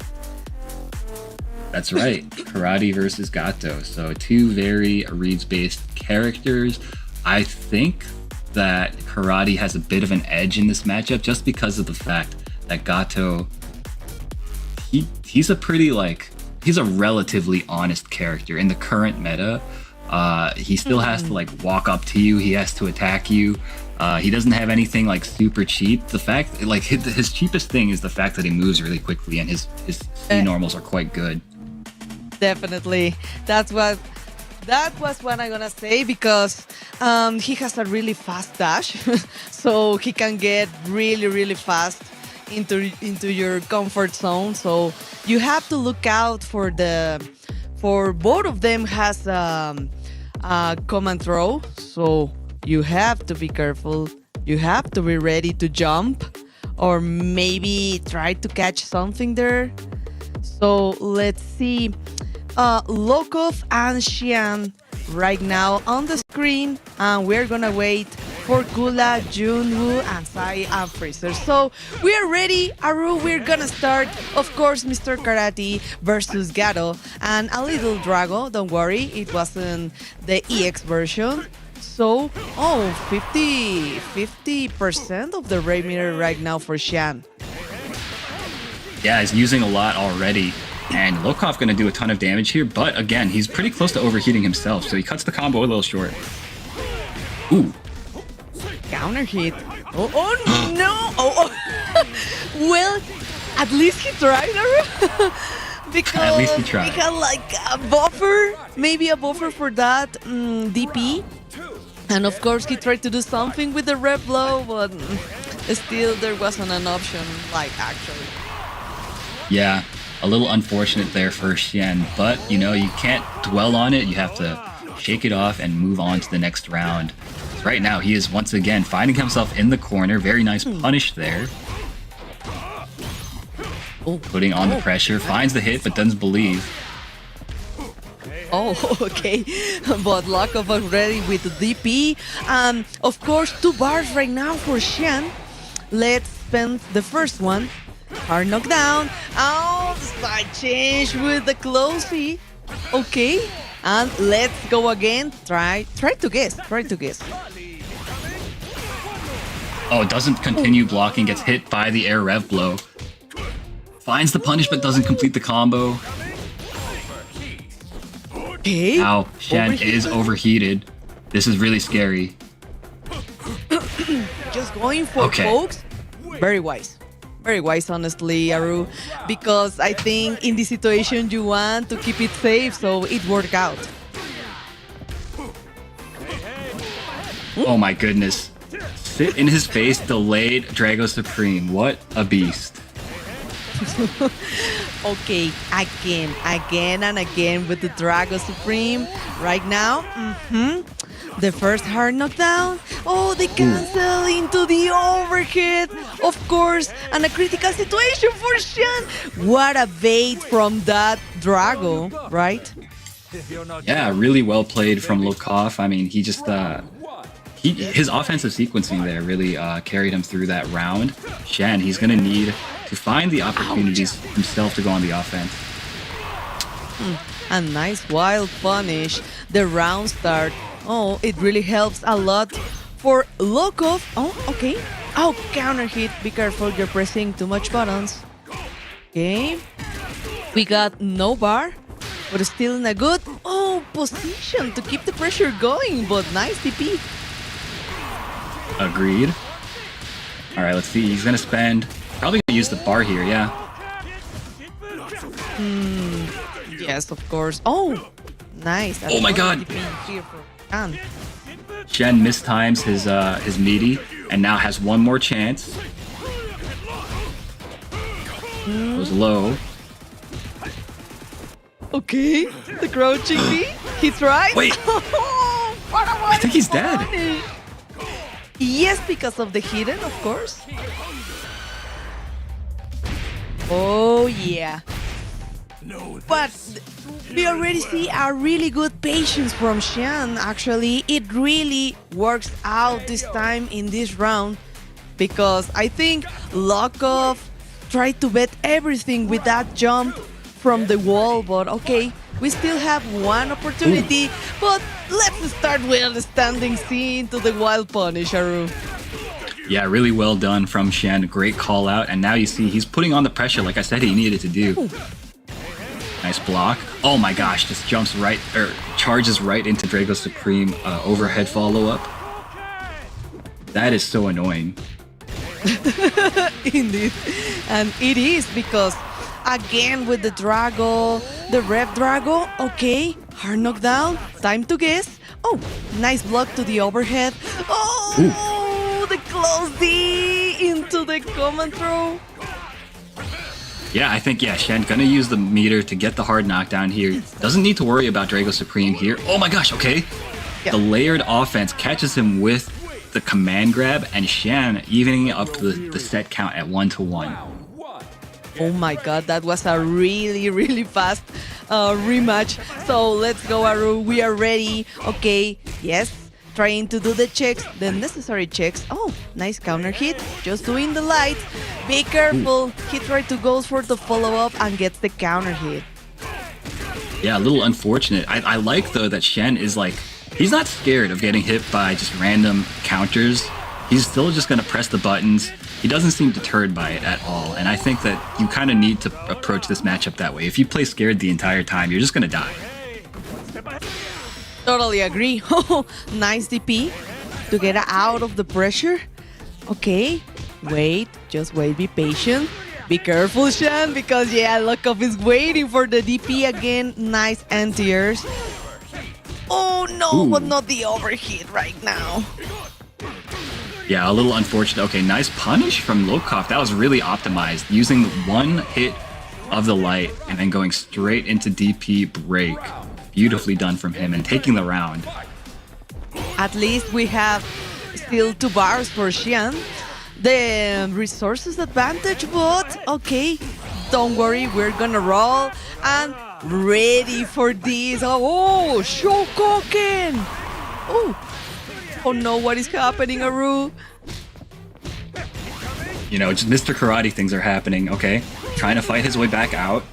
That's right, Karate versus Gato. So 2 very reads-based characters. I think that Karate has a bit of an edge in this matchup just because of the fact that Gato, he's a pretty like, he's a relatively honest character in the current meta. He still has to like walk up to you. He has to attack you. He doesn't have anything like super cheap. The fact, like his cheapest thing is the fact that he moves really quickly and his C normals are quite good. Definitely, that was what I'm gonna say because he has a really fast dash, so he can get really, really fast into your comfort zone. So you have to look out for both of them has command throw. So you have to be careful. You have to be ready to jump or maybe try to catch something there. So let's see. Lokov and Xian right now on the screen, and we're gonna wait for Kula, Junwoo, and Sai and Freezer. So we are ready, Aru. We're gonna start, of course, Mr. Karate versus Gato, and a little Drago. Don't worry, it wasn't the EX version. So, 50% of the rate meter right now for Shan. Yeah, he's using a lot already. And Lokov going to do a ton of damage here, but again, he's pretty close to overheating himself, so he cuts the combo a little short. Ooh. Counter hit. Oh no! Oh. Well, at least he tried, because At least he tried. he had like a buffer, maybe a buffer for that DP. And of course, he tried to do something with the red blow, but still there wasn't an option, like, actually. Yeah, a little unfortunate there for Shen, but you know, you can't dwell on it. You have to shake it off and move on to the next round. Right now, he is once again finding himself in the corner. Very nice punish there. Putting on the pressure, finds the hit, but doesn't believe. Oh, okay. But Lokov already with the DP. Of course, 2 bars right now for Shen. Let's spend the first one. Hard knockdown. Oh, the side change with the closey. Okay. And let's go again. Try to guess. Oh, doesn't continue blocking, gets hit by the air rev blow. Finds the punish, but doesn't complete the combo. Okay. Now, Shen is overheated. This is really scary. Just going for folks. Very wise. Very wise, honestly, Aru, because I think in this situation you want to keep it safe, so it worked out. Oh my goodness. Sit in his face, delayed Drago Supreme. What a beast. Okay, again and again with the Drago Supreme. Right now, the first hard knockdown. Oh, they cancel into the overhead. Of course, and a critical situation for Shen. What a bait from that Drago, right? Yeah, really well played from Lokov. I mean, he just his offensive sequencing there really carried him through that round. Shen, he's gonna need to find the opportunities himself to go on the offense. A nice wild punish. The round start. Oh, it really helps a lot for Lokov. Oh, okay. Oh, counter hit. Be careful, you're pressing too much buttons. Okay. We got no bar, but still in a good position to keep the pressure going. But nice TP. Agreed. All right, let's see. He's gonna spend. Probably gonna use the bar here. Yeah. Yes, of course. Oh, nice. Oh my God. Here for Shen. Shen mistimes his meaty and now has one more chance. Goes low. Okay, the crouching knee. He tried. Wait. I think he's dead. Yes, because of the hidden, of course. Oh, yeah. But we already see a really good patience from Shen. Actually, it really works out this time in this round, because I think Lokov tried to bet everything with that jump from the wall, but okay, we still have one opportunity. But let's start with the standing C into the wild punish, Aru. Yeah, really well done from Shen. Great call out. And now you see he's putting on the pressure like I said he needed to do. Ooh. Nice block. Oh my gosh, just jumps right, or charges right into Drago Supreme overhead follow-up. That is so annoying. Indeed. And it is, because again with the Drago, the Rev Drago, okay, hard knockdown, time to guess. Oh, nice block to the overhead. Oh, the close D into the command throw. Yeah, I think, Shen gonna use the meter to get the hard knockdown here. Doesn't need to worry about Drago Supreme here. Oh my gosh, okay. Yeah. The layered offense catches him with the command grab, and Shen evening up the set count at 1-1. Oh my god, that was a really, really fast rematch. So let's go, Aru. We are ready. Okay, yes. trying to do the checks, the necessary checks. Oh, nice counter hit. Just doing the lights. Be careful. He tried to go for the follow-up and gets the counter hit. Yeah, a little unfortunate. I like, though, that Shen is like, he's not scared of getting hit by just random counters. He's still just going to press the buttons. He doesn't seem deterred by it at all. And I think that you kind of need to approach this matchup that way. If you play scared the entire time, you're just going to die. Totally agree. Nice DP to get out of the pressure. Okay, wait, just wait, be patient. Be careful, Shan, because yeah, Lokov is waiting for the DP again. Nice anti-airs. Oh no, Ooh. but not the overheat right now. Yeah, a little unfortunate. Okay, nice punish from Lokov. That was really optimized. Using one hit of the light and then going straight into DP break. Beautifully done from him and taking the round. At least we have still 2 bars for Xian. The resources advantage, but okay, don't worry, we're gonna roll and ready for this. Oh, Shokoken! Oh no, what is happening, Aru? You know, just Mr. Karate things are happening. Okay, trying to fight his way back out.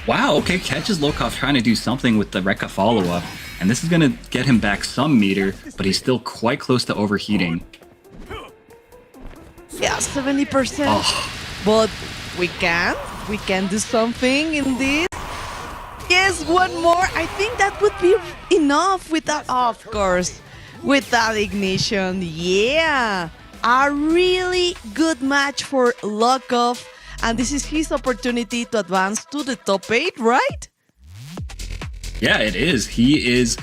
Wow, okay, catches Lokov trying to do something with the Rekka follow-up. And this is going to get him back some meter, but he's still quite close to overheating. Yeah, 70%. Oh. But we can do something in this. Yes, one more. I think that would be enough with that, of course, with that ignition. Yeah, a really good match for Lokov. And this is his opportunity to advance to the top 8, right? Yeah, it is. He is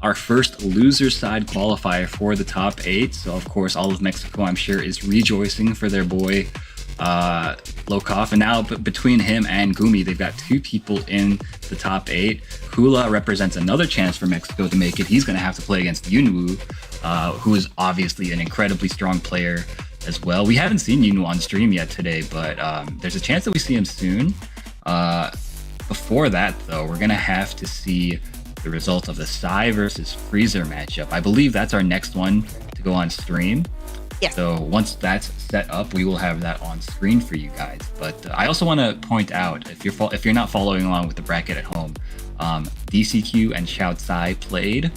our first loser side qualifier for the top 8. So, of course, all of Mexico, I'm sure, is rejoicing for their boy, Lokov. And now, between him and Gumi, they've got 2 people in the top 8. Hula represents another chance for Mexico to make it. He's going to have to play against Yunwoo, who is obviously an incredibly strong player as well. We haven't seen Yunwoo on stream yet today, but there's a chance that we see him soon. Before that, though, we're going to have to see the result of the Psy versus Freezer matchup. I believe that's our next one to go on stream. Yeah. So once that's set up, we will have that on screen for you guys. But I also want to point out, if you're not following along with the bracket at home, DCQ and Xiao Tsai played,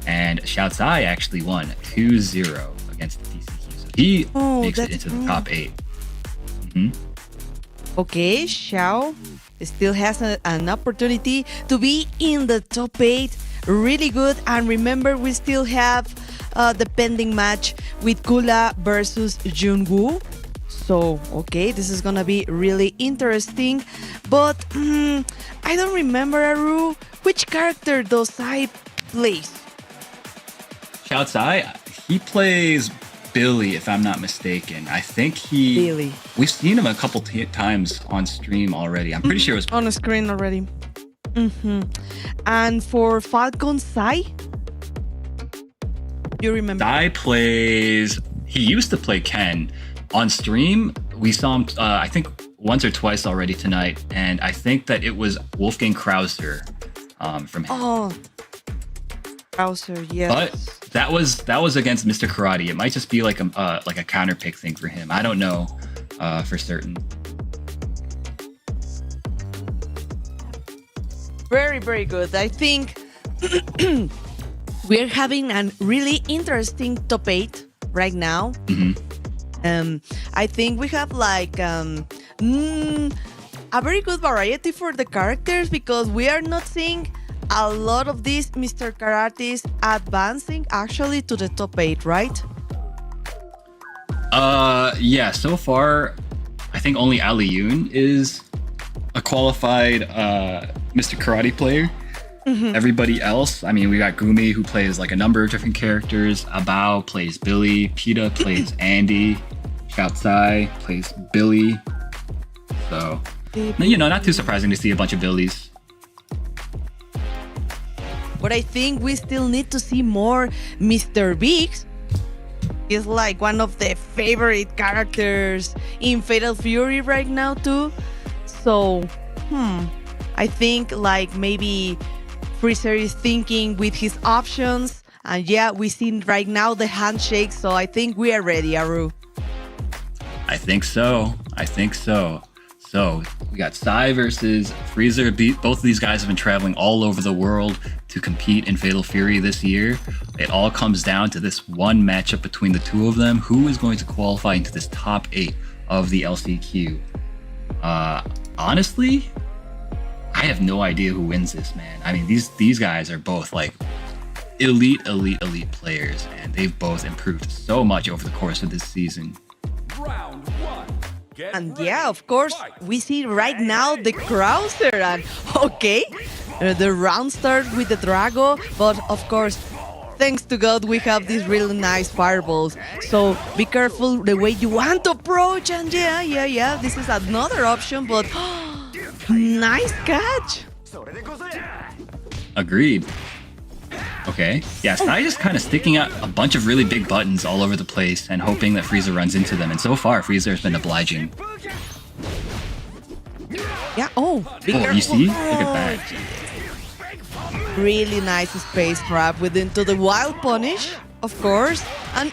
and Xiao Tsai actually won 2-0 against the DCQ. So he makes it into the top 8. Okay, Xiao still has an opportunity to be in the top 8. Really good. And remember, we still have the pending match with Kula versus Junwoo. So, okay, this is gonna be really interesting. But I don't remember, Aru, which character does Sai plays? Xiao Tsai, he plays Billy, if I'm not mistaken. I think Billy. We've seen him a couple times on stream already. I'm pretty sure it was on the screen already. And for Falcon Sai, you remember? Sai plays. He used to play Ken on stream. We saw him, I think, once or twice already tonight, and I think that it was Wolfgang Krauser from him. Oh, Krauser, yes. But that was against Mr. Karate. It might just be like a counter pick thing for him. I don't know for certain. Very, very good. I think we're having a really interesting top 8 right now. I think we have like a very good variety for the characters, because we are not seeing a lot of these Mr. Karates advancing actually to the top 8, right? Yeah, so far I think only Ali Yoon is a qualified Mr. Karate player. Everybody else, I mean, we got Gumi, who plays like a number of different characters. Abao plays Billy. Pita plays Andy. Xiao Tsai plays Billy. So, you know, not too surprising to see a bunch of Billies. But I think we still need to see more Mr. Biggs. He's like one of the favorite characters in Fatal Fury right now too. So, I think like maybe Freezer is thinking with his options And yeah, we see right now the handshake, so I think we are ready, Aru. I think so. So we got Sai versus Freezer. Both of these guys have been traveling all over the world to compete in Fatal Fury this year. It all comes down to this one matchup between the two of them. Who is going to qualify into this top 8 of the LCQ? Honestly, I have no idea who wins this, man. I mean, these guys are both like elite players, and they've both improved so much over the course of this season. Round 1. Get And ready, yeah, of course, fight. we see right now the Krauser. And okay, the round starts with the Drago, but of course, thanks to God, we have these really nice fireballs. So be careful the way you want to approach. And yeah, this is another option, but nice catch. Agreed. Okay. Yeah, Sai just kind of sticking out a bunch of really big buttons all over the place and hoping that Freezer runs into them. And so far, Freezer has been obliging. Yeah, be careful. You see? Look at that. Really nice space trap into the wild punish, of course. And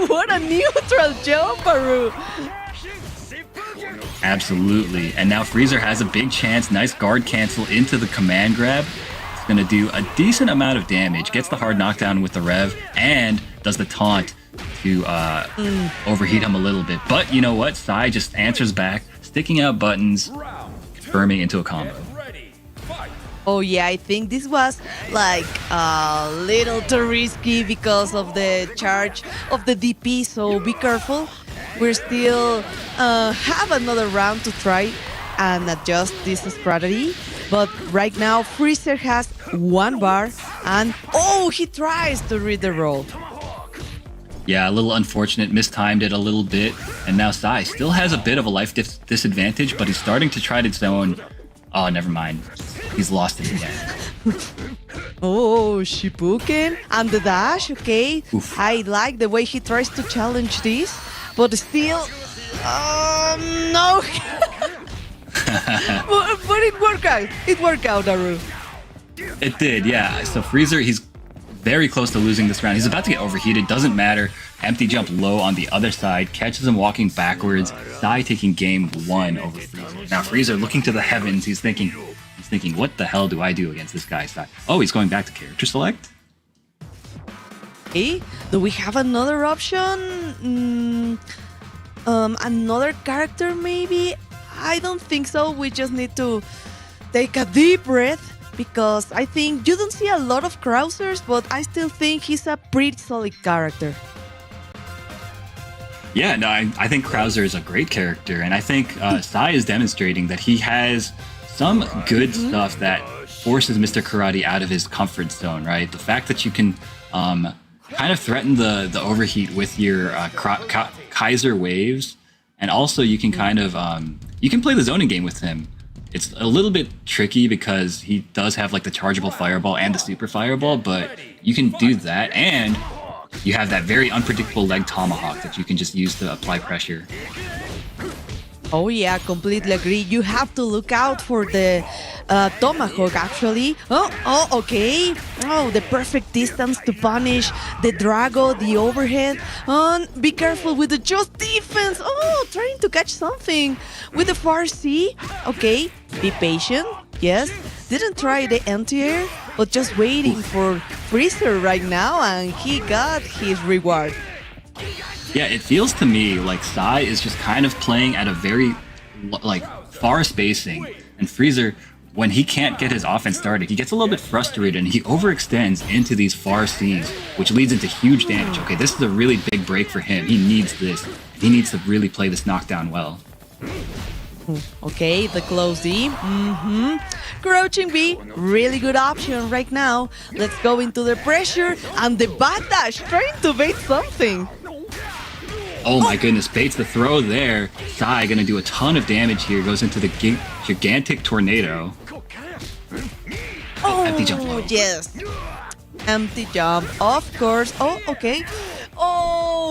what a neutral jump, Aru. Absolutely. And now Freezer has a big chance. Nice guard cancel into the command grab. It's going to do a decent amount of damage. Gets the hard knockdown with the rev and does the taunt to overheat him a little bit. But you know what? Sai just answers back, sticking out buttons, confirming into a combo. Ready, fight. Oh yeah, I think this was like a little too risky because of the charge of the DP, so be careful. We're still have another round to try and adjust this strategy. But right now, Freezer has one bar and he tries to read the roll. Yeah, a little unfortunate, mistimed it a little bit. And now Sai still has a bit of a life disadvantage, but he's starting to try to zone. Oh, never mind. He's lost it again. Shibuken and the dash, okay. Oof. I like the way he tries to challenge this, but still, no. but it worked out. It worked out, Aru. It did, yeah. So Freezer, he's very close to losing this round. He's about to get overheated. Doesn't matter. Empty jump low on the other side. Catches him walking backwards. Sai taking game 1 over Freezer. Now Freezer looking to the heavens. He's thinking, what the hell do I do against this guy, Sai? Oh, he's going back to character select. Hey, do we have another option? Another character maybe? I don't think so. We just need to take a deep breath because I think you don't see a lot of Krausers, but I still think he's a pretty solid character. Yeah, no, I think Krauser is a great character, and I think Sai is demonstrating that he has some good stuff that forces Mr. Karate out of his comfort zone, right? The fact that you can kind of threaten the overheat with your Kaiser waves, and also you can kind of you can play the zoning game with him. It's a little bit tricky because he does have like the chargeable fireball and the super fireball, but you can do that, and you have that very unpredictable leg tomahawk that you can just use to apply pressure. Oh yeah, completely agree. You have to look out for the tomahawk actually. Okay. The perfect distance to punish the Drago, the overhead. Be careful with the just defense. Trying to catch something with the far C. Okay, be patient. Yes, didn't try the anti-air, but just waiting for Freezer right now, and he got his reward. Yeah, it feels to me like Sai is just kind of playing at a very like far spacing, and Freezer, when he can't get his offense started, he gets a little bit frustrated and he overextends into these far Cs, which leads into huge damage. Okay, this is a really big break for him. He needs this. He needs to really play this knockdown well. Okay, the close D. Crouching B, really good option right now. Let's go into the pressure and the back dash, trying to bait something. Oh my goodness, baits the throw there. Sai gonna do a ton of damage here. Goes into the gigantic tornado. Empty jump low. Yes. Empty jump, of course. Okay.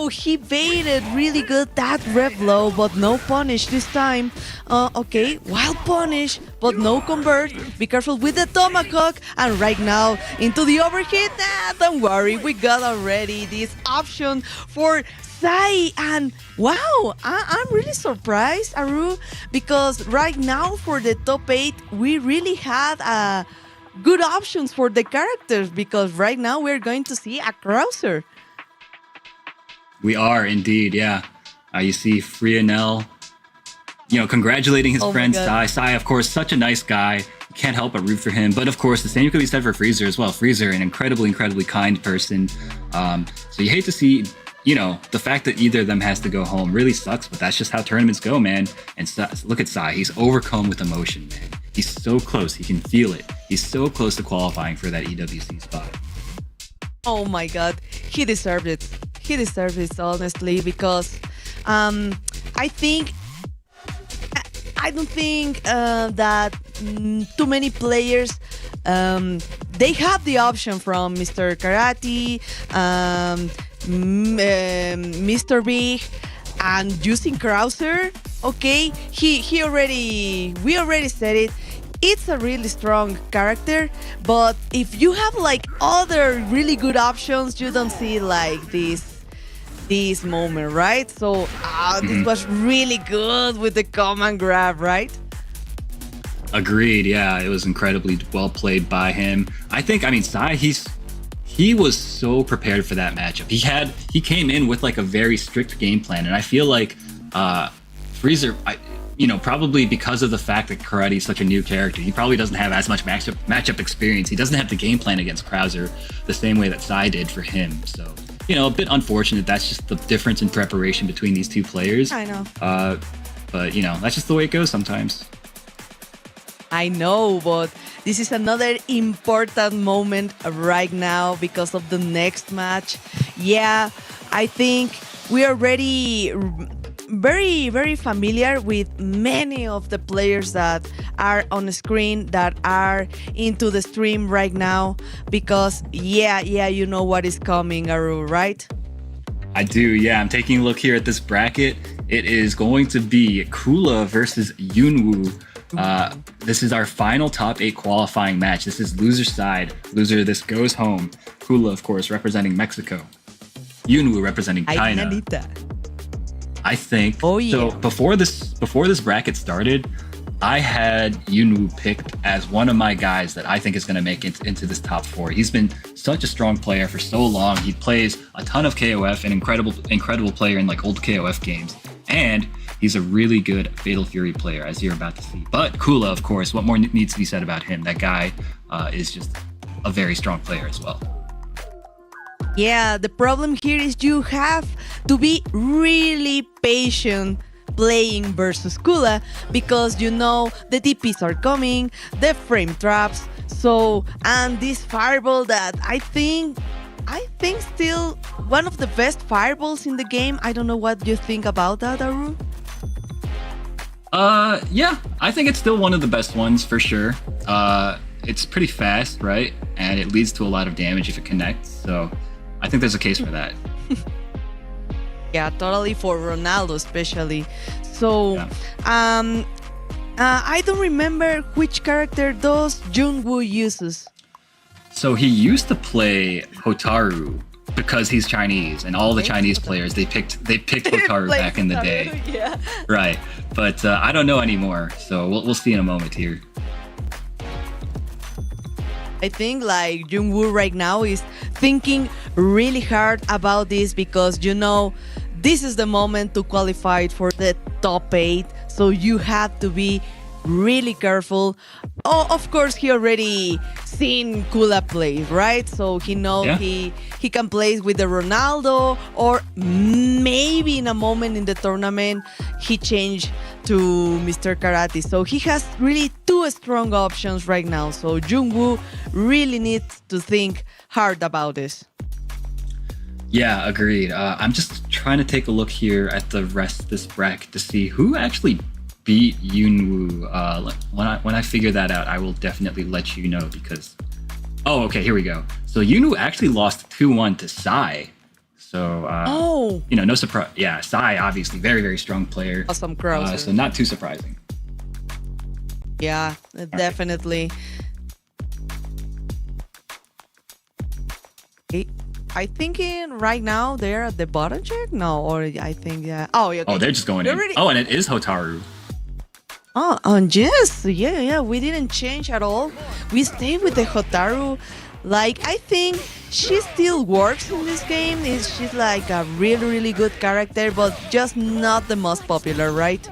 he baited really good that rev low, but no punish this time. Okay, wild punish, but no convert. Be careful with the tomahawk. And right now, into the overhit. Nah, don't worry, we got already this option for Sai. And wow, I'm really surprised, Aru, because right now for the top 8, we really had good options for the characters, because right now we're going to see a Krauser. We are indeed, yeah. You see Freenel, congratulating his friend Sai. Sai, of course, such a nice guy. Can't help but root for him. But of course, the same could be said for Freezer as well. Freezer, an incredibly kind person. So you hate to see, the fact that either of them has to go home really sucks, but that's just how tournaments go, man. And look at Sai. He's overcome with emotion, man. He's so close. He can feel it. He's so close to qualifying for that EWC spot. Oh my God. He deserved it. He deserves it, honestly, because I don't think that too many players they have the option from Mr. Karate, Mr. Big, and using Krauser. Okay, we already said it. It's a really strong character, but if you have like other really good options, you don't see like this moment, right? So this was really good with the command grab, right? Agreed. Yeah, it was incredibly well played by him. Sai, he was so prepared for that matchup. He came in with like a very strict game plan, and I feel like Freezer, probably because of the fact that Karate is such a new character, he probably doesn't have as much matchup experience. He doesn't have the game plan against Krauser the same way that Sai did for him. So, a bit unfortunate. That's just the difference in preparation between these two players. I know. But, that's just the way it goes sometimes. I know, but this is another important moment right now because of the next match. Yeah, I think we are already very, very familiar with many of the players that are on the screen, that are into the stream right now, because you know what is coming, Aru, right? I do, yeah. I'm taking a look here at this bracket. It is going to be Kula versus Yunwoo. This is our final top 8 qualifying match. This is loser side. Loser, this goes home. Kula, of course, representing Mexico. Yunwoo representing China. I think. Oh, yeah. So before this bracket started, I had Yunwoo picked as one of my guys that I think is going to make it into this top 4. He's been such a strong player for so long. He plays a ton of KOF, an incredible player in like old KOF games. And he's a really good Fatal Fury player, as you're about to see. But Kula, of course, what more needs to be said about him? That guy is just a very strong player as well. Yeah, the problem here is you have to be really patient playing versus Kula, because the TPs are coming, the frame traps, and this fireball that I think still one of the best fireballs in the game. I don't know what you think about that, Aru. Yeah, I think it's still one of the best ones for sure. It's pretty fast, right? And it leads to a lot of damage if it connects. So I think there's a case for that. Yeah, totally, for Ronaldo especially. So, yeah. I don't remember which character does Jungwoo uses. So he used to play Hotaru because he's Chinese, and all the Chinese players they picked Hotaru back in the day. Yeah. Right, but I don't know anymore. So we'll see in a moment here. I think like Jungwoo right now is thinking really hard about this, because this is the moment to qualify for the top 8, so you have to be really careful. Oh, of course, he already seen Kula play, right? So he knows he can play with the Ronaldo, or maybe in a moment in the tournament he changed to Mr. Karate. So he has really 2 strong options right now. So Jungwoo really needs to think hard about this. Yeah, agreed. I'm just trying to take a look here at the rest of this bracket to see who actually beat Yunwoo. When I figure that out, I will definitely let you know, because... Oh, okay, here we go. So Yunwoo actually lost 2-1 to Sai. So, no surprise. Yeah, Sai, obviously, very, very strong player. Awesome cross. So not too surprising. Yeah, definitely. I think right now they're at the bottom check. No, or I think Oh, yeah. Okay. Oh, they're just going in. Oh, and it is Hotaru. Oh, yes, yeah. We didn't change at all. We stayed with the Hotaru. Like, I think she still works in this game. She's like a really, really good character, but just not the most popular, right?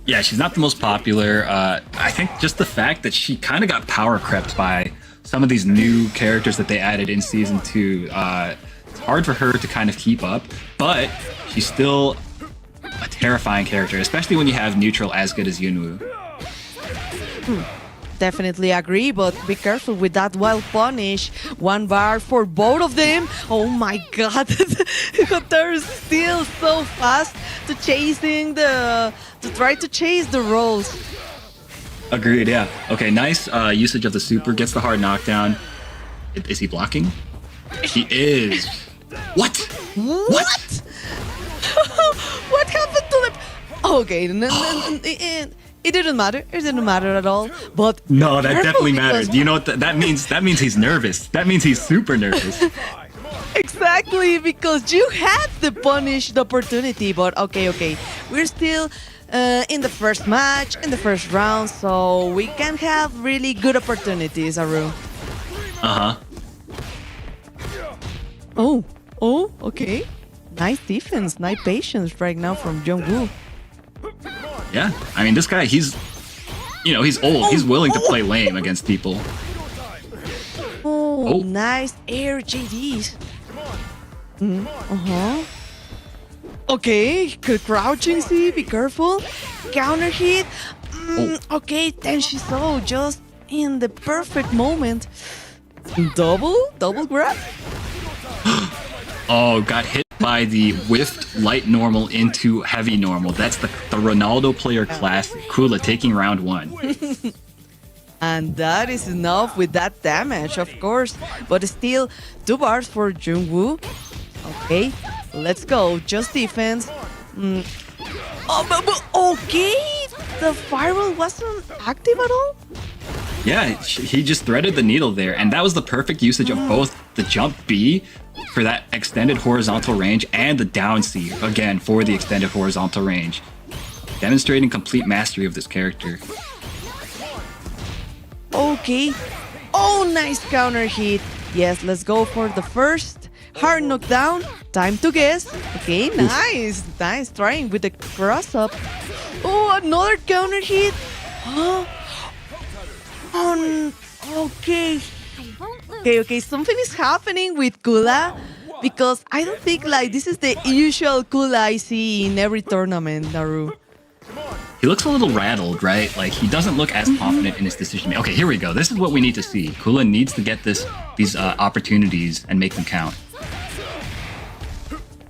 Yeah, she's not the most popular. I think just the fact that she kind of got power crept by some of these new characters that they added in Season 2. It's hard for her to kind of keep up, but she's still a terrifying character, especially when you have neutral as good as Yunwoo. Definitely agree, but be careful with that wild punish. 1 bar for both of them. Oh my god. Hotaru is still so fast to try to chase the rolls. Agreed, yeah. Okay, nice usage of the super. Gets the hard knockdown. Is he blocking? He is. What? What? What happened to the... Okay, it didn't matter. It didn't matter at all. But no, that definitely mattered. You know what that means? That means he's nervous. That means he's super nervous. Exactly, because you had the punished opportunity. But okay. We're still in the first match, in the first round, so we can have really good opportunities, Aru. Oh, okay. Nice defense, nice patience right now from Jungwoo. Yeah, I mean, this guy, he's old. He's willing to play lame against people. Oh, nice air JDs. Okay, good crouching C, be careful. Counter hit. Okay, Tenshiso just in the perfect moment. Double grab. Oh, got hit by the whiffed light normal into heavy normal. That's the Ronaldo player classic. Kula taking round 1. And that is enough with that damage, of course. But still, 2 bars for Jungwoo. Okay, let's go. Just defense. Okay, the firewall wasn't active at all? Yeah, he just threaded the needle there. And that was the perfect usage of both the jump B for that extended horizontal range and the down C, again, for the extended horizontal range. Demonstrating complete mastery of this character. Okay. Oh, nice counter hit. Yes, let's go for the first hard knockdown. Time to guess. Okay, nice. Nice trying with the cross up. Oh, another counter hit. Okay. Okay, something is happening with Kula, because I don't think like this is the usual Kula I see in every tournament, Naru. He looks a little rattled, right? Like, he doesn't look as confident in his decision. Okay, here we go. This is what we need to see. Kula needs to get these opportunities and make them count.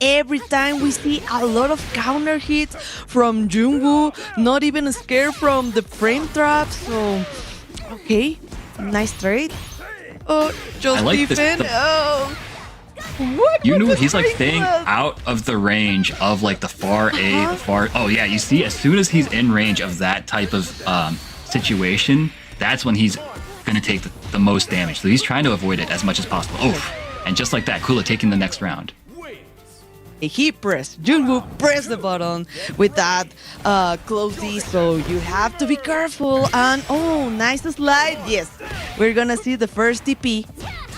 Every time we see a lot of counter hits from Jungwoo, not even scared from the frame trap, so... Okay, nice trade. Oh, just like defend. What? You knew he's like staying out of the range of like the far A, the far... Oh yeah, you see, as soon as he's in range of that type of situation, that's when he's gonna take the most damage. So he's trying to avoid it as much as possible. Oh, and just like that, Kula taking the next round. He pressed, Jungwoo pressed the button with that close D, so you have to be careful. And oh, nice slide. Yes, we're gonna see the first TP.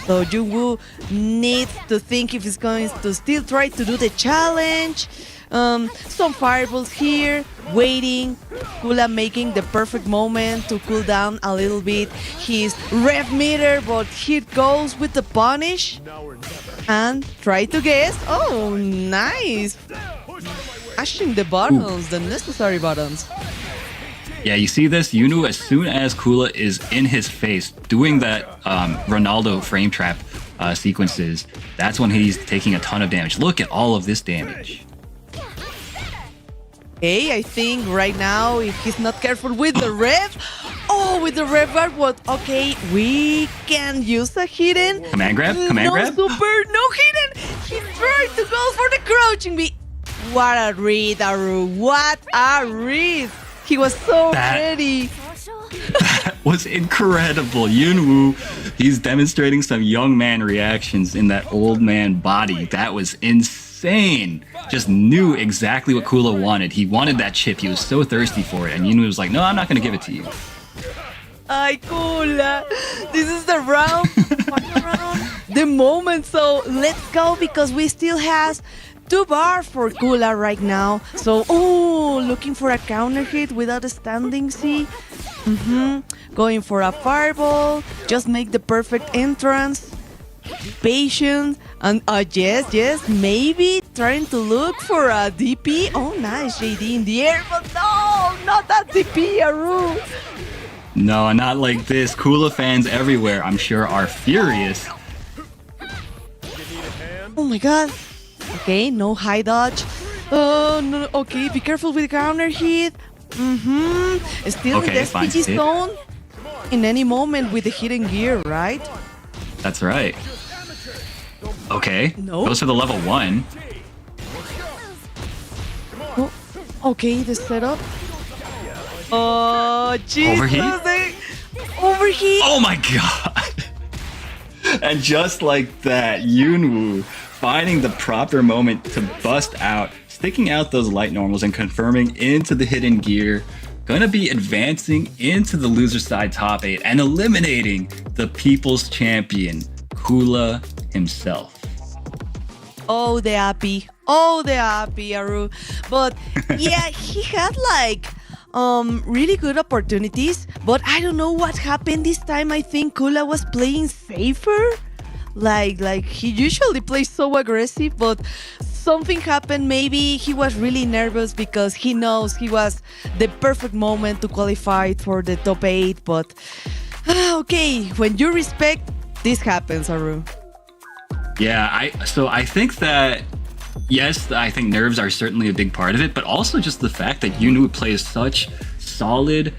So Jungwoo needs to think if he's going to still try to do the challenge. Some fireballs here, waiting. Kula making the perfect moment to cool down a little bit his rev meter, but here goes with the punish. And try to guess. Oh, nice. Mashing the buttons, the necessary buttons. Yeah, you see this? Yunu, as soon as Kula is in his face doing that Ronaldo frame trap sequences, that's when he's taking a ton of damage. Look at all of this damage. Okay, I think right now, if he's not careful with the rev, with the rev guard, what? Okay, we can use a hidden. Command grab? Command grab? No super, no hidden. He's trying to go for the crouching beat. What a read, Aru. What a read. He was so ready. That was incredible. Yunwoo, he's demonstrating some young man reactions in that old man body. That was insane. Just knew exactly what Kula wanted. He wanted that chip. He was so thirsty for it. And Yunwoo was like, no, I'm not going to give it to you. Ay, Kula. This is the round. Final round. The moment. So let's go because we still have 2 bars for Kula right now. So, looking for a counter hit without a standing C. Going for a fireball. Just make the perfect entrance. Patient. And yes, maybe trying to look for a DP. Oh, nice, JD in the air. But no, not that DP, Aru. No, not like this. Kula fans everywhere, I'm sure, are furious. Oh my god. Okay, no high dodge. Oh, no. Okay, be careful with the counter hit. Still Okay, in the fine, SPG sit. zone. In any moment with the hidden gear, right? That's right. Okay, No. goes for the level 1. Oh, okay, the setup. Oh, Jesus. Overheat? Overheat. Oh my god! And just like that, Yunwoo finding the proper moment to bust out, sticking out those light normals and confirming into the hidden gear. Gonna be advancing into the loser side top 8 and eliminating the people's champion, Kula himself. Oh, the happy, Aru. But yeah, he had like really good opportunities, but I don't know what happened this time. I think Kula was playing safer. Like he usually plays so aggressive, but something happened. Maybe he was really nervous because he knows he was the perfect moment to qualify for the top 8. But okay, when you respect, this happens, Aru. Yeah, I think that, yes, I think nerves are certainly a big part of it, but also just the fact that Yunwoo plays such solid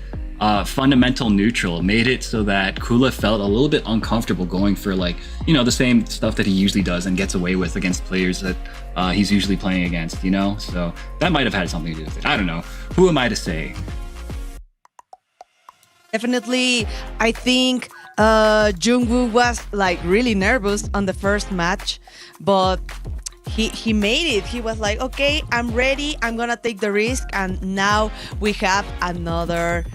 fundamental neutral made it so that Kula felt a little bit uncomfortable going for, like, you know, the same stuff that he usually does and gets away with against players that he's usually playing against, you know? So that might have had something to do with it. I don't know. Who am I to say? Definitely, I think Jungwoo was like really nervous on the first match, but he made it. He was like, okay, I'm ready. I'm gonna take the risk, and now we have another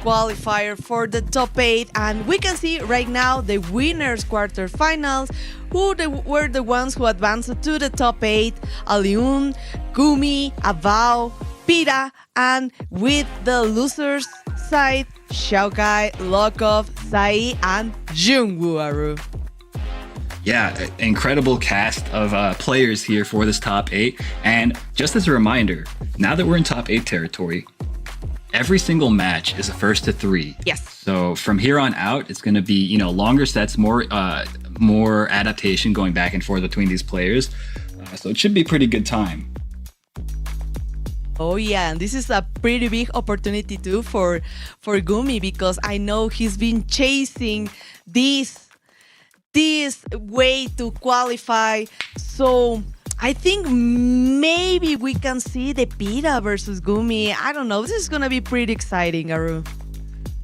qualifier for the top 8, and we can see right now the winners quarterfinals were the ones who advanced to the top 8: Aliun, Gumi, Avao, Pira, and with the losers side, Xiaokai, Lokov, Sai, and Jungwoo, Aru. Yeah, incredible cast of players here for this top 8. And just as a reminder, now that we're in top 8 territory, every single match is a first to 3. Yes. So from here on out, it's going to be, you know, longer sets, more adaptation going back and forth between these players. So it should be a pretty good time. Oh yeah, and this is a pretty big opportunity too for Gumi, because I know he's been chasing this way to qualify. So I think maybe we can see the Pira versus Gumi. I don't know. This is gonna be pretty exciting, Aru.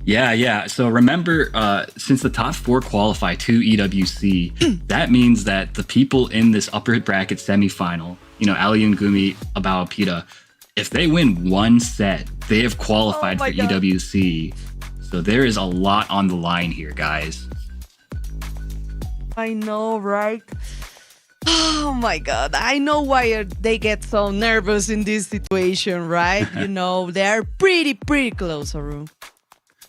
Yeah. So remember, since the top 4 qualify to EWC, that means that the people in this upper bracket semifinal, you know, Aliun, Gumi, Abao, Pira, if they win one set, they have qualified for God. EWC. So there is a lot on the line here, guys. I know, right? Oh my God. I know why they get so nervous in this situation, right? You know, they're pretty close, Aru.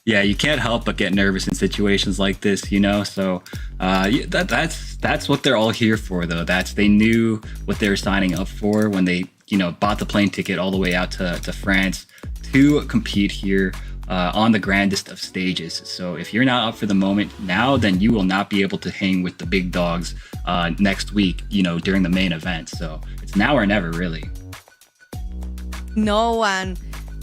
Yeah, you can't help but get nervous in situations like this, you know? So that's what they're all here for, though. They knew what they were signing up for when they, you know, bought the plane ticket all the way out to France to compete here on the grandest of stages. So if you're not up for the moment now, then you will not be able to hang with the big dogs next week, you know, during the main event. So it's now or never, really. No, and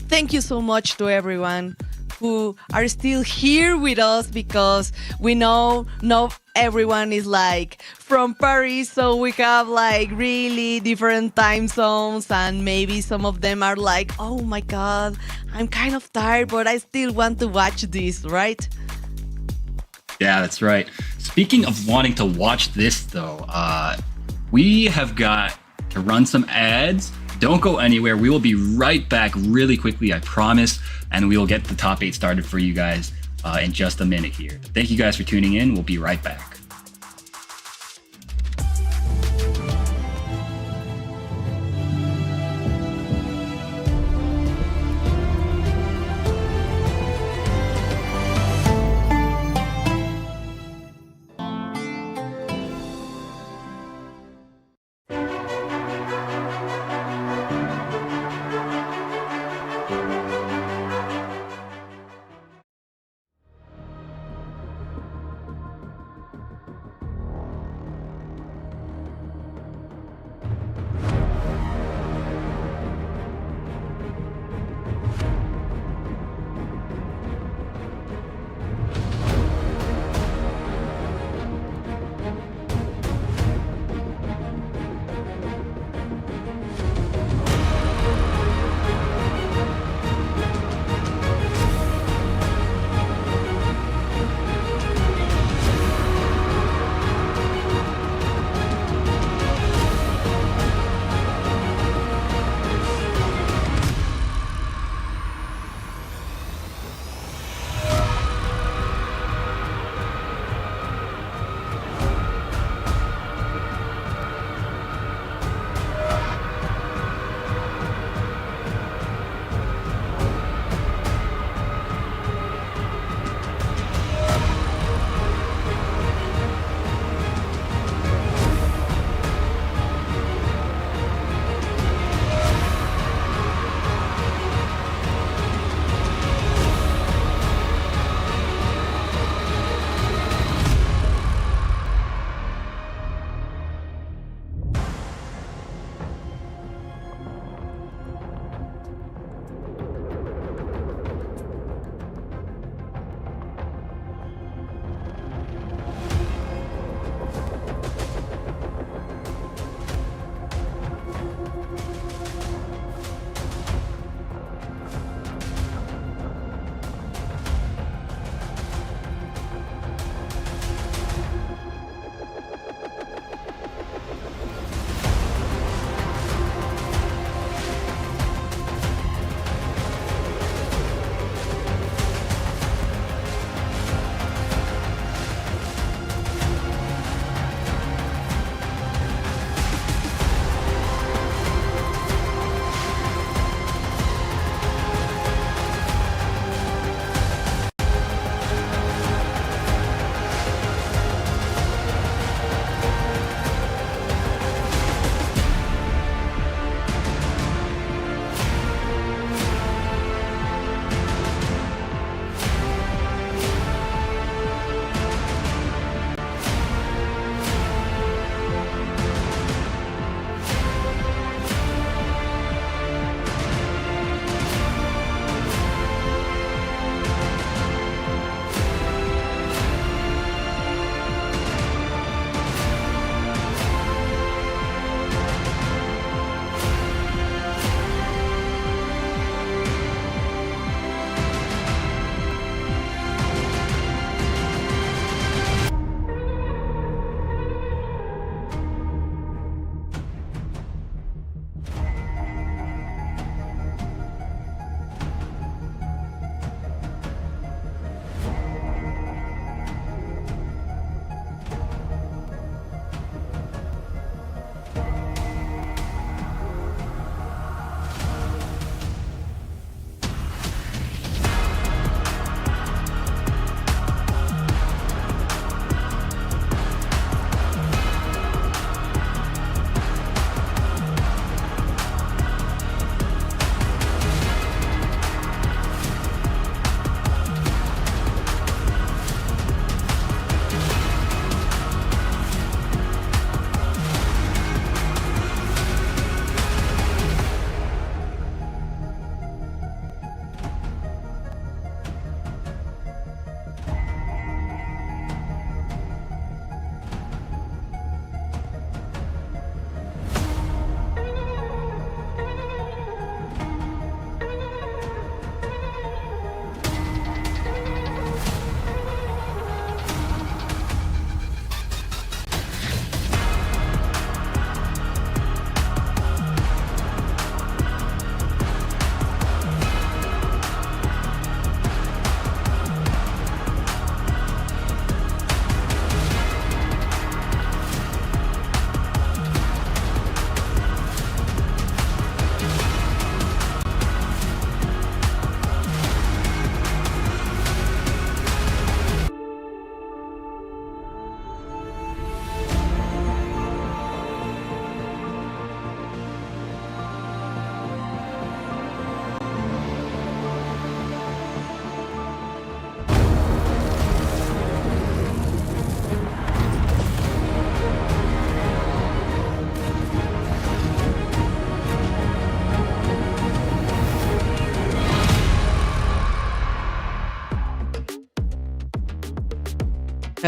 thank you so much to everyone who are still here with us, because we know not everyone is like from Paris, so we have like really different time zones, and maybe some of them are like, oh my god, I'm kind of tired, but I still want to watch this, right? Yeah, that's right. Speaking of wanting to watch this, though, we have got to run some ads. Don't go anywhere. We will be right back really quickly, I promise. And we will get the top 8 started for you guys in just a minute here. Thank you guys for tuning in. We'll be right back.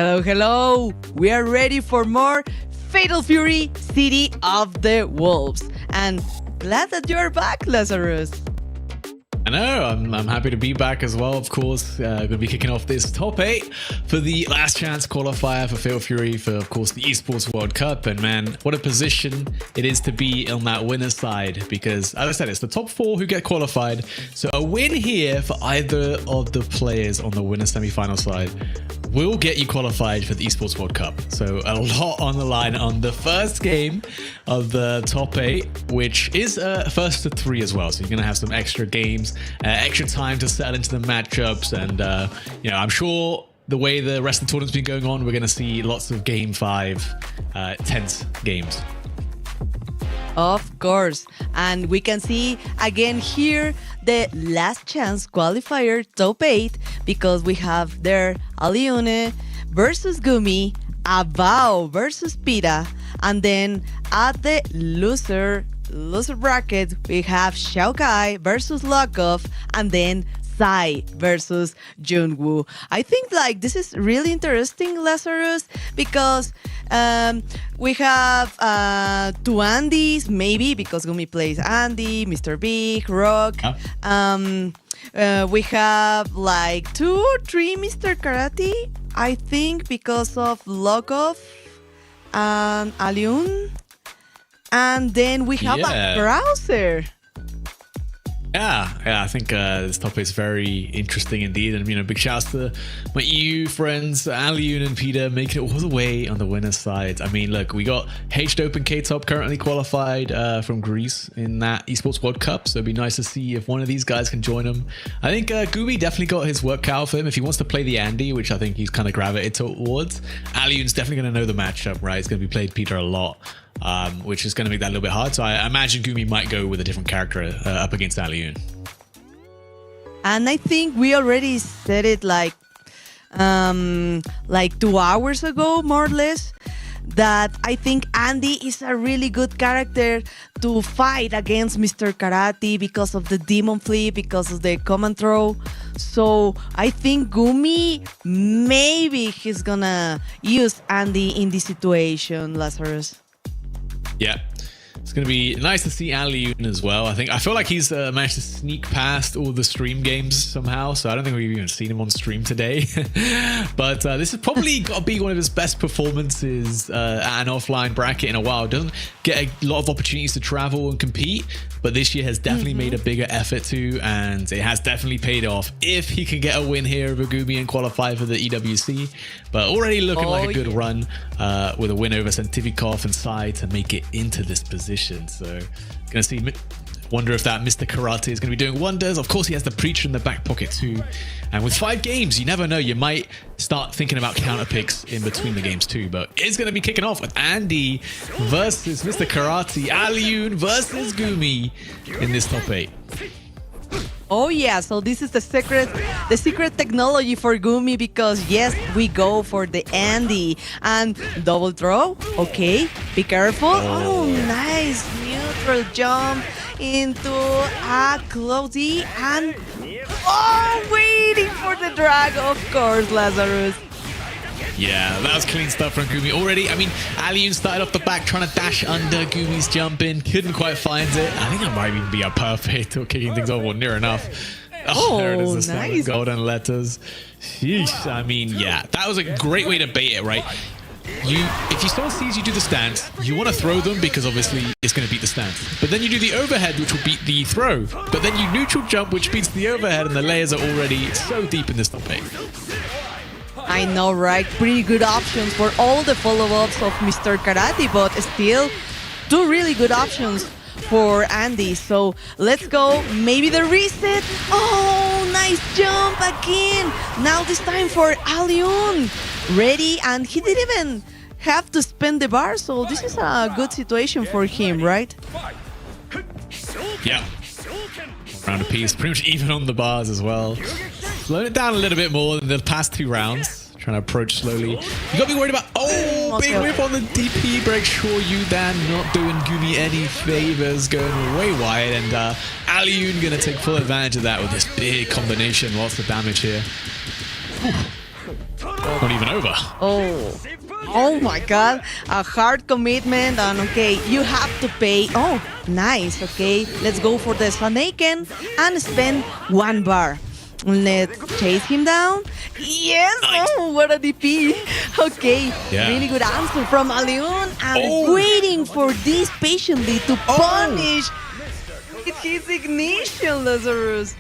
Hello, hello. We are ready for more Fatal Fury City of the Wolves. And glad that you're back, Lazarus. I know, I'm happy to be back as well, of course. Going to be kicking off this top 8 for the last chance qualifier for Fatal Fury for, of course, the Esports World Cup. And man, what a position it is to be on that winner's side, because as I said, it's the top 4 who get qualified. So a win here for either of the players on the winner semi-final side will get you qualified for the Esports World Cup. So a lot on the line on the first game of the top 8, which is first to 3 as well. So you're going to have some extra games, extra time to settle into the matchups. And, I'm sure the way the rest of the tournament's been going on, we're going to see lots of Game 5 tense games. Of course. And we can see again here the last chance qualifier top 8, because we have there Aliune versus Gumi, Abao versus Pita, and then at the loser bracket we have Xiaokai versus Lokov, and then Sai versus Junwoo. I think like this is really interesting, Lazarus, because we have 2 Andys, maybe, because Gumi plays Andy, Mr. Big, Rock. We have like 2 or 3 Mr. Karate, I think, because of Lokov and Aliun. And then we have a browser. Yeah, I think this topic is very interesting indeed. And, big shouts to my EU friends, Aliun and Peter, making it all the way on the winner's side. I mean, look, we got H-Dope and K-Top currently qualified from Greece in that Esports World Cup. So it'd be nice to see if one of these guys can join them. I think Gumi definitely got his work cut out for him if he wants to play the Andy, which I think he's kind of gravitated towards. Aliun's definitely going to know the matchup, right? It's going to be played Peter a lot. Which is going to make that a little bit hard. So I imagine Gumi might go with a different character up against Aliun. And I think we already said it like 2 hours ago, more or less, that I think Andy is a really good character to fight against Mr. Karate because of the Demon Flip, because of the command throw. So I think Gumi, maybe he's gonna use Andy in this situation, Lazarus. Yeah, it's going to be nice to see Aliun as well. I feel like he's managed to sneak past all the stream games somehow, so I don't think we've even seen him on stream today. But this has probably got to be one of his best performances at an offline bracket in a while. Doesn't get a lot of opportunities to travel and compete, but this year has definitely made a bigger effort to, and it has definitely paid off if he can get a win here over Gumi and qualify for the EWC. But already looking like a good run with a win over Sentivikov and Sai to make it into this position. So gonna see, wonder if that Mr. Karate is going to be doing wonders. Of course, he has the Preacher in the back pocket too. And with 5 games, you never know. You might start thinking about counter picks in between the games too. But it's going to be kicking off with Andy versus Mr. Karate, Aliun versus Gumi in this top 8. Oh yeah, so this is the secret technology for Gumi, because yes, we go for the Andy and double throw. Okay, be careful. Oh, nice neutral jump into a closey and waiting for the drag, of course, Lazarus. Yeah, that was clean stuff from Gumi already. I mean, Aliun started off the back trying to dash under Gumi's jump in. Couldn't quite find it. I think that might even be a perfect or kicking things off, or near enough. There it is, the nice golden letters. Sheesh. I mean, yeah, that was a great way to bait it, right? If someone sees you do the stance, you want to throw them because obviously it's going to beat the stance. But then you do the overhead, which will beat the throw. But then you neutral jump, which beats the overhead, and the layers are already so deep in this top 8. I know, right? Pretty good options for all the follow-ups of Mr. Karate, but still 2 really good options for Andy. So let's go. Maybe the reset. Oh, nice jump again. Now this time for Aliun. Ready, and he didn't even have to spin the bar. So this is a good situation for him, right? Yeah. Round a piece, pretty much even on the bars as well. Slowing it down a little bit more than the past 2 rounds. Trying to approach slowly. You gotta be worried about, big whip on the DP break. Sure you, Dan, not doing Gumi any favors, going way wide. And Aliun gonna take full advantage of that with this big combination. Lots of damage here. Not even over. Oh my God, a hard commitment, and okay, you have to pay. Oh, nice. Okay, let's go for the Sanaken and spend 1 bar. Let's chase him down. Yes. Nice. Oh, what a DP. Okay, Yeah. really good answer from Aliun, and waiting for this patiently to punish with his ignition, Lazarus.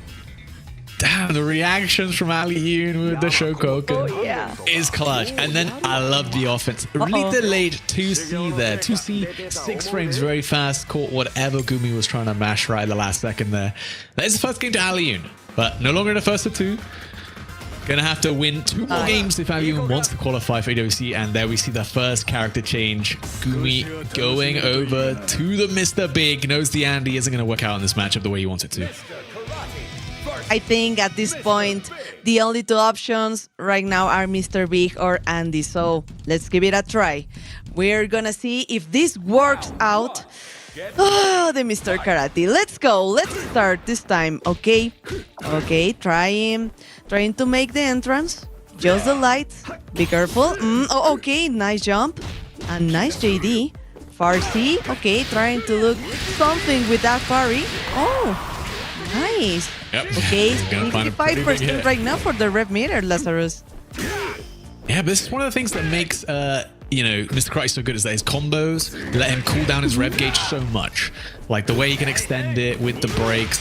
Damn, the reactions from Aliun with the Shokoken Yeah. is clutch. And then I love the offense. Really delayed 2C there. 2C, 6 frames very fast. Caught whatever Gumi was trying to mash right at the last second there. That is the first game to Aliun, but no longer the first of 2. Gonna have to win 2 more games if Aliun wants to qualify for EWC. And there we see the first character change. Gumi going over to the Mr. Big. Knows the Andy isn't gonna work out in this matchup the way he wants it to. I think at this point, the only 2 options right now are Mr. Big or Andy. So let's give it a try. We're gonna see if this works out. Oh, the Mr. Karate. Let's go. Let's start this time. Okay. Okay, trying to make the entrance. Just the lights. Be careful. Oh, okay, nice jump. And nice JD. Farsi. Okay, trying to look something with that parry. Oh, nice. Yep. Okay, He's gonna find a pretty big 55% hit. right now for the rev meter, Lazarus. Yeah, but this is one of the things that makes, Mr. Karate so good is that his combos let him cool down his rev gauge so much. Like the way he can extend it with the breaks.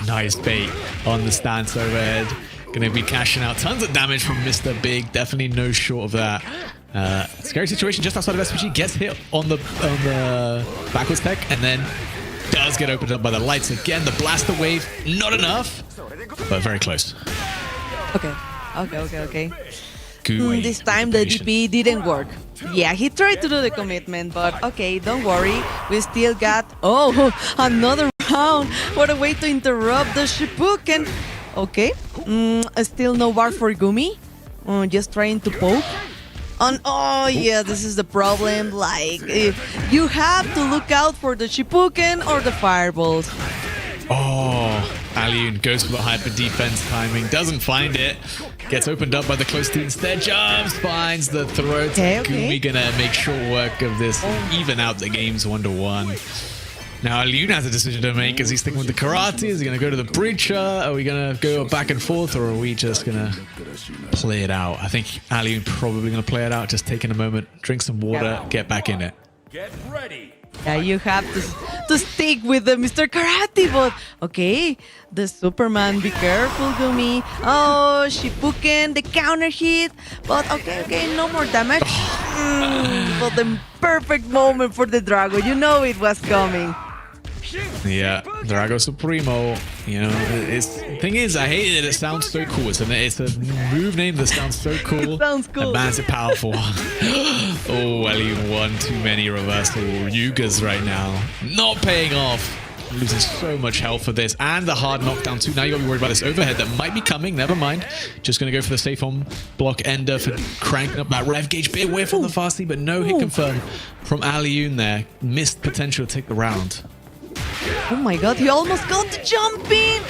Nice bait on the stance overhead. Gonna be cashing out tons of damage from Mr. Big. Definitely no short of that. Scary situation just outside of SPG. Gets hit on the backwards tech and then does get opened up by the lights again. The blaster wave, not enough, but very close. Okay. Gooey. This time the DP didn't work. Yeah, he tried to do the commitment, but okay, don't worry. We still got, another round. What a way to interrupt the Shippuden. Okay, still no bar for Gumi. Just trying to poke. And this is the problem. Like, you have to look out for the Shippuden or the fireballs. Aliun goes for the hyper defense timing, doesn't find it, gets opened up by the close to instead, jumps, finds the throw. Okay. Gumi gonna make short work of this, even out the games 1-1. Now Aliun has a decision to make. Is he sticking with the karate? Is he gonna go to the breacher? Are we gonna go back and forth, or are we just gonna play it out? I think Aliun probably gonna play it out, just taking a moment, drink some water, get back in it. Get ready. Yeah, you have to stick with the Mr. Karate, but okay, the Superman, be careful, Gumi. Oh, Shippuden, the counter hit, but okay, no more damage. But the perfect moment for the Drago, you know it was coming. Yeah, Drago Supremo. Thing is, I hate it. It sounds so cool. It's a move name that sounds so cool. It sounds cool. And man, is it powerful. Aliun one too many reversal Yugas right now. Not paying off. Losing so much health for this. And the hard knockdown too. Now you got to be worried about this overhead that might be coming. Never mind. Just going to go for the safe on block ender for cranking up that rev gauge. Bit away from the Farsi, but no hit confirmed from Aliun there. Missed potential to take the round. Oh my god, he almost got the jump in!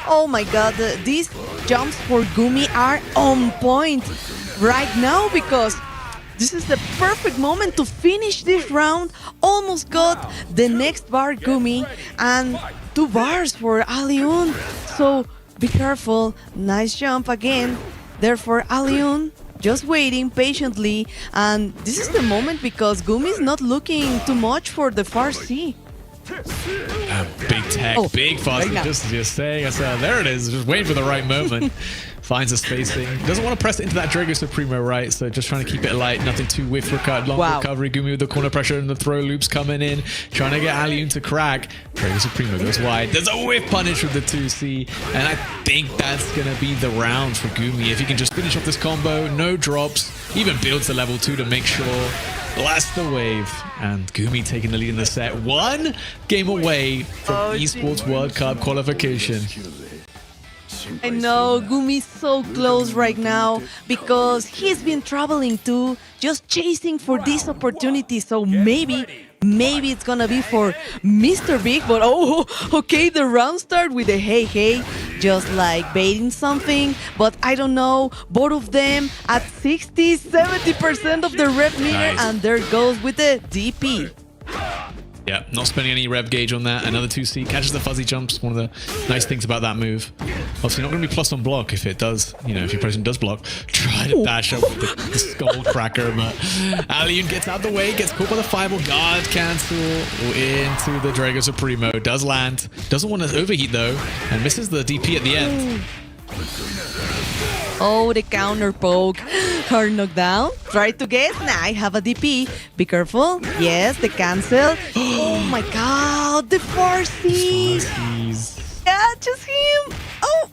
Oh my god, these jumps for Gumi are on point right now because this is the perfect moment to finish this round. Almost got the next bar Gumi and 2 bars for Aliun. So be careful. Nice jump again. Therefore Aliun just waiting patiently, and this is the moment because Gumi is not looking too much for the Farsi. Big tech, big fast. Right just saying. I said, there it is. Just waiting for the right moment. Finds a spacing. Doesn't want to press it into that Drago Supremo, right? So just trying to keep it light. Nothing too whiff long recovery. Gumi with the corner pressure and the throw loops coming in. Trying to get Aliun to crack. Drago Supremo goes wide. There's a whiff punish with the 2C. And I think that's going to be the round for Gumi. If he can just finish off this combo, no drops. Even builds to level 2 to make sure. Blast the wave, and Gumi taking the lead in the set. 1 game away from ESPORTS World Cup qualification. I know, Gumi's so close right now because he's been traveling too, just chasing for this opportunity. So maybe it's gonna be for Mr. Big, but okay, the round start with a hey, just like baiting something, but I don't know, both of them at 60-70% of the rep meter, Nice. and there goes with the DP. Yeah, not spending any rev gauge on that. Another 2C catches the fuzzy jumps. One of the nice things about that move. Obviously, not going to be plus on block if it does, you know, if your opponent does block. Try to dash up with the skull cracker, but Alioun gets out the way, gets caught by the fireball, guard cancel into the Drago Supremo. Does land. Doesn't want to overheat though, and misses the DP at the end. Oh, the counter poke. Hard knockdown. Try to guess. Nah, I have a DP. Be careful. Yes, the cancel. Oh my god, the 4C. Catches him. Oh.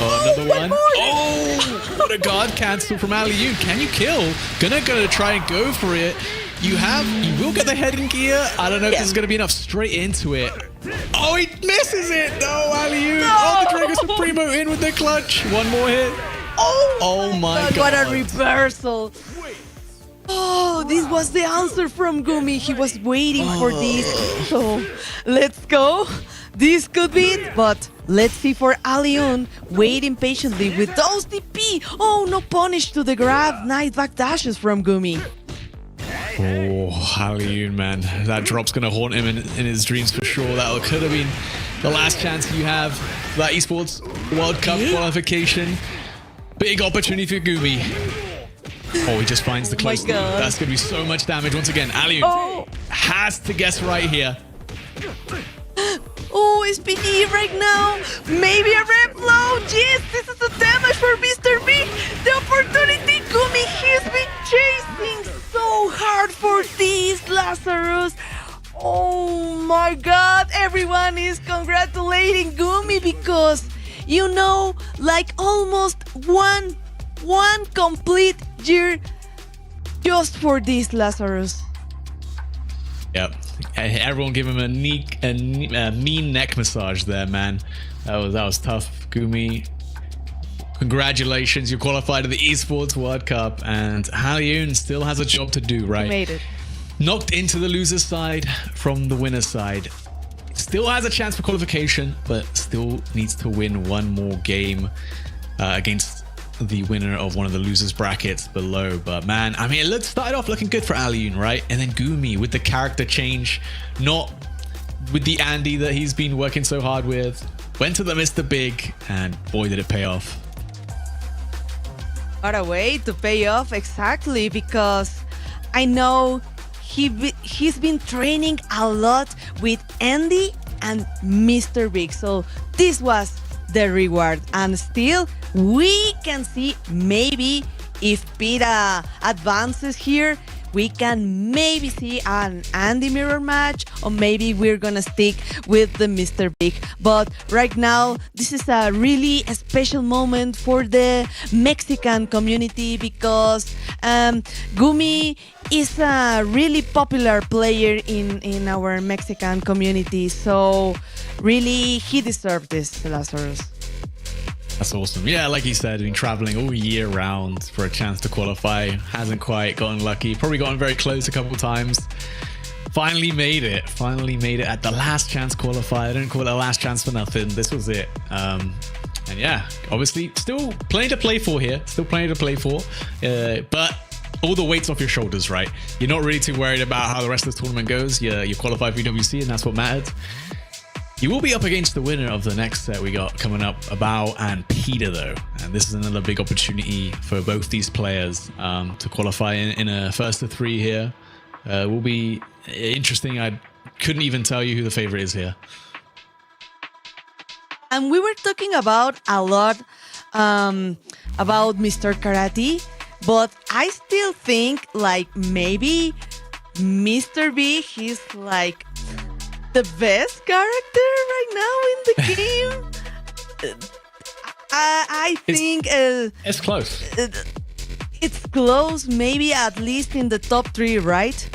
Oh, another one. more. Oh, what a guard cancel from Alioun. Can you kill? Gonna try and go for it. You will get the head in gear. I don't know if this is gonna be enough. Straight into it. Oh, he misses it. No, Alioun. No. Oh, the Drago Supremo in with the clutch. One more hit. Oh my god. What a reversal. Oh, this was the answer from Gumi. He was waiting for this. So, let's go. This could be it, but let's see for Alioun waiting patiently with those DP. Oh, no punish to the grab. Nice back dashes from Gumi. Oh, Alioun, man. That drop's going to haunt him in his dreams for sure. That could have been the last chance you have for that eSports World Cup qualification. Big opportunity for Gumi. Oh, he just finds the close. God. That's going to be so much damage once again. Alioun has to guess right here. Oh, SPD right now. Maybe a rep low. Yes, this is the damage for Mr. B. The opportunity. Gumi, he's been chasing so hard for this, Lazarus. Oh my god. Everyone is congratulating Gumi because, you know, like almost one complete year just for this, Lazarus. Yep. Everyone give him a mean neck massage there, man. That was tough, Gumi. Congratulations, you qualified to the Esports World Cup, and Alioun still has a job to do, right? You made it. Knocked into the loser's side from the winner's side. Still has a chance for qualification, but still needs to win one more game against the winner of one of the losers brackets below. But man, I mean, it started off looking good for Alioun, right? And then Gumi with the character change, not with the Andy that he's been working so hard with, went to the Mr. Big, and boy did it pay off. What a way to pay off, exactly, because I know he's been training a lot with Andy and Mr. Big, so this was the reward. And still we can see maybe if Pita advances here, we can maybe see an Andy mirror match, or maybe we're gonna stick with the Mr. Big. But right now, this is a really special moment for the Mexican community because Gumi is a really popular player in our Mexican community. So really, he deserved this, Lazarus. That's awesome. Yeah, like you said, been traveling all year round for a chance to qualify. Hasn't quite gotten lucky. Probably gotten very close a couple times. Finally made it. Finally made it at the last chance qualifier. I don't call it a last chance for nothing. This was it. And yeah, obviously still plenty to play for here. Still plenty to play for. But all the weight's off your shoulders, right? You're not really too worried about how the rest of the tournament goes. You qualified for EWC, and that's what mattered. You will be up against the winner of the next set we got coming up, Abao and Peter, though. And this is another big opportunity for both these players to qualify in a first of three here. Will be interesting. I couldn't even tell you who the favorite is here. And we were talking about a lot about Mr. Karate, but I still think like maybe Mr. B, he's like the best character right now in the game. I think it's close. It's close, maybe at least in the top 3, right?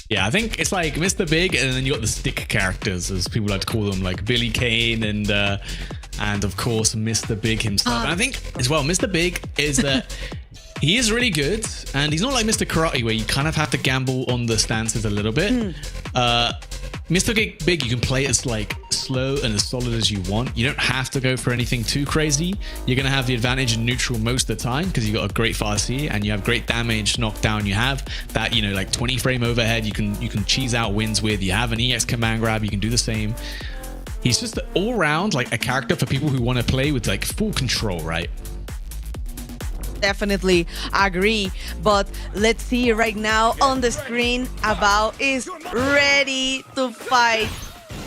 Yeah, I think it's like Mr. Big, and then you got the stick characters, as people like to call them, like Billy Kane and of course Mr. Big himself. And I think as well, Mr. Big is that he is really good, and he's not like Mr. Karate where you kind of have to gamble on the stances a little bit. Mr. Big, you can play as like slow and as solid as you want. You don't have to go for anything too crazy. You're going to have the advantage in neutral most of the time because you've got a great Farsi and you have great damage, knockdown. You have that, you know, like 20 frame overhead you can cheese out wins with. You have an EX command grab, you can do the same. He's just all around like a character for people who want to play with like full control, right? Definitely agree, but let's see right now on the screen. Abao is ready to fight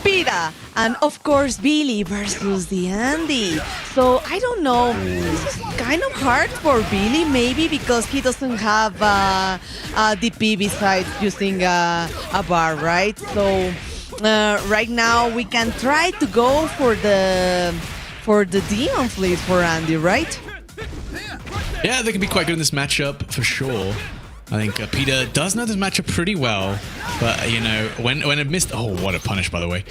Pita, and of course Billy versus the Andy. So I don't know, this is kind of hard for Billy, maybe because he doesn't have a DP besides using a bar, right? So right now we can try to go for the Demon Fleet for Andy, right? Yeah, they can be quite good in this matchup for sure. I think Pita does know this matchup pretty well, but you know, when it missed, oh, what a punish, by the way.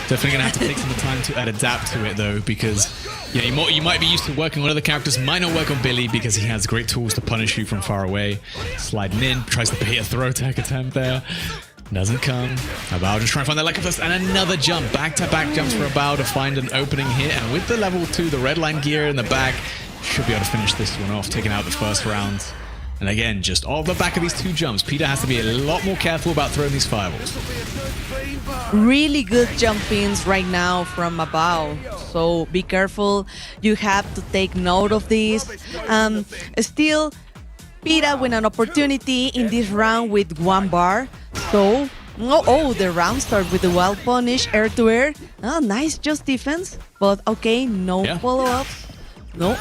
Definitely gonna have to take some time to adapt to it though, because yeah, you might be used to working on other characters, might not work on Billy because he has great tools to punish you from far away. Sliding in, tries to bait a throw tech attempt there. Doesn't come. Abao just trying to find that Leica first, and another jump. Back-to-back jumps for Abao to find an opening here, and with the level 2, the red line gear in the back, should be able to finish this one off, taking out the first round. And again, just off the back of these 2 jumps, Pita has to be a lot more careful about throwing these fireballs. Really good jump-ins right now from Abao. So be careful. You have to take note of this. Still, Pita with an opportunity in this round with 1 bar. So, the round start with the wild punish, air-to-air. Oh, nice, just defense. But okay, no follow-ups. No,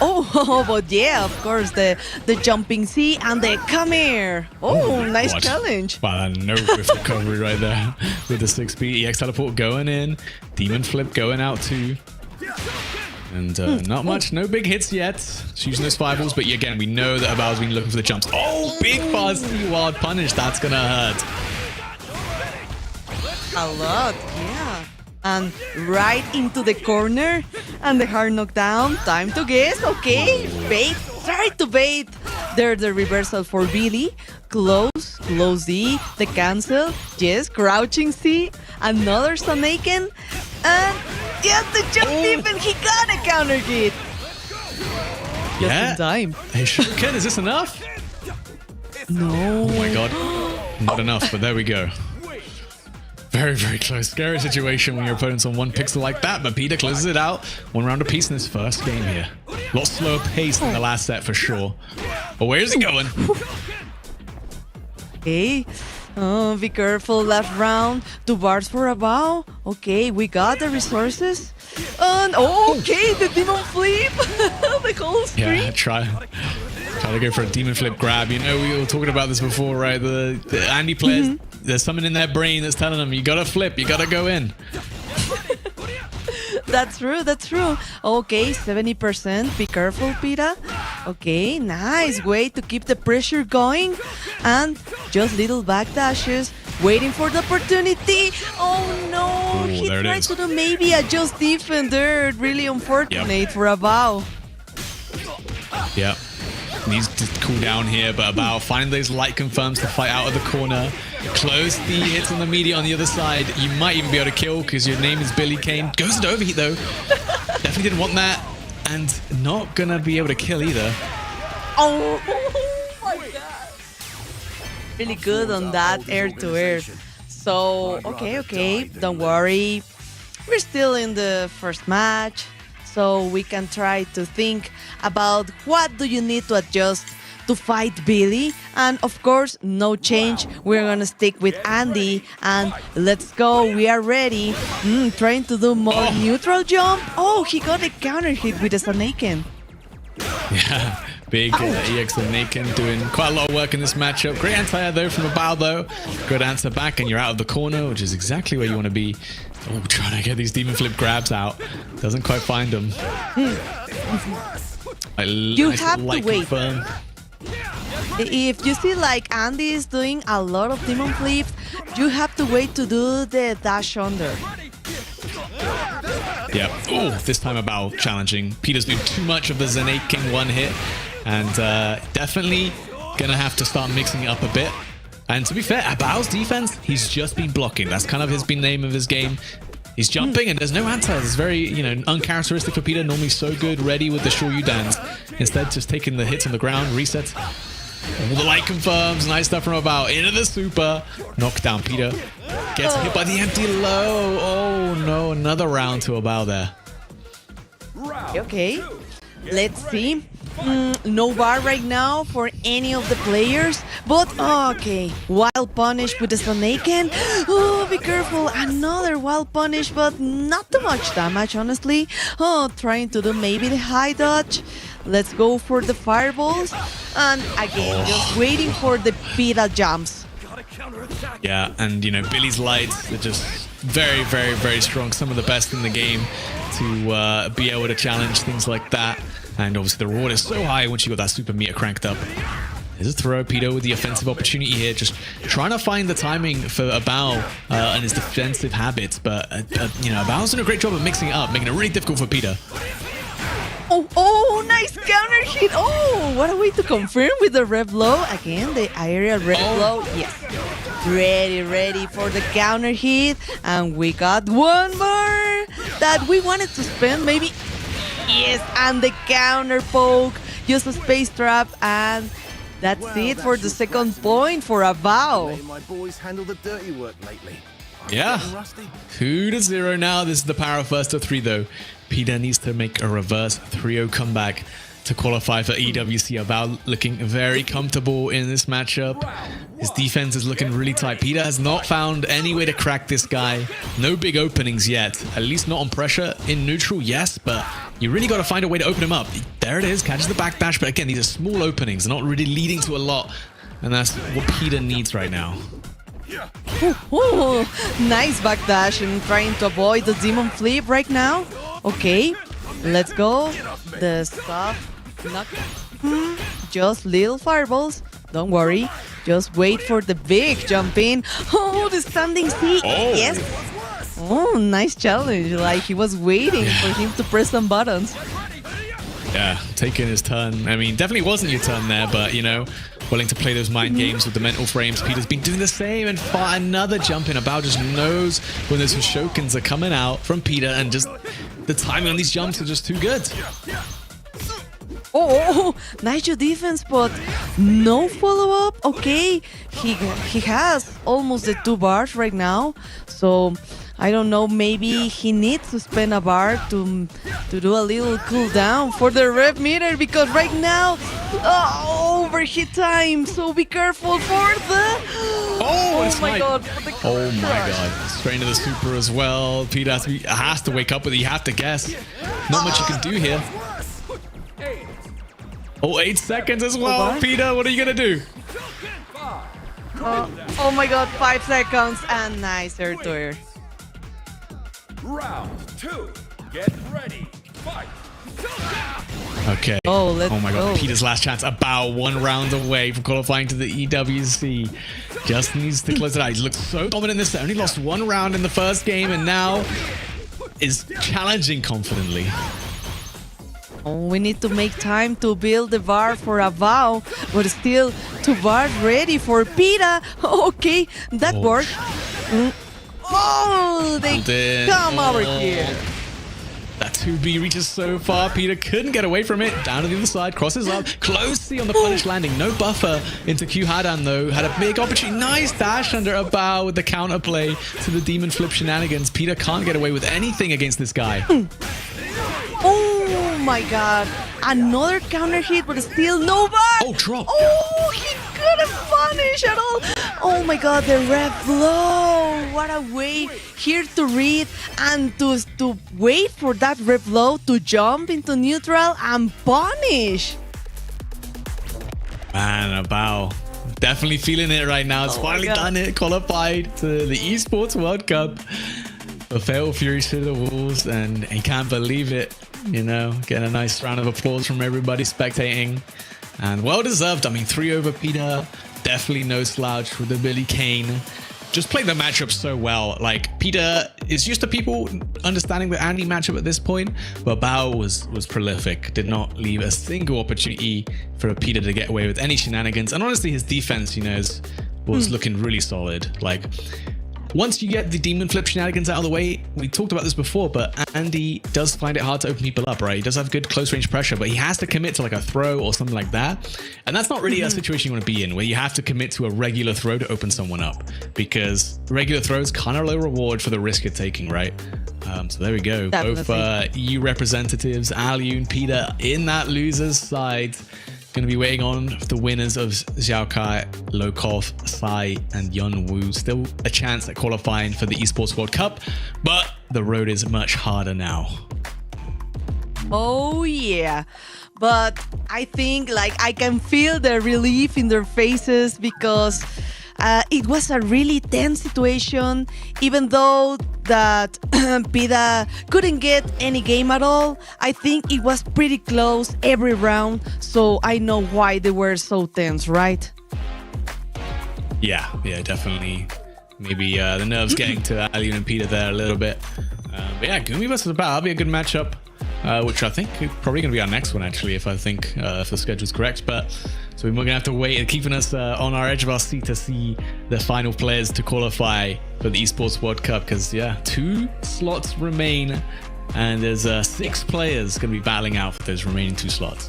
but yeah, of course, the jumping C and the come here. Oh, nice challenge. Wow, no whiff recovery right there with the 6B. EX teleport going in, demon flip going out too. And not much, no big hits yet. Just using those fireballs, but again, we know that Abao's been looking for the jumps. Oh, big Farsi wild punish, that's gonna hurt. A lot, yeah. And right into the corner, and the hard knockdown. Time to guess. Okay, bait. Try to bait. There's the reversal for Billy. Close D. The cancel. Yes, crouching C. Another Sanaken. And yeah, the jump even. He got a counter hit. Just in time. Hey, Shuriken, is this enough? No. Oh my god. Not enough, but there we go. Very, very close. Scary situation when your opponent's on 1 pixel like that, but Pita closes it out. 1 round apiece in this first game here. A lot slower pace than the last set for sure. But where is he going? Okay. Oh, be careful. Last round. 2 bars for Abao. Okay, we got the resources. And okay, the demon flip. The whole screen. Yeah, try to go for a demon flip grab. You know, we were talking about this before, right? The Andy players, there's something in their brain that's telling them, you gotta flip, you gotta go in. That's true, that's true. Okay, 70%. Be careful, Pita. Okay, nice way to keep the pressure going. And just little backdashes. Waiting for the opportunity. Oh no, he tried to do maybe a just defender. Really unfortunate for Abao. Yeah. Needs to cool down here, but Abao finding those light confirms to fight out of the corner. Close the hits on the media on the other side. You might even be able to kill because your name is Billy Kane. Goes to overheat though. Definitely didn't want that. And not gonna be able to kill either. Oh my god. Really good on that air-to-air. So, okay. Don't worry. We're still in the first match. So we can try to think about what do you need to adjust to fight Billy. And of course, no change. We're gonna stick with Andy. And let's go. We are ready. Trying to do more neutral jump. Oh, he got a counter hit with a Sanaken. Yeah, big EX and Naken doing quite a lot of work in this matchup. Great anti-air though from Abao though. Good answer back and you're out of the corner, which is exactly where you want to be. Oh, trying to get these demon flip grabs out. Doesn't quite find them. You have to wait. Confirm. If you see like Andy is doing a lot of demon flips, you have to wait to do the dash under. Yeah. Oh, this time Abao challenging. Peter's doing too much of the Zenaking 1 hit. And definitely gonna have to start mixing it up a bit. And to be fair, Abao's defense, he's just been blocking. That's kind of been the name of his game. He's jumping and there's no answer. It's very, uncharacteristic for Peter. Normally so good, ready with the Shoryu dance. Instead, just taking the hits on the ground, reset. All the light confirms. Nice stuff from About. Into the super. Knockdown. Peter gets hit by the empty low. Oh no, another round to About there. Okay, let's see. No bar right now for any of the players, but okay. Wild punish with the Sonaken. Oh, be careful. Another wild punish, but not too much damage, honestly. Oh, trying to do maybe the high dodge. Let's go for the fireballs. And again, just waiting for the Pita jumps. Yeah, and Billy's lights are just very, very, very strong. Some of the best in the game to be able to challenge things like that. And obviously the reward is so high once you got that super meter cranked up. There's a throw. Peter with the offensive opportunity here, just trying to find the timing for Abao and his defensive habits. But Abao's doing a great job of mixing it up, making it really difficult for Peter. Oh, nice counter hit. Oh, what a way to confirm with the rev low. Again, the aerial rev low. Yes. Ready for the counter hit. And we got one more that we wanted to spend maybe. Yes, and the counter poke. Just a space trap. And that's it for the second point for Abao. My boys handle the dirty work lately. Yeah. 2-0 now. This is the power of first to 3 though. Peter needs to make a reverse 3-0 comeback to qualify for EWC. Abao looking very comfortable in this matchup. His defense is looking really tight. Peter has not found any way to crack this guy. No big openings yet. At least not on pressure. In neutral, yes, but you really got to find a way to open him up. There it is. Catches the backdash, but again, these are small openings. They're not really leading to a lot. And that's what Peter needs right now. Ooh, nice backdash and trying to avoid the demon flip right now. Okay, let's go. The soft knock. Just little fireballs. Don't worry. Just wait for the big jump in. Oh, the standing C. Oh. Yes. Oh, nice challenge. Like he was waiting for him to press some buttons. Yeah, taking his turn. I mean, definitely wasn't your turn there, but willing to play those mind games with the mental frames. Peter's been doing the same and another jump in. Abao just knows when those Shokens are coming out from Peter, and just the timing on these jumps are just too good. Oh, nice defense, but no follow-up. Okay, he has almost the 2 bars right now, so I don't know, maybe he needs to spend a bar to do a little cooldown for the rev meter, because right now, overheat time, so be careful for the... Oh my god. Oh my god. Straight into the super as well. Peter has to wake up with it. You have to guess. Not much you can do here. Oh, 8 seconds as well. Peter, what are you going to do? Oh my god, 5 seconds and nice air to air. Round 2. Get ready. Fight. Okay. Oh, let's my god. go. Peter's last chance. About 1 round away from qualifying to the EWC. Just needs to close it out. He's looked so dominant in this set. Only lost 1 round in the first game and now is challenging confidently. Oh, we need to make time to build the bar for Abao, but still 2 bars ready for Peter. Okay, that worked. Oh, they come over here. That 2B reaches so far. Peter couldn't get away from it. Down to the other side, crosses up. Close C on the punish landing. No buffer into Q Hadan though. Had a big opportunity. Nice dash under Abao with the counterplay to the demon flip shenanigans. Peter can't get away with anything against this guy. Oh my god. Another counter hit, but still no bar. Oh, drop. Oh, he couldn't punish at all. Oh my god, the rev low. What a way here to read and to wait for that rev low to jump into neutral and punish. Man, Abao. Definitely feeling it right now. It's finally done it. Qualified to the ESPORTS World Cup. The Fatal Fury to the Wolves, and he can't believe it. Getting a nice round of applause from everybody spectating. And well deserved. I mean, 3 over Peter. Definitely no slouch with the Billy Kane. Just played the matchup so well. Like, Peter is used to people understanding the Andy matchup at this point, but Bao was prolific. Did not leave a single opportunity for Peter to get away with any shenanigans. And honestly, his defense, was looking really solid. Like, once you get the demon flip shenanigans out of the way, we talked about this before, but Andy does find it hard to open people up, right? He does have good close range pressure, but he has to commit to like a throw or something like that. And that's not really a situation you want to be in, where you have to commit to a regular throw to open someone up, because regular throws kind of low reward for the risk you're taking, right? So there we go. Definitely. Both EU representatives, Aliu and Peter, in that loser's side. Going to be waiting on the winners of Xiao Kai, Lokov, Sai, and Yun Wu. Still a chance at qualifying for the Esports World Cup, but the road is much harder now. Oh yeah, but I think like I can feel the relief in their faces, because it was a really tense situation, even though that Pida couldn't get any game at all. I think it was pretty close every round, so I know why they were so tense, right? Yeah, definitely. Maybe the nerves getting to Aliun and Peter there a little bit. But yeah, Gumi versus Bao, that'll be a good matchup, which I think is probably going to be our next one, actually, if the schedule's correct. But so we're going to have to wait, and keeping us on our edge of our seat to see the final players to qualify for the Esports World Cup, because 2 slots remain, and there's 6 players going to be battling out for those remaining 2 slots.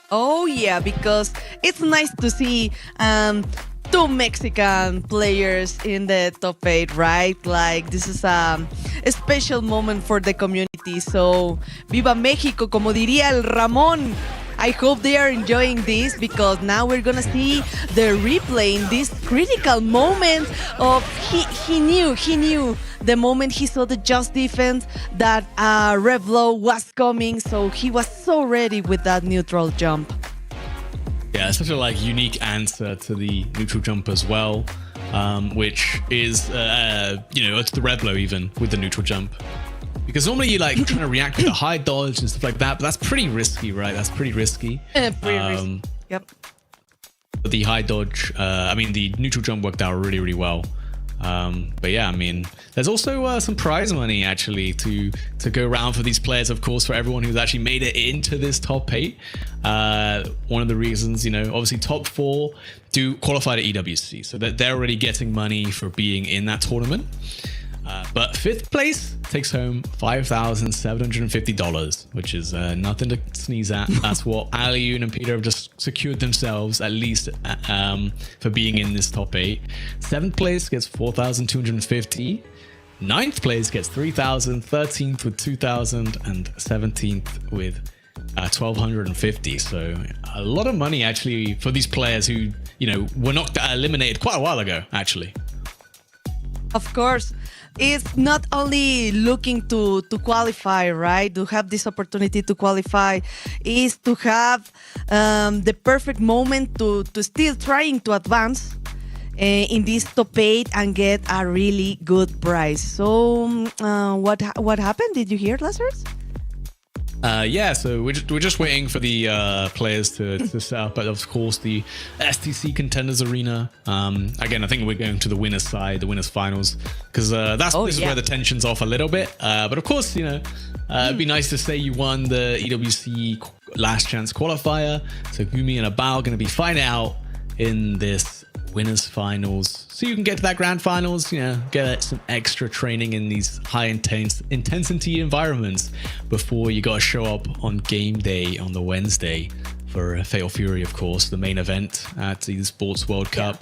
Oh yeah, because it's nice to see 2 Mexican players in the top 8, right? Like, this is a special moment for the community. So, Viva México, como diría el Ramón. I hope they are enjoying this, because now we're gonna see the replay in this critical moment of he knew the moment he saw the just defense that Revlo was coming, so he was so ready with that neutral jump. Yeah, it's such a unique answer to the neutral jump as well, which is it's the Revlo even with the neutral jump. Because normally you trying to react with a high dodge and stuff like that, but that's pretty risky, right? That's pretty risky. Pretty risky. Yep. But the high dodge, the neutral jump worked out really, really well. But yeah, there's also some prize money actually to go around for these players, of course, for everyone who's actually made it into this top 8. One of the reasons, obviously top 4 do qualify to EWC, so that they're already getting money for being in that tournament. But 5th place takes home $5,750, which is nothing to sneeze at. That's what Aliun and Peter have just secured themselves, at least for being in this top 8. 7th place gets $4,250. 9th place gets $3,000. 13th with $2,000, and 17th with $1,250. So a lot of money actually for these players who were not eliminated quite a while ago, actually. Of course. It's not only looking to qualify, right? To have this opportunity to qualify is to have the perfect moment to still trying to advance in this top 8 and get a really good prize. So what happened? Did you hear, Lazarus? So we're just waiting for the players to set up, but of course the STC Contenders Arena. Again, I think we're going to the winners side, the winners finals, because this is where the tension's off a little bit. But of course, it'd be nice to say you won the EWC last chance qualifier. So Gumi and Abao are going to be fighting out in this winners finals, so you can get to that grand finals, get some extra training in these high intensity environments before you got to show up on game day on the Wednesday for Fatal Fury, of course, the main event at the Esports World Cup.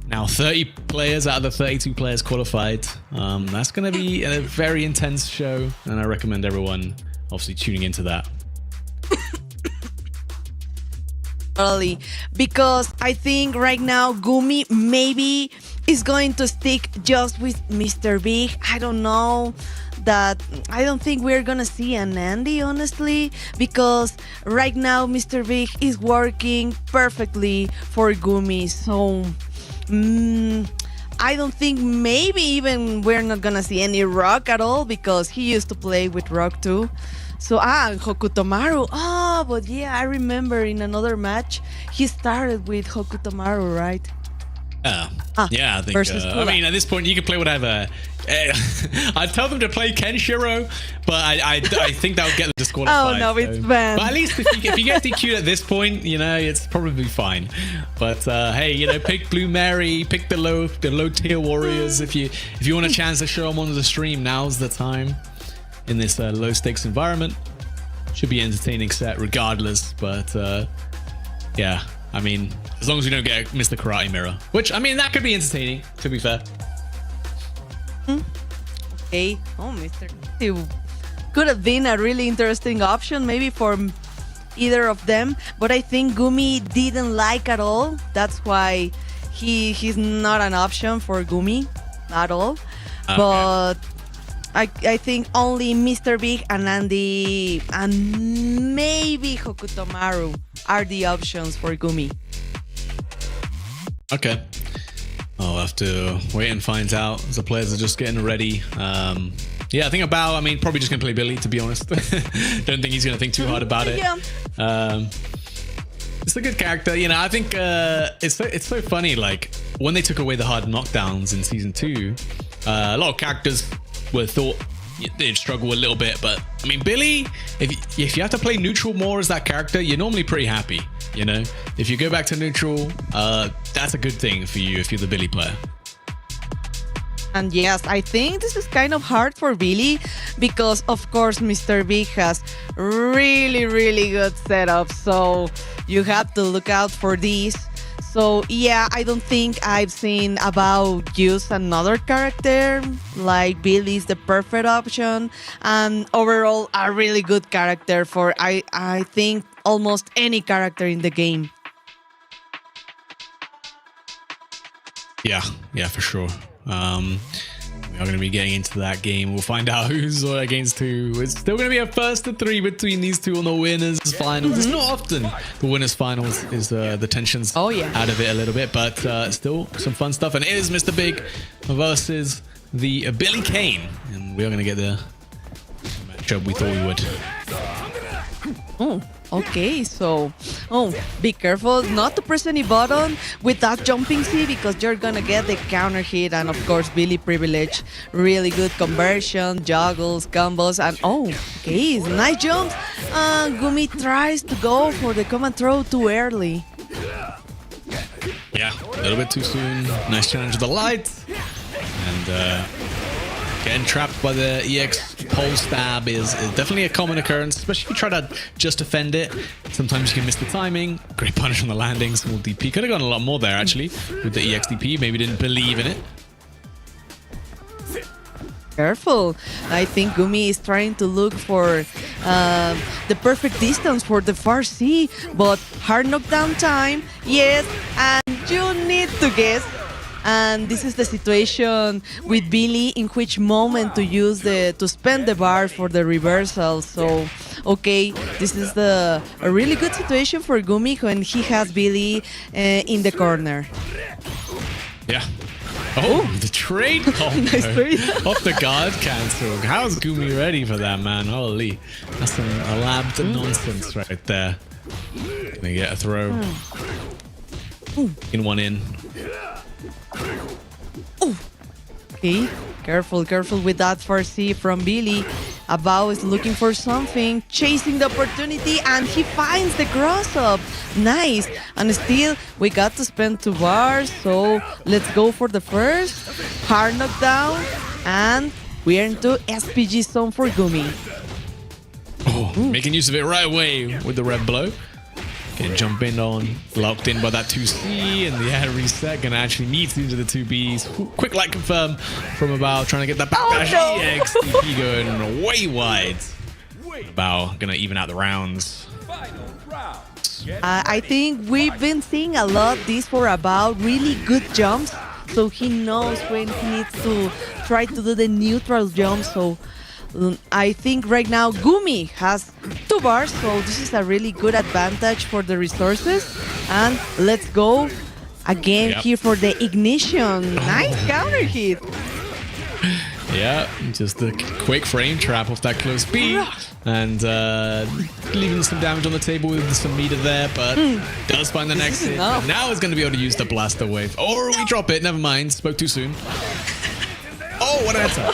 Now 30 players out of the 32 players qualified. That's going to be a very intense show, and I recommend everyone obviously tuning into that. Totally, because I think right now Gumi maybe is going to stick just with Mr. Big. I don't know. I don't think we're gonna see an Andy, honestly, because right now Mr. Big is working perfectly for Gumi. So I don't think maybe even we're not gonna see any Rock at all, because he used to play with Rock too. So, Hokutomaru. But yeah, I remember in another match, he started with Hokutomaru, right? Yeah, I think. versus I mean, at this point, you can play whatever. I'd tell them to play Kenshiro, but I think that would get them disqualified. Oh no, it's banned. But at least if you get DQ'd at this point, you know, it's probably fine. But hey, you know, pick Blue Mary, pick the low tier warriors. If you want a chance to show them on the stream, now's the time. In this low stakes environment, should be entertaining set regardless. But yeah, I mean, as long as we don't get Mr. Karate Mirror, which I mean that could be entertaining. To be fair. Okay. Oh, Mr. It could have been a really interesting option, maybe for either of them. But I think Gumi didn't like at all. That's why he's not an option for Gumi at all. Okay. But I think only Mr. Big and Andy and maybe Hokutomaru are the options for Gumi. Okay. I'll have to wait and find out. The players are just getting ready. Yeah, I think I mean, probably just going to play Billy, to be honest. Don't think he's going to think too hard about it. Yeah. It's a good character. You know, I think it's so funny. Like, when they took away the hard knockdowns in Season 2, a lot of characters were thought they'd struggle a little bit. But, I mean, Billy, if you have to play neutral more as that character, you're normally pretty happy. You know, if you go back to neutral, that's a good thing for you if you're the Billy player. And yes, I think this is kind of hard for Billy because, of course, Mr. Big has really, really good setup. So you have to look out for these. So yeah, I don't think I've seen about use another character like Billy is the perfect option, and overall a really good character for I think almost any character in the game. Yeah, for sure. We are going to be getting into that game. We'll find out who's against who. It's still going to be a first to three between these two on the winners finals. It's not often the winners finals is the tensions out of it a little bit, but still some fun stuff. And it is Mr. Big versus the Billy Kane, and we are going to get the matchup we thought we would. Oh, okay, so be careful not to press any button with that jumping C because you're gonna get the counter hit. And of course Billy privilege, really good conversion, juggles, combos, and okay, nice jumps. Gumi tries to go for the command throw too early. Yeah, a little bit too soon. Nice challenge of the light, and getting trapped by the EX pole stab is definitely a common occurrence, especially if you try to just defend it. Sometimes you can miss the timing. Great punish on the landing, small DP. Could have gone a lot more there, actually, with the EX DP. Maybe didn't believe in it. Careful. I think Gumi is trying to look for the perfect distance for the far C, but hard knockdown time, yes, and you need to guess. And this is the situation with Billy in which moment to use to spend the bar for the reversal. So, okay, this is a really good situation for Gumi when he has Billy in the corner. Yeah. Oh, the trade combo. Nice trade. Off the guard cancel. How's Gumi ready for that, man? Holy. That's some labbed nonsense right there. Gonna get a throw. In one in. Okay, careful with that first C from Billy. Abao is looking for something, chasing the opportunity, and he finds the cross-up. Nice. And still, we got to spend 2 bars, so let's go for the first. Hard knockdown, and we are into SPG zone for Gumi. Making use of it right away with the red blow. Getting jump in on, locked in by that 2C, and the air reset. Gonna actually meet into the 2Bs. Quick light confirm from Abao, trying to get that backdash EX DP going way wide. Abao gonna even out the rounds. I think we've been seeing a lot this for Abao, really good jumps. So he knows when he needs to try to do the neutral jump. So I think right now Gumi has 2 bars, so this is a really good advantage for the resources. And let's go again here for the ignition. Nice counter hit. Yeah, just a quick frame trap off that close B, and leaving some damage on the table with some meter there, but does find the next hit. enough. Now it's going to be able to use the blaster wave. Or we drop it, never mind, spoke too soon. Oh, what an answer.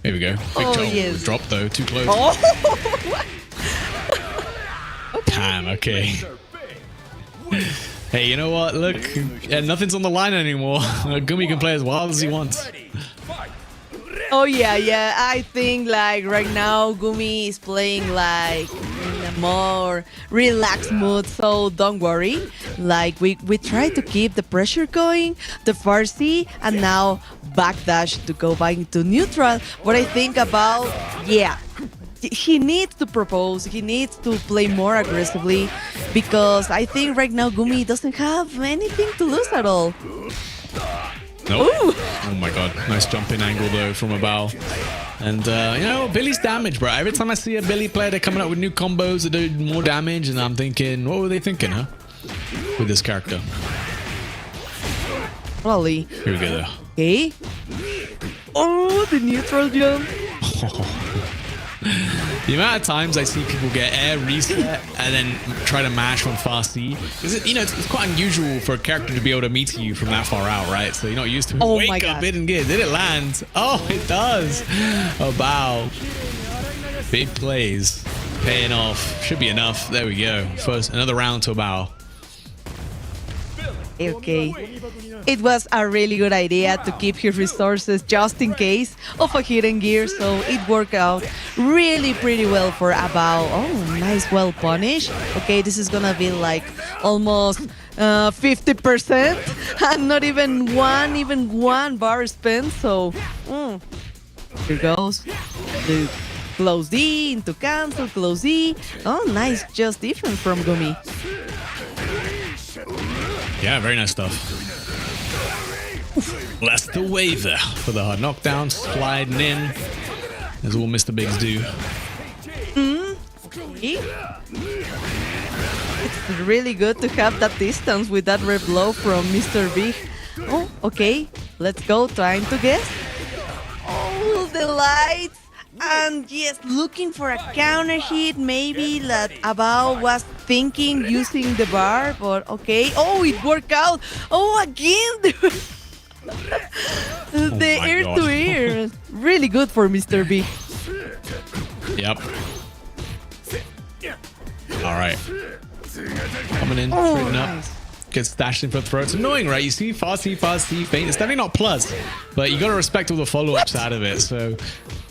Here we go. Big yes. Drop though, too close. Oh, Damn, okay. Hey, you know what? Look, yeah, nothing's on the line anymore. Gumi can play as wild as he wants. oh yeah. I think like right now Gumi is playing like in a more relaxed mood, so don't worry. Like we try to keep the pressure going, the Farsi, and now backdash to go back into neutral. What I think about, yeah, he needs to propose, he needs to play more aggressively, because I think right now Gumi doesn't have anything to lose at all. Nope. Oh my god, nice jumping angle though from a bow. And you know, Billy's damage, bro. Every time I see a Billy player, they're coming up with new combos that do more damage, and I'm thinking, what were they thinking, huh? With this character. Probably. Here we go though. Okay. Oh, the neutral jump. The amount of times I see people get air reset and then try to mash from fast C, because you know it's quite unusual for a character to be able to meet you from that far out, right? So you're not used to it. Oh Wake my up, God. hidden gear. Did it land? Oh, it does. Oh, wow. Big plays paying off. Should be enough. There we go. First, another round to a bow. Okay. It was a really good idea to keep his resources just in case of a hidden gear, so it worked out really pretty well for Abao. Oh, nice, well punished. Okay, this is gonna be like almost 50% and not even one bar spent, so here goes. The close D into cancel, close D. Oh, nice, just different from Gumi. Yeah, very nice stuff. Bless the wave there for the hard knockdown, sliding in, as all Mr. Bigs do. It's really good to have that distance with that red blow from Mr. Big. Oh, okay. Let's go. Trying to guess. Oh, the lights. And yes, looking for a counter hit. Maybe that Abao was thinking using the bar, but okay. Oh, it worked out. Oh, again. The my ear God. to ear. Really good for Mr. B. Yep. All right. Coming in, Oh, trading up. nice. Gets dashed in for the throw. It's annoying, right? You see fast C, feint. It's definitely not plus, but you got to respect all the follow-ups out of it. So,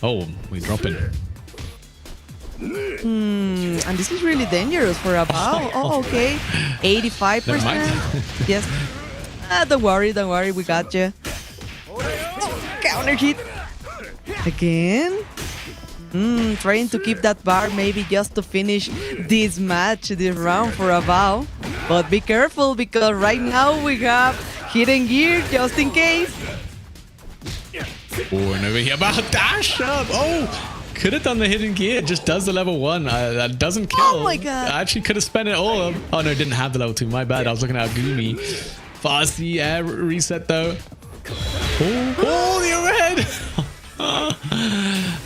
oh, we're dropping. And this is really dangerous for Abao. Oh, okay. 85%. Never mind. Yes. Don't worry, we got you. Counter hit. Again. Trying to keep that bar maybe just to finish this match, this round for Abao. But be careful because right now we have hidden gear just in case. Oh, and over here, about dash up. Oh, could have done the hidden gear. Just does the level 1. That doesn't kill. Oh my God. I actually could have spent it all. Oh no, didn't have the level 2. My bad. I was looking at Gumi. Fasty air reset though. Oh, the overhead.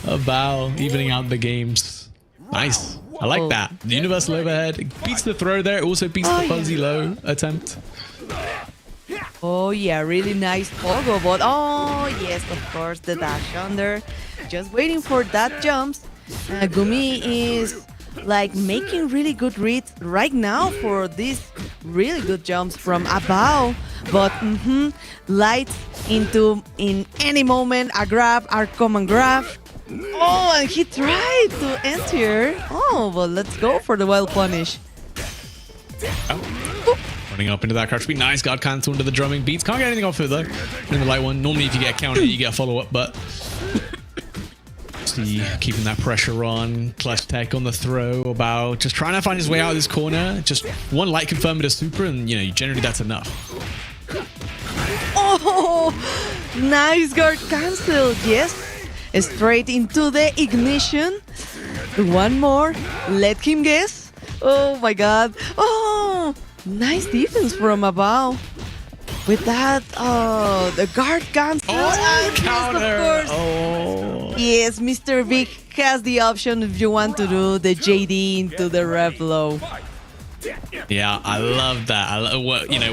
A bow, evening out the games. Nice. I like that. The universal overhead. It beats the throw there. It also beats the fuzzy low attempt. Oh yeah, really nice pogo, but oh yes, of course, the dash under. Just waiting for that jumps. Gumi is like making really good reads right now for these really good jumps from Abao. But lights into in any moment a grab, a common grab. Oh, and he tried to enter. Oh, but let's go for the wild punish. Running up into that crouch speed. Nice guard cancel into the drumming beats. Can't get anything off it though. In the light one. Normally if you get a counter, you get a follow up, but see, keeping that pressure on. Clutch tech on the throw. About just trying to find his way out of this corner. Just one light confirm it as super, and you know, generally that's enough. Oh, nice guard cancel. Yes, straight into the ignition. One more. Let him guess. Oh my God. Oh, nice defense from Abao. With that, the guard cancel. Oh, and yes, counter. of course. Oh Yes, Mr. Big has the option if you want to do the JD into the rev low. Yeah, I love that.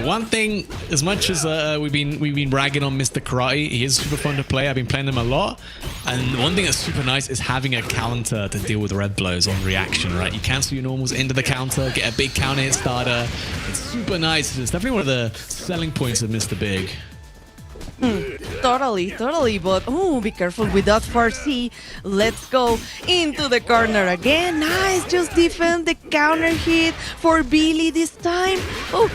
One thing, as much as we've been ragging on Mr. Karate, he is super fun to play. I've been playing him a lot, and one thing that's super nice is having a counter to deal with red blows on reaction. Right, you cancel your normals into the counter, get a big counter hit starter. It's super nice. It's definitely one of the selling points of Mr. Big. Totally, but be careful with that far C. Let's go into the corner again. Nice, just defend the counter hit for Billy this time. Oh,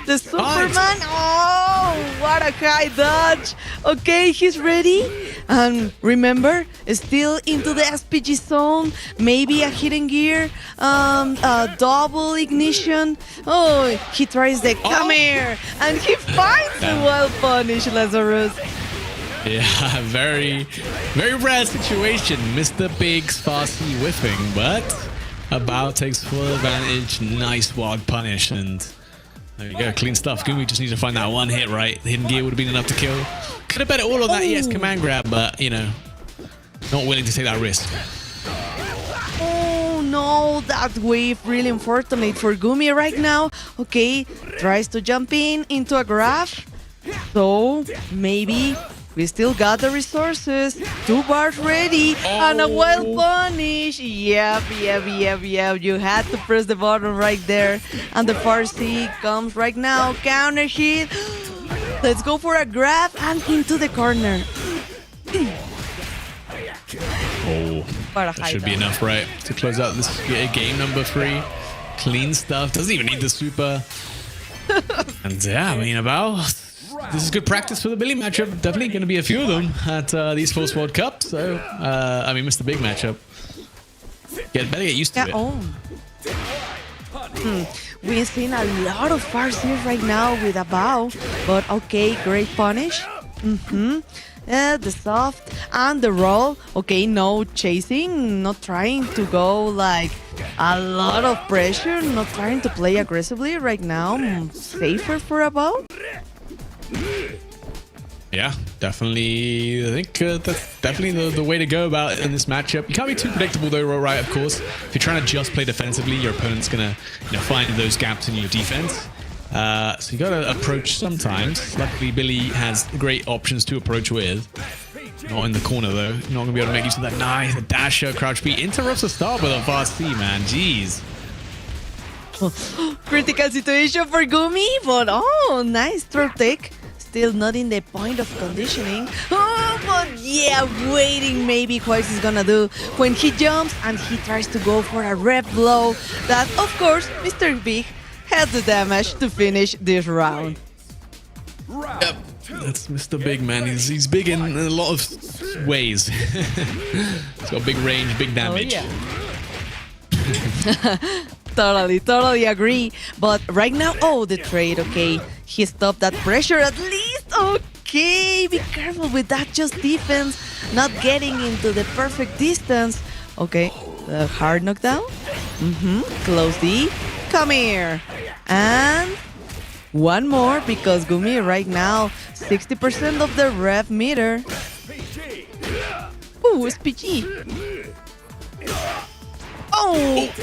the Superman. Oh, what a high dodge. Okay, he's ready. And remember, still into the SPG zone. Maybe a hidden gear, a double ignition. Oh, he tries the come here, and he finds the well punished Lazarus. Yeah, very rare situation. Mr. Big's fast C whiffing, but About takes full advantage. Nice wild punish, and there you go, clean stuff. Gumi just needs to find that one hit right. The hidden gear would have been enough to kill. Could have bet it all on that ES command grab, but not willing to take that risk. Oh no, that wave really unfortunate for Gumi right now. Okay, tries to jump into a grab. So maybe we still got the resources. 2 bars ready and a well punish. Yep. You had to press the button right there. And the far C comes right now. Counter hit. Let's go for a grab and into the corner. That should be enough, right, to close out this game number 3. Clean stuff. Doesn't even need the super. And yeah, I mean, this is good practice for the Billy matchup. Definitely going to be a few of them at the ESPORTS World Cup. So, Mr. Big matchup. Better get used to it. We've seen a lot of far C's right now with a bow. But okay, great punish. The soft and the roll. Okay, no chasing, not trying to go like a lot of pressure, not trying to play aggressively right now. Safer for a bow. Yeah, definitely. I think that's definitely the way to go about it in this matchup. You can't be too predictable though, right? Of course, if you're trying to just play defensively, your opponent's gonna find those gaps in your defense. So you gotta approach sometimes. Luckily, Billy has great options to approach with. Not in the corner though. Not gonna be able to make use of that. Nice, a dasher, crouch B interrupts the start with a fast C, man. Jeez. Critical situation for Gumi, but nice throw take. Still not in the point of conditioning. But yeah, waiting maybe what he's gonna do when he jumps and he tries to go for a red blow. That, of course, Mr. Big has the damage to finish this round. Yep, that's Mr. Big, man. He's big in a lot of ways. He's got big range, big damage. Totally agree. But right now, the trade, okay. He stopped that pressure at least. Okay, be careful with that just defense. Not getting into the perfect distance. Okay, the hard knockdown. Close D. Come here. And one more because Gumi right now, 60% of the rev meter. Ooh, SPG.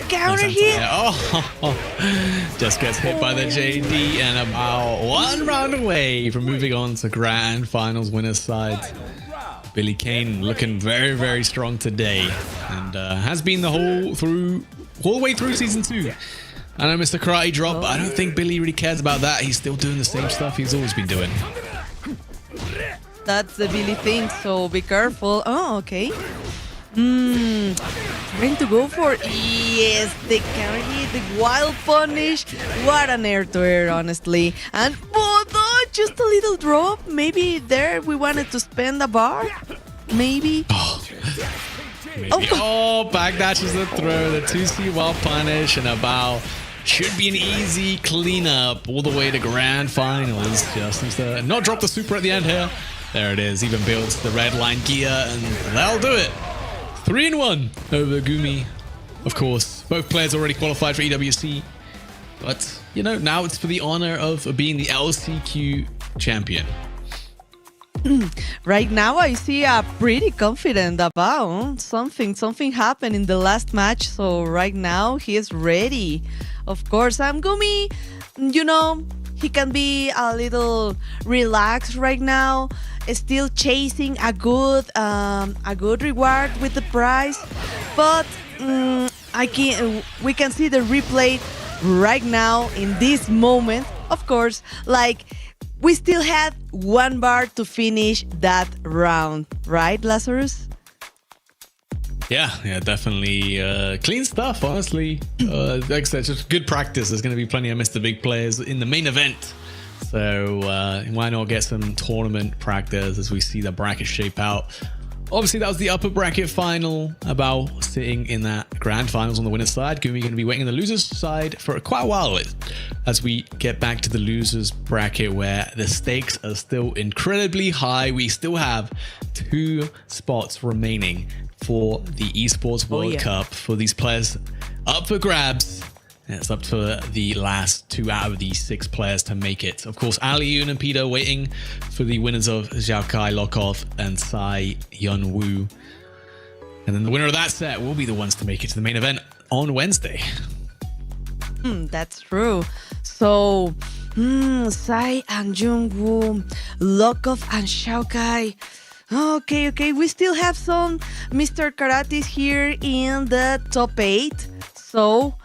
Counter hit. Just gets hit by the JD and about 1 round away from moving on to Grand Finals winner's side. Billy Kane looking very, very strong today, and has been the whole way through season 2. I know Mr. Karate dropped, but I don't think Billy really cares about that. He's still doing the same stuff he's always been doing. That's the Billy thing, so be careful. Okay. Trying to go for the carry, the wild punish. What an air-to-air, honestly. And just a little drop. Maybe there we wanted to spend a bar. Maybe. Backdashes the throw, the 2C wild punish, and a bow. Should be an easy cleanup all the way to Grand Finals. Just needs to not drop the super at the end here. There it is. Even builds the red line gear, and that'll do it. 3-1 over Gumi. Of course, both players already qualified for EWC. But, now it's for the honor of being the LCQ champion. Right now, I see a pretty confident about something. Something happened in the last match, so right now he is ready. Of course, Gumi, he can be a little relaxed right now, still chasing a good reward with the prize. But we can see the replay right now in this moment. Of course, we still had 1 bar to finish that round, right, Lazarus? Yeah, definitely clean stuff, honestly. Like I said, just good practice. There's going to be plenty of Mr. Big players in the main event. So why not get some tournament practice as we see the bracket shape out. Obviously, that was the upper bracket final, about sitting in that grand finals on the winner's side. Gumi going to be waiting on the loser's side for quite a while as we get back to the loser's bracket, where the stakes are still incredibly high. We still have 2 spots remaining for the Esports World Cup for these players up for grabs. And it's up to the last 2 out of the 6 players to make it. Of course, Ali Yoon and Peter waiting for the winners of Zhao Kai Lokov and Sai Yun Woo. And then the winner of that set will be the ones to make it to the main event on Wednesday. That's true. So, Sai and Jung Woo, Lokov and Zhao Kai. Okay. We still have some Mr. Karates here in the top 8. So,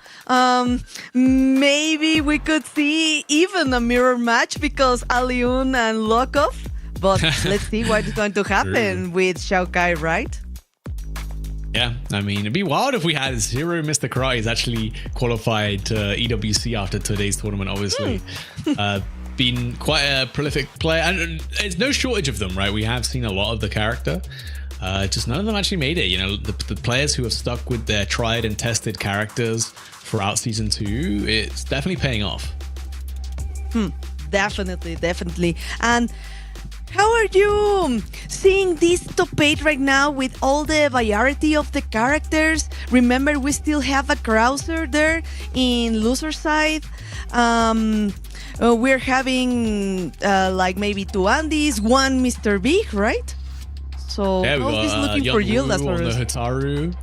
maybe we could see even a mirror match because Aliun and Lokov. But let's see what's going to happen with Zhao Kai, right? Yeah, I mean, it'd be wild if we had 0 Mr. Karates actually qualified EWC after today's tournament, obviously. Been quite a prolific player, and there's no shortage of them, right? We have seen a lot of the character. Just none of them actually made it. The players who have stuck with their tried and tested characters throughout season 2, it's definitely paying off. Definitely. And how are you seeing this top 8 right now with all the variety of the characters? Remember, we still have a Krauser there in loser side. We're having maybe 2 Andys, 1 Mr. Big, right? So yeah, how is looking for you, Lazarus? The Hotaru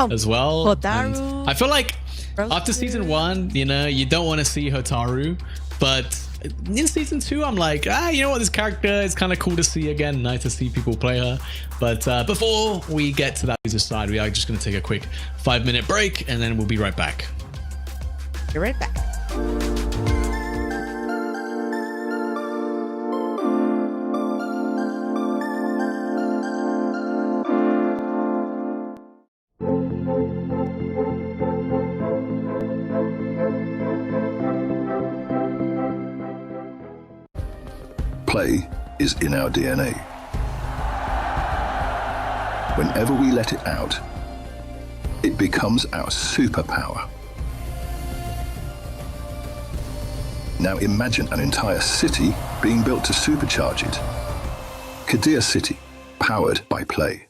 as well. Hotaru. And I feel like after season 1, you don't want to see Hotaru, but in season 2, I'm like, you know what, this character is kind of cool to see again. Nice to see people play her. But before we get to that loser side, we are just going to take a quick 5-minute break, and then we'll be right back. Be right back. Play is in our DNA. Whenever we let it out, it becomes our superpower. Now imagine an entire city being built to supercharge it. Kadir City, powered by Play.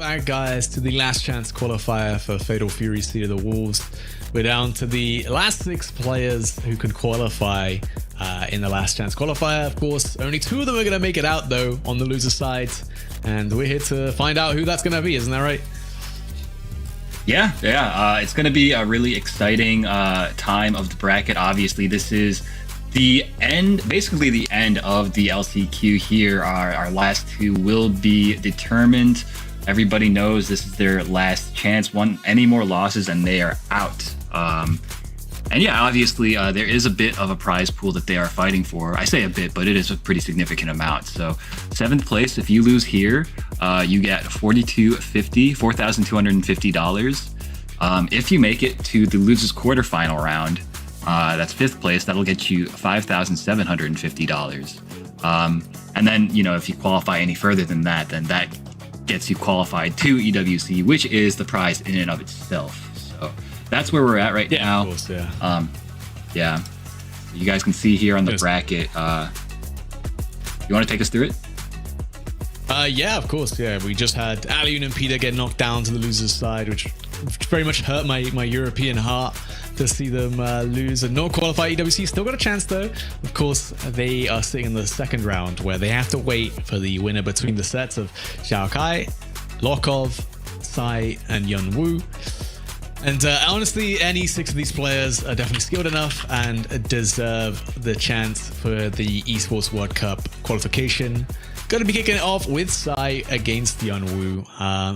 back, guys, to the last chance qualifier for Fatal Fury Seed of the Wolves. We're down to the last 6 players who can qualify in the last chance qualifier. Of course, only 2 of them are going to make it out, though, on the loser side. And we're here to find out who that's going to be. Isn't that right? Yeah. It's going to be a really exciting time of the bracket. Obviously, this is the end, basically the end of the LCQ here. Our last 2 will be determined. Everybody knows this is their last chance. Any more losses and they are out. And yeah, obviously there is a bit of a prize pool that they are fighting for. I say a bit, but it is a pretty significant amount. So 7th place, if you lose here, you get $4,250. If you make it to the losers quarterfinal round, that's 5th place. That'll get you $5,750. And then, you know, if you qualify any further than that, then that gets you qualified to EWC, which is the prize in and of itself. So that's where we're at right now. Of course, yeah. Yeah. You guys can see here on the bracket. You want to take us through it? Yeah, of course. Yeah, we just had Aliun and Peter get knocked down to the losers side, which very much hurt my European heart to see them lose and not qualify. EWC still got a chance, though. Of course, they are sitting in the second round where they have to wait for the winner between the sets of Xiao Kai, Lokov, Sai, and Yun Wu. And honestly, any 6 of these players are definitely skilled enough and deserve the chance for the Esports World Cup qualification. Going to be kicking it off with Sai against Yun Wu.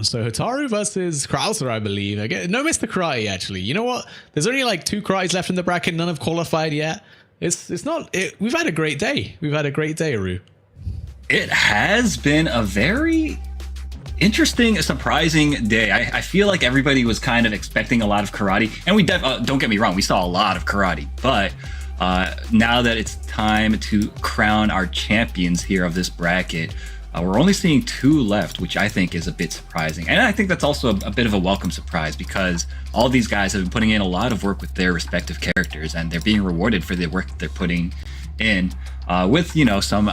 So Hotaru versus Krauser, I believe. No Mr. Karate, actually. You know what? There's only like 2 Karates left in the bracket. None have qualified yet. We've had a great day. We've had a great day, Aru. It has been a very interesting, surprising day. I feel like everybody was kind of expecting a lot of karate, and we don't get me wrong, we saw a lot of karate, but now that it's time to crown our champions here of this bracket, we're only seeing 2 left, which I think is a bit surprising. And I think that's also a bit of a welcome surprise, because all these guys have been putting in a lot of work with their respective characters, and they're being rewarded for the work that they're putting in with, you know, some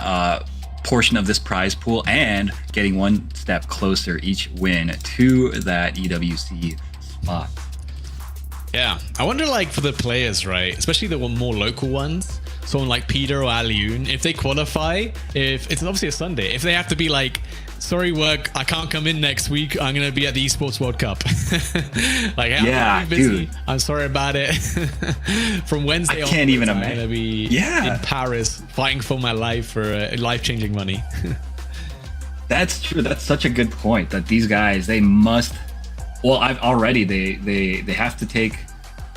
portion of this prize pool, and getting 1 step closer each win to that EWC spot. Yeah, I wonder, like, for the players, right, especially the more local ones, someone like Peter or Aliun, if they qualify, if it's obviously a Sunday, if they have to be like, sorry work, I can't come in next week, I'm gonna be at the Esports World Cup. Like, I'm busy. Dude. I'm sorry about it. From Wednesday I can't even I'm imagine. gonna be in Paris fighting for my life for life-changing money. That's true. That's such a good point, that these guys, they must, well, they have to take,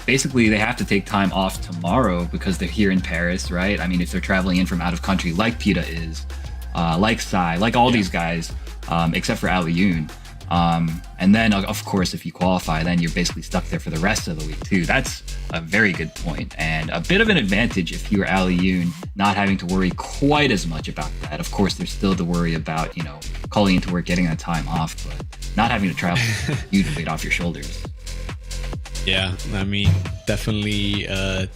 basically they have to take time off tomorrow because they're here in Paris, right? I mean, if they're traveling in from out of country like PETA is, like Sai, like all these guys, except for Aliun. And then, of course, if you qualify, then you're basically stuck there for the rest of the week too. That's a very good point, and a bit of an advantage if you're Aliun, not having to worry quite as much about that. Of course, there's still the worry about, you know, calling into work, getting that time off, but not having to travel, huge weight off your shoulders. Yeah, I mean, definitely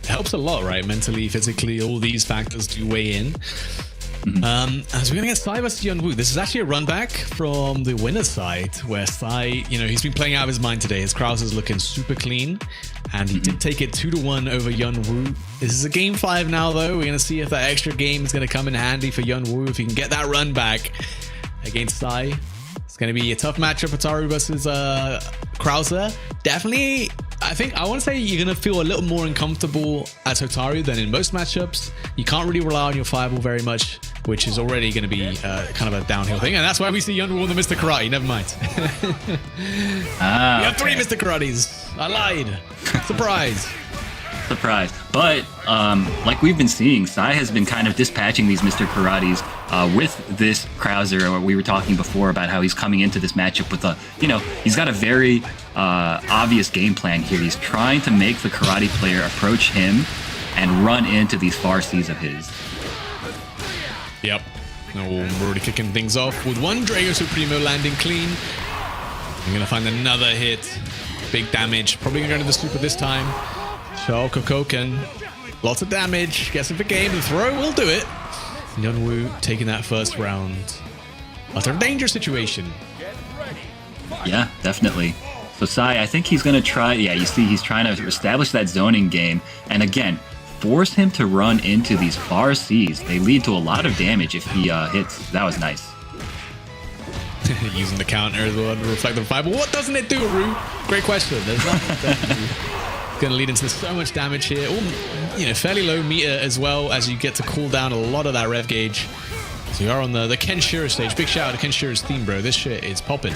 helps a lot, right? Mentally, physically, all these factors do weigh in. As we're going to get Sai versus Yun Wu. This is actually a run back from the winner's side, where Sai, you know, he's been playing out of his mind today. His Krauser's looking super clean, and he did take it 2-1 over Yun Wu. This is a game 5 now, though. We're going to see if that extra game is going to come in handy for Yun Wu, if he can get that run back against Sai. It's going to be a tough matchup, Hotaru versus Krauser. Definitely, I want to say you're going to feel a little more uncomfortable as Hotaru than in most matchups. You can't really rely on your fireball very much, which is already going to be kind of a downhill thing. And that's why we see Yun Wu on the Mr. Karate. Never mind. We have 3 Mr. Karates. I lied. Surprise. Surprise. But like we've been seeing, Sai has been kind of dispatching these Mr. Karates with this Krauser. We were talking before about how he's coming into this matchup with he's got a very obvious game plan here. He's trying to make the karate player approach him and run into these far Cs of his. Yep. Now we're already kicking things off with 1 Drago Supremo landing clean. I'm going to find another hit. Big damage. Probably going to go to the super this time. Shao Kokoken. Lots of damage. Gets him for game. The throw will do it. Yun Wu taking that first round. But a danger situation. Yeah, definitely. So Sai, I think he's going to try, yeah, you see he's trying to establish that zoning game. And again, force him to run into these far Cs. They lead to a lot of damage if he hits. That was nice. Using the counter as well to reflect the fire. But what doesn't it do, Rue? Great question. There's nothing going to lead into so much damage here. Fairly low meter as well as you get to cool down a lot of that rev gauge. So you are on the Kenshiro stage. Big shout out to Kenshiro's theme, bro. This shit is popping.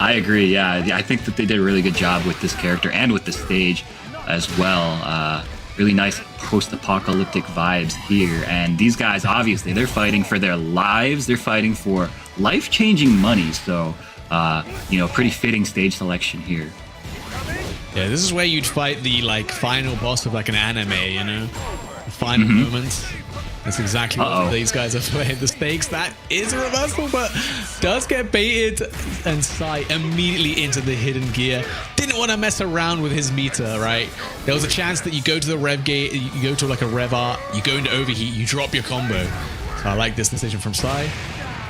I agree, yeah. I think that they did a really good job with this character and with the stage as well. Really nice post-apocalyptic vibes here. And these guys, obviously, they're fighting for their lives. They're fighting for life-changing money. So, pretty fitting stage selection here. Yeah, this is where you'd fight the final boss of an anime, you know? The final moments. That's exactly what these guys are playing. The stakes, that is a reversal, but does get baited and Sai immediately into the hidden gear. Didn't want to mess around with his meter, right? There was a chance that you go to the rev gate, you go to a rev art, you go into overheat, you drop your combo. So I like this decision from Sai.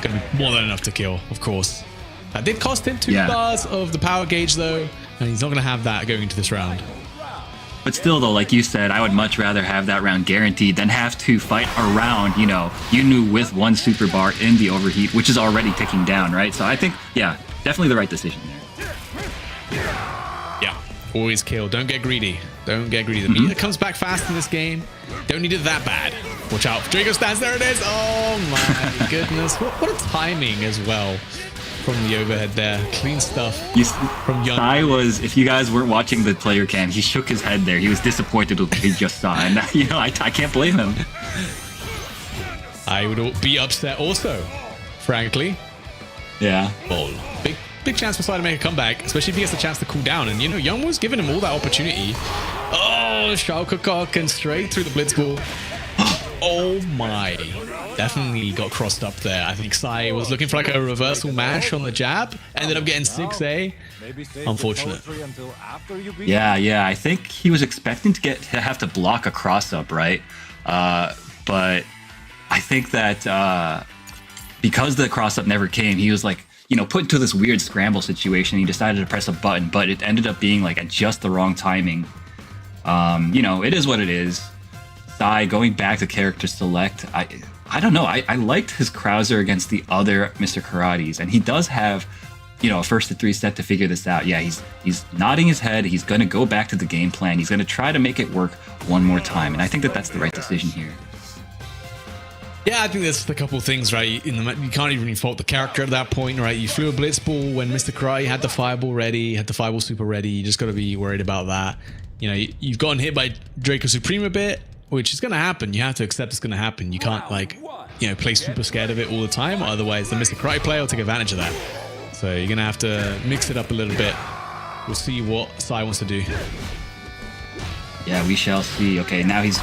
Gonna be more than enough to kill, of course. That did cost him 2 bars of the power gauge though, and he's not gonna have that going into this round. But still, though, like you said, I would much rather have that round guaranteed than have to fight around, Yunu with 1 super bar in the overheat, which is already ticking down, right? So I think, yeah, definitely the right decision there. Yeah, always kill. Don't get greedy. Don't get greedy. The meter comes back fast in this game. Don't need it that bad. Watch out. Draco stands. There it is. Oh, my goodness. What a timing as well. From the overhead there. Clean stuff from Young. Sai was, if you guys weren't watching the player cam, he shook his head there. He was disappointed with what he just saw. And, I can't blame him. I would be upset also, frankly. Yeah. Well, big chance for Sai to make a comeback, especially if he gets the chance to cool down. And, Young was giving him all that opportunity. Oh, Shalkakok and straight through the blitz ball. Oh my. Definitely got crossed up there. I think Sai was looking for a reversal mash on the jab. Ended up getting 6A. Unfortunate. Yeah. I think he was expecting to have to block a cross up, right? But I think that because the cross up never came, he was put into this weird scramble situation. He decided to press a button, but it ended up being at just the wrong timing. It is what it is. Sai going back to character select. I don't know. I liked his Krauser against the other Mr. Karates, and he does have, a 1st to 3 set to figure this out. Yeah, he's nodding his head. He's going to go back to the game plan. He's going to try to make it work one more time, and I think that that's the right decision here. Yeah, I think there's a couple of things, right? You can't even fault the character at that point, right? You threw a blitz ball when Mr. Karate had the fireball ready, had the fireball super ready. You just got to be worried about that. You've gotten hit by Draco Supreme a bit, which is going to happen. You have to accept it's going to happen. You can't play super scared of it all the time. Otherwise, the Mr. Karate player will take advantage of that. So you're going to have to mix it up a little bit. We'll see what Sai wants to do. Yeah, we shall see. Okay, now he's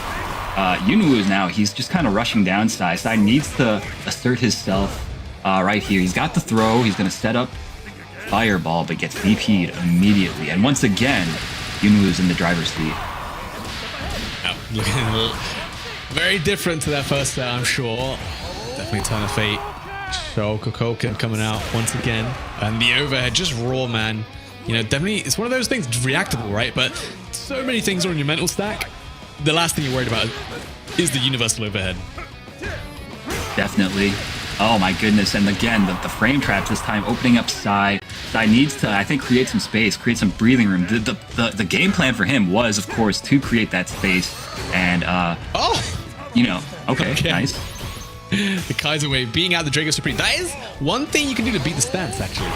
he's just kind of rushing down Sai. Sai needs to assert himself right here. He's got the throw. He's going to set up Fireball, but gets DP'd immediately. And once again, Yunu's in the driver's seat. Looking very different to that first set, I'm sure. Definitely Turn of Fate. Shokokoken coming out once again. And the overhead, just raw, man. Definitely, it's one of those things, reactable, right? But so many things are on your mental stack. The last thing you're worried about is the universal overhead. Definitely. Oh my goodness. And again, the frame traps this time opening up Sai. Sai needs to, I think, create some space, create some breathing room. The game plan for him was, of course, to create that space. And, okay, nice. The Kaiser Wave being out the Draco Supreme. That is one thing you can do to beat the stance, actually.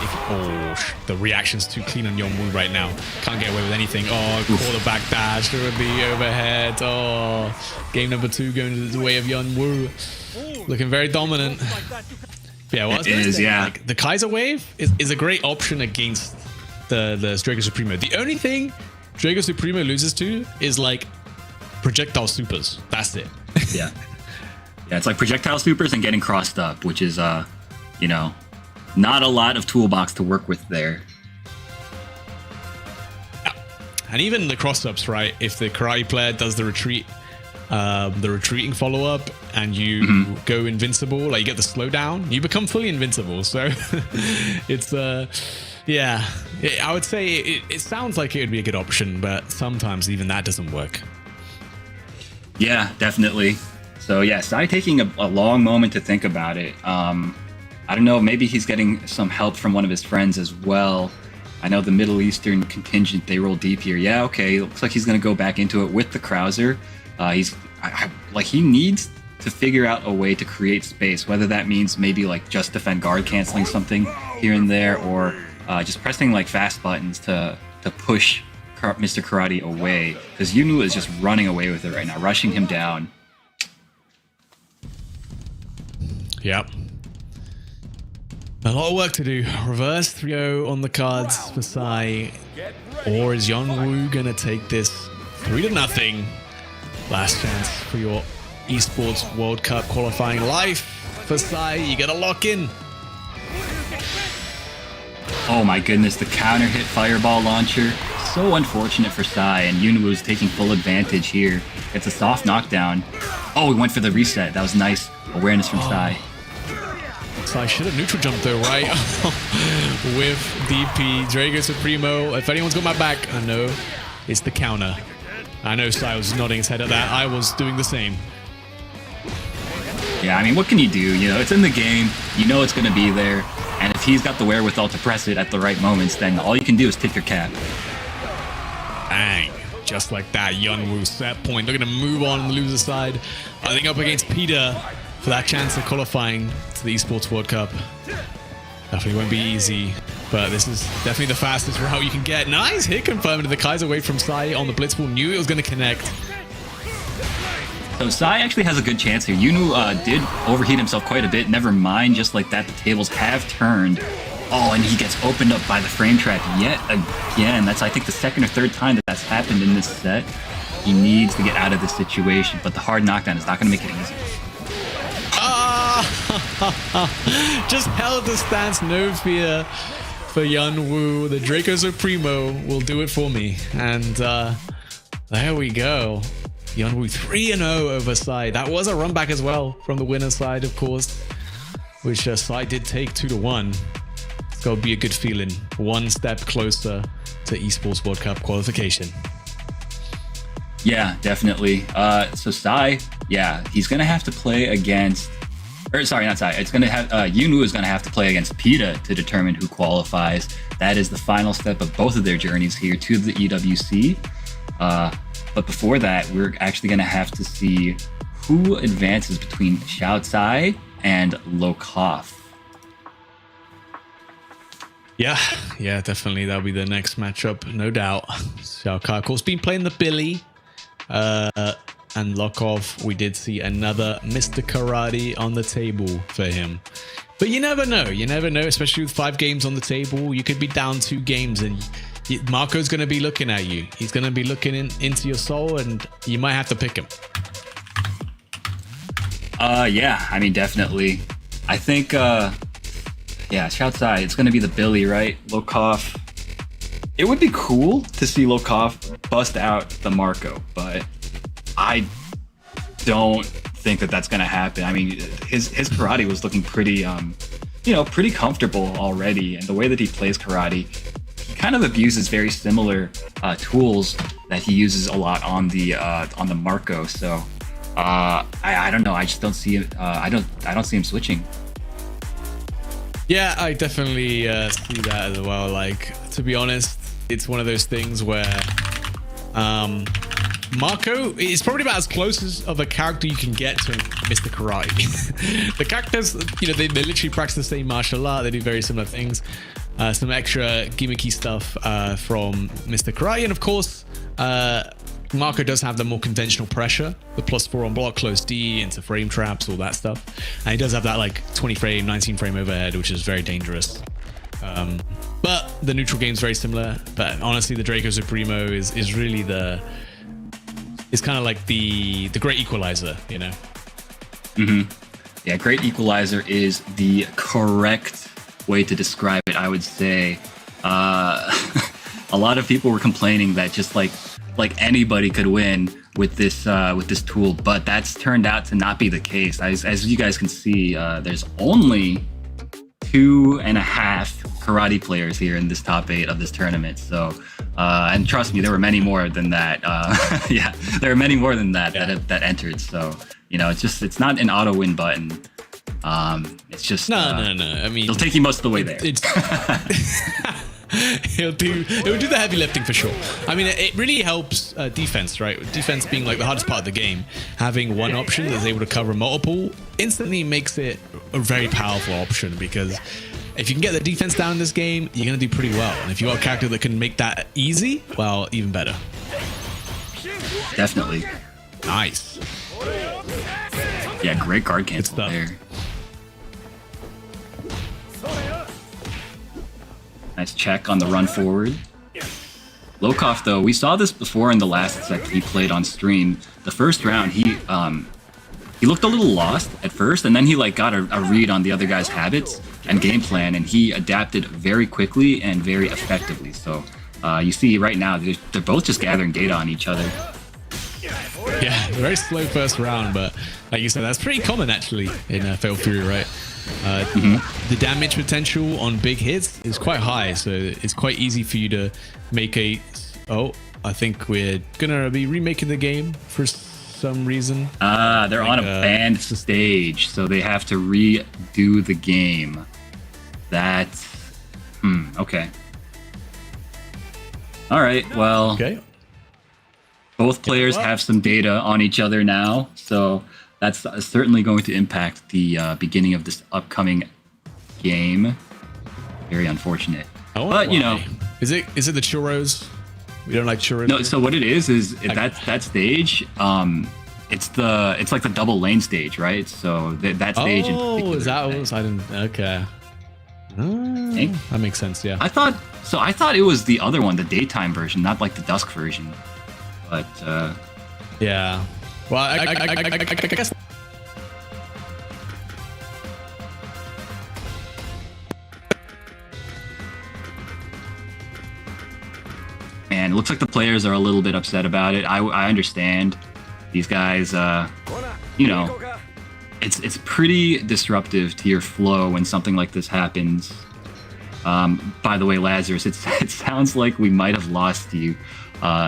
The reaction's too clean on Yongwoo right now. Can't get away with anything. Oh, call the backdash with the overhead. Oh, game number 2 going the way of Yongwoo. Looking very dominant. Yeah, well, it is, yeah. The Kaiser Wave is a great option against the Draco Supremo. The only thing Draco Supremo loses to is projectile supers. That's it. Yeah. Yeah, it's projectile supers and getting crossed up, which is, not a lot of toolbox to work with there. And even the cross-ups, right? If the karate player does the retreat the retreating follow-up and you go invincible, like you get the slowdown, you become fully invincible. So it's yeah, I would say it sounds like it would be a good option, but sometimes even that doesn't work. Yeah, definitely. So yeah, Sai taking a long moment to think about it. I don't know, maybe he's getting some help from one of his friends as well. I know the Middle Eastern contingent, they roll deep here. Yeah, okay, looks like he's going to go back into it with the Krauser. He needs to figure out a way to create space, whether that means maybe like just defend guard canceling something here and there, or just pressing like fast buttons to push Mr. Karate away, because Yunu is just running away with it right now, rushing him down. Yep. A lot of work to do. Reverse 3-0 on the cards for Sai. Or is Yeonwoo going to take this 3-0? Last chance for your Esports World Cup qualifying life for Sai. You got to lock in. Oh my goodness, the counter hit fireball launcher. So unfortunate for Sai, and Yunwoo's taking full advantage here. It's a soft knockdown. Oh, he went for the reset. That was nice awareness from Sai. Sai should have neutral jumped though, right? With DP, Drago Supremo. If anyone's got my back, I know it's the counter. I know Sai was nodding his head at that. I was doing the same. Yeah, I mean, what can you do? You know, it's in the game. You know it's going to be there. And if he's got the wherewithal to press it at the right moments, then all you can do is tip your cap. Bang. Just like that, Yeonwoo set point. They're going to move on the loser side. I think up against Peter for that chance of qualifying to the Esports World Cup. Definitely won't be easy, but this is definitely the fastest route you can get. Nice hit confirmed. The Kaiser away from Sai on the blitzball. Knew it was going to connect. So Sai actually has a good chance here. Yunu did overheat himself quite a bit. Never mind, just like that, the tables have turned. Oh, and he gets opened up by the frame trap yet again. That's, I think, the second or third time that that's happened in this set. He needs to get out of this situation, but the hard knockdown is not going to make it easy. Just held the stance, no fear for Yeonwoo. The Draco Supremo will do it for me. And there we go. Yeonwoo 3-0 over Sai. That was a run back as well from the winner's side, of course, which Sai did take 2-1. It's got to be a good feeling. One step closer to Esports World Cup qualification. Yeah, definitely. So Sai, yeah, he's going to have to play against... Or sorry, not Sai. It's going to have... Yunu is going to have to play against Pita to determine who qualifies. That is the final step of both of their journeys here to the EWC. But before that, we're actually going to have to see who advances between Xiao Tsai and Lokoff. Yeah, definitely. That'll be the next matchup, no doubt. Xiao Kai, of course, been playing the Billy. And Lokoff, we did see another Mr. Karate on the table for him. But you never know. You never know, especially with 5 games on the table. You could be down 2 games and Marco's going to be looking at you. He's going to be looking into your soul, and you might have to pick him. Yeah, I mean, definitely. I think, yeah, Xiao Tsai, it's going to be the Billy, right? Lokoff. It would be cool to see Lokoff bust out the Marco, but I don't think that that's going to happen. I mean, his karate was looking pretty, pretty comfortable already, and the way that he plays karate, he kind of abuses very similar tools that he uses a lot on the Marco. So I don't know. I just don't see it. I don't see him switching. Yeah, I definitely see that as well. Like, to be honest, it's one of those things where Marco is probably about as close of a character you can get to Mr. Karate. The characters, they literally practice the same martial art. They do very similar things. Some extra gimmicky stuff from Mr. Karate. And of course, Marco does have the more conventional pressure, the +4 on block, close D, into frame traps, all that stuff. And he does have that like 20 frame, 19 frame overhead, which is very dangerous. But the neutral game's very similar. But honestly, the Draco Supremo is really it's kind of like the great equalizer, Mm-hmm. Yeah, great equalizer is the correct way to describe it, I would say. A lot of people were complaining that just like anybody could win. with this tool, but that's turned out to not be the case. As you guys can see, there's only 2.5 karate players here in this top 8 of this tournament. So, and trust me, there were many more than that. Yeah, there are many more than that that entered. So, you know, it's not an auto win button. It's just no. I mean, it'll take you most of the way there. It will do the heavy lifting for sure. I mean, it really helps defense, right? Defense being like the hardest part of the game. Having one option that's able to cover multiple instantly makes it a very powerful option, because if you can get the defense down in this game, you're going to do pretty well. And if you got a character that can make that easy, well, even better. Definitely. Nice. Yeah, great guard cancel there. Nice check on the run forward. Lokov, though, we saw this before in the last set he played on stream. The first round, he looked a little lost at first, and then he like got a read on the other guy's habits and game plan, and he adapted very quickly and very effectively. So you see right now, they're both just gathering data on each other. Yeah, very slow first round, but like you said, that's pretty common actually in Fatal Fury, right? The damage potential on big hits is quite high, so it's quite easy for you to make a... Oh, I think we're gonna be remaking the game for some reason. They're on a banned stage, so they have to redo the game. That's... okay. Alright, well... Okay. Both players have some data on each other now, so that's certainly going to impact the beginning of this upcoming game. Very unfortunate. But you know, is it the churros? We don't like churros. No. So what it is that stage. It's like the double lane stage, right? So that stage. Oh, is that what I didn't? Okay. That makes sense. Yeah. I thought it was the other one, the daytime version, not like the dusk version. But yeah. Well, I guess. Man, it looks like the players are a little bit upset about it. I understand. These guys, you know, it's pretty disruptive to your flow when something like this happens. By the way, Lazarus, it sounds like we might have lost you.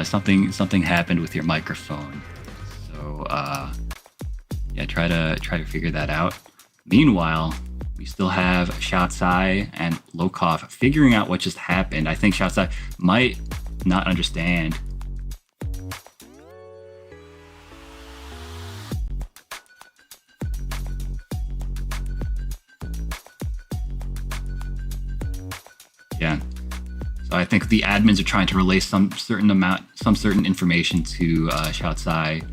Something happened with your microphone. So yeah, try to figure that out. Meanwhile, we still have Shaotsai and Lokov figuring out what just happened. I think Shaotsai might not understand. Yeah. So I think the admins are trying to relay some certain information to Shaotsai.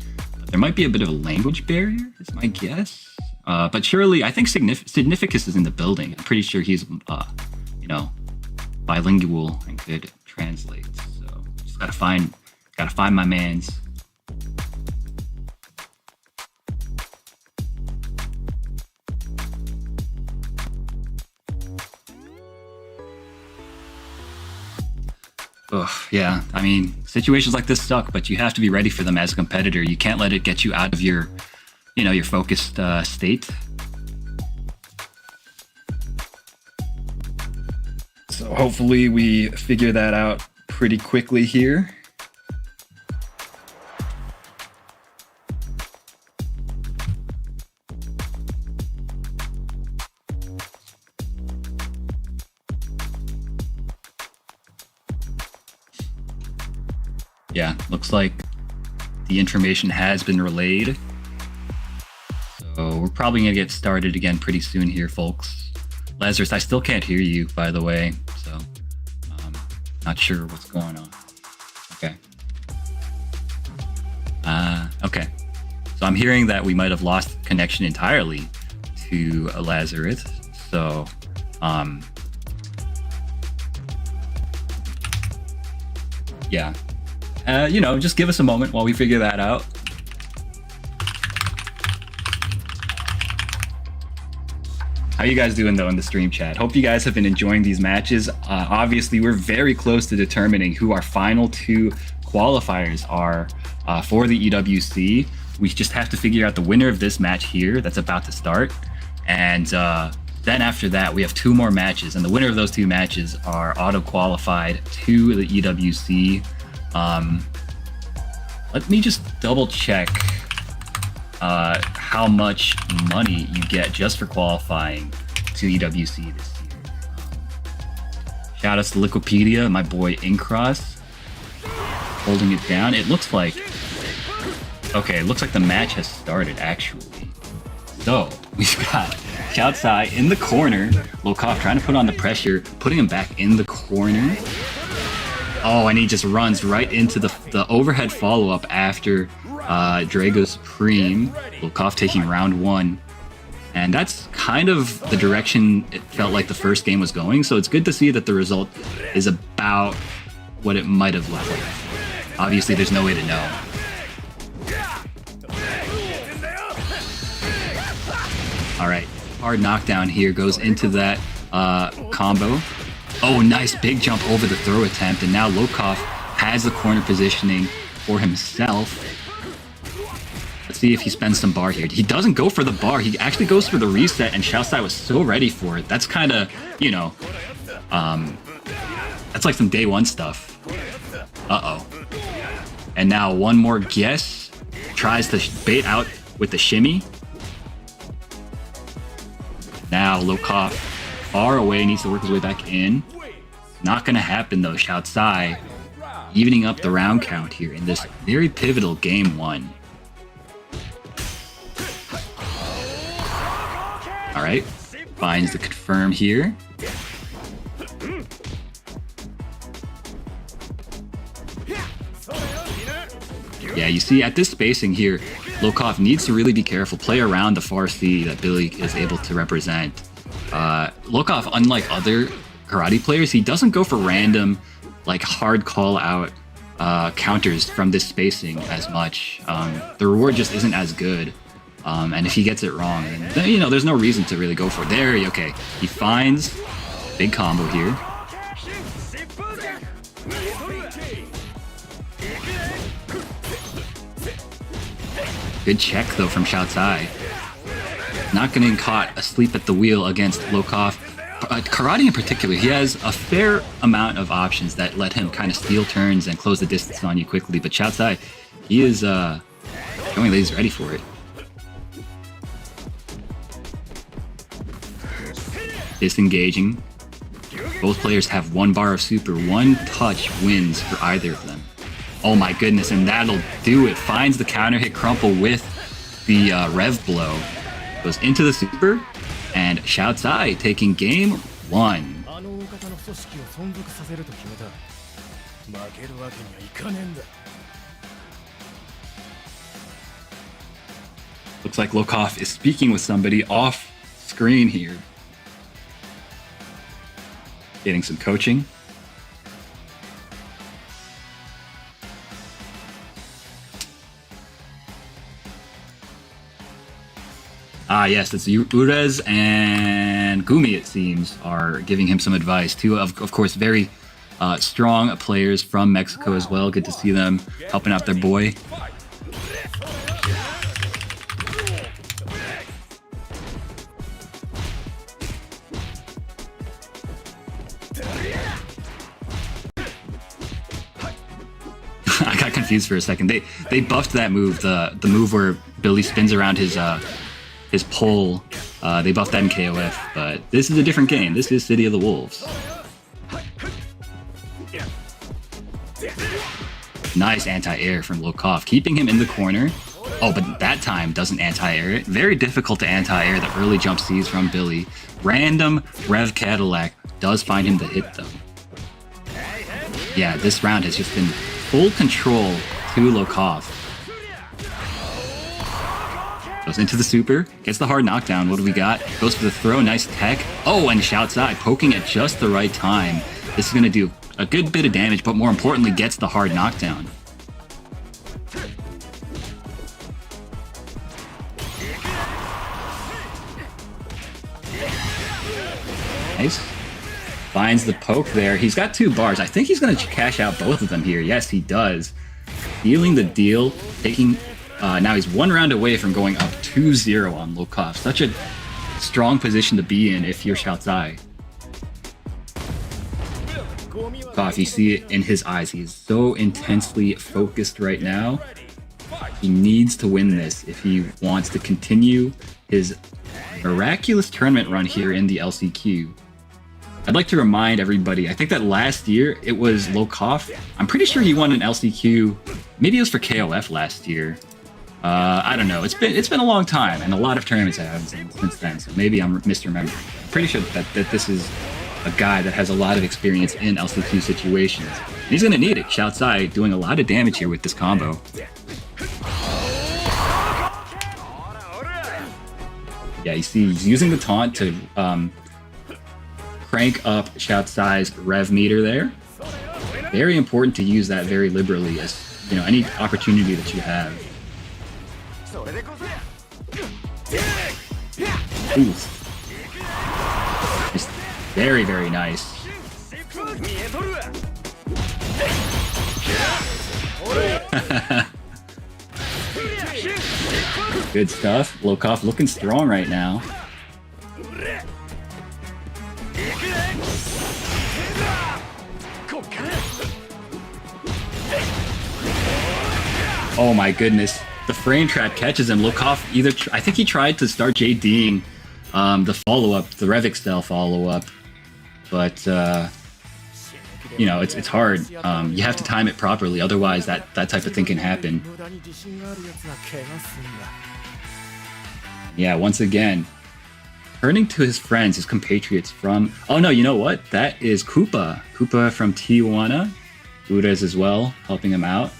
There might be a bit of a language barrier, is my guess. But surely, I think Significus is in the building. I'm pretty sure he's, you know, bilingual and could translate. So just gotta find my mans. Ugh, yeah, I mean, situations like this suck, but you have to be ready for them as a competitor. You can't let it get you out of your, you know, your focused state. So hopefully we figure that out pretty quickly here. Yeah, looks like the information has been relayed. So we're probably going to get started again pretty soon here, folks. Lazarus, I still can't hear you, by the way. So, not sure what's going on. Okay. Okay. So I'm hearing that we might have lost connection entirely to Lazarus. So, yeah. You know, just give us a moment while we figure that out. How you guys doing though in the stream chat? Hope you guys have been enjoying these matches. Obviously, we're very close to determining who our final 2 qualifiers are for the EWC. We just have to figure out the winner of this match here that's about to start. And then after that, we have 2 more matches. And the winner of those 2 matches are auto-qualified to the EWC. Let me just double check how much money you get just for qualifying to EWC this year. Shout outs to Liquipedia, my boy Incross, holding it down. It looks like, okay, it looks like the match has started actually. So we've got Shoutsai in the corner, Lokov trying to put on the pressure, putting him back in the corner. Oh, and he just runs right into the overhead follow-up after Drago Supreme. Lokov taking round 1. And that's kind of the direction it felt like the first game was going. So it's good to see that the result is about what it might have looked like. Obviously, there's no way to know. All right, hard knockdown here goes into that combo. Oh, nice big jump over the throw attempt, and now Lokov has the corner positioning for himself. Let's see if he spends some bar here. He doesn't go for the bar. He actually goes for the reset, and Shoutsai was so ready for it. That's kind of, you know, that's like some day 1 stuff. Uh-oh. And now one more guess. Tries to bait out with the shimmy. Now Lokov far away, needs to work his way back in. Not gonna happen though. Shoutsai evening up the round count here in this very pivotal game 1. Alright, finds the confirm here. Yeah, you see at this spacing here, Lokov needs to really be careful, play around the far C that Billy is able to represent. Lokov, unlike other karate players, he doesn't go for random, like hard call out counters from this spacing as much. The reward just isn't as good. And if he gets it wrong, then, you know, there's no reason to really go for it. There, okay. He finds big combo here. Good check though from Shoutsai. Not getting caught asleep at the wheel against Lokov. Karate in particular, he has a fair amount of options that let him kind of steal turns and close the distance on you quickly. But Shoutsai, he is showing that he's ready for it. Disengaging. Both players have 1 bar of super. 1 touch wins for either of them. Oh my goodness, and that'll do it. Finds the counter hit crumple with the rev blow. Goes into the super, and Shoutsai taking game 1. Looks like Lokov is speaking with somebody off screen here. Getting some coaching. Ah, yes, it's Urez and Gumi, it seems, are giving him some advice. 2, of course, very strong players from Mexico as well. Good to see them helping out their boy. I got confused for a second. They buffed that move, the move where Billy spins around his pole. They buffed that in KOF, but this is a different game. This is City of the Wolves. Nice anti-air from Lokov, keeping him in the corner. Oh, but that time doesn't anti-air it. Very difficult to anti-air the early jump C's from Billy. Random Rev Cadillac does find him to hit though. Yeah, this round has just been full control to Lokov. Goes into the super, gets the hard knockdown. What do we got? Goes for the throw, nice tech. Oh, and Shoutsai poking at just the right time. This is going to do a good bit of damage, but more importantly, gets the hard knockdown. Nice. Finds the poke there. He's got 2 bars. I think he's going to cash out both of them here. Yes, he does. sealing the deal, taking. Now he's 1 round away from going up 2-0 on Lokov. Such a strong position to be in if you're Xiaozai. If you see it in his eyes, he is so intensely focused right now. He needs to win this if he wants to continue his miraculous tournament run here in the LCQ. I'd like to remind everybody, I think that last year it was Lokov. I'm pretty sure he won an LCQ. Maybe it was for KOF last year. I don't know. It's been a long time, and a lot of tournaments have happened since then. So maybe I'm misremembering. I'm pretty sure that this is a guy that has a lot of experience in LCQ situations. And he's gonna need it. Xiaozai doing a lot of damage here with this combo. Yeah, you see, he's using the taunt to crank up Xiaozai's rev meter there. Very important to use that very liberally, as you know, any opportunity that you have. Oof. Just very, very nice. Good stuff. Lokov looking strong right now. Oh my goodness. The frame trap catches him. Lokov I think he tried to start JDing the follow-up, the Revixtel follow-up. But, you know, it's hard. You have to time it properly, otherwise that type of thing can happen. Yeah, once again, turning to his friends, his compatriots from... Oh no, you know what? That is Koopa. Koopa from Tijuana. Buddha's as well, helping him out.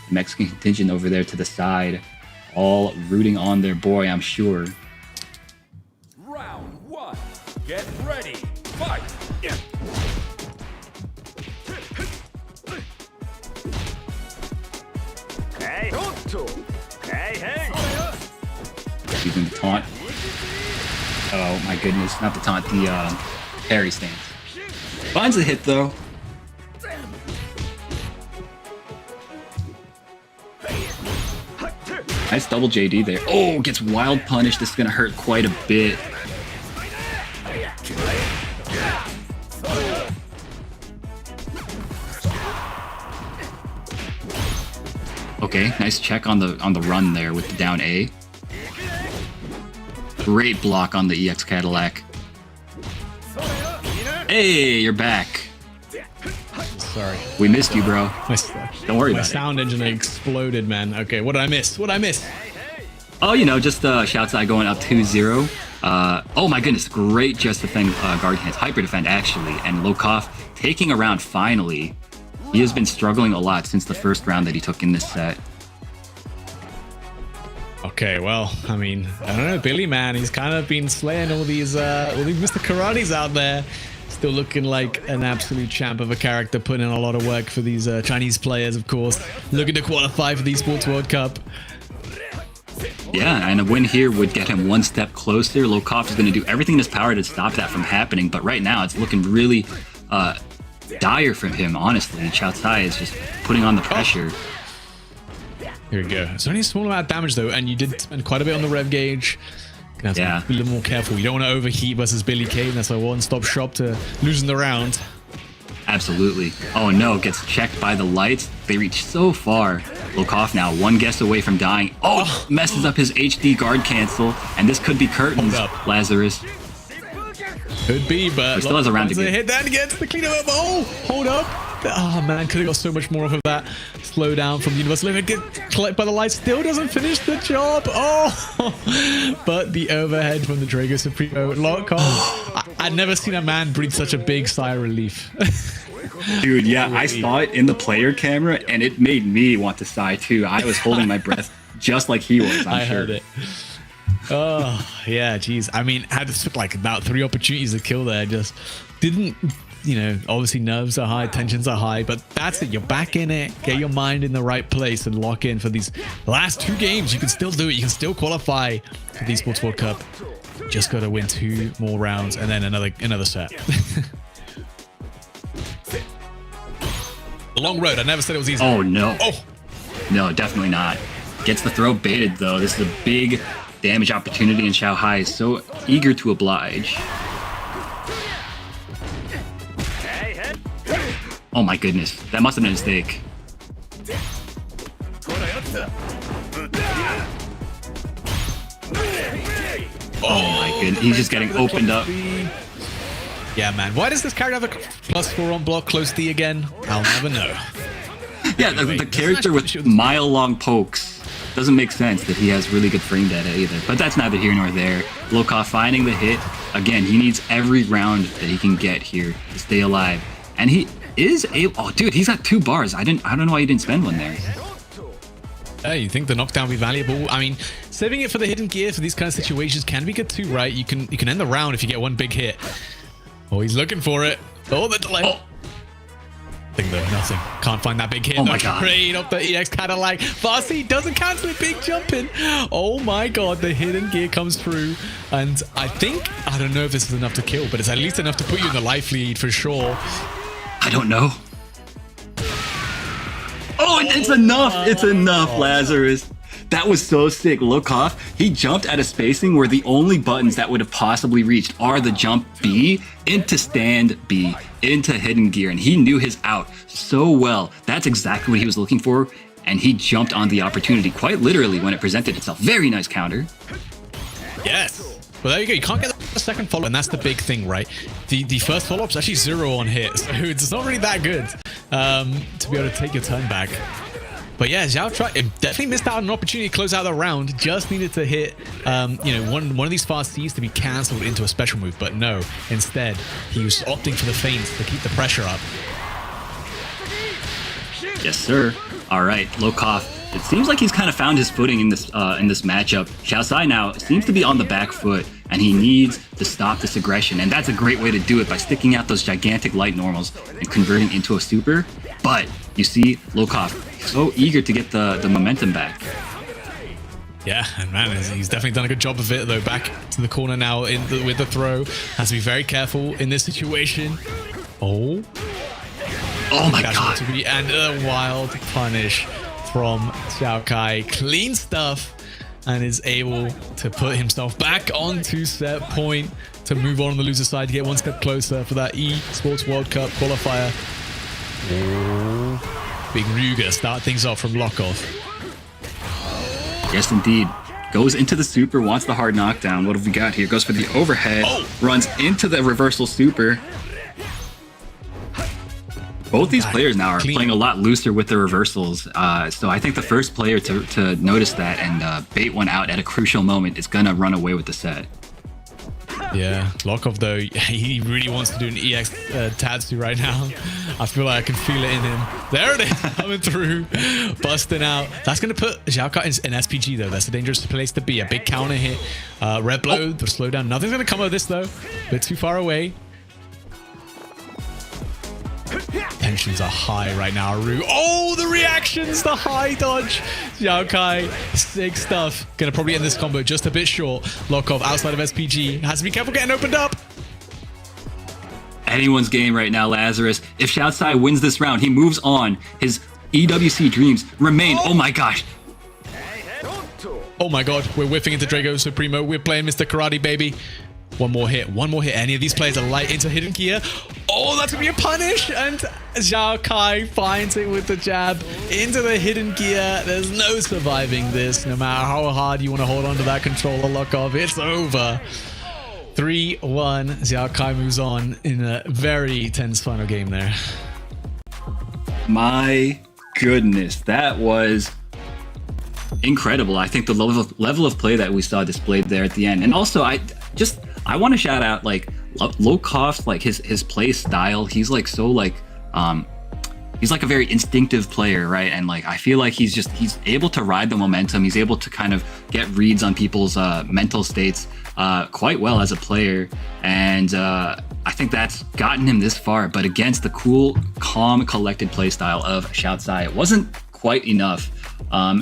The Mexican contingent over there to the side, all rooting on their boy, I'm sure. Round 1. Get ready. Fight. Using the taunt. Oh my goodness, not the taunt, the parry stance. Finds the hit though. Nice double JD there. Oh, gets wild punish. This is gonna hurt quite a bit. Okay, nice check on the run there with the down A. Great block on the EX Cadillac. Hey, you're back. Sorry. We missed you, bro. Don't worry about it. My sound engine exploded, man. Okay, what did I miss? What did I miss? Oh, you know, just Xiaozai going up 2-0. Oh my goodness, great just defend guard hands. Hyper defend, actually. And Lokov taking a round finally. He has been struggling a lot since the first round that he took in this set. Okay, well, I mean, I don't know, Billy, man, he's kind of been slaying all these Mr. Karates out there. Still looking like an absolute champ of a character, putting in a lot of work for these Chinese players, of course. Looking to qualify for the ESPORTS World Cup. Yeah, and a win here would get him one step closer. Lokov is going to do everything in his power to stop that from happening, but right now it's looking really dire from him, honestly. Xiaozai is just putting on the pressure. Here we go. It's only a small amount of damage though, and you did spend quite a bit on the rev gauge. Gonna have to be a little more careful. You don't want to overheat versus Billy Kane. That's a one-stop shop to losing the round. Absolutely. Oh no, gets checked by the lights. They reach so far. Lokov now one guess away from dying. Oh, messes up his HD guard cancel, and this could be curtains, Lazarus. Could be, but he still has a round to get. get. Hit that against the clean up. Oh, hold up. Oh man, could have got so much more off of that. Slow down from the Universal Limit. Get collected by the light. Still doesn't finish the job. Oh, but the overhead from the Drago Supremo lock on. I'd never seen a man breathe such a big sigh of relief. Dude, yeah, I saw it in the player camera, and it made me want to sigh too. I was holding my breath just like he was. I heard it. Oh yeah, geez. I mean, had like about 3 opportunities to kill there. Just didn't. You know, obviously nerves are high, tensions are high, but that's it. You're back in it. Get your mind in the right place and lock in for these last 2 games. You can still do it. You can still qualify for the ESPORTS World Cup. Just got to win 2 more rounds and then another set. The long road. I never said it was easy. Oh no. Oh. No, definitely not. Gets the throw baited though. This is a big damage opportunity, and Xiao Hai is so eager to oblige. Oh my goodness, that must have been a mistake. Oh my goodness, he's just getting opened up. Yeah, man. Why does this character have a +4 on block close D again? I'll never know. Yeah, the character with mile-long pokes doesn't make sense that he has really good frame data either. But that's neither here nor there. Lokov finding the hit. Again, he needs every round that he can get here to stay alive. And he is able... Oh, dude, he's got 2 bars. I don't know why he didn't spend one there. You think the knockdown would be valuable? I mean, saving it for the hidden gear for these kind of situations can be good too, right? You can end the round if you get one big hit. Oh, he's looking for it. Oh, the delay. Oh. Thing though, nothing. Can't find that big hit. Oh my god. Trade up the EX Cadillac. Farsi doesn't cancel it. Big jumping. Oh my god, the hidden gear comes through. And I don't know if this is enough to kill, but it's at least enough to put you in the life lead for sure. I don't know. Oh, it's enough. It's enough, Lazarus. That was so sick. Lokov, he jumped at a spacing where the only buttons that would have possibly reached are the jump B into stand B, into hidden gear, and he knew his out so well. That's exactly what he was looking for, and he jumped on the opportunity quite literally when it presented itself. Very nice counter. Yes. Well, there you go. You can't get the second follow-up, and that's the big thing, right? The first follow-up's actually 0 on hit, so it's not really that good to be able to take your turn back. But yeah, Zhao definitely missed out on an opportunity to close out the round. Just needed to hit, one of these fast Cs to be cancelled into a special move. But no, instead, he was opting for the feints to keep the pressure up. Yes, sir. All right, Lokov. It seems like he's kind of found his footing in this matchup. Xiaosai now seems to be on the back foot, and he needs to stop this aggression. And that's a great way to do it by sticking out those gigantic light normals and converting into a super. But you see, Lokov so eager to get the momentum back. Yeah, and man, he's definitely done a good job of it, though. Back to the corner now with the throw. Has to be very careful in this situation. Oh my god. And a wild punish from Xiao Kai. Clean stuff, and is able to put himself back onto set point to move on the loser side to get one step closer for that ESPORTS World Cup qualifier. Oh. Big Ruger start things off from Lokov. Yes, indeed. Goes into the super, wants the hard knockdown. What have we got here? Goes for the overhead, runs into the reversal super. Both these players now are playing a lot looser with the reversals. So I think the first player to notice that and bait one out at a crucial moment is going to run away with the set. Yeah, Lokov though, he really wants to do an EX Tatsu right now. I feel like I can feel it in him. There it is, coming through, busting out. That's going to put Xiao Kai in SPG though. That's a dangerous place to be. A big counter hit. Red blow, the slowdown. Nothing's going to come of this though. A bit too far away. Tensions are high right now, Aru. Oh, the reactions, the high dodge. Xiao Kai, sick stuff. Gonna probably end this combo just a bit short. Lokov outside of SPG. Has to be careful getting opened up. Anyone's game right now, Lazarus. If Xiaosai wins this round, he moves on. His EWC dreams remain. Oh my gosh. Oh my god, we're whiffing into Drago Supremo. We're playing Mr. Karate, baby. One more hit. Any of these players are light into hidden gear. Oh, that's gonna be a punish, and Xiao Kai finds it with the jab into the hidden gear. There's no surviving this, no matter how hard you want to hold on to that controller, Lokov. It's over. 3-1. Xiao Kai moves on in a very tense final game there. My goodness, that was incredible. I think the level of play that we saw displayed there at the end, and also I want to shout out like Lokov's like his play style. He's like so like he's like a very instinctive player, right? And like I feel like he's able to ride the momentum. He's able to kind of get reads on people's mental states quite well as a player, and I think that's gotten him this far. But against the cool, calm, collected play style of Xiaosai, it wasn't quite enough.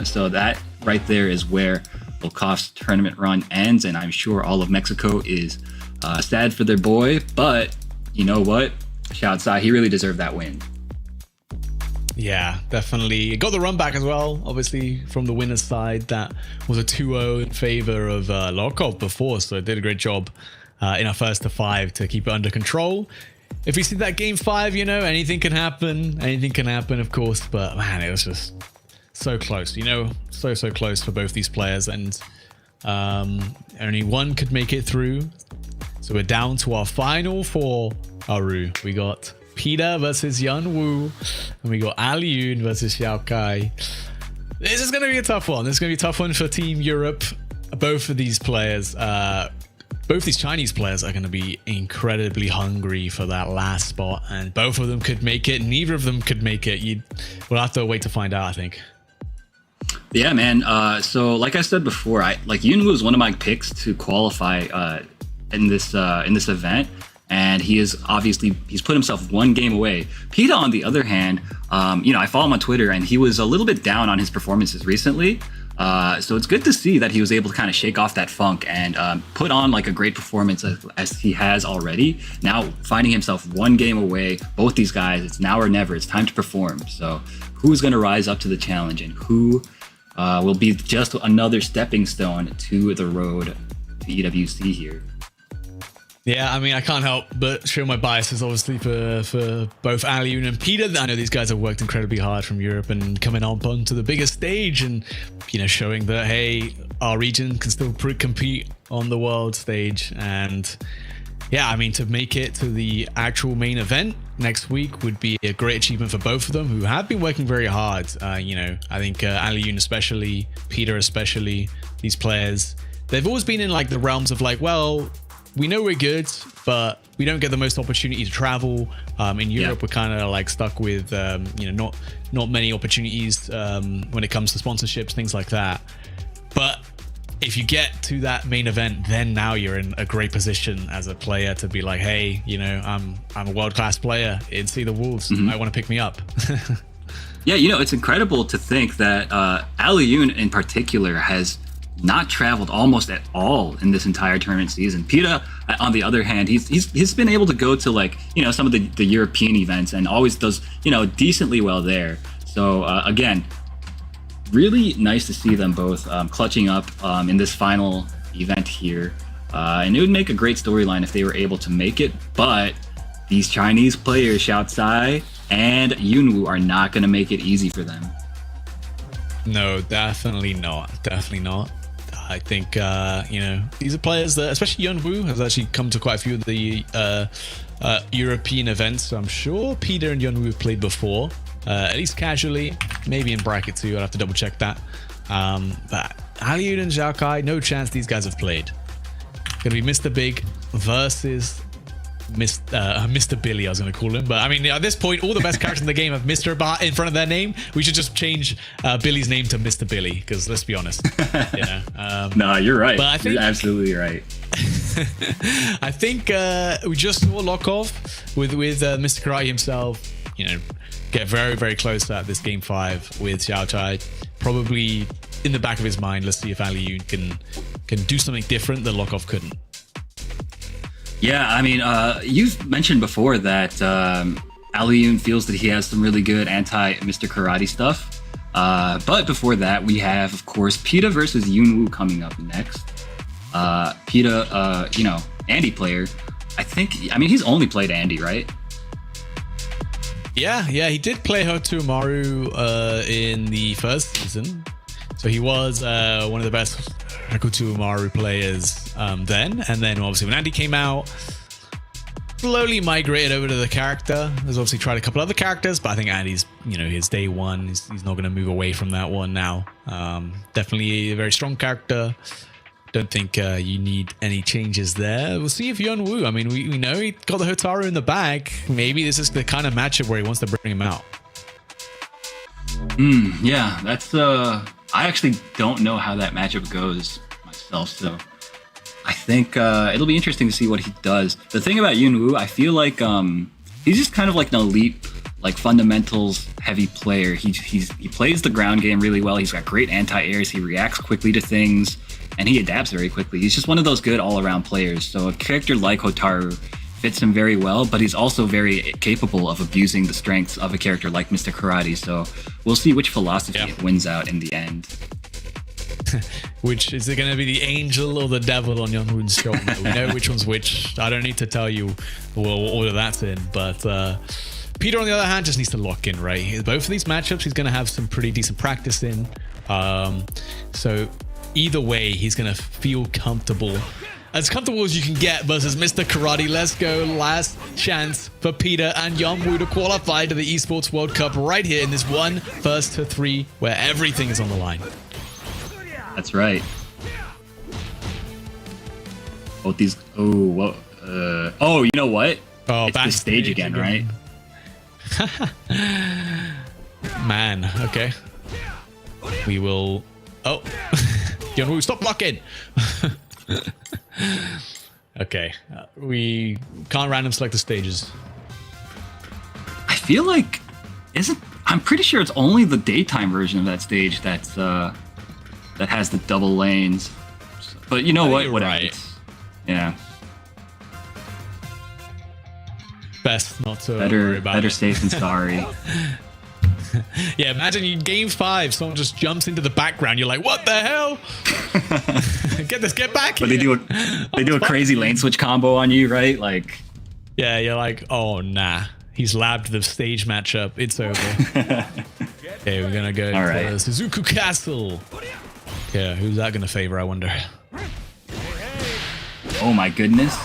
So that right there is where Lokov's tournament run ends, and I'm sure all of Mexico is sad for their boy, but you know what? Xiaosai, he really deserved that win. Yeah, definitely. Got the run back as well, obviously, from the winner's side. That was a 2-0 in favor of Lokov before, so it did a great job in our first to 5 to keep it under control. If we see that game 5, you know, anything can happen. Anything can happen, of course, but man, it was just so close, you know, so close for both these players, and only one could make it through. So we're down to our final 4, Aru. We got Peter versus Yunwoo, and we got Aliyun versus Xiaokai. This is going to be a tough one. This is going to be a tough one for Team Europe. Both of these players, both these Chinese players are going to be incredibly hungry for that last spot, and both of them could make it. Neither of them could make it. We'll have to wait to find out, I think. Yeah, man. So like I said before, Yunwoo was one of my picks to qualify in this event. And he's put himself one game away. Peta, on the other hand, I follow him on Twitter, and he was a little bit down on his performances recently. So it's good to see that he was able to kind of shake off that funk and put on like a great performance as he has already. Now finding himself one game away, both these guys, it's now or never. It's time to perform. So who's going to rise up to the challenge, and who will be just another stepping stone to the road to EWC here? Yeah, I mean, I can't help but show my biases, obviously, for both Aliyun and Peter. I know these guys have worked incredibly hard from Europe and coming onto the biggest stage, and showing that, hey, our region can still compete on the world stage. And yeah, I mean, to make it to the actual main event next week would be a great achievement for both of them, who have been working very hard. I think Aliyun especially, Peter especially, these players, they've always been in like the realms of like, well, we know we're good, but we don't get the most opportunity to travel. In Europe, we're kind of like stuck with, not many opportunities when it comes to sponsorships, things like that. But if you get to that main event, then now you're in a great position as a player to be like, hey, I'm a world-class player in See the Wolves. You might want to pick me up. Yeah, it's incredible to think that Aliyun in particular has not traveled almost at all in this entire tournament season. Peta, on the other hand, he's been able to go to some of the European events and always does decently well there. So again, really nice to see them both clutching up in this final event here, and it would make a great storyline if they were able to make it. But these Chinese players, Xiao Tsai and Yunwoo, are not going to make it easy for them. No, definitely not. Definitely not. I think, these are players that, especially Yunwoo, has actually come to quite a few of the European events. So I'm sure Peter and Yunwoo have played before, at least casually, maybe in bracket too. I'll have to double check that. But Aliyun and Xiaokai, no chance these guys have played. Going to be Mr. Big versus Mr. Billy, I was going to call him. But I mean, at this point, all the best characters in the game have Mr. in front of their name. We should just change Billy's name to Mr. Billy, because let's be honest. No, you're right. But I think, you're absolutely right. I think we just saw Lokov with Mr. Karate himself, get very, very close at this game 5 with Xiao Chai. Probably in the back of his mind, let's see if Aliyun can do something different that Lokov couldn't. Yeah, I mean, you've mentioned before that Aliyun feels that he has some really good anti-Mr. Karate stuff. But before that, we have, of course, Peta versus Yunwoo coming up next. Peta, Andy player. He's only played Andy, right? Yeah, he did play Hotomaru in the first season. So he was one of the best Hakuto Umaru players then. And then obviously when Andy came out, slowly migrated over to the character. Has obviously tried a couple other characters, but I think Andy's, his day one. He's not going to move away from that one now. Definitely a very strong character. Don't think you need any changes there. We'll see if Yunwoo, I mean, we know he got the Hotaru in the bag. Maybe this is the kind of matchup where he wants to bring him out. Yeah, that's I actually don't know how that matchup goes myself, so I think it'll be interesting to see what he does. The thing about Yunwoo, I feel like he's just kind of like an elite, like fundamentals heavy player. He plays the ground game really well. He's got great anti-airs. He reacts quickly to things, and he adapts very quickly. He's just one of those good all-around players. So a character like Hotaru fits him very well, but he's also very capable of abusing the strengths of a character like Mr. Karate. So we'll see which philosophy wins out in the end. Which is it going to be, the angel or the devil on Yeonwoo's shoulder? We know which one's which. I don't need to tell you what order that's in, but Peter, on the other hand, just needs to lock in, right? Both of these matchups, he's going to have some pretty decent practice in. So either way, he's going to feel comfortable. As comfortable as you can get versus Mr. Karate. Let's go. Last chance for Peter and Yeonwoo to qualify to the Esports World Cup right here in this one first to three where everything is on the line. That's right. Both these. Oh, what? Oh, you know what? Oh, it's the stage again, right? Man, okay. We will. Oh, Yeonwoo, stop blocking. Okay, we can't random select the stages. I feel like I'm pretty sure it's only the daytime version of that stage that's that has the double lanes. But you know what? Whatever. Right. Yeah. Best not to worry about better it. safe than sorry. Yeah, imagine you game 5, someone just jumps into the background. You're like, what the hell? Get back. But they do a crazy lane switch combo on you, right? Like, yeah, you're like, oh nah, he's labbed the stage matchup. It's over. Okay, we're gonna go to Suzuku Castle. Yeah, who's that gonna favor? I wonder. Oh my goodness!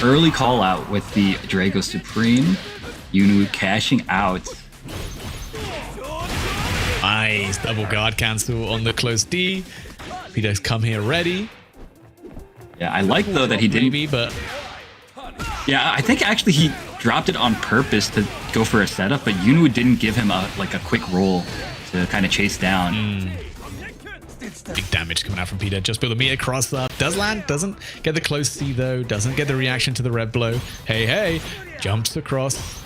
Early call out with the Drago Supreme. Yeonwoo cashing out. Nice double guard cancel on the close D. Peter's come here ready. Yeah, I like though that he didn't. Maybe, but yeah, I think actually he dropped it on purpose to go for a setup, but Yeonwoo didn't give him a quick roll to kind of chase down. Big damage coming out from Peter. Just build a meter cross up. Does land. Doesn't get the close C though. Doesn't get the reaction to the red blow. Hey. Jumps across.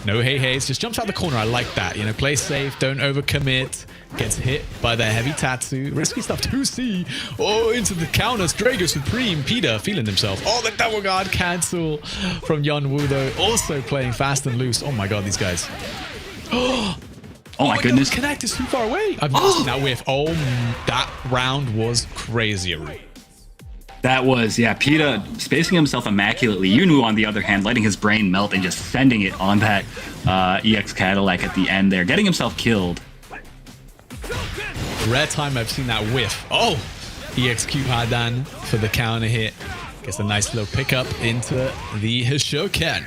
No hey-heys. Just jumps out the corner. I like that. You know, play safe. Don't overcommit. Gets hit by the heavy Tatsu. Risky stuff. 2C. Oh, into the counters. Drago Supreme. Peter feeling himself. Oh, the double guard cancel from Yeonwoo though. Also playing fast and loose. Oh my god, these guys. Oh my goodness. Connect is too far away. I've not seen that whiff. Oh, that round was crazy. That was, yeah, Peter spacing himself immaculately. Yeonwoo, on the other hand, letting his brain melt and just sending it on that EX Cadillac at the end there, getting himself killed. Rare time I've seen that whiff. Oh, EXQ Hadan for the counter hit. Gets a nice little pickup into the Hishoken.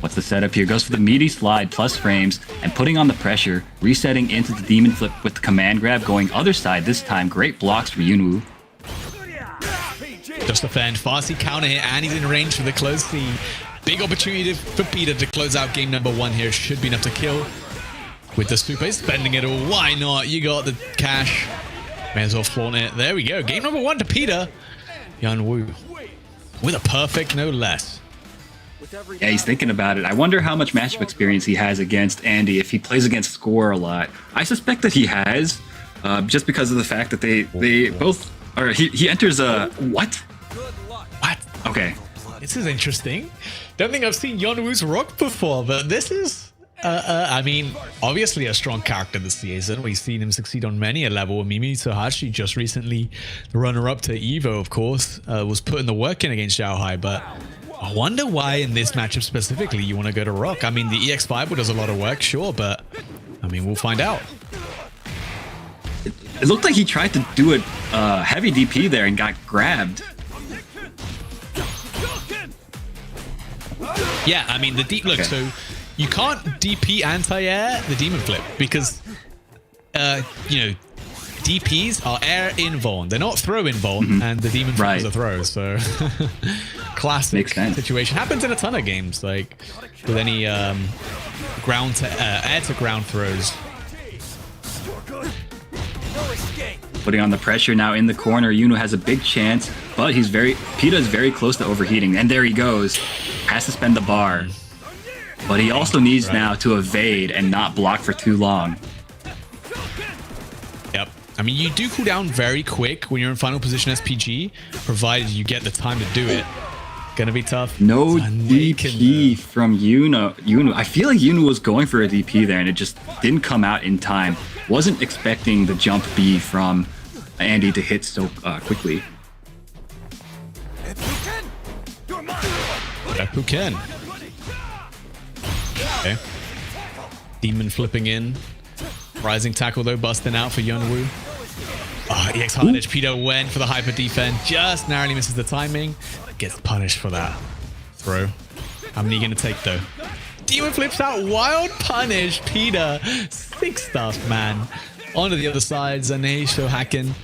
What's the setup here? Goes for the meaty slide plus frames and putting on the pressure, resetting into the demon flip with the command grab, going other side this time. Great blocks for Yeonwoo. Just defend. Farsi counter hit and he's in range for the close C. Big opportunity for Peter to close out game number 1 here. Should be enough to kill. With the super, he's spending it all. Why not? You got the cash. May as well flaunt it. There we go. Game number 1 to Peter. Yeonwoo with a perfect, no less. Yeah, he's thinking about it. I wonder how much matchup experience he has against Andy if he plays against Score a lot. I suspect that he has, just because of the fact that they both are. He enters a what? What? Okay. This is interesting. Don't think I've seen Yeonwoo's rock before, but this is. I mean, obviously a strong character this season. We've seen him succeed on many a level. Mimi Tohashi just recently, the runner-up to Evo, of course, was putting the work in against Xiaohai, but I wonder why in this matchup specifically you want to go to Rock. I mean, the EX5 does a lot of work, sure, but I mean, we'll find out. It looked like he tried to do a heavy DP there and got grabbed. Yeah, I mean, the deep look, so you can't DP anti-air the demon flip because, you know, DPs are air invuln. They're not throw invuln, and the demon flip is a throw, so classic situation. Happens in a ton of games, like with any ground to air to ground throws. Putting on the pressure now in the corner. Yeonwoo has a big chance, but Peta is very close to overheating, and there he goes. Has to spend the bar. But he also needs now to evade and not block for too long. Yep. I mean, you do cool down very quick when you're in final position SPG, provided you get the time to do it. Gonna be tough. No DP from Yunu. I feel like Yunu was going for a DP there and it just didn't come out in time. Wasn't expecting the jump B from Andy to hit so quickly. Who can? Okay. Demon flipping in. Rising tackle though, busting out for Yeonwoo. Oh, EX Harnage. Peter went for the hyper defend. Just narrowly misses the timing. Gets punished for that throw. How many are you going to take though? Demon flips out. Wild punish. Peter. Sick stuff, man. Onto the other side. Zane Shohaken.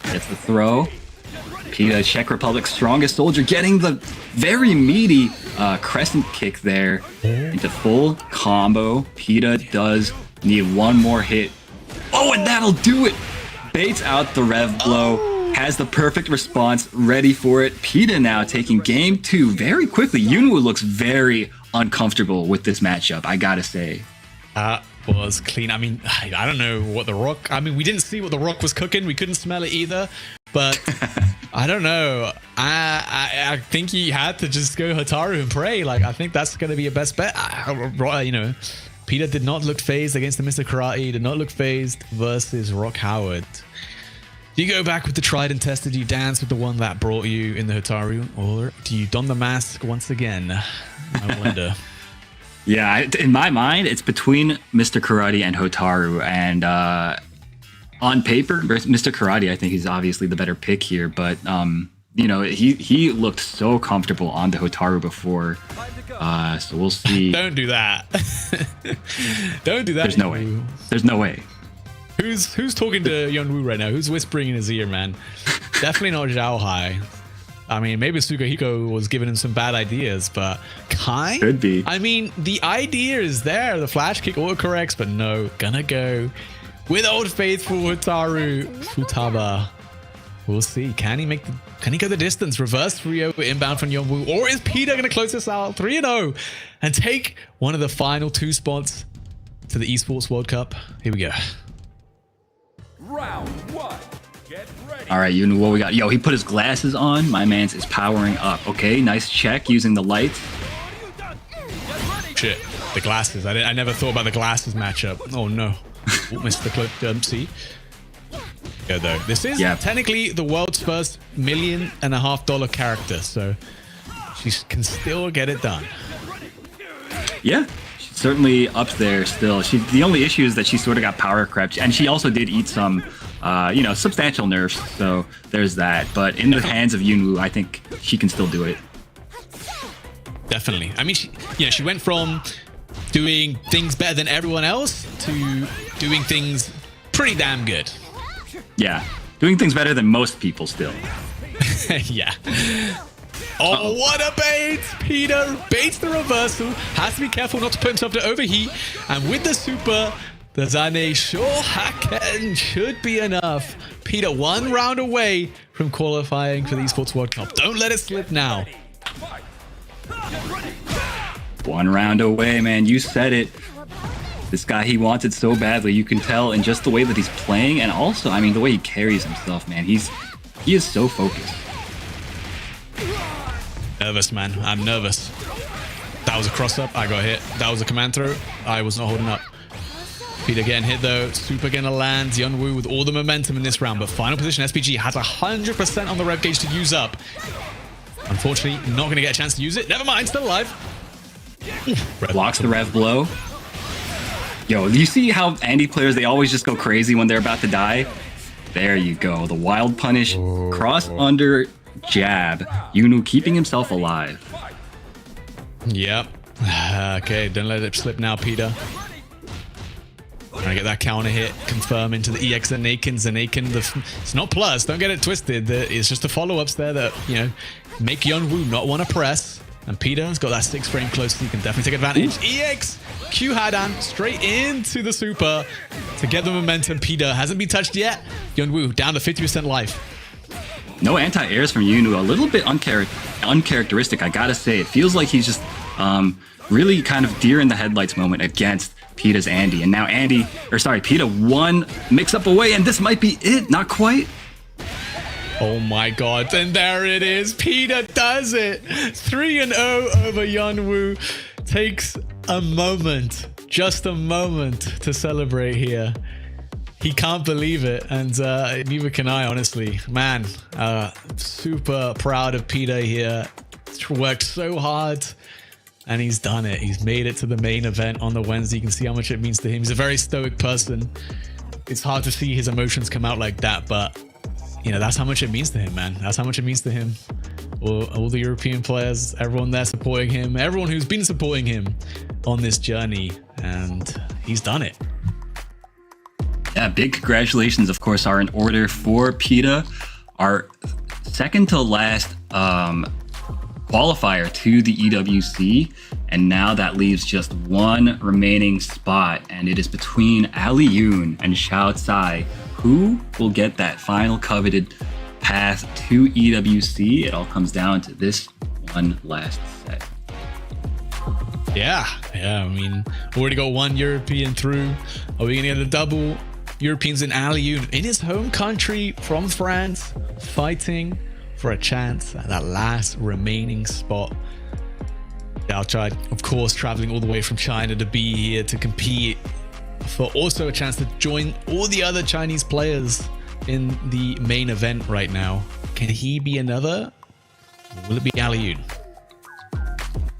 Gets the throw. Peter, Czech Republic's strongest soldier, getting the very meaty crescent kick there into full combo. Peter does need one more hit. Oh, and that'll do it. Baits out the rev blow. Has the perfect response ready for it. Peter now taking game 2 very quickly. Yunwoo looks very uncomfortable with this matchup, I gotta say. Was clean. I mean, I don't know what the Rock... I mean, we didn't see what the Rock was cooking. We couldn't smell it either. But I don't know. I think he had to just go Hotaru and pray. Like, I think that's going to be your best bet. You know, Peter did not look phased against the Mr. Karate. Did not look phased versus Rock Howard. Do you go back with the tried and tested? Do you dance with the one that brought you in the Hotaru? Or do you don the mask once again? I wonder. Yeah, in my mind, it's between Mr. Karate and Hotaru. And on paper, Mr. Karate, I think he's obviously the better pick here. But, you know, he looked so comfortable on the Hotaru before. So we'll see. Don't do that. Don't do that. There's no way. There's no way. Who's talking to Yeonwoo right now? Who's whispering in his ear, man? Definitely not Zhao Hai. I mean, maybe Sukahiko was giving him some bad ideas, but Kai? Could be. I mean, the idea is there. The flash kick autocorrects, but no. Gonna go with Old Faithful Hotaru Futaba. We'll see. Can he go the distance? Reverse 3-0 inbound from Yeonwoo. Or is Peter going to close this out 3-0 and take one of the final 2 spots to the Esports World Cup? Here we go. Round 1. Get ready. All right, Yunu, what we got? Yo, he put his glasses on. My man's is powering up. Okay, nice check using the lights. Shit, the glasses. I never thought about the glasses matchup. Oh no. Missed the clip. See? Go though. This is technically the world's first $1.5 million character, so she can still get it done. Yeah, she's certainly up there still. The only issue is that she sort of got power crept, and she also did eat some, you know, substantial nerfs. So there's that. But in the hands of Yunwoo, I think she can still do it. Definitely. I mean, she went from doing things better than everyone else to doing things pretty damn good. Yeah, doing things better than most people still. Yeah. Oh, what a bait! Peter baits the reversal. Has to be careful not to put himself to overheat. And with the super, the Zane Shohaken should be enough. Peter 1 round away from qualifying for the Esports World Cup. Don't let it slip now. 1 round away, man. You said it. This guy he wanted so badly. You can tell in just the way that he's playing, and also, I mean, the way he carries himself, man. He is so focused. Nervous, man. I'm nervous. That was a cross-up. I got hit. That was a command throw. I was not holding up. Peter getting hit, though. Super gonna land. Yeonwoo with all the momentum in this round, but final position, SPG has 100% on the rev gauge to use up. Unfortunately, not going to get a chance to use it. Never mind, still alive. Blocks the rev blow. Yo, you see how Andy players, they always just go crazy when they're about to die? There you go. The wild punish, cross under jab. Yunu keeping himself alive. Yep. Okay, don't let it slip now, Peter. Trying to get that counter hit, confirm into the EX Zanaken. It's not plus, don't get it twisted. It's just the follow-ups there that, you know, make Yeonwoo not want to press. And Peter's got that 6 frame close, so you can definitely take advantage. EX Q Hadan straight into the super to get the momentum. Peter hasn't been touched yet. Yeonwoo down to 50% life. No anti-airs from Yunu. A little bit uncharacteristic, I gotta say. It feels like he's just really kind of deer in the headlights moment against Pita's Andy. And now Pita one mix-up away, and this might be it. Not quite. Oh my god, and there it is. Pita does it. 3-0 over Yunwoo. Takes a moment, just a moment to celebrate here. He can't believe it, and neither can I, honestly. Man, super proud of Pita here. Worked so hard, and he's done it. He's made it to the main event on the Wednesday. You can see how much it means to him. He's a very stoic person. It's hard to see his emotions come out like that, but you know, that's how much it means to him, man. That's how much it means to him. All the European players, everyone there supporting him, everyone who's been supporting him on this journey, and he's done it. Yeah, big congratulations, of course, are in order for Pita, our second to last qualifier to the EWC, and now that leaves just one remaining spot, and it is between Ali Yoon and Xiao Tsai. Who will get that final coveted path to EWC? It all comes down to this one last set. Yeah. I mean, already got one European through. Are we gonna get a double Europeans in Ali Yoon in his home country from France, fighting for a chance at that last remaining spot? Xiao Tsai, of course, traveling all the way from China to be here to compete for also a chance to join all the other Chinese players in the main event right now. Can he be another? Or will it be Ali Yoon?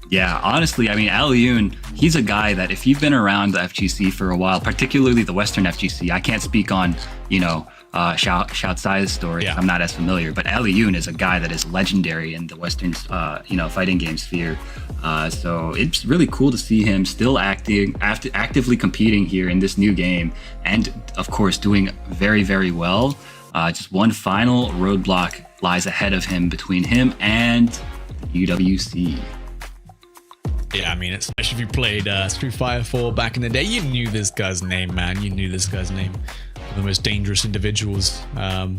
Yeah, honestly, I mean, Ali Yoon, he's a guy that if you've been around the FGC for a while, particularly the Western FGC, I can't speak on, Xiao Tsai's story. Yeah. I'm not as familiar, but Ali Yoon is a guy that is legendary in the Western, fighting game sphere. So it's really cool to see him still actively competing here in this new game, and of course doing very, very well. Just one final roadblock lies ahead of him between him and UWC. Yeah, I mean, especially if you played Street Fighter 4 back in the day, you knew this guy's name, man. You knew this guy's name. One of the most dangerous individuals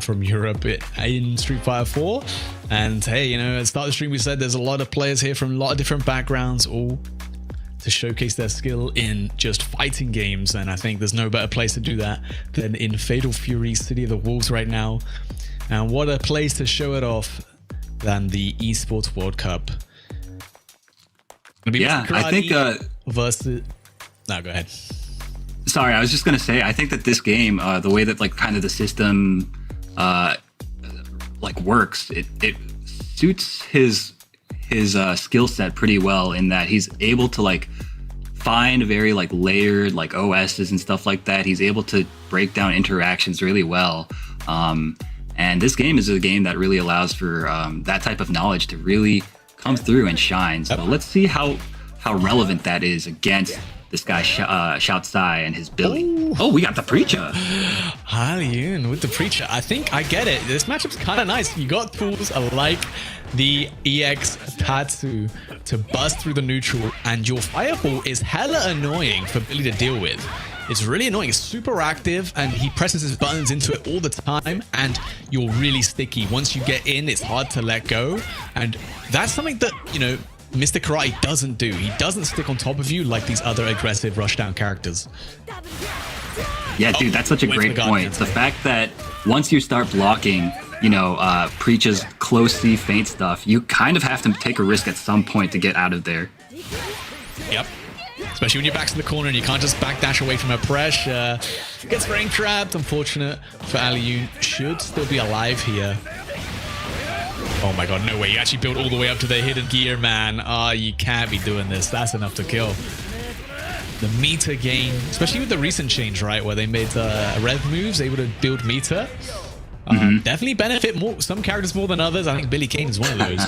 from Europe in Street Fighter 4. And hey, at the start of the stream, we said there's a lot of players here from a lot of different backgrounds, all to showcase their skill in just fighting games. And I think there's no better place to do that than in Fatal Fury, City of the Wolves right now. And what a place to show it off than the ESPORTS World Cup. Yeah, I think versus. No, go ahead. Sorry, I was just gonna say, I think that this game, the way that kind of the system works, it suits his skill set pretty well, in that he's able to find very layered OSs and stuff like that. He's able to break down interactions really well. And this game is a game that really allows for that type of knowledge to really come through and shine. So let's see how relevant that is against this guy Xiao Tsai and his Billy. Oh, we got the Preacher. Ali Yoon with the Preacher. I think I get it. This matchup's kind of nice. You got tools like the EX Tatsu to bust through the neutral, and your Fireball is hella annoying for Billy to deal with. It's really annoying. It's super active, and he presses his buttons into it all the time, and you're really sticky. Once you get in, it's hard to let go, and that's something that, Mr. Karate doesn't do. He doesn't stick on top of you like these other aggressive rushdown characters. Yeah, dude, that's such a great point. The fact that once you start blocking, Preach's close C feint stuff, you kind of have to take a risk at some point to get out of there. Yep. Especially when your back's in the corner and you can't just backdash away from her pressure. Gets frame trapped. Unfortunate for Ali Yoon. Should still be alive here. Oh my god, no way. You actually built all the way up to the hidden gear, man. Oh, you can't be doing this. That's enough to kill. The meter gain, especially with the recent change, right, where they made rev moves, able to build meter. Definitely benefit some characters more than others. I think Billy Kane is one of those.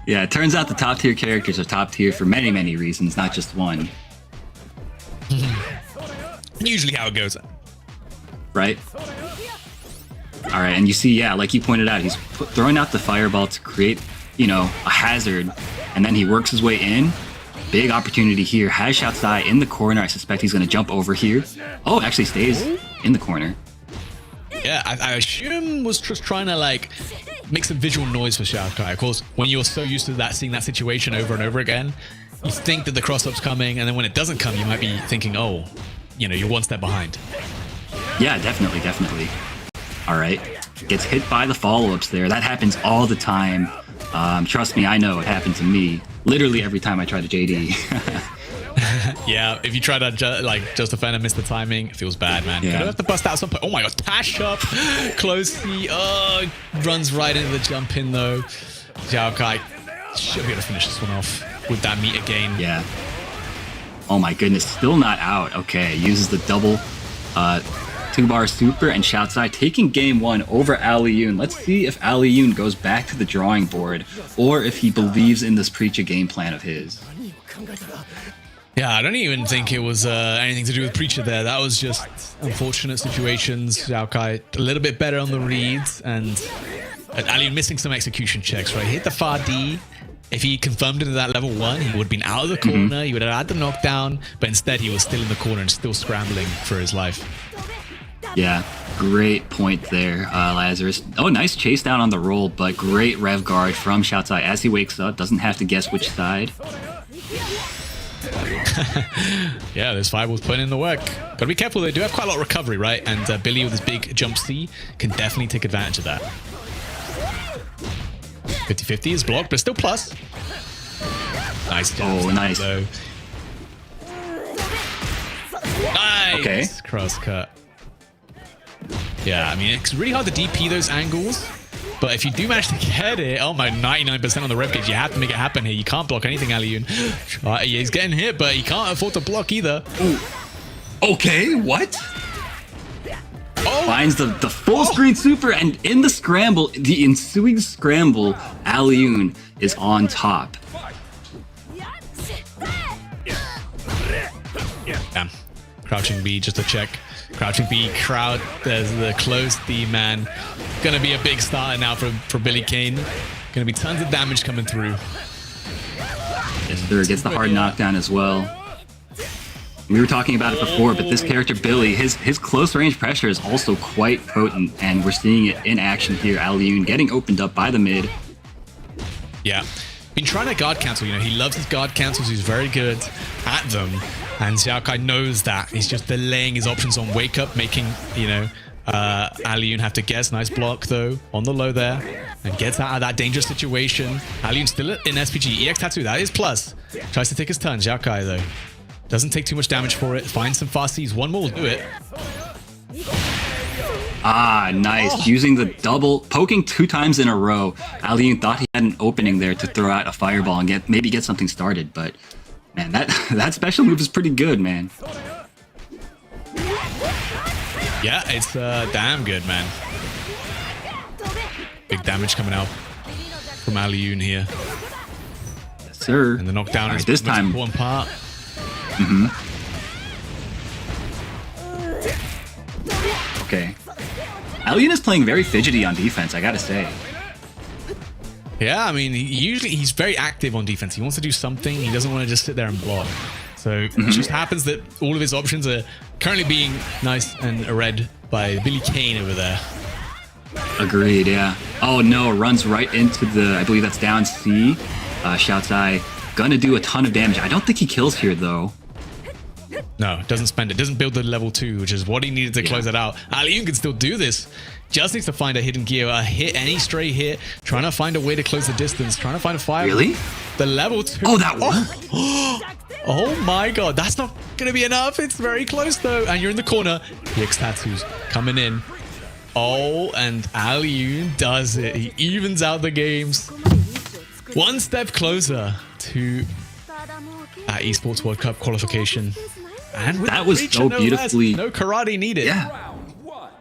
Yeah, it turns out the top tier characters are top tier for many, many reasons, not just one. Usually how it goes. Right? All right, and you see, yeah, like you pointed out, he's throwing out the fireball to create, a hazard, and then he works his way in. Big opportunity here. Has Xiao Tsai in the corner. I suspect he's going to jump over here. Oh, actually stays in the corner. Yeah, I assume was just trying to make some visual noise for Xiao Tsai. Of course, when you're so used to seeing that situation over and over again, you think that the cross-up's coming, and then when it doesn't come, you might be thinking, oh, you know, you're one step behind. Yeah, definitely. All right. Gets hit by the follow-ups there. That happens all the time. Trust me, I know it happened to me literally every time I try to JD. Yeah, if you try to just defend and miss the timing, it feels bad, man. Yeah. Gonna have to bust out some point. Oh my god, dash up, close C. Oh, runs right into the jump in though. Xiao Kai should be able to finish this one off with that meter gain. Yeah. Oh my goodness, still not out. Okay, uses the double 2-bar super and shouts out, taking game 1 over Alioun. Let's see if Alioun goes back to the drawing board or if he believes in this Preacher game plan of his. Yeah, I don't even think it was anything to do with Preacher there. That was just unfortunate situations. Xiao Kai a little bit better on the reads, and Alioun missing some execution checks, right? He hit the far D. If he confirmed it at that level 1, he would have been out of the corner. He would have had the knockdown, but instead he was still in the corner and still scrambling for his life. Yeah, great point there, Lazarus. Oh, nice chase down on the roll, but great rev guard from Xiaocai as he wakes up. Doesn't have to guess which side. Yeah, this 5 was putting in the work. Gotta be careful, they do have quite a lot of recovery, right? And Billy with his big jump C can definitely take advantage of that. 50-50 is blocked, but still plus. Nice jump. Oh, nice. Though. Nice! Okay. Cross cut. Yeah, I mean, it's really hard to DP those angles. But if you do manage to get it, oh my, 99% on the rev gauge, you have to make it happen here. You can't block anything, Alioun. He's getting hit, but he can't afford to block either. Ooh. Okay, what? Oh. Finds the full screen super, and in the scramble, the ensuing scramble, Alioun is on top. Damn. Crouching B just to check. Crouching B, crowd, there's the close D, man. Gonna be a big starter now for Billy Kane. Gonna be tons of damage coming through. Yes, sir. Gets the hard knockdown as well. We were talking about it before, but this character, Billy, his close range pressure is also quite potent, and we're seeing it in action here. Alioun getting opened up by the mid. Yeah. Been trying to guard cancel, you know, he loves his guard cancels, he's very good at them. And Xiao Kai knows that. He's just delaying his options on wake up, making, you know, Alioun have to guess. Nice block though, on the low there. And gets out of that dangerous situation. Alioun still in SPG. EX Tattoo, that is plus. Tries to take his turn, Xiao Kai though. Doesn't take too much damage for it. Finds some fast Cs. One more will do it. Ah, nice. Oh. Using the double, poking 2 times in a row. Alioun thought he had an opening there to throw out a fireball and maybe get something started, but man, that special move is pretty good, man. Yeah, it's damn good, man. Big damage coming out from Alioun here. Yes, sir. And the knockdown is this time one part. Okay. Alioun is playing very fidgety on defense, I gotta say. Yeah, I mean, he's very active on defense. He wants to do something. He doesn't want to just sit there and block. So it just happens that all of his options are currently being nice and read by Billy Kane over there. Agreed, yeah. Oh no, runs right into the, I believe that's down C. Xiaocai gonna do a ton of damage. I don't think he kills here though. No, doesn't spend it. Doesn't build the level 2, which is what he needed to close it out. Alioun can still do this. Just needs to find a hidden gear, a hit, any stray hit. Trying to find a way to close the distance. Trying to find a fire. Really? The level 2. Oh, that worked. Oh my god, that's not going to be enough. It's very close though. And you're in the corner. EX Tattoos coming in. Oh, and Alioun does it. He evens out the games. One step closer to that ESPORTS World Cup qualification. And that was so beautifully. No karate needed. Yeah.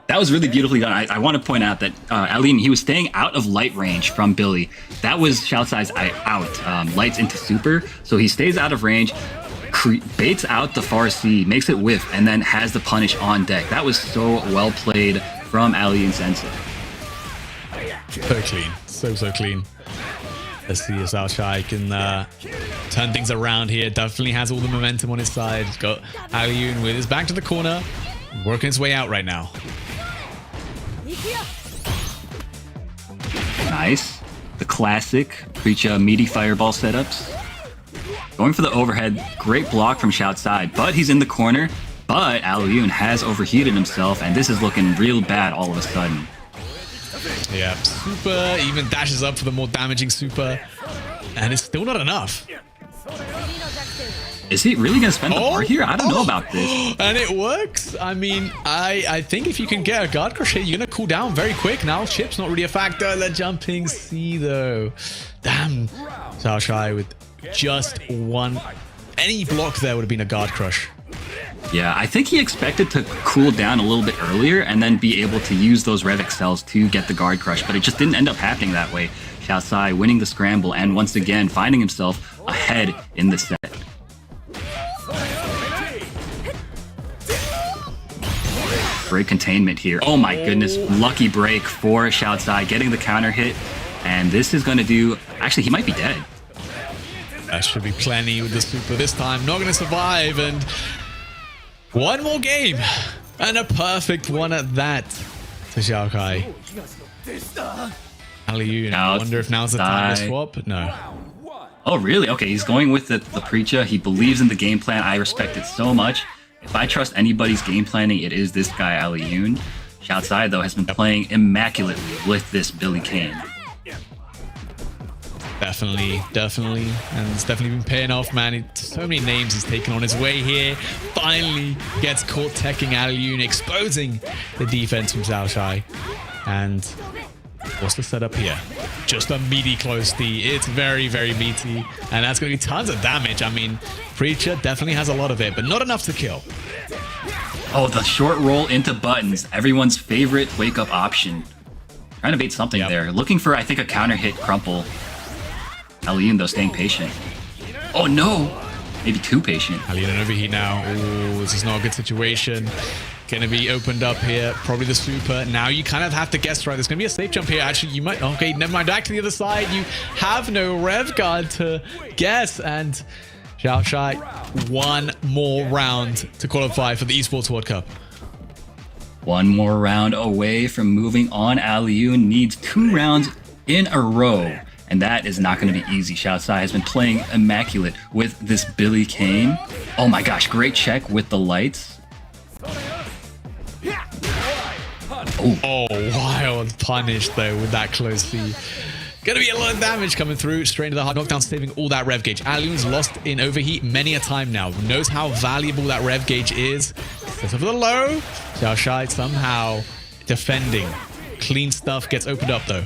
That was really beautifully done. I want to point out that Alioun, he was staying out of light range from Billy. That was Xiaocai's out. Lights into super. So he stays out of range, baits out the far C, makes it whiff, and then has the punish on deck. That was so well played from Alioun Sensei. So clean. So clean. Let's see if Xiaocai can turn things around here. Definitely has all the momentum on his side. He's got Alioun with his back to the corner, working his way out right now. Nice. The classic Preacher meaty fireball setups. Going for the overhead. Great block from Shoutside, but he's in the corner. But Alioun has overheated himself, and this is looking real bad all of a sudden. Yeah, super even dashes up for the more damaging super, and it's still not enough. Is he really going to spend the bar here? I don't know about this. And it works. I mean, I think if you can get a guard crush here, you're going to cool down very quick. Now, chip's not really a factor. The jumping C, though. Damn. Xiaoshai with just one. Any block there would have been a guard crush. Yeah, I think he expected to cool down a little bit earlier and then be able to use those Rev Excels to get the guard crush, but it just didn't end up happening that way. Xiaosai winning the scramble and once again finding himself ahead in the set. Great containment here. Oh my goodness, lucky break for Shoutsai, getting the counter hit, and this is going to do... Actually, he might be dead. That should be plenty with the super this time. Not going to survive, and one more game, and a perfect one at that to Xiaokai. Alioun, I wonder if now's the time to swap? No. Oh, really? Okay, he's going with the Preacher. He believes in the game plan. I respect it so much. If I trust anybody's game planning, it is this guy, Alioun. Shoutside, though, has been playing immaculately with this Billy Kane. Definitely. And it's definitely been paying off, man. So many names he's taken on his way here. Finally gets caught teching Alioun, exposing the defense from Xiaoshai. And what's the setup here? Just a meaty close D. It's very, very meaty. And that's going to be tons of damage. I mean, Preacher definitely has a lot of it, but not enough to kill. Oh, the short roll into buttons. Everyone's favorite wake-up option. Trying to bait something there. Looking for, I think, a counter hit crumple. Alioun, though, staying patient. Oh, no. Maybe too patient. Alioun overheat now. Ooh, this is not a good situation. Going to be opened up here. Probably the super. Now you kind of have to guess right. There's going to be a safe jump here. Actually, you might... Okay, never mind. Back to the other side. You have no rev guard to guess. And Xiaoshai, one more round to qualify for the Esports World Cup. One more round away from moving on. Alioun needs 2 rounds in a row. And that is not going to be easy. Xiaosai has been playing immaculate with this Billy Kane. Oh my gosh, great check with the lights. Oh, wild punish though with that close C. Gonna be a lot of damage coming through. Straight into the hard knockdown, saving all that rev gauge. Alioun's lost in overheat many a time now. Knows how valuable that rev gauge is. Goes over the low. Xiaoshai somehow defending. Clean stuff gets opened up though.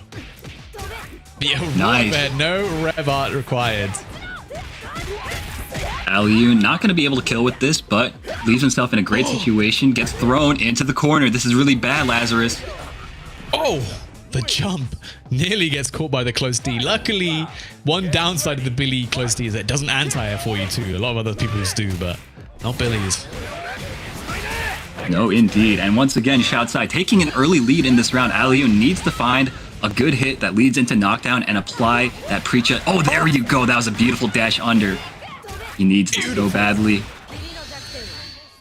Yeah, nice. No rev art required. Alioun not going to be able to kill with this, but leaves himself in a great situation. Gets thrown into the corner. This is really bad, Lazarus. Oh, the jump. Nearly gets caught by the close D. Luckily, one downside of the Billy close D is that it doesn't anti-air for you too. A lot of other people's do, but not Billy's. No, indeed. And once again, Shoutside taking an early lead in this round. Alioun needs to find a good hit that leads into knockdown and apply that Preacher. Oh, there you go. That was a beautiful dash under. He needs this so badly.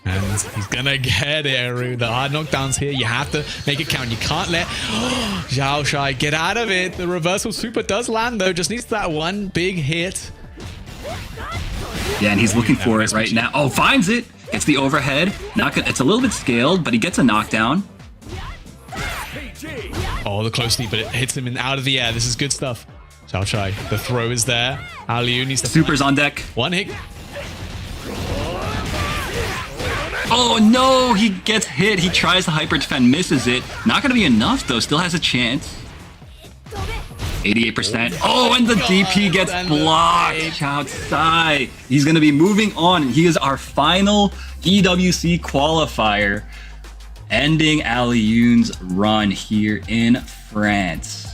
And he's gonna get it, Aru. The hard knockdowns here. You have to make it count. You can't let Xiaoshai get out of it. The reversal super does land, though. Just needs that one big hit. Yeah, and he's looking for it right now. Oh, finds it. It's the overhead. It's a little bit scaled, but he gets a knockdown. Oh, the close knee, but it hits him out of the air. This is good stuff. Xiaoshai, the throw is there. Alioun needs to... Super's on deck. One hit. Oh, no! He gets hit. He tries to hyper defend, misses it. Not going to be enough, though. Still has a chance. 88%. Oh, and the DP gets blocked. Outside. He's going to be moving on. He is our final EWC qualifier, ending Alioun's run here in France.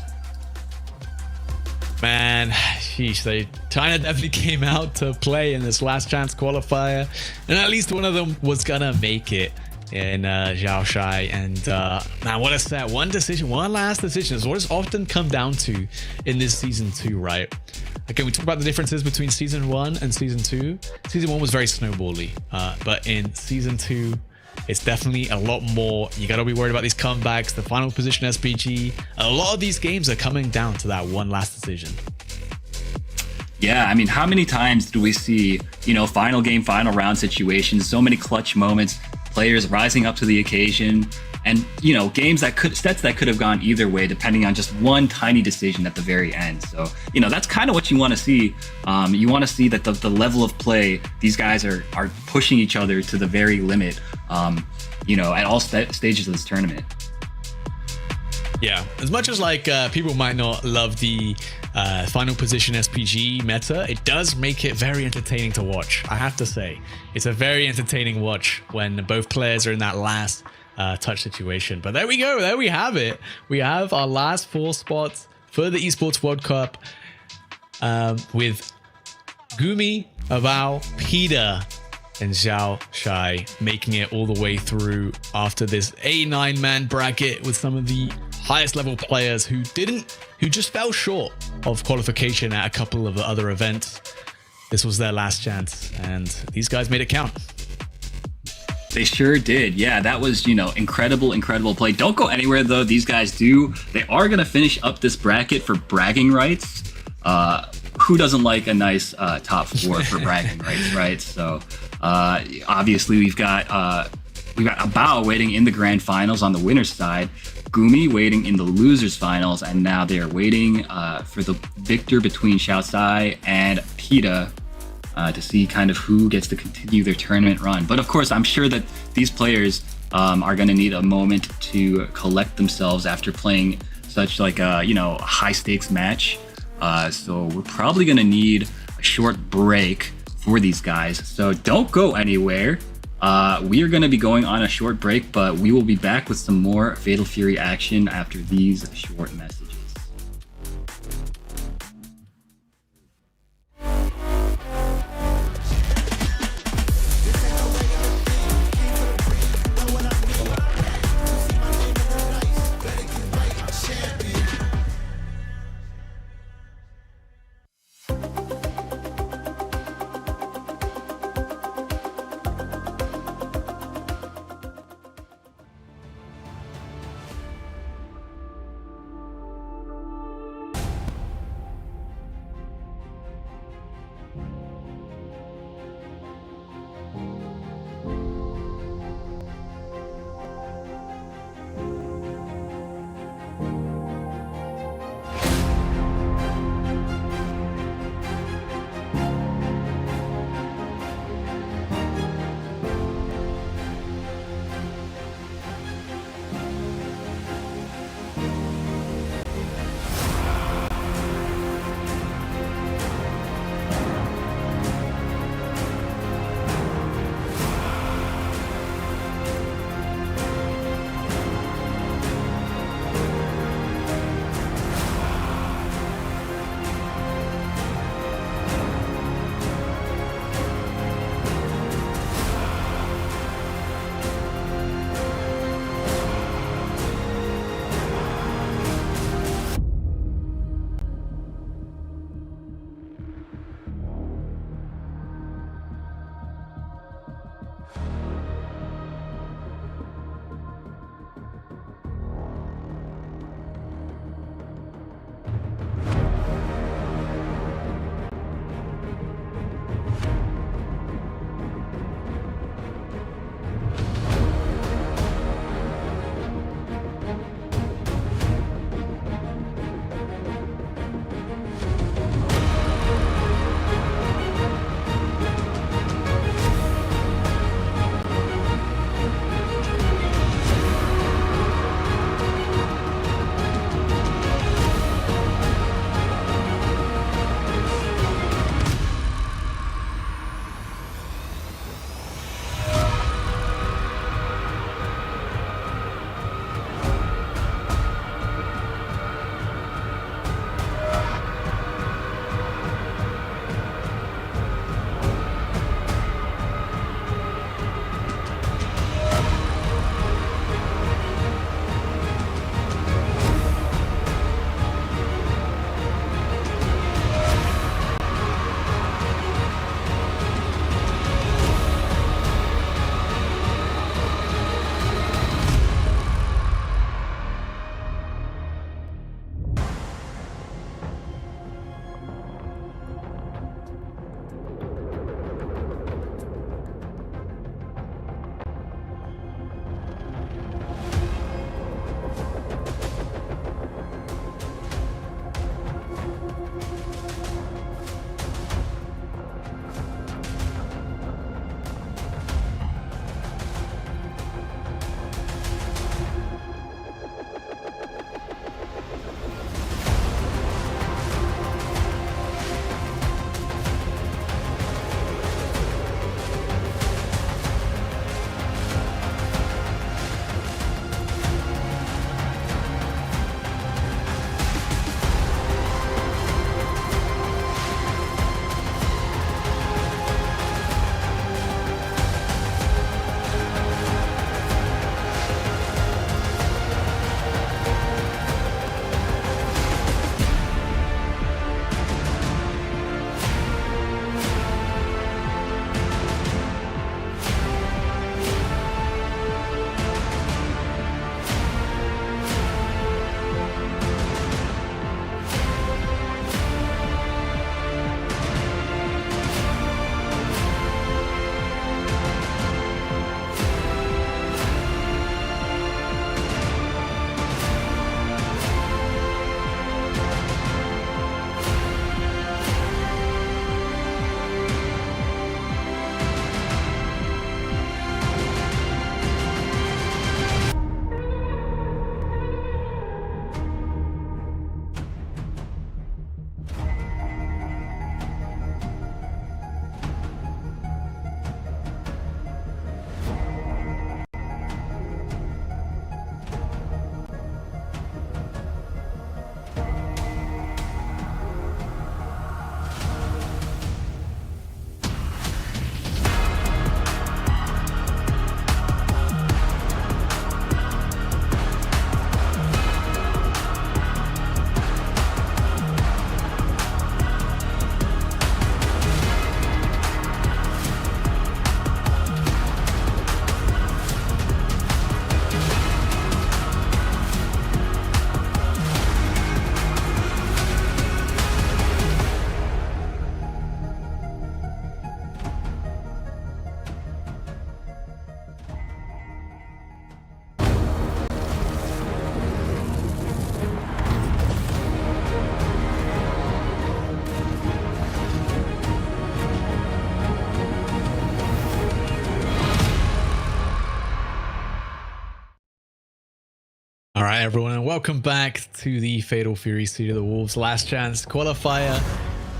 Man, sheesh, they China definitely came out to play in this last chance qualifier, and at least one of them was gonna make it in Xiaoshai. And man, what a set. One decision, one last decision is what it's often come down to in this season 2, right? Again, we talked about the differences between season 1 and season 2. Season 1 was very snowbally, but in season 2, it's definitely a lot more. You gotta be worried about these comebacks, the final position SPG. A lot of these games are coming down to that one last decision. Yeah, I mean, how many times do we see, final game, final round situations, so many clutch moments, players rising up to the occasion, and, sets that could have gone either way, depending on just one tiny decision at the very end. So, that's kind of what you want to see. You want to see that the level of play, these guys are pushing each other to the very limit, at all stages of this tournament. Yeah, as much as people might not love the final position SPG meta, it does make it very entertaining to watch. I have to say, it's a very entertaining watch when both players are in that last touch situation. But there we go. There we have it. We have our last 4 spots for the Esports World Cup with Gumi, Avao, Peter, and Zhao Shai making it all the way through after this 9-man bracket with some of the highest level players who just fell short of qualification at a couple of the other events. This was their last chance, and these guys made it count. They sure did. Yeah, that was, incredible play. Don't go anywhere, though. These guys they are going to finish up this bracket for bragging rights. Who doesn't like a nice top 4 for bragging rights, right? So obviously we've got Abao waiting in the grand finals on the winner's side, Gumi waiting in the losers finals, and now they are waiting for the victor between Xiao Sai and Pita to see kind of who gets to continue their tournament run. But of course, I'm sure that these players are going to need a moment to collect themselves after playing such a high stakes match. So we're probably going to need a short break for these guys. So don't go anywhere. We are going to be going on a short break, but we will be back with some more Fatal Fury action after these short messages. Alright everyone, and welcome back to the Fatal Fury City of the Wolves Last Chance qualifier.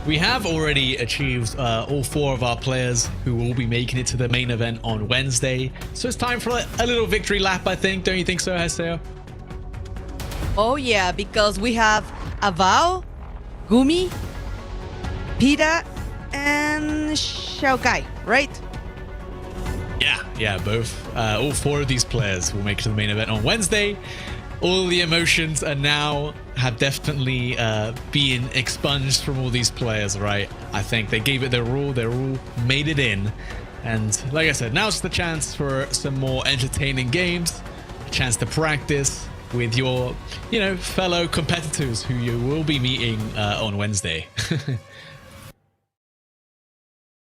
We have already achieved all 4 of our players who will be making it to the main event on Wednesday. So it's time for a little victory lap, I think. Don't you think so, Haseo? Oh yeah, because we have Avao, Gumi, Pita, and Xiaokai, right? Yeah, both. All 4 of these players will make it to the main event on Wednesday. All the emotions are now have definitely been expunged from all these players, right? I think they gave it their all made it in. And like I said, now's the chance for some more entertaining games, a chance to practice with your, fellow competitors who you will be meeting on Wednesday.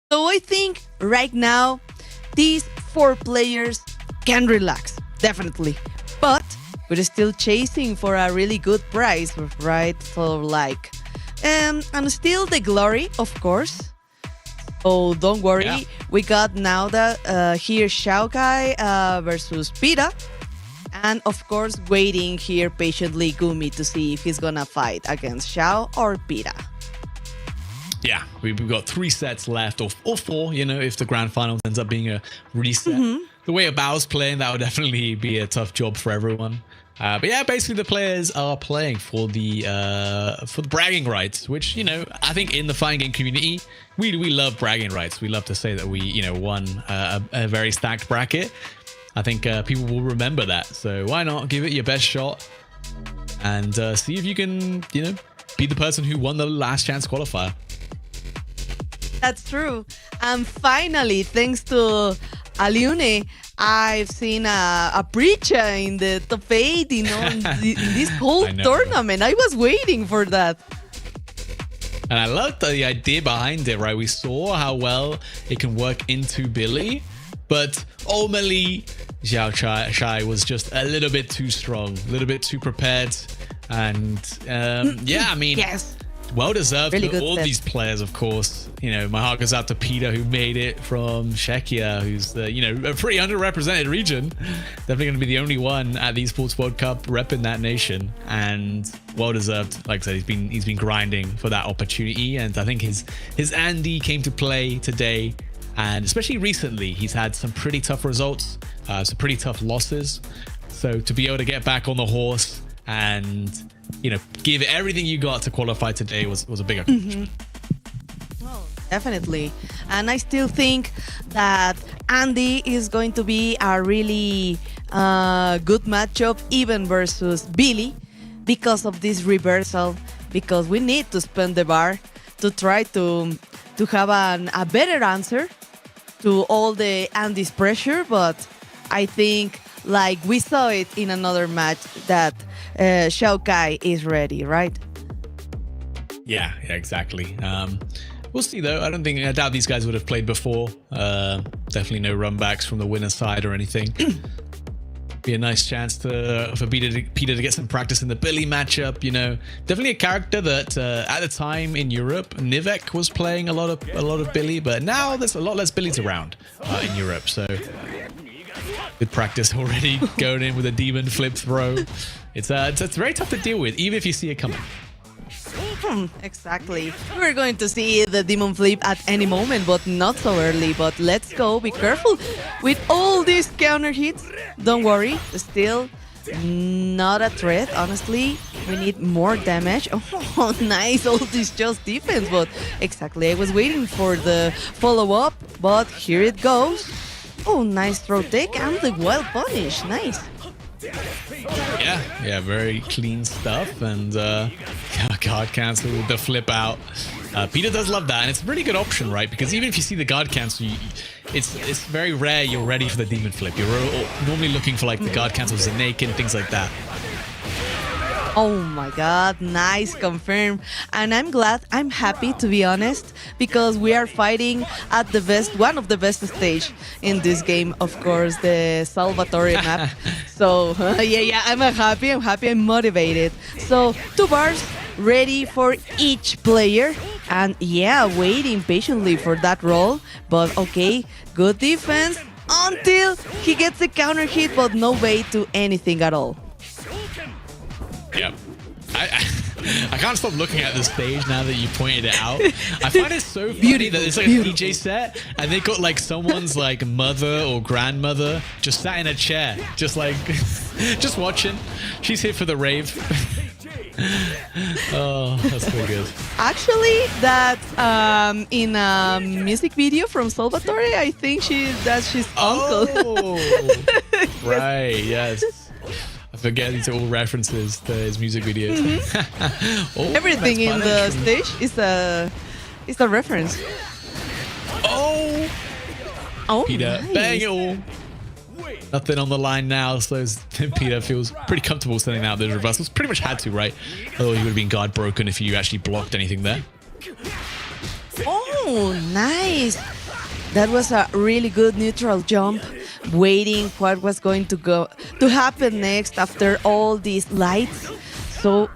So I think right now, these 4 players can relax, definitely. But we're still chasing for a really good prize, right? So and still the glory, of course. So don't worry, Yeah. We got now that here Xiaokai versus Pita. And of course, waiting here patiently Gumi to see if he's gonna fight against Xiao or Pita. Yeah, we've got 3 sets left, or 4, if the grand final ends up being a reset. The way Abao's playing, that would definitely be a tough job for everyone. But yeah, basically the players are playing for the bragging rights, which, I think in the fighting game community, we love bragging rights. We love to say that we, won a very stacked bracket. I think people will remember that. So why not give it your best shot and see if you can, be the person who won the last chance qualifier. That's true. And finally, thanks to Aliune, I've seen a preacher in the top 8, in this whole tournament. I was waiting for that. And I love the idea behind it, right? We saw how well it can work into Billy, but ultimately, Xiao Shai was just a little bit too strong, a little bit too prepared. And Yes. Well deserved Really for good all set. these players, of course. My heart goes out to Peter, who made it from Czechia, who's the, a pretty underrepresented region. Definitely going to be the only one at the Esports World Cup repping that nation, and well deserved. Like I said, he's been grinding for that opportunity, and I think his Andy came to play today, and especially recently, he's had some pretty tough results, some pretty tough losses. So to be able to get back on the horse and give it everything you got to qualify today was a big accomplishment. Oh, definitely. And I still think that Andy is going to be a really good matchup, even versus Billy, because of this reversal, because we need to spend the bar to try to have a better answer to all the Andy's pressure. But I think, like we saw it in another match, that Xiaokai is ready, right? Yeah, exactly. We'll see though. I doubt these guys would have played before. Definitely no runbacks from the winner's side or anything. Be a nice chance for Peter to get some practice in the Billy matchup. Definitely a character that at the time in Europe, Nivek was playing a lot of Billy, but now there's a lot less Billys around in Europe. So good practice already going in with a demon flip throw. It's very tough to deal with, even if you see it coming. Exactly. We're going to see the demon flip at any moment, but not so early. But let's go. Be careful with all these counter hits. Don't worry. Still not a threat, honestly. We need more damage. Oh, nice. All this just defense. But exactly. I was waiting for the follow-up, but here it goes. Oh, nice throw take and the wild punish. Nice. Yeah, very clean stuff, and guard cancel with the flip out. Peter does love that, and it's a really good option, right? Because even if you see the guard cancel, it's very rare you're ready for the demon flip. You're normally looking for like the guard cancels, the naked, things like that. Oh my god, nice, confirm. And I'm happy to be honest, because we are fighting at the one of the best stage in this game, of course, the Salvatore map. So yeah, I'm happy, I'm motivated. So 2 bars ready for each player, and yeah, waiting patiently for that roll. But okay, good defense until he gets the counter hit, but no way to anything at all. Yep. I can't stop looking at the stage now that you pointed it out. I find it so funny that it's like a DJ set and they got like someone's like mother or grandmother just sat in a chair, just like just watching. She's here for the rave. Oh, that's so good. Actually, that in a music video from Salvatore, I think that's his uncle. Oh, right, yes. I forget these are all references to his music videos. Oh, Everything in the actually. stage is a reference. Oh, Peter, nice. bang it all. Nothing on the line now, so Peter feels pretty comfortable sending out those reversals. Pretty much had to, right? Although he would have been guard broken if you actually blocked anything there. Oh, nice. That was a really good neutral jump. Waiting what was going to happen next after all these lights. So,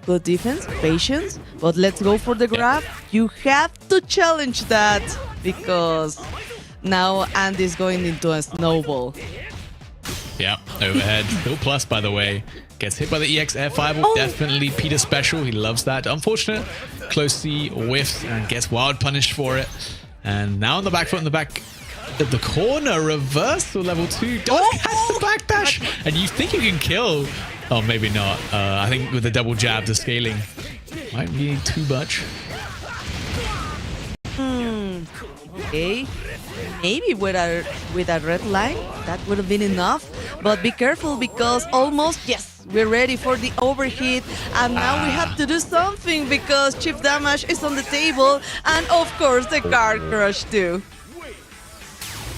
good defense, patience, but let's go for the grab. You have to challenge that because now Andy's going into a snowball. Yeah, overhead. Still plus, by the way. Gets hit by the EX air fireball. Definitely Peter special. He loves that. Unfortunate. Close C whiffs and gets wild punished for it. And now on the back foot in the back at the corner, reversal level 2. Does catch the backdash. And you think you can kill. Oh, maybe not. I think with the double jab, the scaling might be too much. Okay. Maybe with a red line, that would have been enough. But be careful because almost, yes, we're ready for the overheat. And now we have to do something because chip damage is on the table. And of course, the guard crush too.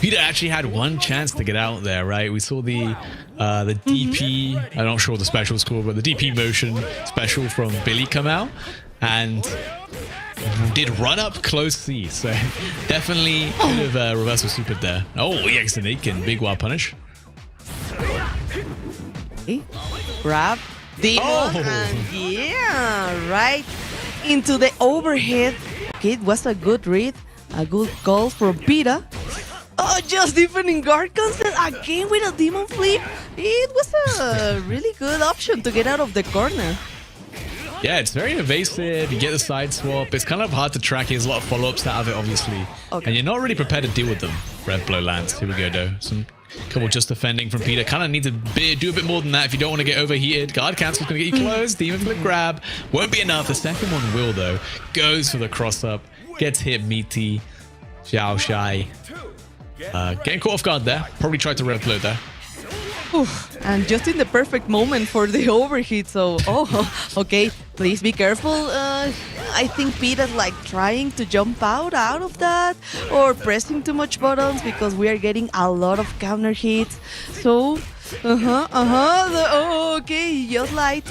Peter actually had one chance to get out there, right? We saw the DP, I'm not sure what the special is called, but the DP motion special from Billy come out. And did run up close C, so definitely could have reversal supered there. Oh, EX and Aiken, big wild punish. Okay. Grab, demon, and yeah, right into the overhead. Okay, it was a good read, a good call from Pita. Oh, just defending guard consent again with a demon flip. It was a really good option to get out of the corner. Yeah, it's very evasive. You get the side swap. It's kind of hard to track. There's a lot of follow-ups out of it, obviously. Okay. And you're not really prepared to deal with them. Red blow lands. Here we go, though. Some couple just defending from Peter. Kind of need to do a bit more than that if you don't want to get overheated. Guard cancel's going to get you close. Demon flip grab. Won't be enough. The second one will, though. Goes for the cross-up. Gets hit meaty. Xiao Shai. Getting caught off guard there. Probably tried to red blow there. Oof, and just in the perfect moment for the overheat. So, okay, please be careful. I think Peter's like trying to jump out of that or pressing too much buttons because we are getting a lot of counter hits. So, okay, just light.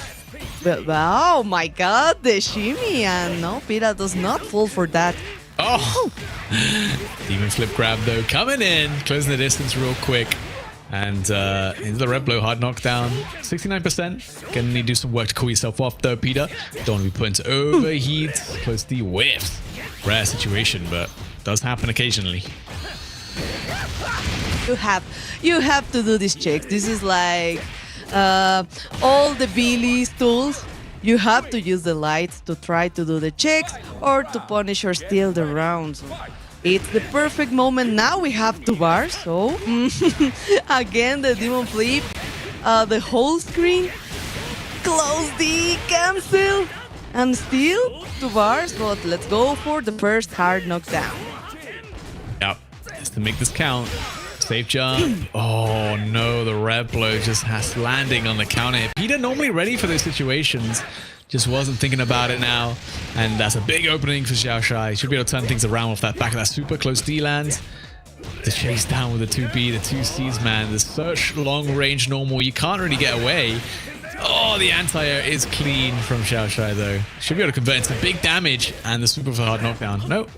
But, oh my god, the shimmy. And no, Peter does not fall for that. Oh! Demon flip grab, though, coming in. Closing the distance real quick. And into the red blow, hard knockdown, 69%. Gonna need to do some work to cool yourself off though, Peter. Don't want to be put into overheat. Close the whiffs. Rare situation, but does happen occasionally. You have to do these checks. This is like all the Billy's tools. You have to use the lights to try to do the checks or to punish or steal the rounds. It's the perfect moment. Now we have 2 bars, so again the demon flip, the whole screen, close the cancel, and still 2 bars, but let's go for the first hard knockdown. Yep, just to make this count. Safe jump. Oh no, the red blow just has landing on the counter hit. Peter normally ready for those situations. Just wasn't thinking about it now. And that's a big opening for Xiao Shai. Should be able to turn things around off that back of that super close D lands. The chase down with the 2B, the 2Cs, man. There's such long range normal. You can't really get away. Oh, the anti-air is clean from Xiao Shai, though. Should be able to convert into big damage and the super for hard knockdown. Nope.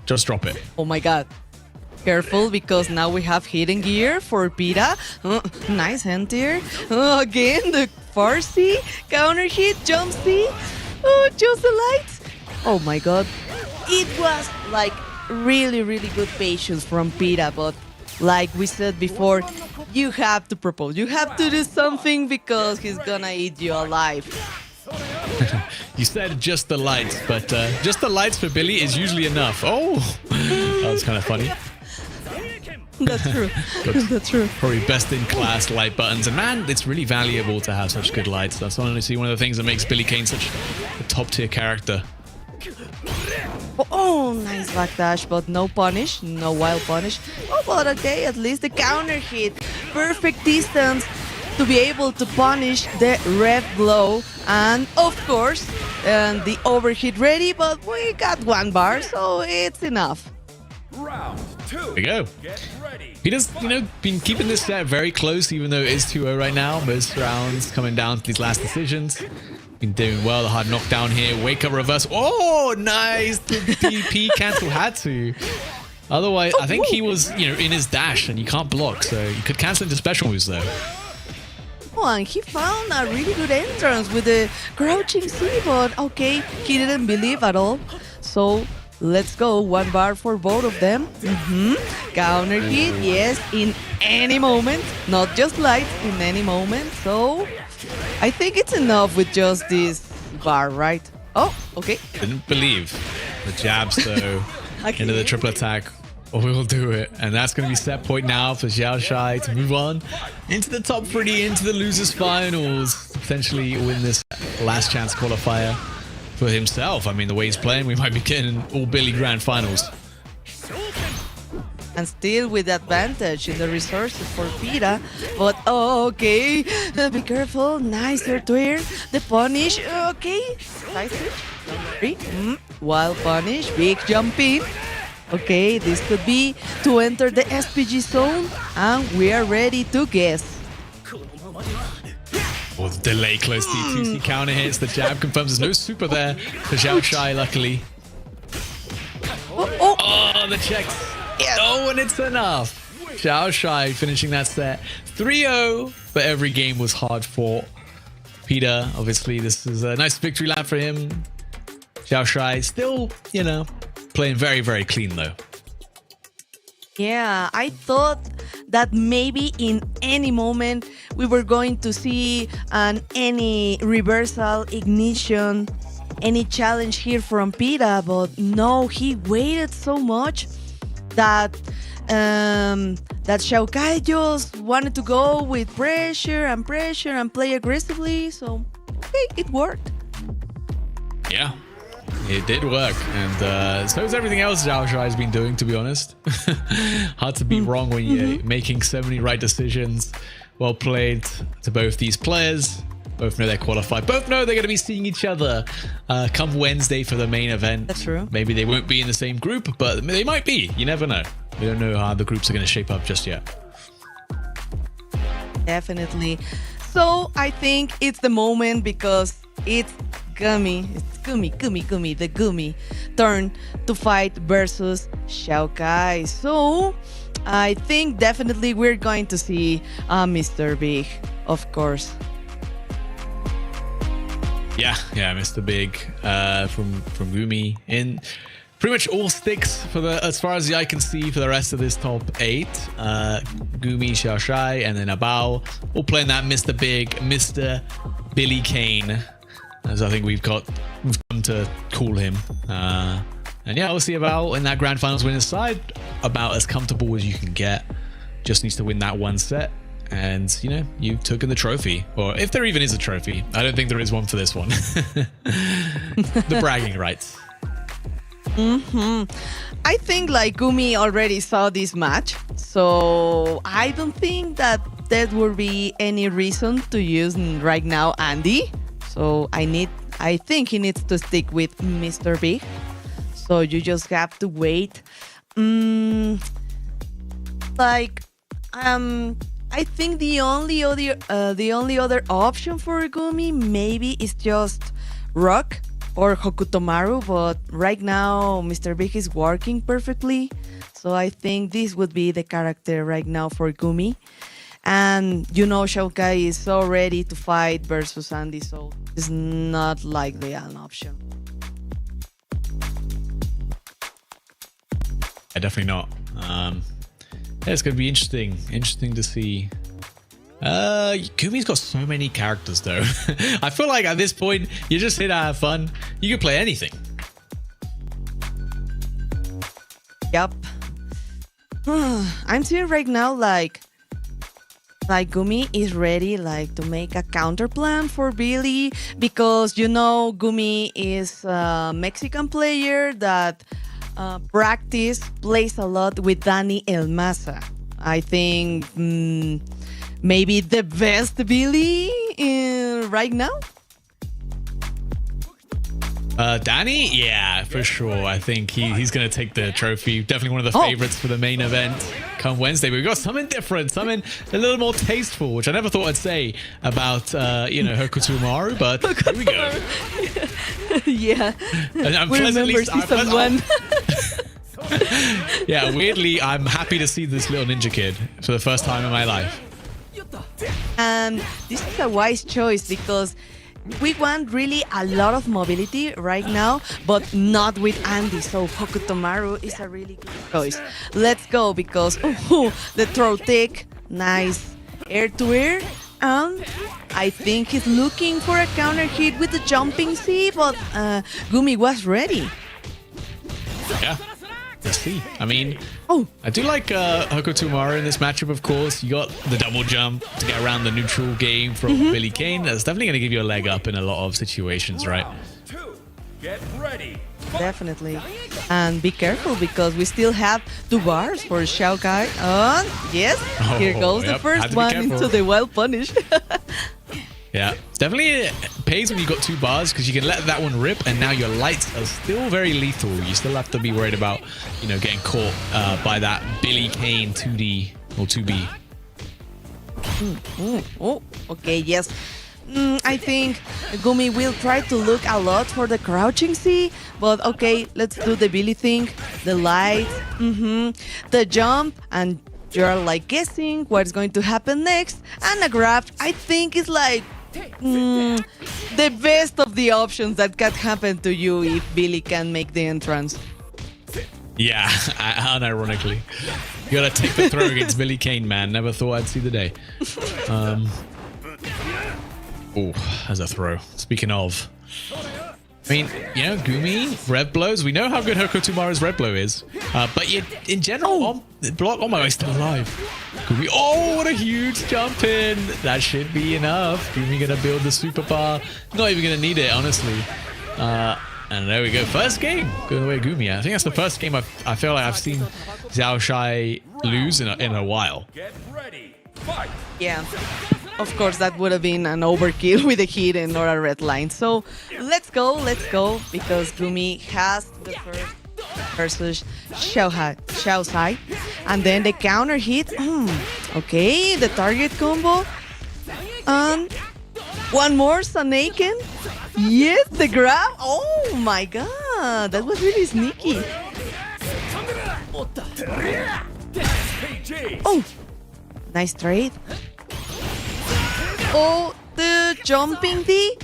Just drop it. Oh my god. Careful because now we have hidden gear for Pita. Nice hand here. Again, the far C, counter hit, jump C. Oh, just the lights. Oh my god. It was like really, really good patience from Pita, but like we said before, you have to propose. You have to do something because he's gonna eat you alive. You said just the lights, but just the lights for Billy is usually enough. Oh, that was kind of funny. That's true. That's true. Probably best in class light buttons. And man, it's really valuable to have such good lights. That's honestly one of the things that makes Billy Kane such a top tier character. Oh, nice backdash, but no punish, no wild punish. Oh, but okay, at least the counter hit. Perfect distance to be able to punish the red blow. And of course, the overhit ready, but we got 1 bar, so it's enough. Round 2. There we go. Get ready. Peter's, been keeping this set very close, even though it is 2-0 right now. Most rounds coming down to these last decisions. Been doing well. The hard knockdown here. Wake up reverse. Oh, nice. The DP cancel had to. Otherwise, I think he was, in his dash, and you can't block, so you could cancel into special moves though. Oh, and he found a really good entrance with the crouching C, but okay, he didn't believe at all. So let's go. 1 bar for both of them. Counter hit, yes, in any moment. Not just light, in any moment. So I think it's enough with just this bar, right? Oh, okay. Didn't believe the jabs though Okay. into the triple attack. We'll do it, and that's going to be set point now for Xiao Shai to move on into the top 3, into the losers finals, potentially win this last chance qualifier for himself. I mean, the way he's playing, we might be getting all Billy grand finals. And still with advantage in the resources for Pita. But okay, be careful. Nice air to air. The punish. Okay. Side switch. Wild punish. Big jump in. Okay, this could be to enter the SPG zone. And we are ready to guess. Oh, the delay close D2C counter hits. The jab confirms there's no super there for Xiao Shai, luckily. Oh, the checks. Yes. Oh, and it's enough. Xiao Shai finishing that set 3-0, but every game was hard fought. Peter, obviously, this is a nice victory lap for him. Xiao Shai still, playing very, very clean though. Yeah, I thought that maybe in any moment we were going to see any reversal, ignition, any challenge here from Pita, but no, he waited so much that Xiao Kai just wanted to go with pressure and play aggressively. So okay, it worked. Yeah, it did work, and so is everything else Xiao Shai has been doing, to be honest. Hard to be wrong when you're making so many right decisions. Well played to both these players. Both know they're qualified. Both know they're going to be seeing each other come Wednesday for the main event. That's true. Maybe they won't be in the same group, but they might be. You never know. We don't know how the groups are going to shape up just yet. Definitely. So I think it's the moment because it's Gumi. It's Gumi, the Gumi turn to fight versus Xiao Kai. So I think definitely we're going to see Mr. Big, of course. Yeah, Mr. Big from Gumi in pretty much all sticks for as far as the eye can see for the rest of this top 8. Gumi, Xiao Shai, and then Abao all playing that Mr. Big, Mr. Billy Kane, as I think we've come to call him. And yeah, we'll see Abao in that grand finals winner's side, about as comfortable as you can get. Just needs to win that one set. And, you've taken the trophy. Or if there even is a trophy. I don't think there is one for this one. The bragging rights. I think Gumi already saw this match. So I don't think that there would be any reason to use right now Andy. So I think he needs to stick with Mr. Big. So you just have to wait. I think the only other option for Gumi maybe is just Rock or Hokutomaru, but right now Mr. Big is working perfectly, so I think this would be the character right now for Gumi. And Xiao Kai is so ready to fight versus Andy, so it's not likely an option. Yeah, definitely not. Yeah, it's gonna be interesting. Interesting to see. Gumi's got so many characters though. I feel like at this point, you're just here to have fun. You can play anything. Yep. I'm seeing right now like Gumi is ready like to make a counter plan for Billy, because you know Gumi is a Mexican player that plays a lot with Dani Elmaza. I think maybe the best Billy right now. Danny, yeah, for sure. I think he's going to take the trophy. Definitely one of the favorites for the main event come Wednesday. But we've got something different, something a little more tasteful, which I never thought I'd say about, Hokuto Umaru, but here we go. Yeah. And I'm we remember season 1. Yeah, weirdly, I'm happy to see this little ninja kid for the first time in my life. And this is a wise choice because we want really a lot of mobility right now, but not with Andy. So Hokuto Umaru is a really good choice. Let's go, because the throw tick, nice air to air. I think he's looking for a counter hit with the jumping C, but Gumi was ready. Yeah. Let's see. I mean, I do like Hokuto Umaru in this matchup, of course. You got the double jump to get around the neutral game from Billy Kane. That's definitely going to give you a leg up in a lot of situations, right? 2. Get ready. Definitely. And be careful, because we still have 2 bars for Xiao Kai. Yes, here goes the first one into the wild punish. Yeah, it's definitely pays when you got 2 bars, because you can let that one rip, and now your lights are still very lethal. You still have to be worried about, getting caught by that Billy Kane 2D or 2B. Okay, yes. I think Gumi will try to look a lot for the crouching C, but okay, let's do the Billy thing. The light, the jump, and you're like guessing what's going to happen next. And a grab, I think, is like the best of the options that can happen to you if Billy can make the entrance. Yeah, unironically. You gotta take the throw against Billy Kane, man. Never thought I'd see the day. As a throw. Speaking of, I mean, Gumi, red blows. We know how good Hokuto Umaru's red blow is. But in general, block. Oh my God, he's still alive. Gumi, what a huge jump in. That should be enough. Gumi gonna build the super bar. Not even gonna need it, honestly. And there we go. First game going the way of Gumi. I think that's the first game I feel like I've seen Xiao Shai lose in a while. Get ready. Fight. Yeah. Of course, that would have been an overkill with a hit and not a red line. So let's go, because Gumi has the first versus Xiao Sai. And then the counter hit. Okay, the target combo. And one more Sanaken. Yes, the grab. Oh my God, that was really sneaky. Nice trade. The jumping D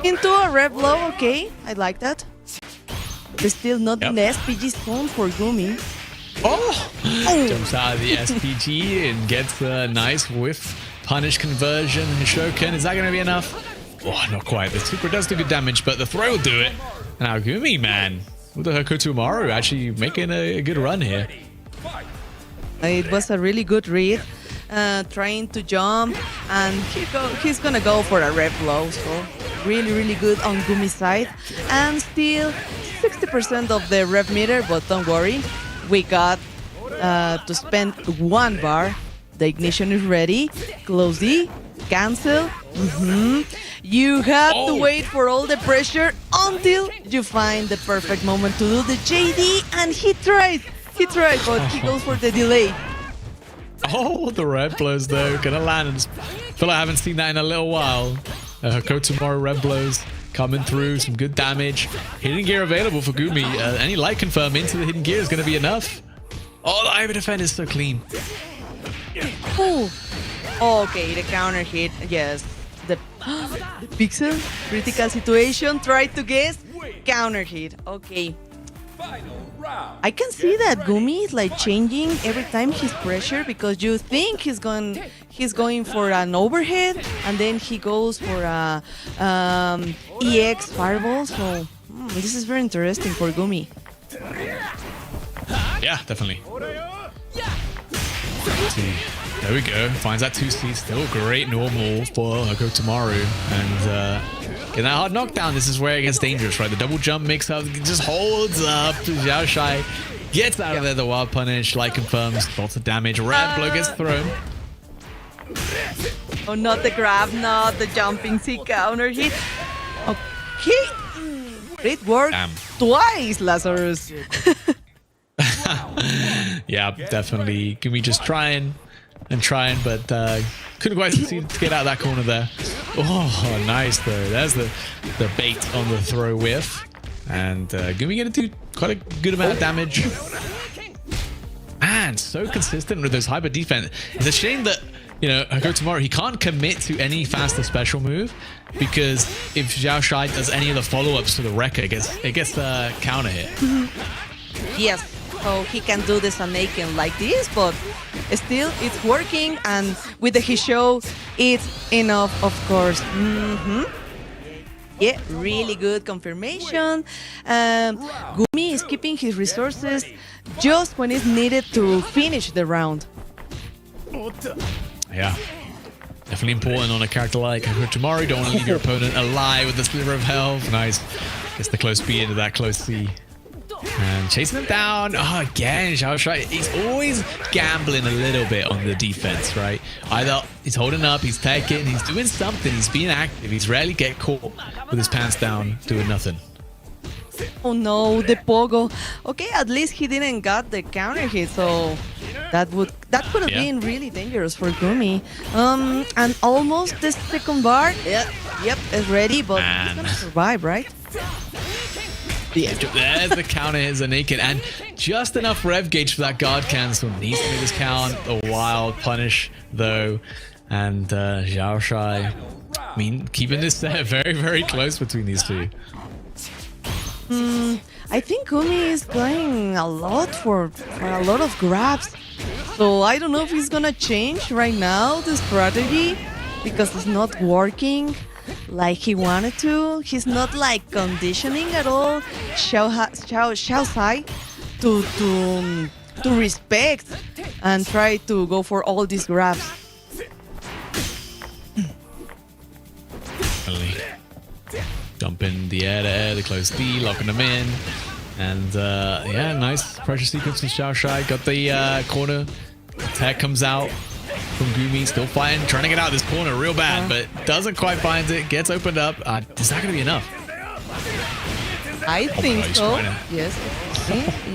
into a red blow. Okay, I like that. But still not in the SPG zone for Gumi. Jumps out of the SPG and gets a nice whiff punish conversion. Shoken, is that going to be enough? Not quite. The super does do good damage, but the throw will do it. Now Gumi, man, with the Hokuto Umaru actually making a good run here. It was a really good read. Trying to jump, and he's gonna go for a red blow. So really good on Gumi's side, and still 60% of the rev meter. But don't worry, we got to spend 1 bar. The ignition is ready. Close D, cancel. You have to wait for all the pressure until you find the perfect moment to do the JD, and he tried, but he goes for the delay. The red blows though, gonna land. I feel like I haven't seen that in a little while. Hokuto Umaru red blows coming through, some good damage. Hidden gear available for Gumi. Any light confirm into the hidden gear is gonna be enough. The Iber defend is so clean. Okay, the counter hit. Yes, the pixel critical situation. Tried to guess, counter hit. Okay. Final round. I can see that Gumi is like changing every time he's pressure because you think he's going for an overhead and then he goes for a EX fireball. So this is very interesting for Gumi. Yeah, definitely. See, there we go. Finds that 2C. Still great normal for Gotomaru. And in that hard knockdown, this is where it gets dangerous, right? The double jump mix-up just holds up. Xiaoshai gets out of there. The wild punish, light confirms, lots of damage. Red blow gets thrown. Oh, not the grab, not the jumping C counter hit. Okay. Great work. Damn. Twice, Lazarus. Yeah, definitely. Gumi just trying, but couldn't quite succeed to get out of that corner there. Oh, nice though. There's the bait on the throw whiff. And Gumi gonna do quite a good amount of damage. Man, so consistent with those hyper defense. It's a shame that, you know, Gotomaru, he can't commit to any faster special move because if Xiaoshai does any of the follow-ups to the Rekka, it gets a counter hit. Yes. So he can do the Sanaken like this, but still it's working, and with the Hisho, it's enough, of course. Yeah, really good confirmation. Gumi is keeping his resources just when it's needed to finish the round. Yeah, definitely important on a character like Gotomaru. Don't want to leave your opponent alive with a sliver of health. Nice. Gets the close B into that close C. And chasing him down. Oh, again, Xiaoshai. He's always gambling a little bit on the defense, right? Either he's holding up, he's taking, he's doing something, he's being active. He's rarely get caught with his pants down doing nothing. Oh no, the pogo. Okay, at least he didn't got the counter hit, so that could have been really dangerous for Gumi. And almost the second bar. Yep, it's ready, but he's gonna survive, right? Yeah. There's the counter hit Zanaken, and just enough rev gauge for that guard cancel. Needs to make this count. A wild punish though, and Xiaoshai. I mean, keeping this set very, very close between these two. I think Gumi is going a lot for a lot of grabs. So I don't know if he's gonna change right now the strategy because it's not working like he wanted to. He's not like conditioning at all Xiaoshai to respect and try to go for all these grabs. Jump in the air to air, the close D, locking them in. And yeah, nice pressure sequence from Xiaoshai. Got the corner. Attack comes out from Gumi, still fighting, trying to get out of this corner real bad, but doesn't quite find it. Gets opened up. Is that going to be enough? I think so. Yes.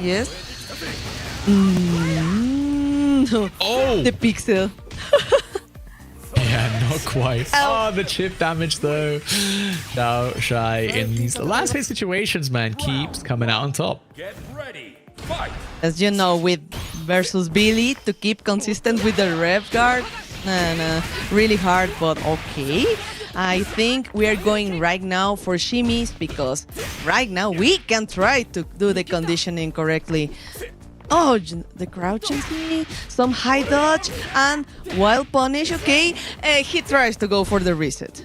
Yes. Oh! The pixel. Yeah, not quite. Oh, the chip damage though. Xiaoshai in these last hit situations, man, keeps coming out on top. Get ready. Fight. As you know, with versus Billy, to keep consistent with the rev guard, really hard, but okay. I think we are going right now for shimmies because right now we can try to do the conditioning correctly. Oh, the crouching knee, some high dodge, and wild punish. Okay, he tries to go for the reset.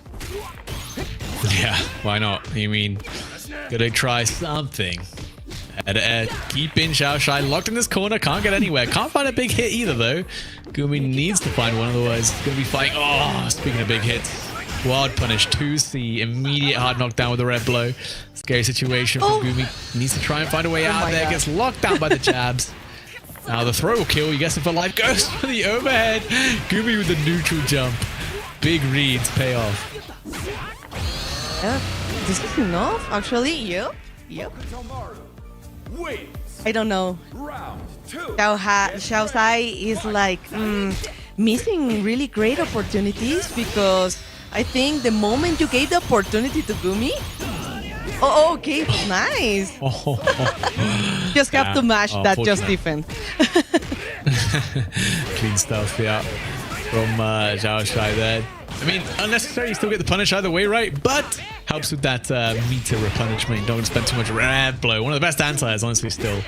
Yeah, why not? I mean, gotta try something. Keep in Xiaoshai, locked in this corner, can't get anywhere. Can't find a big hit either, though. Gumi needs to find one, otherwise he's gonna be fighting. Oh, speaking of big hits, wild punish 2C, immediate hard knockdown with the red blow. Scary situation for Gumi. Needs to try and find a way out there. Gets locked down by the jabs. Now the throw will kill. You guess him for life. Goes for the overhead. Gumi with the neutral jump. Big reads pay off. Yeah, this is enough, actually. Yep. I don't know. Round 2. Xiaoshai is like missing really great opportunities because I think the moment you gave the opportunity to Gumi, okay, nice. Just have to mash that just defense. Clean stuff, yeah, from Xiaoshai there. I mean, unnecessary, you still get the punish either way, right? But helps with that meter replenishment. Don't spend too much red blow. One of the best anti-airs, honestly, still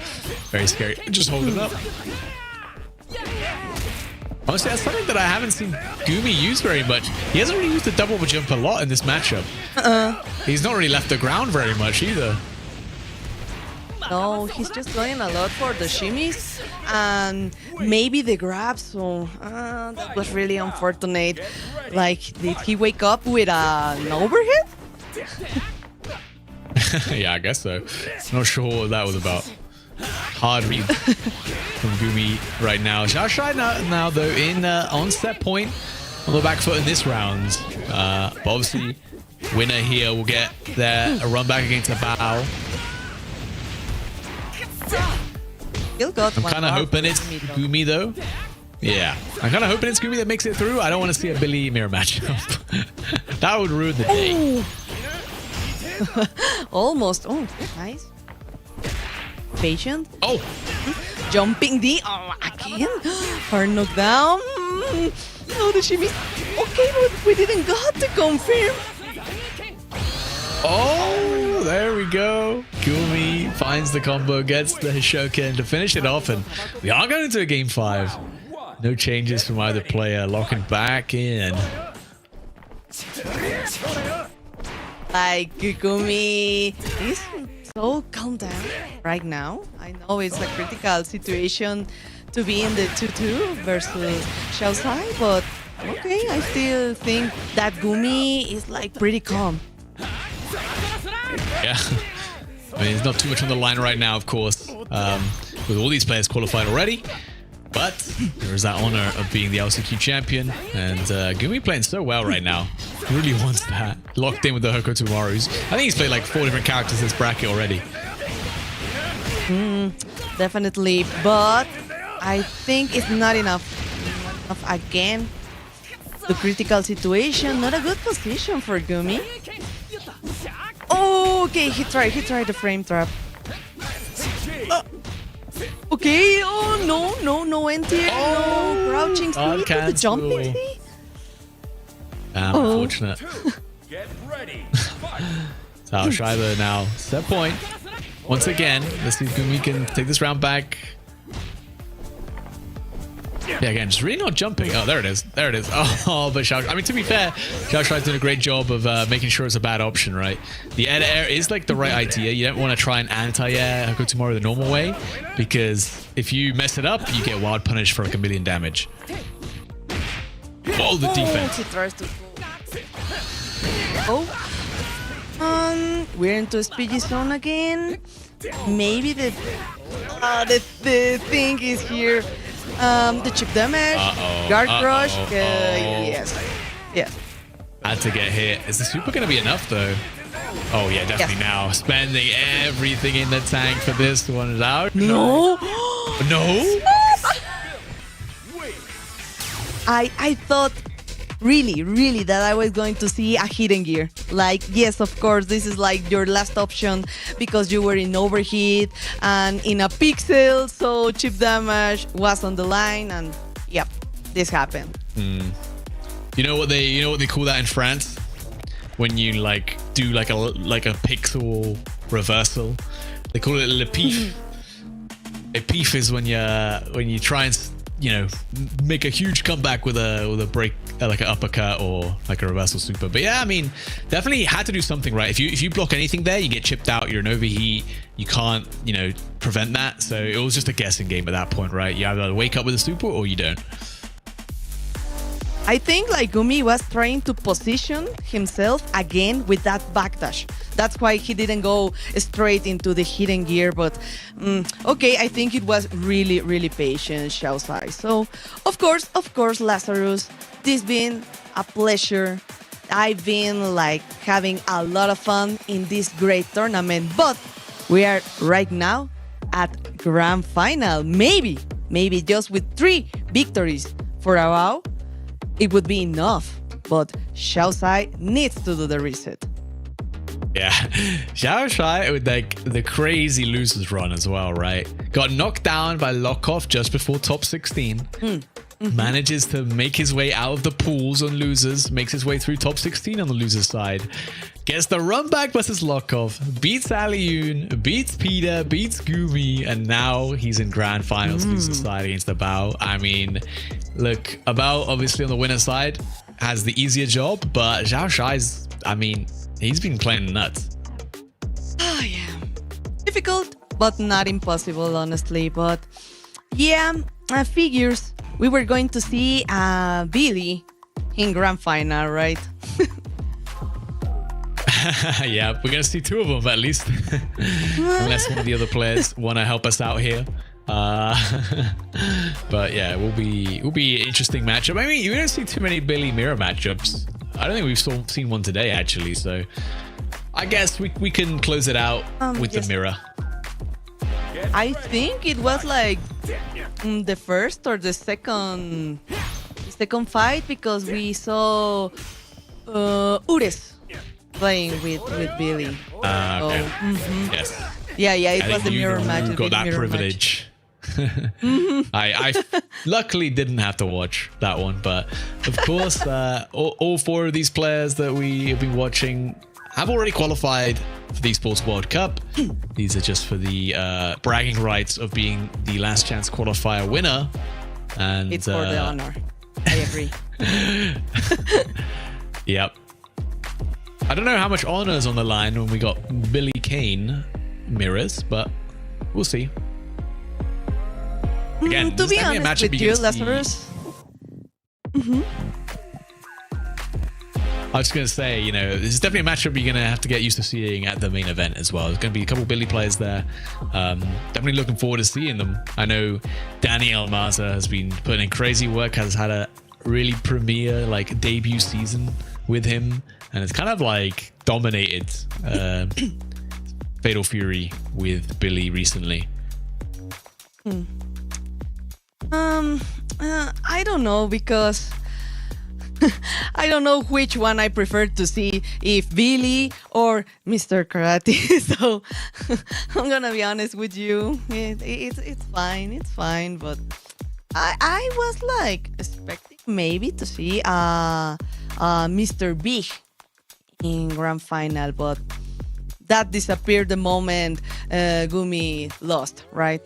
very scary. Just hold it up. Honestly, that's something that I haven't seen Gumi use very much. He hasn't really used the double jump a lot in this matchup. He's not really left the ground very much either. No, he's just going a lot for the shimmies and maybe the grabs. So that was really unfortunate. Like, did he wake up with an overhead? Yeah, I guess so. Not sure what that was about. Hard read from Gumi right now. Xiaoshai now though in on set point on the back foot in this round. But obviously, winner here will get a run back against a bow. Still got I'm one kind of more hoping it's Gumi though. Yeah, I'm kind of hoping it's Gumi that makes it through. I don't want to see a Billy mirror matchup. That would ruin the day. Almost. Oh, nice. Patient. Oh, Jumping the again. Hard knockdown. Oh, the shimmy. Okay, but we didn't got to confirm. oh, there we go. Gumi finds the combo, gets the Hishoken to finish it off, and we are going into a game 5. No changes from either player. Locking back in. Like, Gumi is so calm down right now. I know it's a critical situation to be in the 2-2 versus Xiaosai, but okay, I still think that Gumi is like pretty calm. Yeah. I mean, there's not too much on the line right now, of course, with all these players qualified already. But there is that honor of being the LCQ champion, and Gumi playing so well right now. He really wants that. Locked in with the Hokotomarus. I think he's played like 4 different characters in this bracket already. Definitely, but I think it's not enough. Again, the critical situation, not a good position for Gumi. Oh, okay, he tried the frame trap. Okay, oh no anti-air, no crouching C to the jumping C. Unfortunate. Get ready. Fight. So Shiloh now set point. Once again, let's see if Gumi can take this round back. Yeah, again, just really not jumping. Oh, there it is. There it is. Oh, but Xiao, I mean, to be fair, Xiaoshuai's doing a great job of making sure it's a bad option, right? The air is like the right idea. You don't want to try and anti-air Hokotomaru the normal way, because if you mess it up, you get wild punish for like 1,000,000 damage. Oh, the defense. He tries to go. Oh. We're into speedy zone again. Maybe the thing is here. The chip damage, guard crush. Yes. Had to get hit. Is the super going to be enough though? Oh yeah, definitely now. Spending everything in the tank for this one is out. No. No. I thought really that I was going to see a hidden gear. Like, yes, of course, this is like your last option because you were in overheat and in a pixel, so chip damage was on the line, and yep, this happened. You know what they call that in France? When you like do like a pixel reversal, they call it le pif. A pif is when you try and make a huge comeback with a break, like an uppercut or like a reversal super. But yeah, I mean, definitely had to do something right. If you block anything there, you get chipped out. You're in overheat. You can't prevent that. So it was just a guessing game at that point, right? You either wake up with a super or you don't. I think like Gumi was trying to position himself again with that backdash. That's why he didn't go straight into the hidden gear. But okay, I think it was really patient, Xiaosai. So of course, Lazarus, this been a pleasure. I've been like having a lot of fun in this great tournament. But we are right now at grand final. Maybe just with 3 victories for a while, it would be enough, but Xiaosai needs to do the reset. Yeah, Xiaoshuai with like the crazy losers run as well, right? Got knocked down by Lockoff just before top 16. manages to make his way out of the pools on losers, makes his way through top 16 on the losers side, gets the run back versus Lokov, beats Alioun, beats Peter, beats Gumi, and now he's in grand finals loser side against Abao. I mean, look, Abao obviously on the winner side has the easier job, but Zhao Shai's, I mean, he's been playing nuts. Oh, yeah. Difficult, but not impossible, honestly. But yeah, figures. We were going to see Billy in grand final, right? Yeah, we're going to see two of them at least. Unless one of the other players want to help us out here. But yeah, it will be an interesting matchup. I mean, you don't see too many Billy Mirror matchups. I don't think we've seen one today, actually. So I guess we can close it out with the Mirror. I think it was like the first or the second fight, because we saw Ures playing with Billy. Okay. Yes. Yeah, it was the mirror match. You got that privilege. I luckily didn't have to watch that one, but of course, all four of these players that we have been watching have already qualified for the ESPORTS World Cup. These are just for the bragging rights of being the last chance qualifier winner. And it's for the honor. I agree. Yep. I don't know how much honor is on the line when we got Billy Kane mirrors, but we'll see. Again, to be honest with you, Lazarus. I was going to say, you know, this is definitely a matchup you're going to have to get used to seeing at the main event as well. There's going to be a couple Billy players there. Definitely looking forward to seeing them. I know Daniel Maza has been putting in crazy work, has had a really premier like debut season with him, and it's kind of like dominated Fatal Fury with Billy recently. I don't know, because I don't know which one I prefer to see, if Billy or Mr. Karate. So I'm gonna be honest with you. It's fine, but I was like expecting maybe to see Mr. Big in grand final, but that disappeared the moment Gumi lost, right?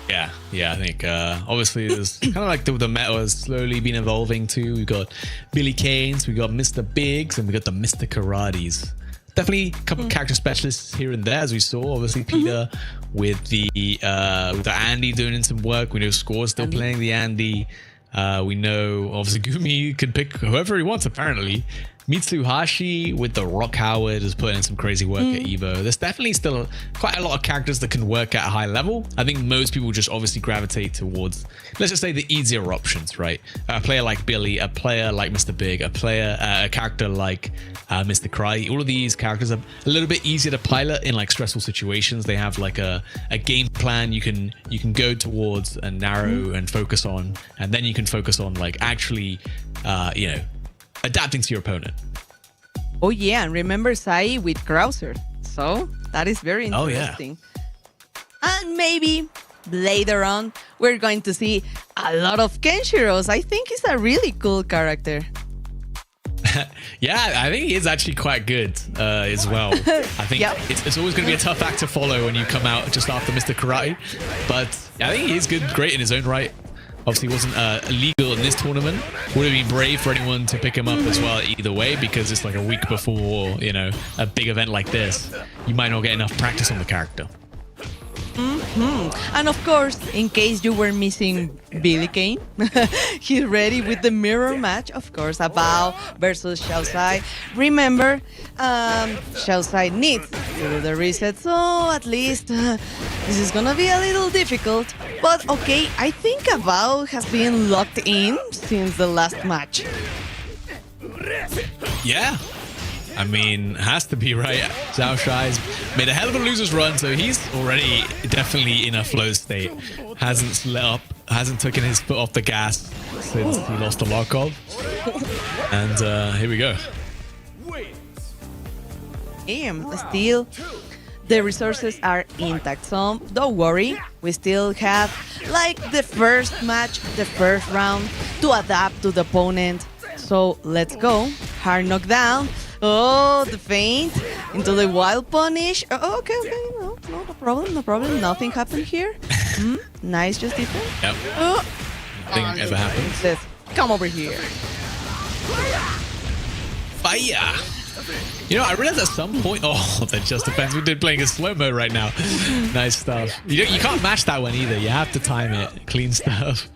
Yeah, I think obviously there's kind of like the meta has slowly been evolving too. We've got Billy Kanes, we got Mr. Biggs, and we got the Mr. Karates. Definitely a couple of character specialists here and there, as we saw. Obviously Peter with the Andy doing in some work. We know Score's still playing the Andy. We know obviously Gumi can pick whoever he wants apparently. Mitsuhashi with the Rock Howard is putting in some crazy work at Evo. There's definitely still quite a lot of characters that can work at a high level. I think most people just obviously gravitate towards, let's just say, the easier options, right? A player like Billy, a player like Mr. Big, a character like Mr. Cry. All of these characters are a little bit easier to pilot in like stressful situations. They have like a game plan you can go towards and narrow and focus on, and then you can focus on like actually, adapting to your opponent. Oh yeah, and remember Sai with Krauser. So that is very interesting. Oh, yeah. And maybe later on we're going to see a lot of Kenshiros. I think he's a really cool character. Yeah, I think he is actually quite good as well. I think it's always going to be a tough act to follow when you come out just after Mr. Karate. But I think he is great in his own right. Obviously, he wasn't illegal in this tournament. Would have been brave for anyone to pick him up as well either way, because it's like a week before, a big event like this. You might not get enough practice on the character. And of course, in case you were missing Billy Kane, he's ready with the mirror match, of course, Abao versus Xiaosai. Remember, Xiaosai needs to do the reset, so at least this is gonna be a little difficult. But okay, I think Abao has been locked in since the last match. Yeah. I mean, has to be, right? Zhao Shai's made a hell of a loser's run, so he's already definitely in a flow state. Hasn't let up, hasn't taken his foot off the gas since he lost to Lokov. And here we go. Still, the resources are intact, so don't worry. We still have like the first match, the first round, to adapt to the opponent. So let's go. Hard knockdown. Oh, the feint into the wild punish. Oh, okay, no problem. Nothing happened here. Nice, just defense. Yep. Nothing ever happens. Says, come over here. Fire! You know, I realized at some point. Oh, that just depends. We're playing in slow mo right now. Nice stuff. You can't match that one either. You have to time it. Clean stuff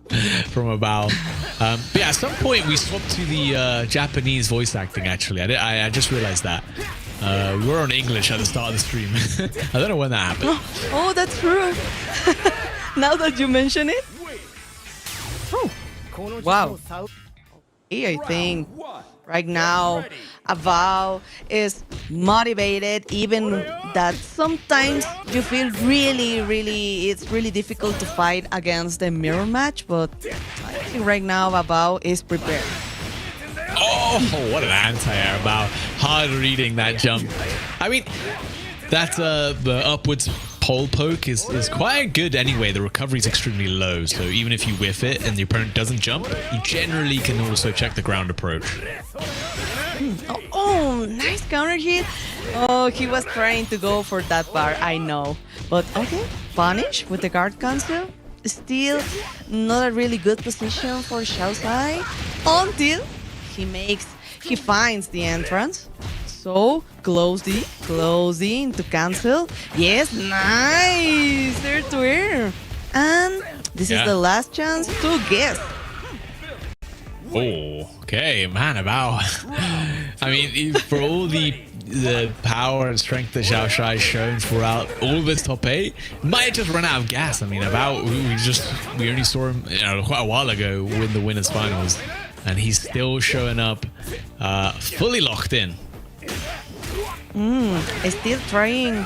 from about. But yeah, at some point we swapped to the Japanese voice acting. Actually, I just realized that. We were on English at the start of the stream. I don't know when that happened. Oh, that's true. Now that you mention it. Oh, wow. I think right now Avao is motivated, even that sometimes you feel it's really difficult to fight against the mirror match, but I think right now Avao is prepared. Oh, what an anti-air about hard reading that jump. I mean, that the upwards pole poke is quite good anyway. The recovery is extremely low, so even if you whiff it and the opponent doesn't jump, you generally can also check the ground approach. Oh, nice counter hit. Oh, he was trying to go for that bar, I know. But okay, punish with the guard cancel. Still not a really good position for Xiaosai until he finds the entrance. So close D to cancel. Yes, nice air to air. And this is the last chance to guess. Oh, okay, man, about. I mean, for all the power and strength that Xiao Shai has shown throughout all of its top 8, might have just run out of gas. I mean, about we only saw him quite a while ago win the winners finals, and he's still showing up fully locked in. Still trying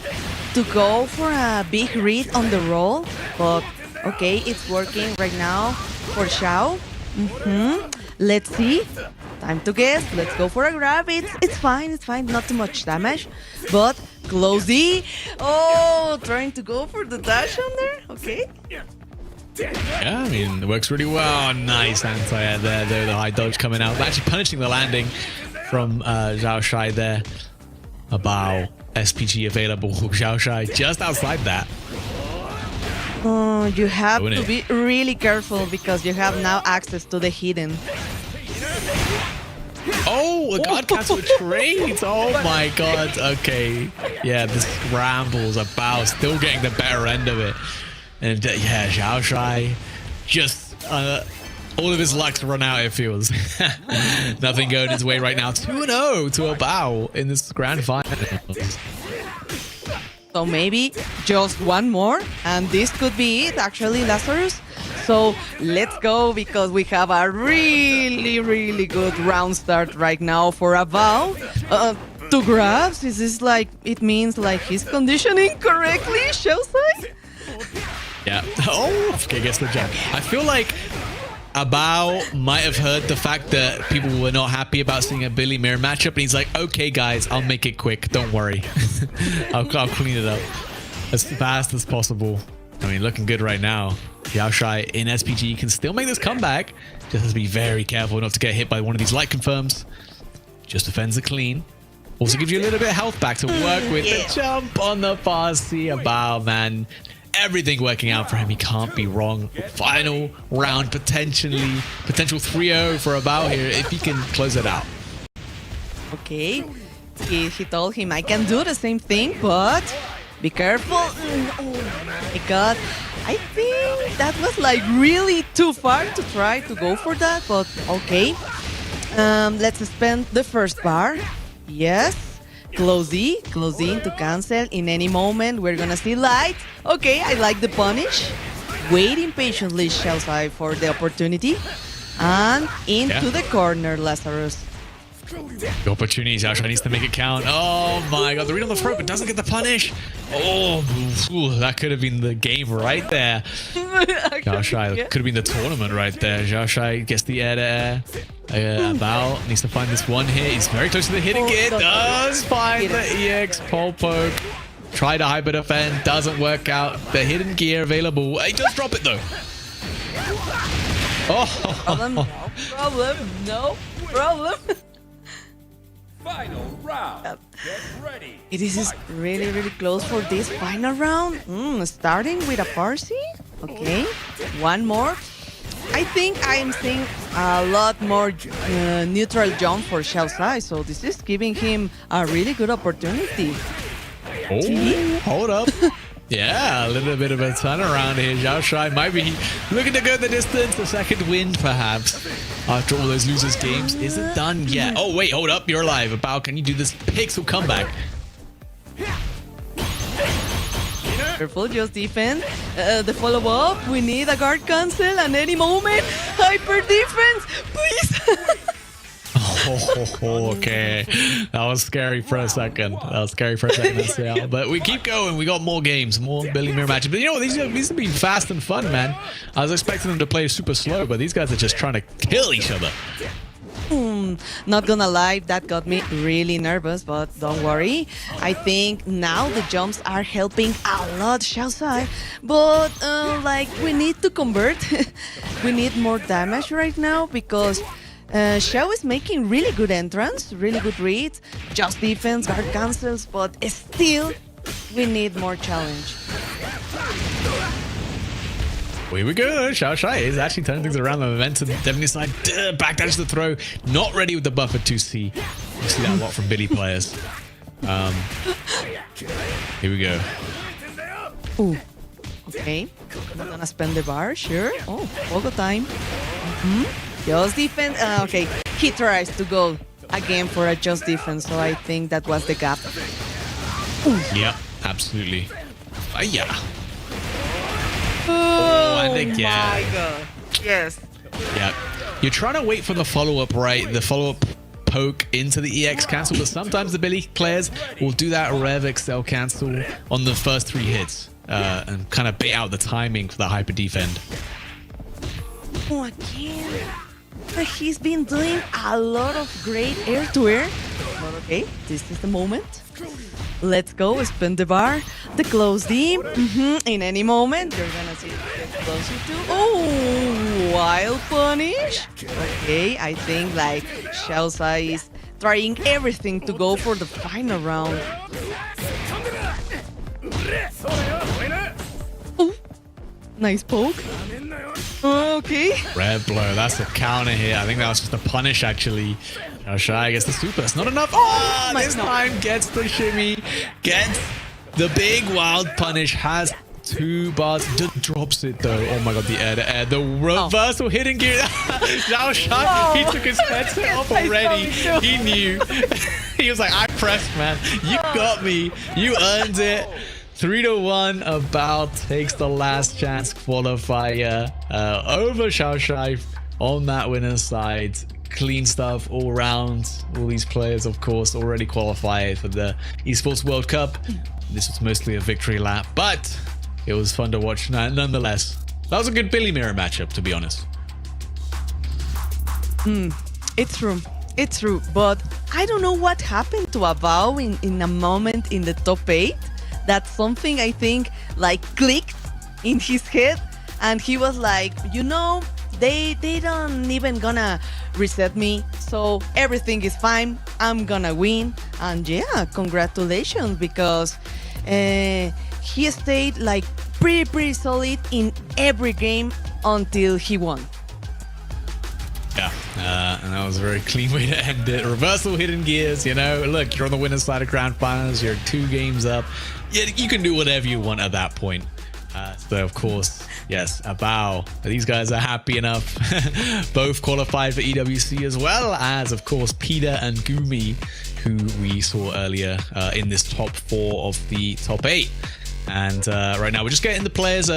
to go for a big read on the roll, but okay, it's working right now for Xiao. Let's see. Time to guess. Let's go for a grab. It's fine. Not too much damage, but close D. Oh, trying to go for the dash on there. Okay. Yeah, I mean, it works really well. Nice anti-air there. The high dodge coming out. Actually punishing the landing from Xiao Shai there. About SPG available. Xiao Shai just outside that. You have to be really careful because you have now access to the hidden. Oh, a guard cancel trades. Oh my god. Okay. Yeah, the scrambles about still getting the better end of it. And yeah, Xiao Shai just all of his luck's run out, it feels. Nothing going his way right now. 2-0 to a bow in this grand final. So maybe just one more, and this could be it, actually, Lazarus. So let's go, because we have a really good round start right now for Avao. 2 grabs. Is this like, it means like he's conditioning correctly, Xiaosai? Yeah. Oh, okay, guess the jump. I feel like Abao might have heard the fact that people were not happy about seeing a Billy Mirror matchup, and he's like, okay guys, I'll make it quick, don't worry. I'll clean it up as fast as possible. I mean, looking good right now. Xiao Shai in SPG can still make this comeback, just has to be very careful not to get hit by one of these light confirms. Just defends it clean. Also gives you a little bit of health back to work with. The jump on the fast C. Abao, man, everything working out for him. He can't be wrong. Final round, potential 3-0 for Abao here if he can close it out. Okay, he told him I can do the same thing, but be careful. Oh my god, I think that was like really too far to try to go for that, but okay. Let's spend the first bar. Yes. Close E to cancel. In any moment, we're gonna see light. Okay, I like the punish. Waiting patiently, Xiaosai, for the opportunity. And into the corner, Lazarus. The opportunity, Xiao Shai needs to make it count. Oh my god, the read on the throat, but doesn't get the punish. Oh, that could have been the game right there. Xiao Shai could have been the tournament right there. Xiao Shai gets the air to air. Bao needs to find this one hit. He's very close to the hit again. Does find the EX pole poke. Try to hyper defend, doesn't work out. The hidden gear available. He does drop it though. Oh, No problem. Final round. Get ready. It is really, really close for this final round. Starting with a Parsi. Okay, one more. I think I am seeing a lot more neutral jump for Xiaosai, so this is giving him a really good opportunity. oh, hold up. Yeah, a little bit of a turnaround here. Xiaosai might be looking to go the distance. A second win, perhaps, after all those losers games isn't done yet. Oh, wait, hold up. You're alive. About, can you do this pixel comeback? Careful, just defense. The follow-up. We need a guard cancel at any moment. Hyper defense, please. Oh, okay. That was scary for a second. But we keep going. We got more games, more Billy Mirror matches. But you know what? These have been fast and fun, man. I was expecting them to play super slow, but these guys are just trying to kill each other. Not gonna lie, that got me really nervous, but don't worry. I think now the jumps are helping a lot Xiaosai, but like we need to convert. We need more damage right now because Xiao is making really good entrance, really good reads, just defense, guard cancels, but still we need more challenge. Here we go. Xiaosai is actually turning things around. The momentum definitely side. Backdash the throw. Not ready with the buffer 2C. You see that a lot from Billy players. Here we go. Ooh. Okay. I'm gonna spend the bar, sure. Oh, Pogo time. Just defense. Okay. He tries to go again for a just defense, so I think that was the gap. Yeah, absolutely. Yeah. Oh, and again. my God. Yes. Yeah. You're trying to wait for the follow-up, right? The follow-up poke into the EX cancel, but sometimes the Billy players will do that Rev Excel cancel on the first 3 hits and kind of bait out the timing for the hyper defend. Oh, again. He's been doing a lot of great air-to-air. But okay, this is the moment. Let's go, spin the bar, the close deep. In any moment, you're gonna see it get closer to. Oh, wild punish. Okay, I think like Xiaosai is trying everything to go for the final round. Oh, nice poke. Okay. Red blow, that's a counter here. I think that was just a punish actually. Xiaosai gets the super. It's not enough. Oh, this time gets the shimmy, gets the big wild punish, has 2 bars, drops it though. Oh my god, the air, the reversal hidden gear. Xiaosai, he took his headset off already. He knew. He was like, I pressed, man. You got me. You earned it. 3-1. About takes the last chance qualifier over Xiaosai on that winner's side. Clean stuff all round. All these players, of course, already qualified for the Esports World Cup. This was mostly a victory lap, but it was fun to watch nonetheless. That was a good Billy Mirror matchup, to be honest. It's true, but I don't know what happened to Abao in a moment in the top 8. That's something I think like clicked in his head, and he was like, you know, they don't even gonna reset me, so everything is fine. I'm gonna win. And yeah, congratulations, because he stayed like pretty solid in every game until he won. Yeah, and that was a very clean way to end it. Reversal hidden gears, you know. Look, you're on the winner's side of grand finals. You're 2 games up. Yeah, you can do whatever you want at that point. So, of course, yes, Abao. These guys are happy enough. Both qualified for EWC, as well as, of course, Peter and Gumi, who we saw earlier in this top 4 of the top 8. And right now, we're just getting the players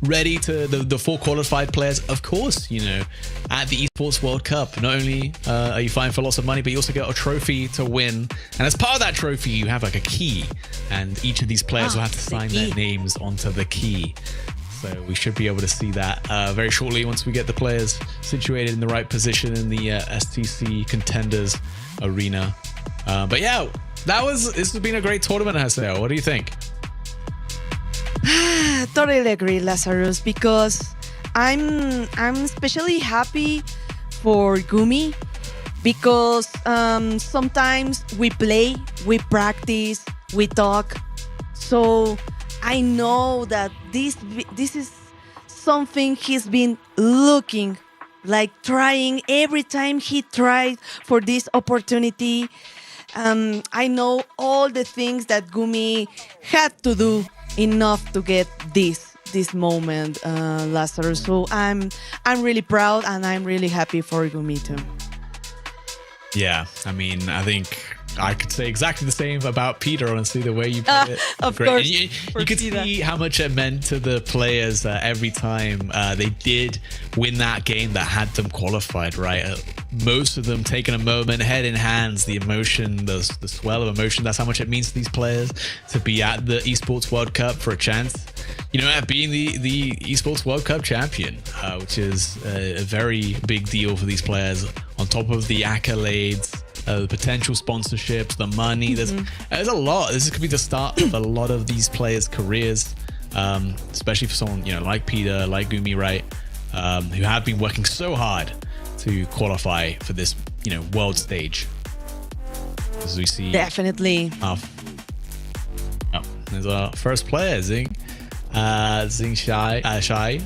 ready to the 4 qualified players, of course, you know, at the Esports World Cup. Not only are you fighting for lots of money, but you also get a trophy to win. And as part of that trophy, you have like a key, and each of these players will have to sign their names onto the key. So we should be able to see that very shortly once we get the players situated in the right position in the STC Contenders Arena. But yeah, this has been a great tournament, Haseo. What do you think? Totally agree, Lazarus, because I'm especially happy for Gumi because sometimes we play, we practice, we talk. So I know that this is something he's been looking, like trying every time he tried for this opportunity. I know all the things that Gumi had to do enough to get this moment, Lazarus. So I'm really proud and I'm really happy for Gumi too. Yeah, I mean, I think I could say exactly the same about Peter, honestly, the way you put it. Of Great. course. And you could see how much it meant to the players every time they did win that game that had them qualified, right? Most of them taking a moment, head in hands, the emotion, the swell of emotion. That's how much it means to these players to be at the Esports World Cup for a chance, at being the Esports World Cup champion, which is a very big deal for these players. On top of the accolades, the potential sponsorships, the money. There's a lot. This could be the start of a lot of these players' careers, especially for someone like Peter, like Gumi, right, who have been working so hard to qualify for this world stage. As we see, Definitely. There's our first player, Zing. Zing Shai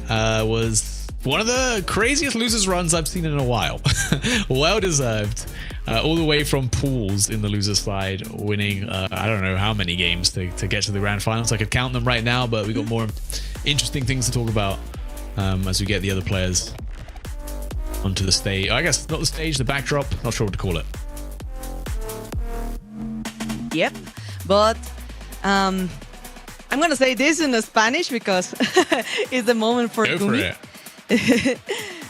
was one of the craziest losers runs I've seen in a while. Well deserved. All the way from pools in the loser side, winning I don't know how many games to get to the grand finals. I could count them right now, but we got more interesting things to talk about as we get the other players onto the stage. I guess not the stage, the backdrop. Not sure what to call it. Yep, but I'm gonna say this in Spanish because it's the moment for Go Gumi. for it.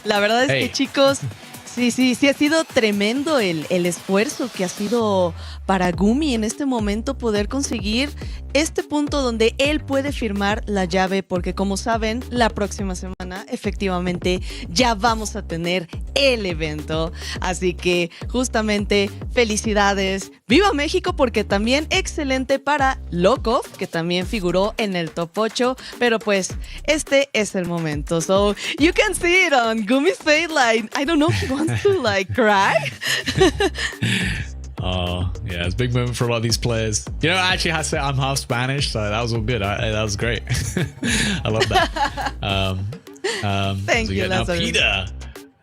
La verdad es Hey. que, chicos, sí ha sido tremendo el esfuerzo que ha sido para Gumi en este momento poder conseguir este punto donde él puede firmar la llave, porque como saben, la próxima semana efectivamente ya vamos a tener el evento. Así que justamente felicidades. ¡Viva México! Porque también excelente para Lokov, que también figuró en el top 8, pero pues este es el momento. So you can see it on Gumi's face, like, I don't know, he wants to like cry. Oh, yeah, it's a big moment for a lot of these players. I actually have to say I'm half Spanish, so that was all good. That was great. I love that. Thank you, now Lazarus. Peter.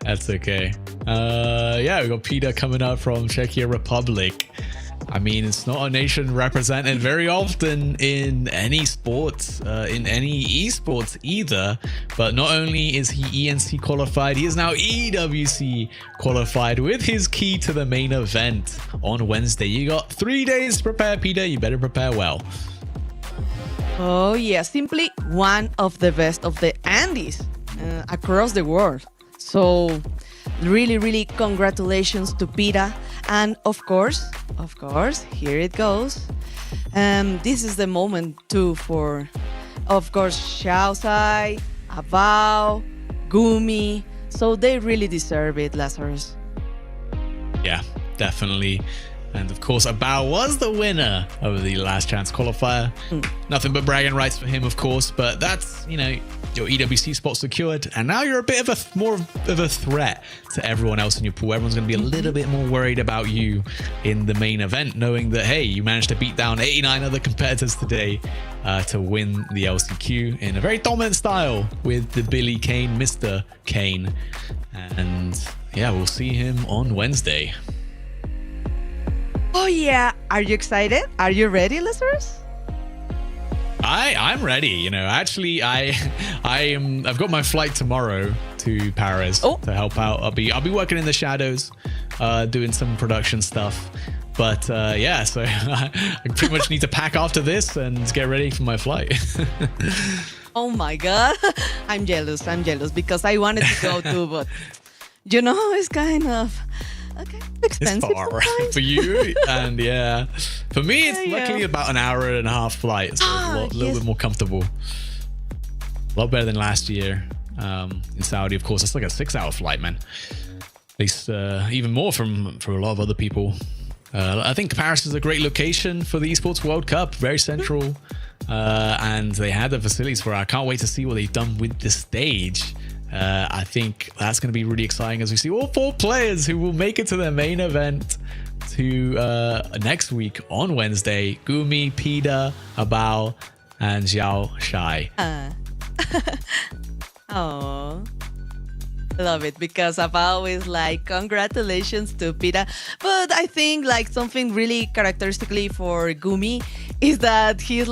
That's okay. We got Peter coming up from Czech Republic. I mean, it's not a nation represented very often in any sports, in any esports either. But not only is he ENC qualified, he is now EWC qualified with his key to the main event on Wednesday. You got 3 days to prepare, Peter. You better prepare well. Oh yeah, simply one of the best of the Andes across the world. So really congratulations to Pira. And of course, here it goes. This is the moment too for, of course, Xiaosai, Abao, Gumi. So they really deserve it, Lazarus. Yeah, definitely. And of course, Abao was the winner of the last chance qualifier. Nothing but bragging rights for him, of course. But that's, your EWC spot secured. And now you're a bit of more of a threat to everyone else in your pool. Everyone's going to be a little bit more worried about you in the main event, knowing that, hey, you managed to beat down 89 other competitors today to win the LCQ in a very dominant style with the Billy Kane, Mr. Kane. And yeah, we'll see him on Wednesday. Oh yeah, are you excited? Are you ready, Lazarus? I'm ready. Actually, I've got my flight tomorrow to Paris to help out. I'll be working in the shadows, doing some production stuff. But so I pretty much need to pack after this and get ready for my flight. Oh my God, I'm jealous because I wanted to go too, but it's kind of expensive It's far sometimes. for you, and for me it's luckily about an hour and a half flight, so it's a little bit more comfortable. A lot better than last year in Saudi. Of course, it's like a 6-hour flight, man. At least even more for a lot of other people. I think Paris is a great location for the Esports World Cup, very central, and they had the facilities for it. I can't wait to see what they've done with the stage. I think that's going to be really exciting as we see all 4 players who will make it to their main event to next week on Wednesday. Gumi, Pida, Abao, and Xiao Shai. Oh, love it, because Abao is like, congratulations to Pita. But I think like something really characteristically for Gumi is that he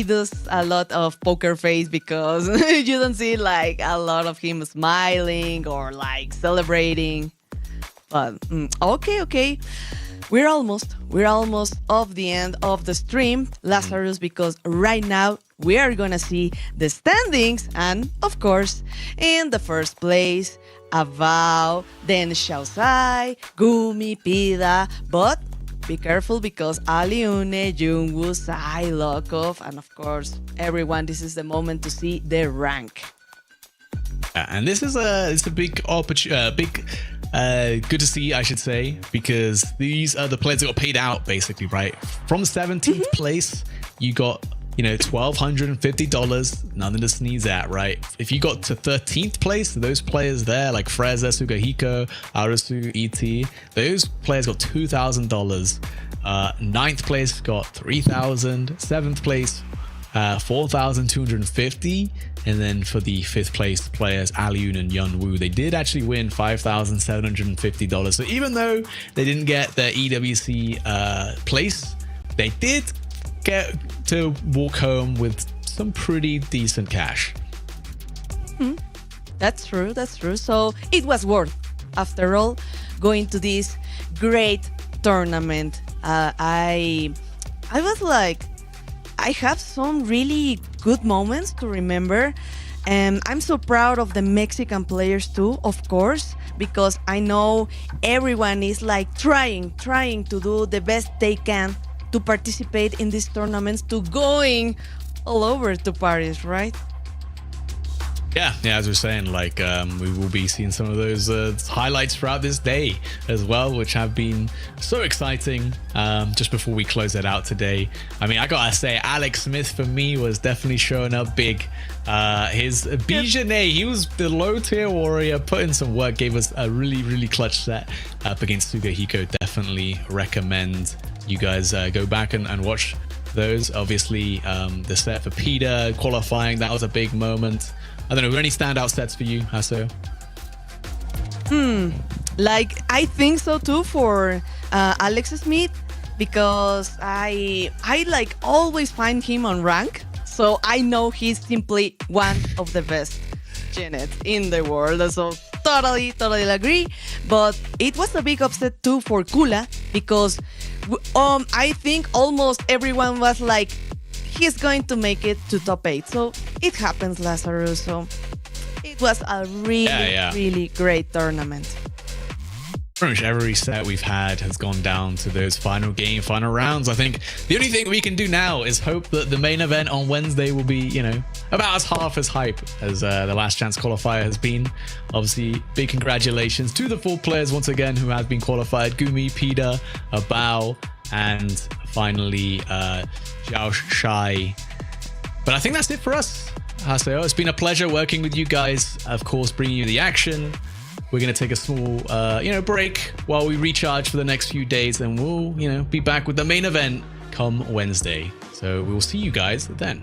does a lot of poker face, because you don't see like a lot of him smiling or like celebrating. But okay. We're almost off the end of the stream, Lazarus, because right now we are gonna see the standings, and of course, in the first place, Avao, then Xiaosai, Gumi, Pida, but be careful because Aliune, Jungwoo, Sai, Lokov, and of course, everyone, this is the moment to see their rank. And this is a big opportunity, good to see, I should say, because these are the players that got paid out, basically, right? From 17th place, you got, $1,250, nothing to sneeze at, right? If you got to 13th place, those players there, like Freza, Sugahiko, Arasu, ET, those players got $2,000. 9th place got $3,000. 7th place, $4,250, and then for the 5th place players, Aliun and Yunwoo, they did actually win $5,750. So even though they didn't get their EWC place, they did get to walk home with some pretty decent cash. That's true. So it was worth, after all, going to this great tournament. I was like, I have some really good moments to remember, and I'm so proud of the Mexican players too, of course, because I know everyone is like trying to do the best they can to participate in these tournaments, to going all over to Paris, right? Yeah, as we're saying, like we will be seeing some of those highlights throughout this day as well, which have been so exciting. Just before we close it out today, I mean, I gotta say, Alex Smith for me was definitely showing up big. His Bijanet, he was the low tier warrior, put in some work, gave us a really clutch set up against Sugahiko. Definitely recommend you guys go back and watch those. Obviously, the set for Pida qualifying, that was a big moment. I don't know, were there any standout sets for you, Hasso? Like, I think so too for Alex Smith, because I like always find him on rank, so I know he's simply one of the best Genet in the world. So totally agree. But it was a big upset too for Kula, because I think almost everyone was like, he's going to make it to top 8. So it happens, Lazarus. So it was a really great tournament. Pretty much every set we've had has gone down to those final rounds. I think the only thing we can do now is hope that the main event on Wednesday will be, about half as hype as the last chance qualifier has been. Obviously, big congratulations to the 4 players once again who have been qualified: Gumi, Pida, Bao, and finally Xiao Shai. But I think that's it for us, Haseo. It's been a pleasure working with you guys, of course, bringing you the action. We're going to take a small break while we recharge for the next few days, and we'll be back with the main event come Wednesday. So we'll see you guys then.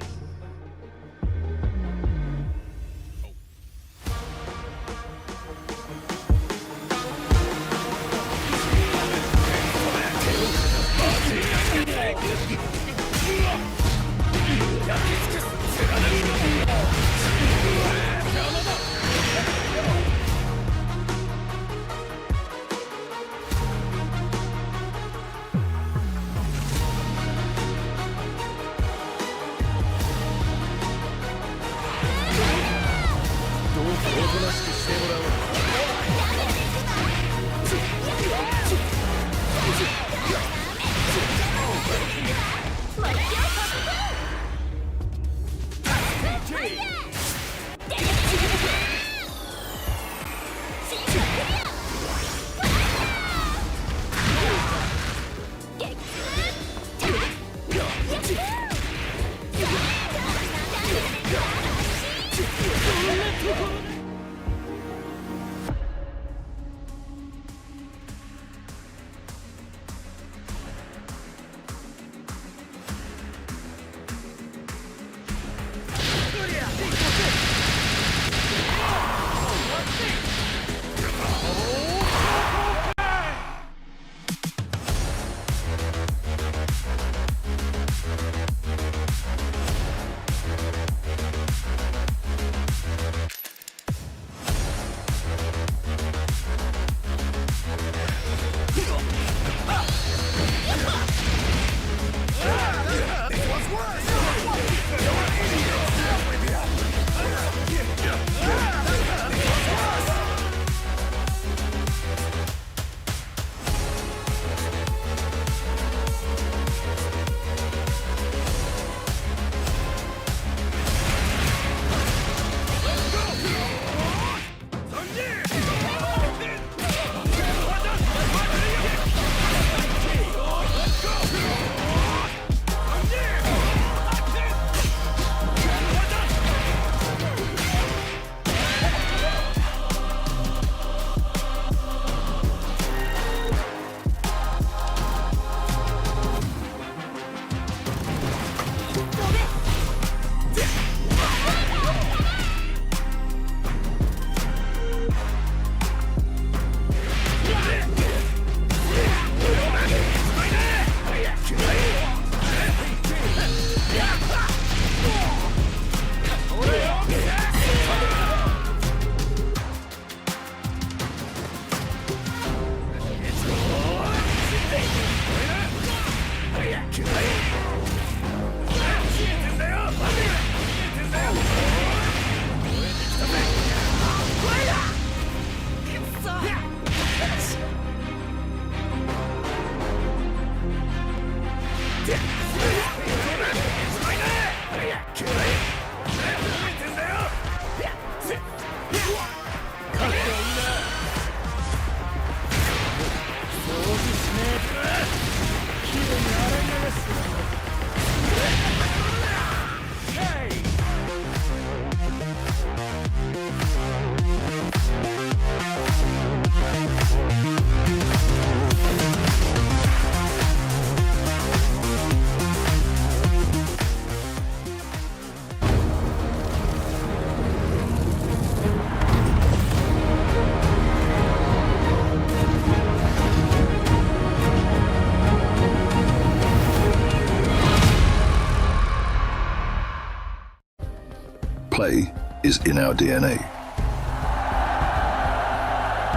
Play is in our DNA.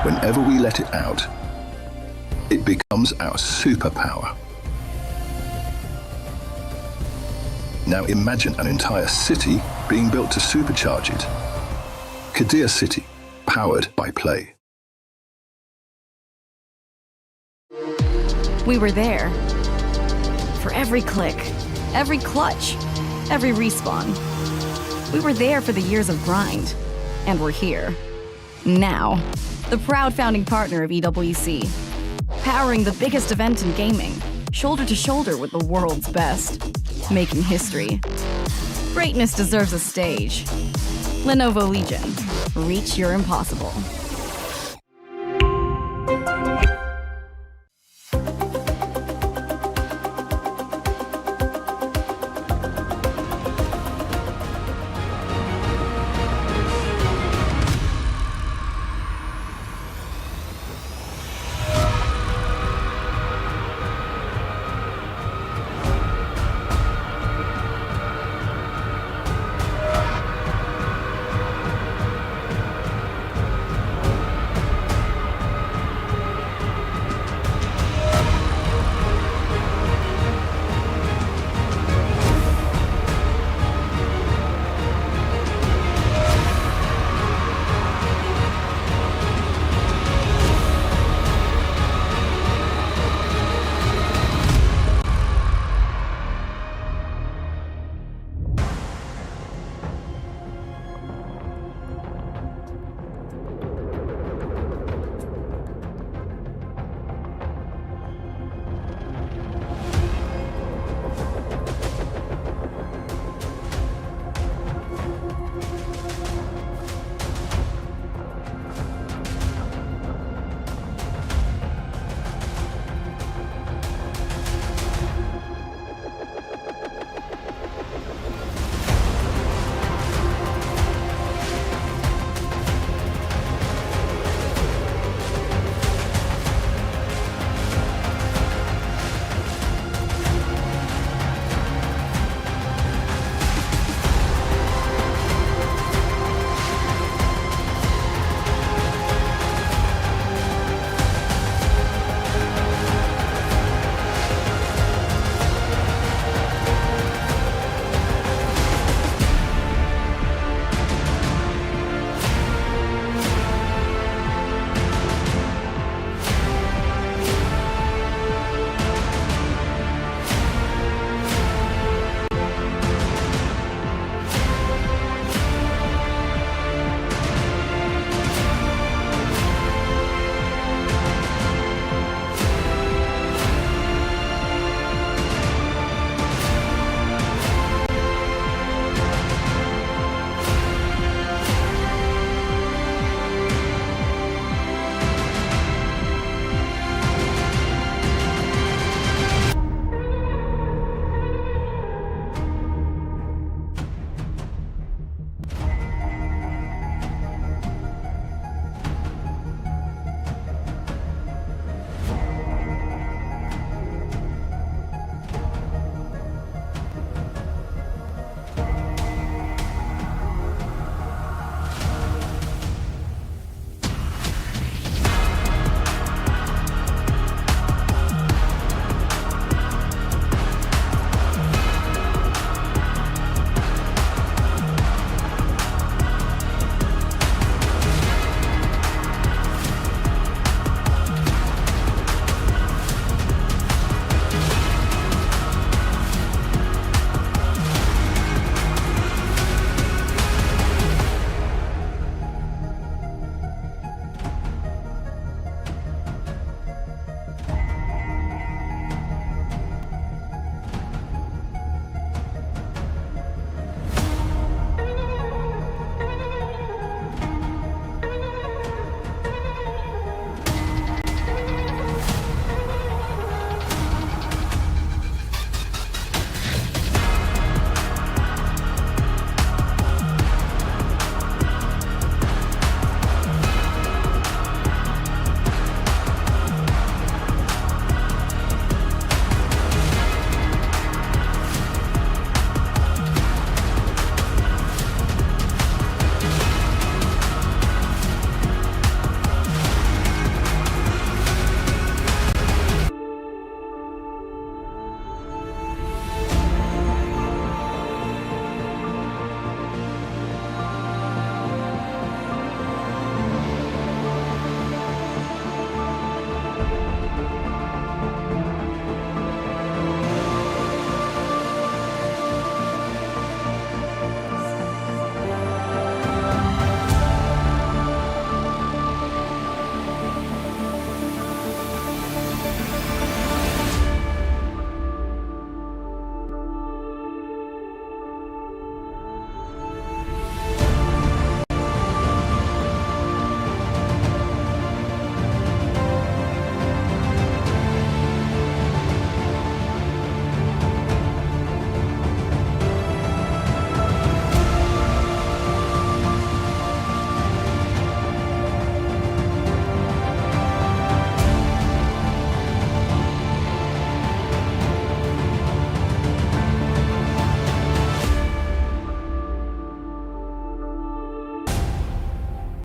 Whenever we let it out, it becomes our superpower. Now imagine an entire city being built to supercharge it. Kadir City, powered by play. We were there. For every click, every clutch, every respawn. We were there for the years of grind. And we're here. Now. The proud founding partner of EWC. Powering the biggest event in gaming. Shoulder to shoulder with the world's best. Making history. Greatness deserves a stage. Lenovo Legion. Reach your impossible.